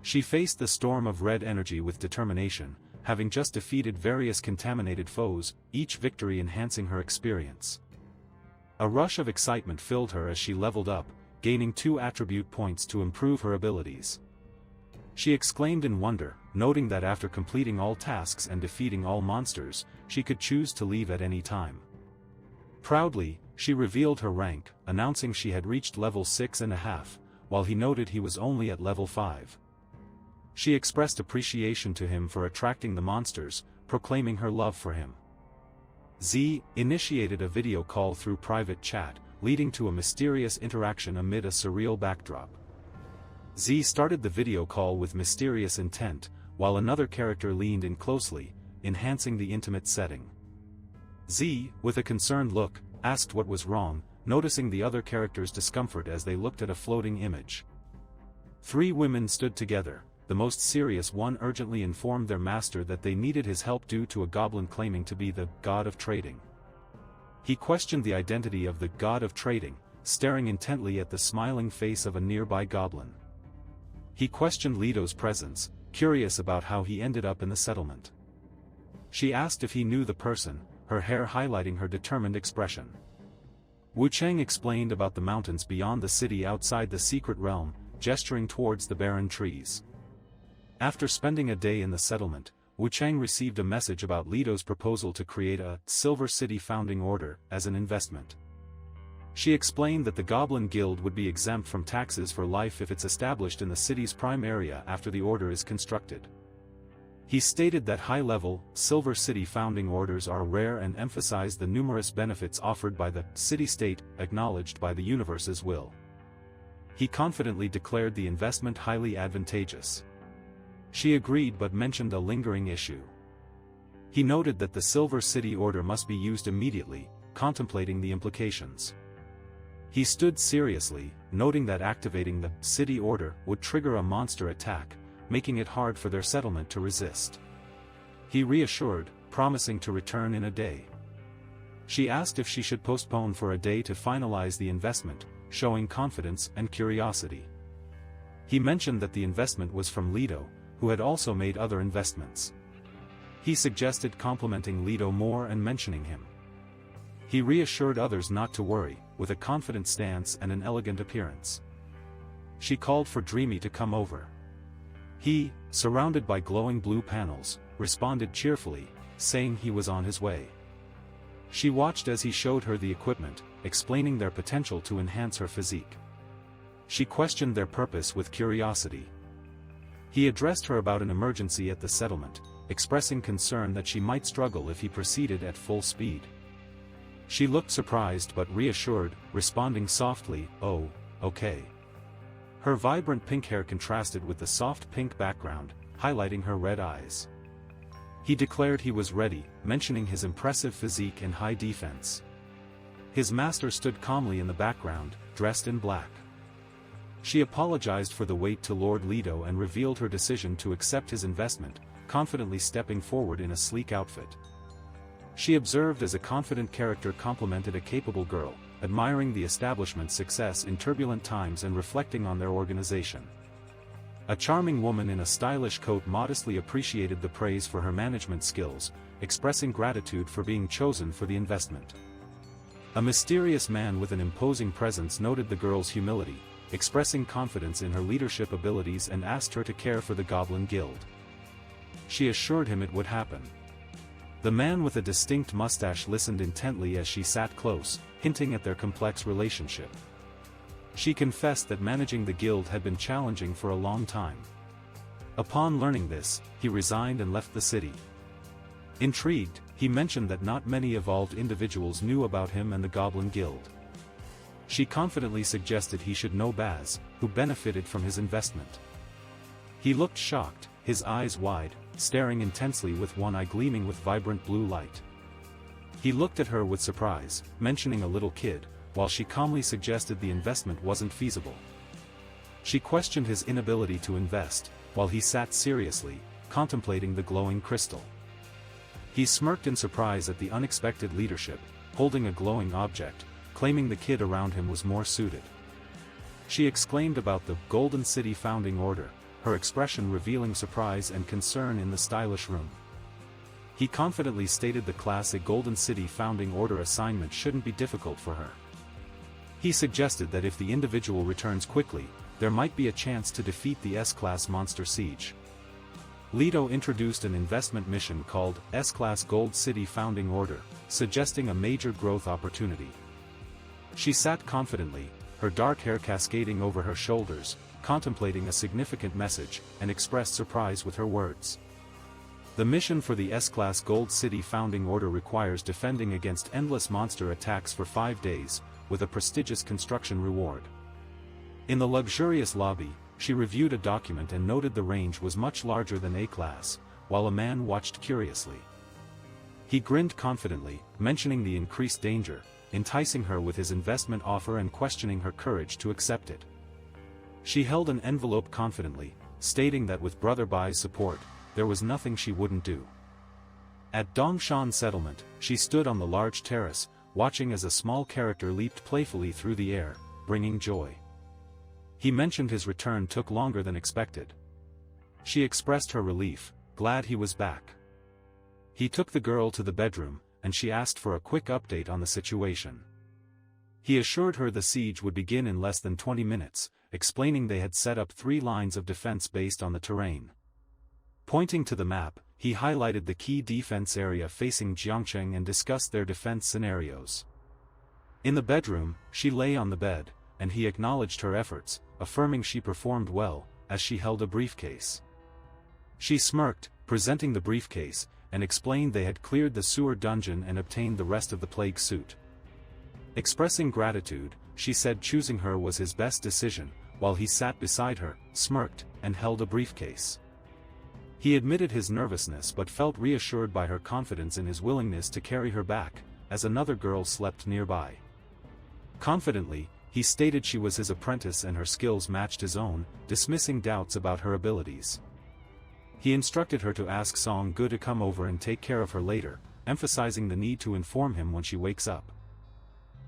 She faced the storm of red energy with determination, having just defeated various contaminated foes, each victory enhancing her experience. A rush of excitement filled her as she leveled up, gaining 2 attribute points to improve her abilities. She exclaimed in wonder, noting that after completing all tasks and defeating all monsters, she could choose to leave at any time. Proudly, she revealed her rank, announcing she had reached level 6.5, while he noted he was only at level 5. She expressed appreciation to him for attracting the monsters, proclaiming her love for him. Z initiated a video call through private chat, leading to a mysterious interaction amid a surreal backdrop. Z started the video call with mysterious intent, while another character leaned in closely, enhancing the intimate setting. Z, with a concerned look, asked what was wrong, noticing the other character's discomfort as they looked at a floating image. 3 women stood together. The most serious one urgently informed their master that they needed his help due to a goblin claiming to be the god of trading. He questioned the identity of the god of trading, staring intently at the smiling face of a nearby goblin. He questioned Leto's presence, curious about how he ended up in the settlement. She asked if he knew the person, her hair highlighting her determined expression. Wu Cheng explained about the mountains beyond the city outside the secret realm, gesturing towards the barren trees. After spending a day in the settlement, Wu Cheng received a message about Leto's proposal to create a Silver City Founding Order as an investment. She explained that the Goblin Guild would be exempt from taxes for life if it's established in the city's prime area after the order is constructed. He stated that high-level, Silver City Founding Orders are rare and emphasized the numerous benefits offered by the city-state, acknowledged by the universe's will. He confidently declared the investment highly advantageous. She agreed but mentioned a lingering issue. He noted that the Silver City Order must be used immediately, contemplating the implications. He stood seriously, noting that activating the City Order would trigger a monster attack, making it hard for their settlement to resist. He reassured, promising to return in a day. She asked if she should postpone for a day to finalize the investment, showing confidence and curiosity. He mentioned that the investment was from Leto, who had also made other investments. He suggested complimenting Leto more and mentioning him. He reassured others not to worry, with a confident stance and an elegant appearance. She called for Dreamy to come over. He, surrounded by glowing blue panels, responded cheerfully, saying he was on his way. She watched as he showed her the equipment, explaining their potential to enhance her physique. She questioned their purpose with curiosity. He addressed her about an emergency at the settlement, expressing concern that she might struggle if he proceeded at full speed. She looked surprised but reassured, responding softly, "Oh, okay." Her vibrant pink hair contrasted with the soft pink background, highlighting her red eyes. He declared he was ready, mentioning his impressive physique and high defense. His master stood calmly in the background, dressed in black. She apologized for the wait to Lord Leto and revealed her decision to accept his investment, confidently stepping forward in a sleek outfit. She observed as a confident character complimented a capable girl, admiring the establishment's success in turbulent times and reflecting on their organization. A charming woman in a stylish coat modestly appreciated the praise for her management skills, expressing gratitude for being chosen for the investment. A mysterious man with an imposing presence noted the girl's humility, expressing confidence in her leadership abilities and asked her to care for the Goblin Guild. She assured him it would happen. The man with a distinct mustache listened intently as she sat close, hinting at their complex relationship. She confessed that managing the guild had been challenging for a long time. Upon learning this, he resigned and left the city. Intrigued, he mentioned that not many evolved individuals knew about him and the Goblin Guild. She confidently suggested he should know Baz, who benefited from his investment. He looked shocked, his eyes wide, staring intensely with one eye gleaming with vibrant blue light. He looked at her with surprise, mentioning a little kid, while she calmly suggested the investment wasn't feasible. She questioned his inability to invest, while he sat seriously, contemplating the glowing crystal. He smirked in surprise at the unexpected leadership, holding a glowing object, claiming the kid around him was more suited. She exclaimed about the Golden City Founding Order, her expression revealing surprise and concern in the stylish room. He confidently stated the classic Golden City Founding Order assignment shouldn't be difficult for her. He suggested that if the individual returns quickly, there might be a chance to defeat the S-Class Monster Siege. Leto introduced an investment mission called S-Class Gold City Founding Order, suggesting a major growth opportunity. She sat confidently, her dark hair cascading over her shoulders, contemplating a significant message, and expressed surprise with her words. The mission for the S-Class Gold City Founding Order requires defending against endless monster attacks for 5 days, with a prestigious construction reward. In the luxurious lobby, she reviewed a document and noted the range was much larger than A-Class, while a man watched curiously. He grinned confidently, mentioning the increased danger, enticing her with his investment offer and questioning her courage to accept it. She held an envelope confidently, stating that with Brother Bai's support, there was nothing she wouldn't do. At Dongshan Settlement, she stood on the large terrace, watching as a small character leaped playfully through the air, bringing joy. He mentioned his return took longer than expected. She expressed her relief, glad he was back. He took the girl to the bedroom, and she asked for a quick update on the situation. He assured her the siege would begin in less than 20 minutes, explaining they had set up 3 lines of defense based on the terrain. Pointing to the map, he highlighted the key defense area facing Jiangcheng and discussed their defense scenarios. In the bedroom, she lay on the bed, and he acknowledged her efforts, affirming she performed well, as she held a briefcase. She smirked, presenting the briefcase, and explained they had cleared the sewer dungeon and obtained the rest of the plague suit. Expressing gratitude, she said choosing her was his best decision, while he sat beside her, smirked, and held a briefcase. He admitted his nervousness but felt reassured by her confidence in his willingness to carry her back, as another girl slept nearby. Confidently, he stated she was his apprentice and her skills matched his own, dismissing doubts about her abilities. He instructed her to ask Song Gu to come over and take care of her later, emphasizing the need to inform him when she wakes up.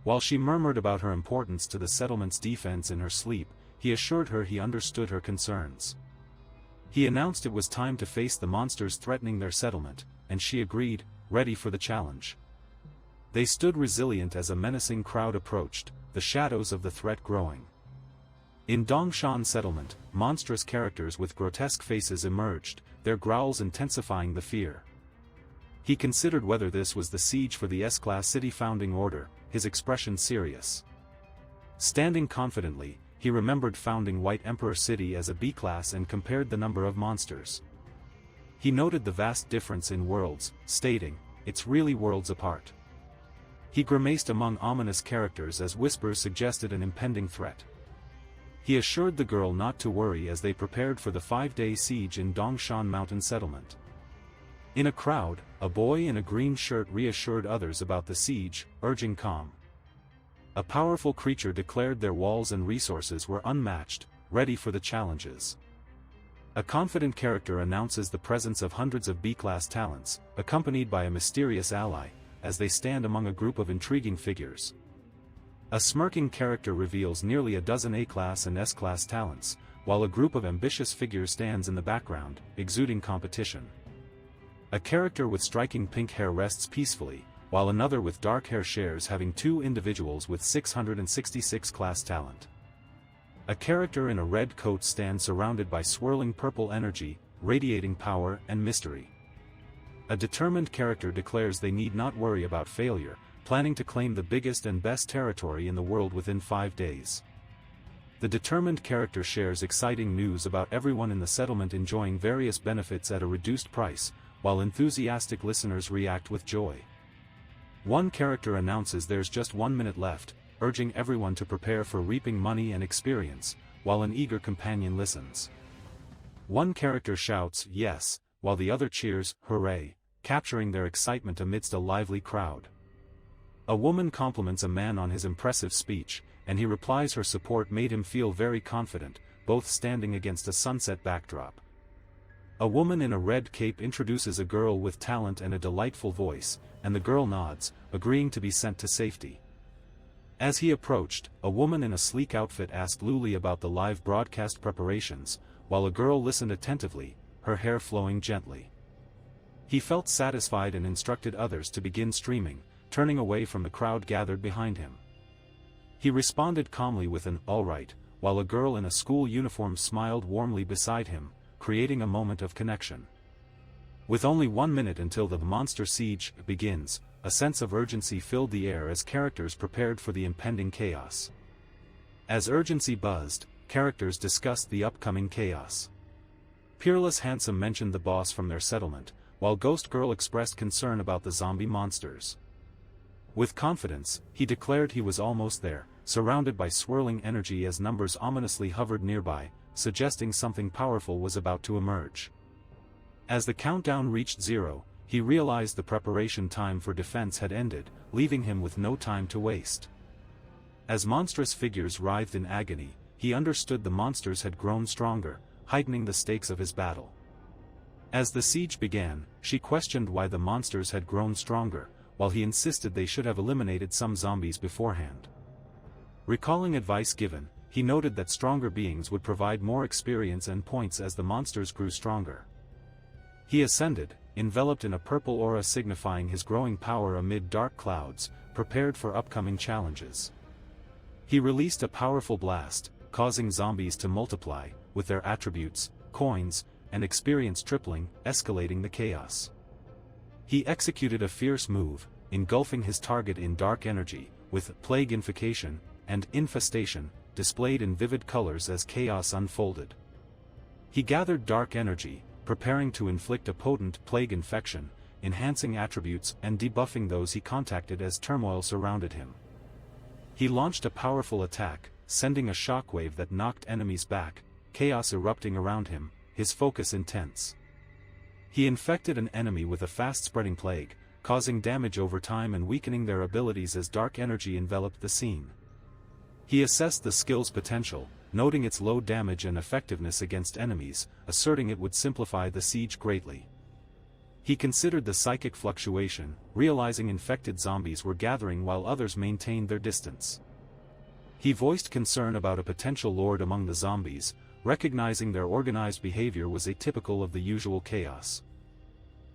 While she murmured about her importance to the settlement's defense in her sleep, he assured her he understood her concerns. He announced it was time to face the monsters threatening their settlement, and she agreed, ready for the challenge. They stood resilient as a menacing crowd approached, the shadows of the threat growing. In Dongshan Settlement, monstrous characters with grotesque faces emerged, their growls intensifying the fear. He considered whether this was the siege for the S-Class City Founding Order, his expression serious. Standing confidently, he remembered founding White Emperor City as a B-class and compared the number of monsters. He noted the vast difference in worlds, stating, "It's really worlds apart." He grimaced among ominous characters as whispers suggested an impending threat. He assured the girl not to worry as they prepared for the 5-day siege in Dongshan Mountain Settlement. In a crowd, a boy in a green shirt reassured others about the siege, urging calm. A powerful creature declared their walls and resources were unmatched, ready for the challenges. A confident character announces the presence of hundreds of B-class talents, accompanied by a mysterious ally, as they stand among a group of intriguing figures. A smirking character reveals nearly a dozen A-class and S-class talents, while a group of ambitious figures stands in the background, exuding competition. A character with striking pink hair rests peacefully, while another with dark hair shares having 2 individuals with 666 class talent. A character in a red coat stands surrounded by swirling purple energy, radiating power and mystery. A determined character declares they need not worry about failure, planning to claim the biggest and best territory in the world within 5 days. The determined character shares exciting news about everyone in the settlement enjoying various benefits at a reduced price, while enthusiastic listeners react with joy. One character announces there's just 1 minute left, urging everyone to prepare for reaping money and experience, while an eager companion listens. One character shouts, "Yes," while the other cheers, "Hooray," capturing their excitement amidst a lively crowd. A woman compliments a man on his impressive speech, and he replies her support made him feel very confident, both standing against a sunset backdrop. A woman in a red cape introduces a girl with talent and a delightful voice, and the girl nods, agreeing to be sent to safety. As he approached, a woman in a sleek outfit asked Luli about the live broadcast preparations, while a girl listened attentively, her hair flowing gently. He felt satisfied and instructed others to begin streaming, turning away from the crowd gathered behind him. He responded calmly with an "all right," while a girl in a school uniform smiled warmly beside him, creating a moment of connection. With only 1 minute until the monster siege begins, a sense of urgency filled the air as characters prepared for the impending chaos. As urgency buzzed, characters discussed the upcoming chaos. Peerless Handsome mentioned the boss from their settlement, while Ghost Girl expressed concern about the zombie monsters. With confidence, he declared he was almost there, surrounded by swirling energy as numbers ominously hovered nearby, suggesting something powerful was about to emerge. As the countdown reached 0, he realized the preparation time for defense had ended, leaving him with no time to waste. As monstrous figures writhed in agony, he understood the monsters had grown stronger, heightening the stakes of his battle. As the siege began, she questioned why the monsters had grown stronger, while he insisted they should have eliminated some zombies beforehand. Recalling advice given, he noted that stronger beings would provide more experience and points as the monsters grew stronger. He ascended, enveloped in a purple aura signifying his growing power amid dark clouds, prepared for upcoming challenges. He released a powerful blast, causing zombies to multiply, with their attributes, coins, and experience tripling, escalating the chaos. He executed a fierce move, engulfing his target in dark energy, with plague infication and infestation displayed in vivid colors as chaos unfolded. He gathered dark energy, preparing to inflict a potent plague infection, enhancing attributes and debuffing those he contacted as turmoil surrounded him. He launched a powerful attack, sending a shockwave that knocked enemies back, chaos erupting around him, his focus intense. He infected an enemy with a fast-spreading plague, causing damage over time and weakening their abilities as dark energy enveloped the scene. He assessed the skill's potential, noting its low damage and effectiveness against enemies, asserting it would simplify the siege greatly. He considered the psychic fluctuation, realizing infected zombies were gathering while others maintained their distance. He voiced concern about a potential lord among the zombies, recognizing their organized behavior was atypical of the usual chaos.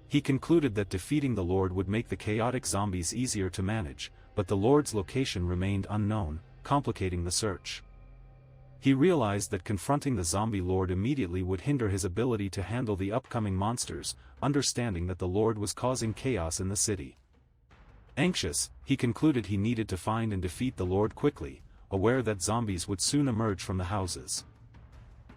He concluded that defeating the lord would make the chaotic zombies easier to manage, but the lord's location remained unknown, complicating the search. He realized that confronting the zombie lord immediately would hinder his ability to handle the upcoming monsters, understanding that the lord was causing chaos in the city. Anxious, he concluded he needed to find and defeat the lord quickly, aware that zombies would soon emerge from the houses.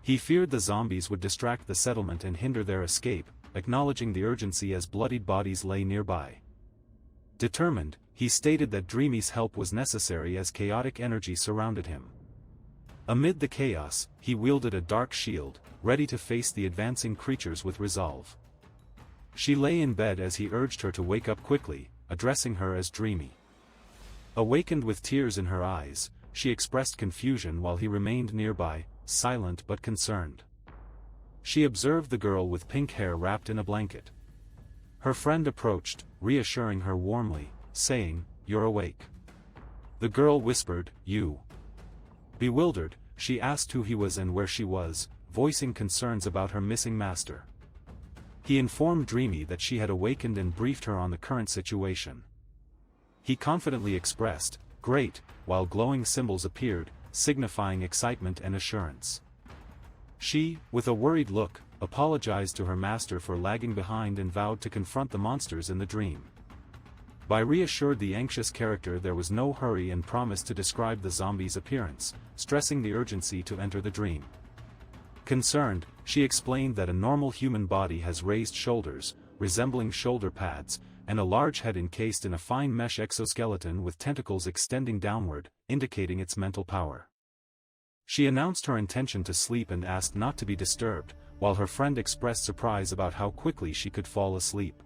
He feared the zombies would distract the settlement and hinder their escape, acknowledging the urgency as bloodied bodies lay nearby. Determined, he stated that Dreamy's help was necessary as chaotic energy surrounded him. Amid the chaos, he wielded a dark shield, ready to face the advancing creatures with resolve. She lay in bed as he urged her to wake up quickly, addressing her as Dreamy. Awakened with tears in her eyes, she expressed confusion while he remained nearby, silent but concerned. She observed the girl with pink hair wrapped in a blanket. Her friend approached, reassuring her warmly, saying, "You're awake." The girl whispered, "You." Bewildered, she asked who he was and where she was, voicing concerns about her missing master. He informed Dreamy that she had awakened and briefed her on the current situation. He confidently expressed, "Great," while glowing symbols appeared, signifying excitement and assurance. She, with a worried look, apologized to her master for lagging behind and vowed to confront the monsters in the dream. Bai reassured the anxious character there was no hurry and promised to describe the zombie's appearance, stressing the urgency to enter the dream. Concerned, she explained that a normal human body has raised shoulders, resembling shoulder pads, and a large head encased in a fine mesh exoskeleton with tentacles extending downward, indicating its mental power. She announced her intention to sleep and asked not to be disturbed, while her friend expressed surprise about how quickly she could fall asleep.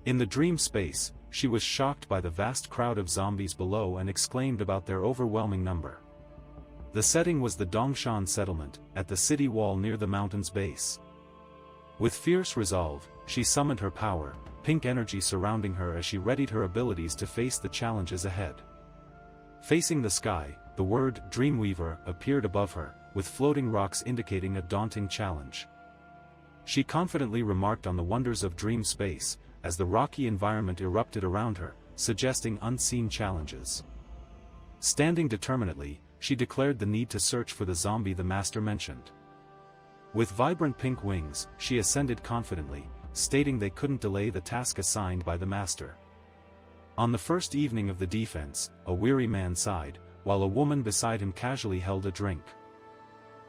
In the dream space, she was shocked by the vast crowd of zombies below and exclaimed about their overwhelming number. The setting was the Dongshan settlement, at the city wall near the mountain's base. With fierce resolve, she summoned her power, pink energy surrounding her as she readied her abilities to face the challenges ahead. Facing the sky, the word Dreamweaver appeared above her, with floating rocks indicating a daunting challenge. She confidently remarked on the wonders of dream space, as the rocky environment erupted around her, suggesting unseen challenges. Standing determinedly, she declared the need to search for the zombie the master mentioned. With vibrant pink wings, she ascended confidently, stating they couldn't delay the task assigned by the master. On the first evening of the defense, a weary man sighed, while a woman beside him casually held a drink.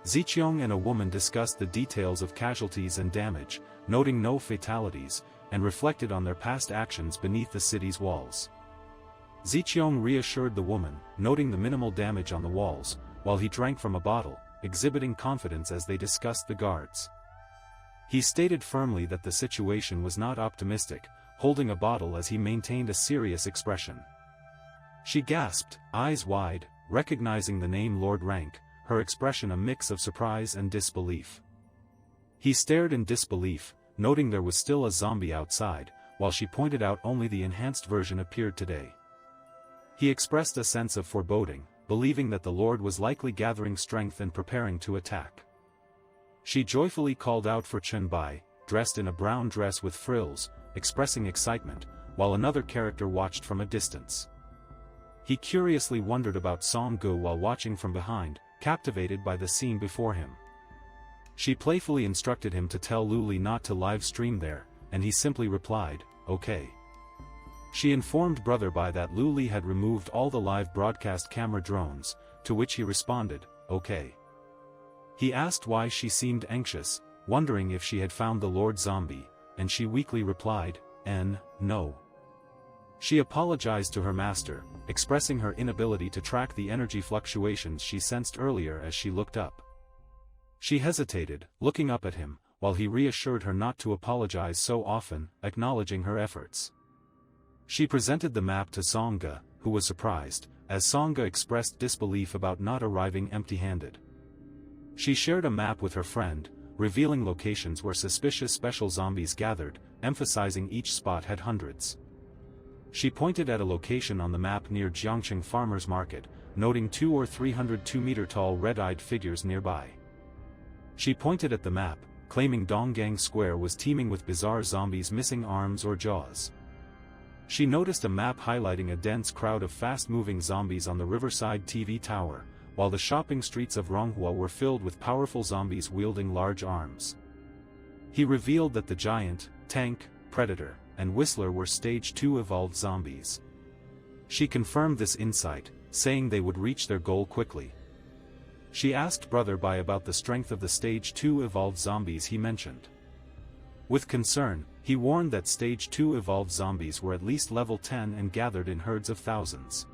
Zicheong and a woman discussed the details of casualties and damage, noting no fatalities, and reflected on their past actions beneath the city's walls. Zicheong reassured the woman, noting the minimal damage on the walls, while he drank from a bottle, exhibiting confidence as they discussed the guards. He stated firmly that the situation was not optimistic, holding a bottle as he maintained a serious expression. She gasped, eyes wide, recognizing the name Lord Rank, her expression a mix of surprise and disbelief. He stared in disbelief, noting there was still a zombie outside, while she pointed out only the enhanced version appeared today. He expressed a sense of foreboding, believing that the Lord was likely gathering strength and preparing to attack. She joyfully called out for Chunbai, dressed in a brown dress with frills, expressing excitement, while another character watched from a distance. He curiously wondered about Song-gu while watching from behind, captivated by the scene before him. She playfully instructed him to tell Luli not to live stream there, and he simply replied, "Okay." She informed Brother Bai that Luli had removed all the live broadcast camera drones, to which he responded, "Okay." He asked why she seemed anxious, wondering if she had found the Lord Zombie, and she weakly replied, "No." She apologized to her master, expressing her inability to track the energy fluctuations she sensed earlier as she looked up. She hesitated, looking up at him, while he reassured her not to apologize so often, acknowledging her efforts. She presented the map to Song-gu, who was surprised, as Song-gu expressed disbelief about not arriving empty-handed. She shared a map with her friend, revealing locations where suspicious special zombies gathered, emphasizing each spot had hundreds. She pointed at a location on the map near Jiangcheng Farmers Market, noting 200 or 300 2-meter-tall red-eyed figures nearby. She pointed at the map, claiming Donggang Square was teeming with bizarre zombies missing arms or jaws. She noticed a map highlighting a dense crowd of fast-moving zombies on the Riverside TV tower, while the shopping streets of Ronghua were filled with powerful zombies wielding large arms. He revealed that the Giant, Tank, Predator, and Whistler were Stage 2 evolved zombies. She confirmed this insight, saying they would reach their goal quickly. She asked Brother Bai about the strength of the Stage 2 evolved zombies he mentioned. With concern, he warned that Stage 2 evolved zombies were at least level 10 and gathered in herds of thousands.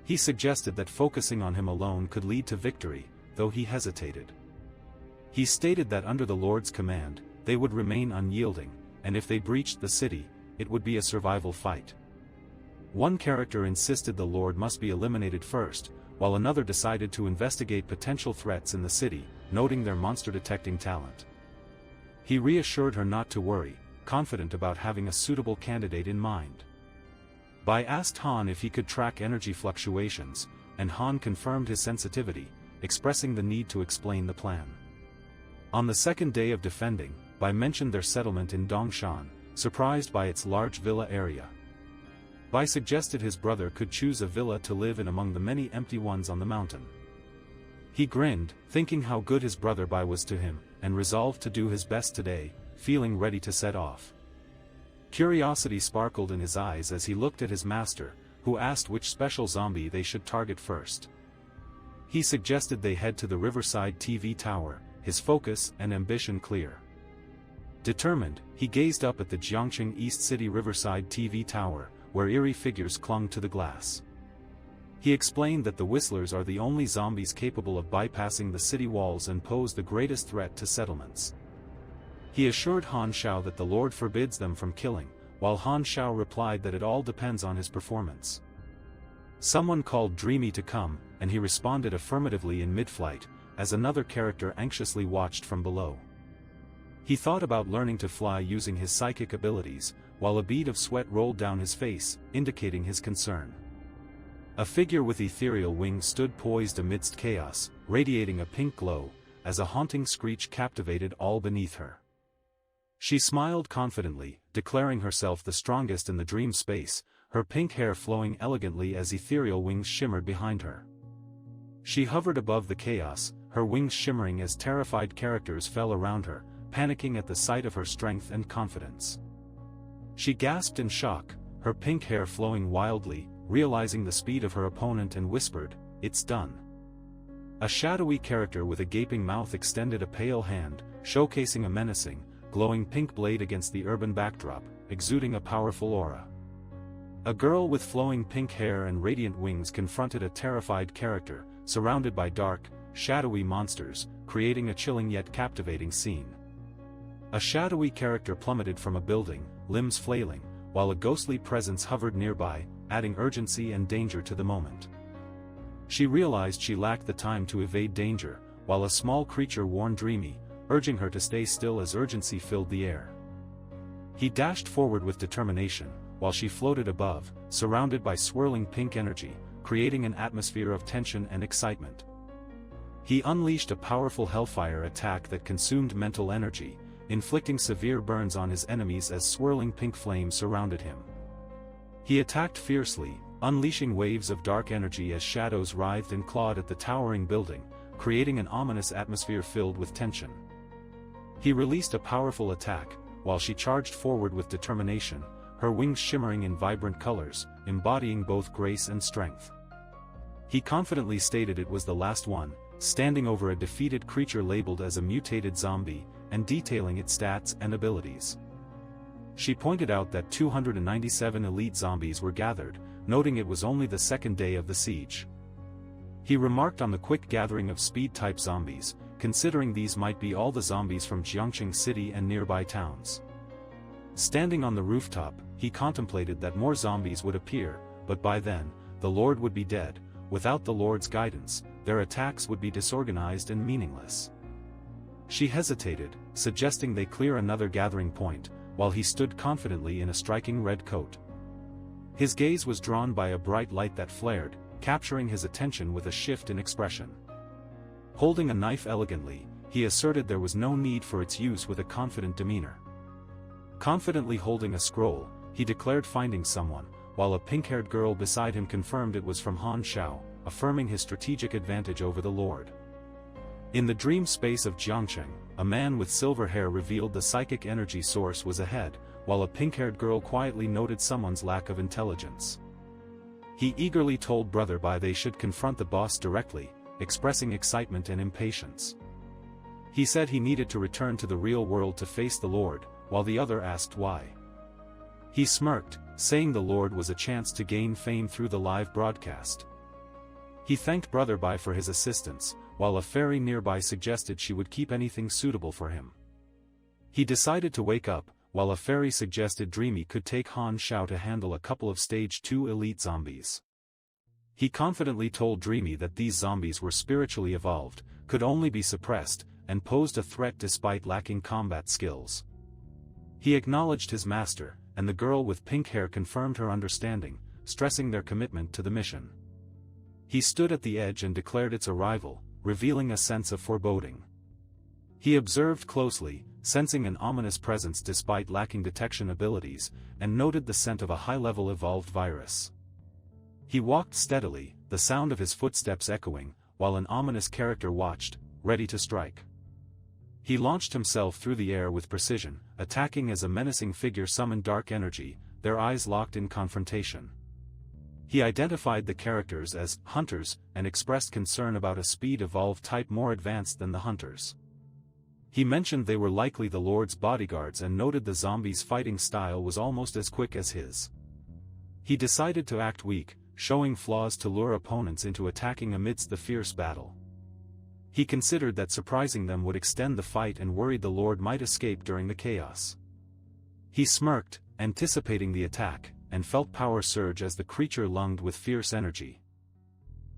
He suggested that focusing on him alone could lead to victory, though he hesitated. He stated that under the Lord's command, they would remain unyielding, and if they breached the city, it would be a survival fight. One character insisted the Lord must be eliminated first, while another decided to investigate potential threats in the city, noting their monster-detecting talent. He reassured her not to worry, confident about having a suitable candidate in mind. Bai asked Han if he could track energy fluctuations, and Han confirmed his sensitivity, expressing the need to explain the plan. On the second day of defending, Bai mentioned their settlement in Dongshan, surprised by its large villa area. Bai suggested his brother could choose a villa to live in among the many empty ones on the mountain. He grinned, thinking how good his brother Bai was to him, and resolved to do his best today, feeling ready to set off. Curiosity sparkled in his eyes as he looked at his master, who asked which special zombie they should target first. He suggested they head to the Riverside TV tower, his focus and ambition clear. Determined, he gazed up at the Jiangqing East City Riverside TV tower, where eerie figures clung to the glass. He explained that the Whistlers are the only zombies capable of bypassing the city walls and pose the greatest threat to settlements. He assured Han Shao that the Lord forbids them from killing, while Han Shao replied that it all depends on his performance. Someone called Dreamy to come, and he responded affirmatively in mid-flight, as another character anxiously watched from below. He thought about learning to fly using his psychic abilities, while a bead of sweat rolled down his face, indicating his concern. A figure with ethereal wings stood poised amidst chaos, radiating a pink glow, as a haunting screech captivated all beneath her. She smiled confidently, declaring herself the strongest in the dream space, her pink hair flowing elegantly as ethereal wings shimmered behind her. She hovered above the chaos, her wings shimmering as terrified characters fell around her, panicking at the sight of her strength and confidence. She gasped in shock, her pink hair flowing wildly, realizing the speed of her opponent, and whispered, "It's done." A shadowy character with a gaping mouth extended a pale hand, showcasing a menacing, glowing pink blade against the urban backdrop, exuding a powerful aura. A girl with flowing pink hair and radiant wings confronted a terrified character, surrounded by dark, shadowy monsters, creating a chilling yet captivating scene. A shadowy character plummeted from a building, limbs flailing, while a ghostly presence hovered nearby, adding urgency and danger to the moment. She realized she lacked the time to evade danger, while a small creature warned Dreamy, urging her to stay still as urgency filled the air. He dashed forward with determination, while she floated above, surrounded by swirling pink energy, creating an atmosphere of tension and excitement. He unleashed a powerful hellfire attack that consumed mental energy, inflicting severe burns on his enemies as swirling pink flames surrounded him. He attacked fiercely, unleashing waves of dark energy as shadows writhed and clawed at the towering building, creating an ominous atmosphere filled with tension. He released a powerful attack, while she charged forward with determination, her wings shimmering in vibrant colors, embodying both grace and strength. He confidently stated it was the last one, standing over a defeated creature labeled as a mutated zombie, and detailing its stats and abilities. She pointed out that 297 elite zombies were gathered, noting it was only the second day of the siege. He remarked on the quick gathering of speed-type zombies, considering these might be all the zombies from Jiangqing City and nearby towns. Standing on the rooftop, he contemplated that more zombies would appear, but by then, the Lord would be dead. Without the Lord's guidance, their attacks would be disorganized and meaningless. She hesitated, suggesting they clear another gathering point, while he stood confidently in a striking red coat. His gaze was drawn by a bright light that flared, capturing his attention with a shift in expression. Holding a knife elegantly, he asserted there was no need for its use with a confident demeanor. Confidently holding a scroll, he declared finding someone, while a pink-haired girl beside him confirmed it was from Han Shao, affirming his strategic advantage over the Lord. In the dream space of Jiangqing, a man with silver hair revealed the psychic energy source was ahead, while a pink-haired girl quietly noted someone's lack of intelligence. He eagerly told Brother Bai they should confront the boss directly, expressing excitement and impatience. He said he needed to return to the real world to face the Lord, while the other asked why. He smirked, saying the Lord was a chance to gain fame through the live broadcast. He thanked Brother Bai for his assistance, while a fairy nearby suggested she would keep anything suitable for him. He decided to wake up, while a fairy suggested Dreamy could take Han Shao to handle a couple of Stage 2 elite zombies. He confidently told Dreamy that these zombies were spiritually evolved, could only be suppressed, and posed a threat despite lacking combat skills. He acknowledged his master, and the girl with pink hair confirmed her understanding, stressing their commitment to the mission. He stood at the edge and declared its arrival, revealing a sense of foreboding. He observed closely, sensing an ominous presence despite lacking detection abilities, and noted the scent of a high-level evolved virus. He walked steadily, the sound of his footsteps echoing, while an ominous character watched, ready to strike. He launched himself through the air with precision, attacking as a menacing figure summoned dark energy, their eyes locked in confrontation. He identified the characters as hunters and expressed concern about a speed evolved type more advanced than the hunters. He mentioned they were likely the Lord's bodyguards and noted the zombies' fighting style was almost as quick as his. He decided to act weak, showing flaws to lure opponents into attacking amidst the fierce battle. He considered that surprising them would extend the fight and worried the Lord might escape during the chaos. He smirked, anticipating the attack, and felt power surge as the creature lunged with fierce energy.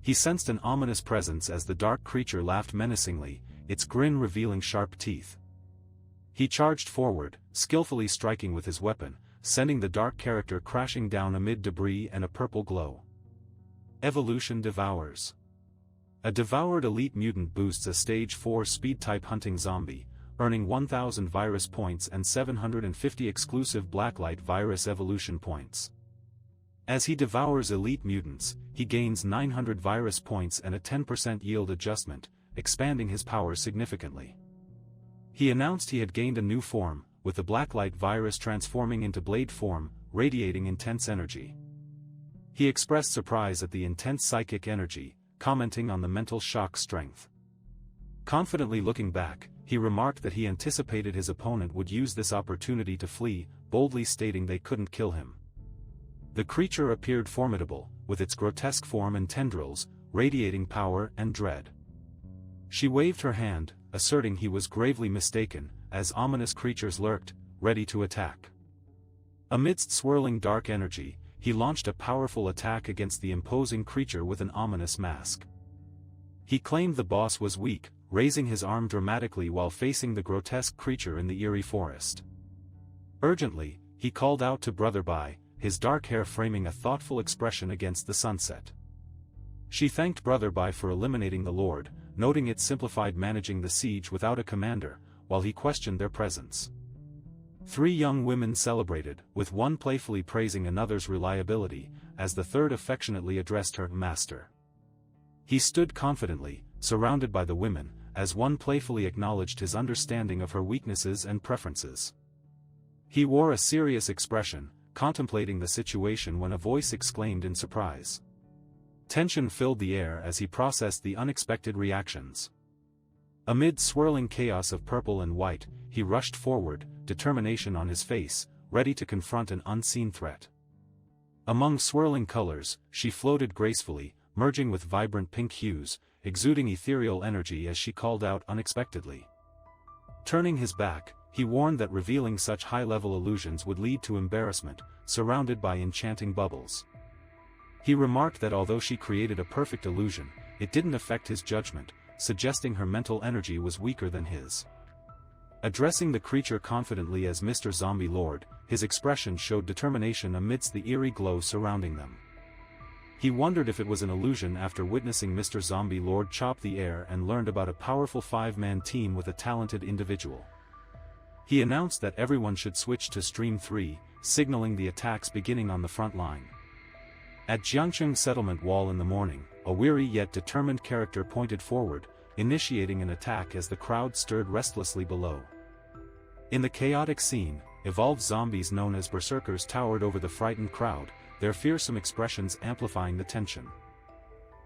He sensed an ominous presence as the dark creature laughed menacingly, its grin revealing sharp teeth. He charged forward, skillfully striking with his weapon, sending the dark character crashing down amid debris and a purple glow. Evolution Devours. A devoured elite mutant boosts a stage 4 speed-type hunting zombie, earning 1000 virus points and 750 exclusive blacklight virus evolution points. As he devours elite mutants, he gains 900 virus points and a 10% yield adjustment, expanding his power significantly. He announced he had gained a new form, with the blacklight virus transforming into blade form, radiating intense energy. He expressed surprise at the intense psychic energy, commenting on the mental shock strength. Confidently looking back, he remarked that he anticipated his opponent would use this opportunity to flee, boldly stating they couldn't kill him. The creature appeared formidable, with its grotesque form and tendrils, radiating power and dread. She waved her hand, asserting he was gravely mistaken, as ominous creatures lurked, ready to attack. Amidst swirling dark energy, he launched a powerful attack against the imposing creature with an ominous mask. He claimed the boss was weak, raising his arm dramatically while facing the grotesque creature in the eerie forest. Urgently, he called out to Brother Bai, his dark hair framing a thoughtful expression against the sunset. She thanked Brother Bai for eliminating the Lord, noting it simplified managing the siege without a commander, while he questioned their presence. 3 young women celebrated, with one playfully praising another's reliability, as the third affectionately addressed her master. He stood confidently, surrounded by the women, as one playfully acknowledged his understanding of her weaknesses and preferences. He wore a serious expression, contemplating the situation when a voice exclaimed in surprise. Tension filled the air as he processed the unexpected reactions. Amid swirling chaos of purple and white, he rushed forward, determination on his face, ready to confront an unseen threat. Among swirling colors, she floated gracefully, merging with vibrant pink hues, exuding ethereal energy as she called out unexpectedly. Turning his back, he warned that revealing such high-level illusions would lead to embarrassment, surrounded by enchanting bubbles. He remarked that although she created a perfect illusion, it didn't affect his judgment, suggesting her mental energy was weaker than his. Addressing the creature confidently as Mr. Zombie Lord, his expression showed determination amidst the eerie glow surrounding them. He wondered if it was an illusion after witnessing Mr. Zombie Lord chop the air and learned about a powerful 5-man team with a talented individual. He announced that everyone should switch to Stream 3, signaling the attacks beginning on the front line. At Jiangcheng Settlement Wall in the morning, a weary yet determined character pointed forward, initiating an attack as the crowd stirred restlessly below. In the chaotic scene, evolved zombies known as berserkers towered over the frightened crowd, their fearsome expressions amplifying the tension.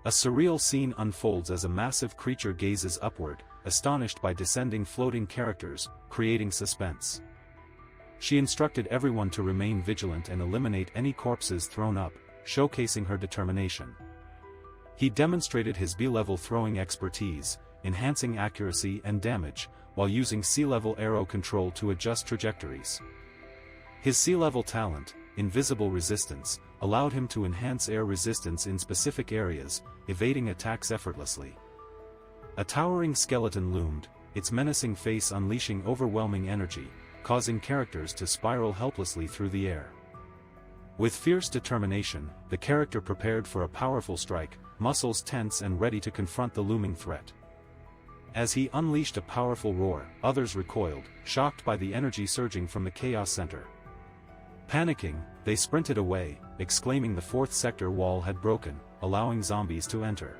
A surreal scene unfolds as a massive creature gazes upward, astonished by descending floating characters, creating suspense. She instructed everyone to remain vigilant and eliminate any corpses thrown up, showcasing her determination. He demonstrated his B-level throwing expertise, enhancing accuracy and damage, while using C-level arrow control to adjust trajectories. His C-level talent, Invisible Resistance, allowed him to enhance air resistance in specific areas, evading attacks effortlessly. A towering skeleton loomed, its menacing face unleashing overwhelming energy, causing characters to spiral helplessly through the air. With fierce determination, the character prepared for a powerful strike, muscles tense and ready to confront the looming threat. As he unleashed a powerful roar, others recoiled, shocked by the energy surging from the chaos center. Panicking, they sprinted away, exclaiming the 4th sector wall had broken, allowing zombies to enter.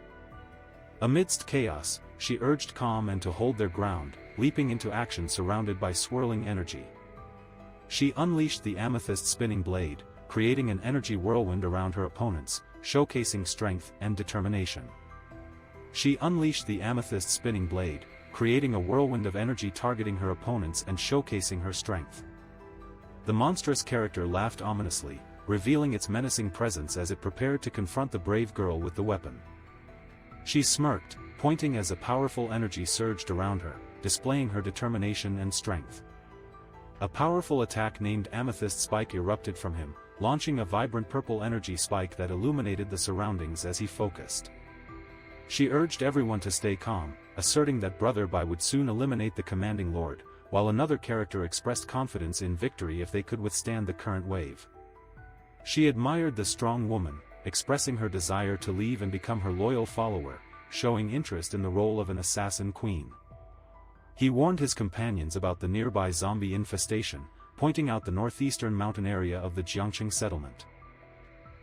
Amidst chaos, she urged calm and to hold their ground, leaping into action surrounded by swirling energy. She unleashed the amethyst spinning blade, creating an energy whirlwind around her opponents, showcasing strength and determination. She unleashed the amethyst spinning blade, creating a whirlwind of energy targeting her opponents and showcasing her strength. The monstrous character laughed ominously, revealing its menacing presence as it prepared to confront the brave girl with the weapon. She smirked, pointing as a powerful energy surged around her, displaying her determination and strength. A powerful attack named Amethyst Spike erupted from him, launching a vibrant purple energy spike that illuminated the surroundings as he focused. She urged everyone to stay calm, asserting that Brother Bai would soon eliminate the commanding lord, while another character expressed confidence in victory if they could withstand the current wave. She admired the strong woman, expressing her desire to leave and become her loyal follower, showing interest in the role of an assassin queen. He warned his companions about the nearby zombie infestation, pointing out the northeastern mountain area of the Jiangqing settlement.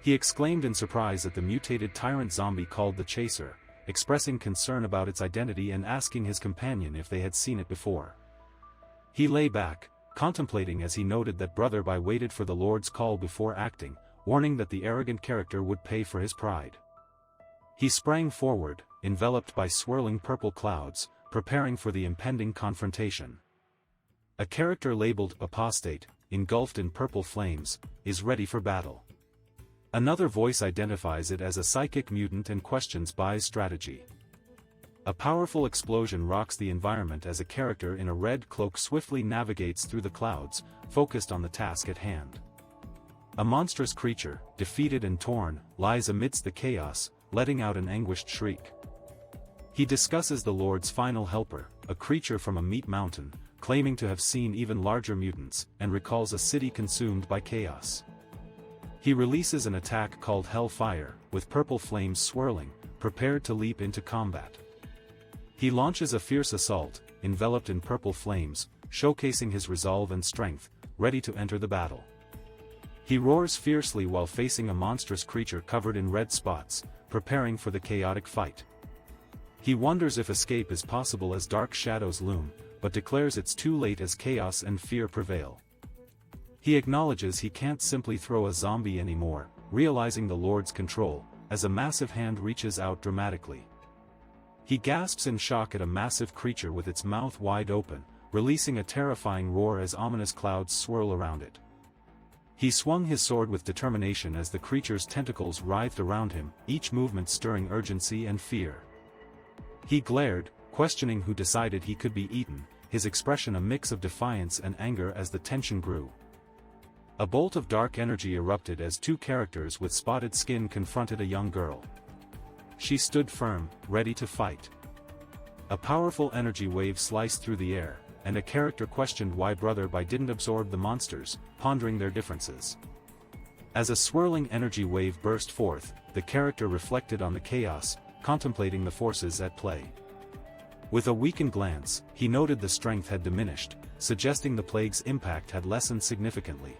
He exclaimed in surprise at the mutated tyrant zombie called the Chaser, expressing concern about its identity and asking his companion if they had seen it before. He lay back, contemplating as he noted that Brother Bai waited for the Lord's call before acting, warning that the arrogant character would pay for his pride. He sprang forward, enveloped by swirling purple clouds, preparing for the impending confrontation. A character labeled Apostate, engulfed in purple flames, is ready for battle. Another voice identifies it as a psychic mutant and questions Bai's strategy. A powerful explosion rocks the environment as a character in a red cloak swiftly navigates through the clouds, focused on the task at hand. A monstrous creature, defeated and torn, lies amidst the chaos, letting out an anguished shriek. He discusses the Lord's final helper, a creature from a meat mountain, claiming to have seen even larger mutants, and recalls a city consumed by chaos. He releases an attack called Hellfire, with purple flames swirling, prepared to leap into combat. He launches a fierce assault, enveloped in purple flames, showcasing his resolve and strength, ready to enter the battle. He roars fiercely while facing a monstrous creature covered in red spots, preparing for the chaotic fight. He wonders if escape is possible as dark shadows loom, but declares it's too late as chaos and fear prevail. He acknowledges he can't simply throw a zombie anymore, realizing the Lord's control, as a massive hand reaches out dramatically. He gasps in shock at a massive creature with its mouth wide open, releasing a terrifying roar as ominous clouds swirl around it. He swung his sword with determination as the creature's tentacles writhed around him, each movement stirring urgency and fear. He glared, questioning who decided he could be eaten, his expression a mix of defiance and anger as the tension grew. A bolt of dark energy erupted as two characters with spotted skin confronted a young girl. She stood firm, ready to fight. A powerful energy wave sliced through the air, and a character questioned why Brother Bai didn't absorb the monsters, pondering their differences. As a swirling energy wave burst forth, the character reflected on the chaos, contemplating the forces at play. With a weakened glance, he noted the strength had diminished, suggesting the plague's impact had lessened significantly.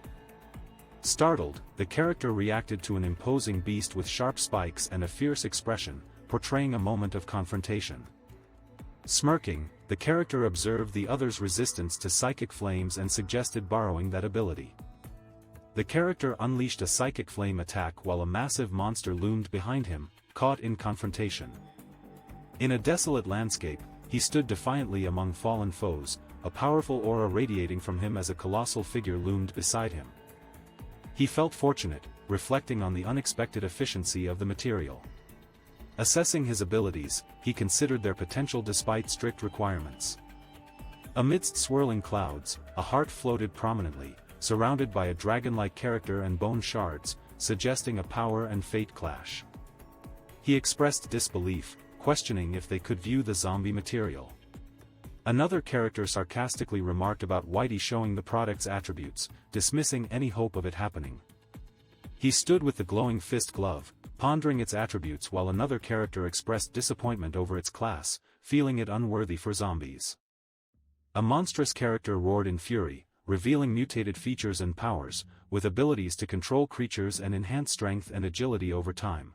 Startled, the character reacted to an imposing beast with sharp spikes and a fierce expression, portraying a moment of confrontation. Smirking, the character observed the other's resistance to psychic flames and suggested borrowing that ability. The character unleashed a psychic flame attack while a massive monster loomed behind him, caught in confrontation. In a desolate landscape, he stood defiantly among fallen foes, a powerful aura radiating from him as a colossal figure loomed beside him. He felt fortunate, reflecting on the unexpected efficiency of the material. Assessing his abilities, he considered their potential despite strict requirements. Amidst swirling clouds, a heart floated prominently, surrounded by a dragon-like character and bone shards, suggesting a power and fate clash. He expressed disbelief, questioning if they could view the zombie material. Another character sarcastically remarked about Whitey showing the product's attributes, dismissing any hope of it happening. He stood with the glowing fist glove, pondering its attributes while another character expressed disappointment over its class, feeling it unworthy for zombies. A monstrous character roared in fury, revealing mutated features and powers, with abilities to control creatures and enhance strength and agility over time.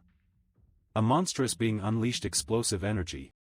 A monstrous being unleashed explosive energy,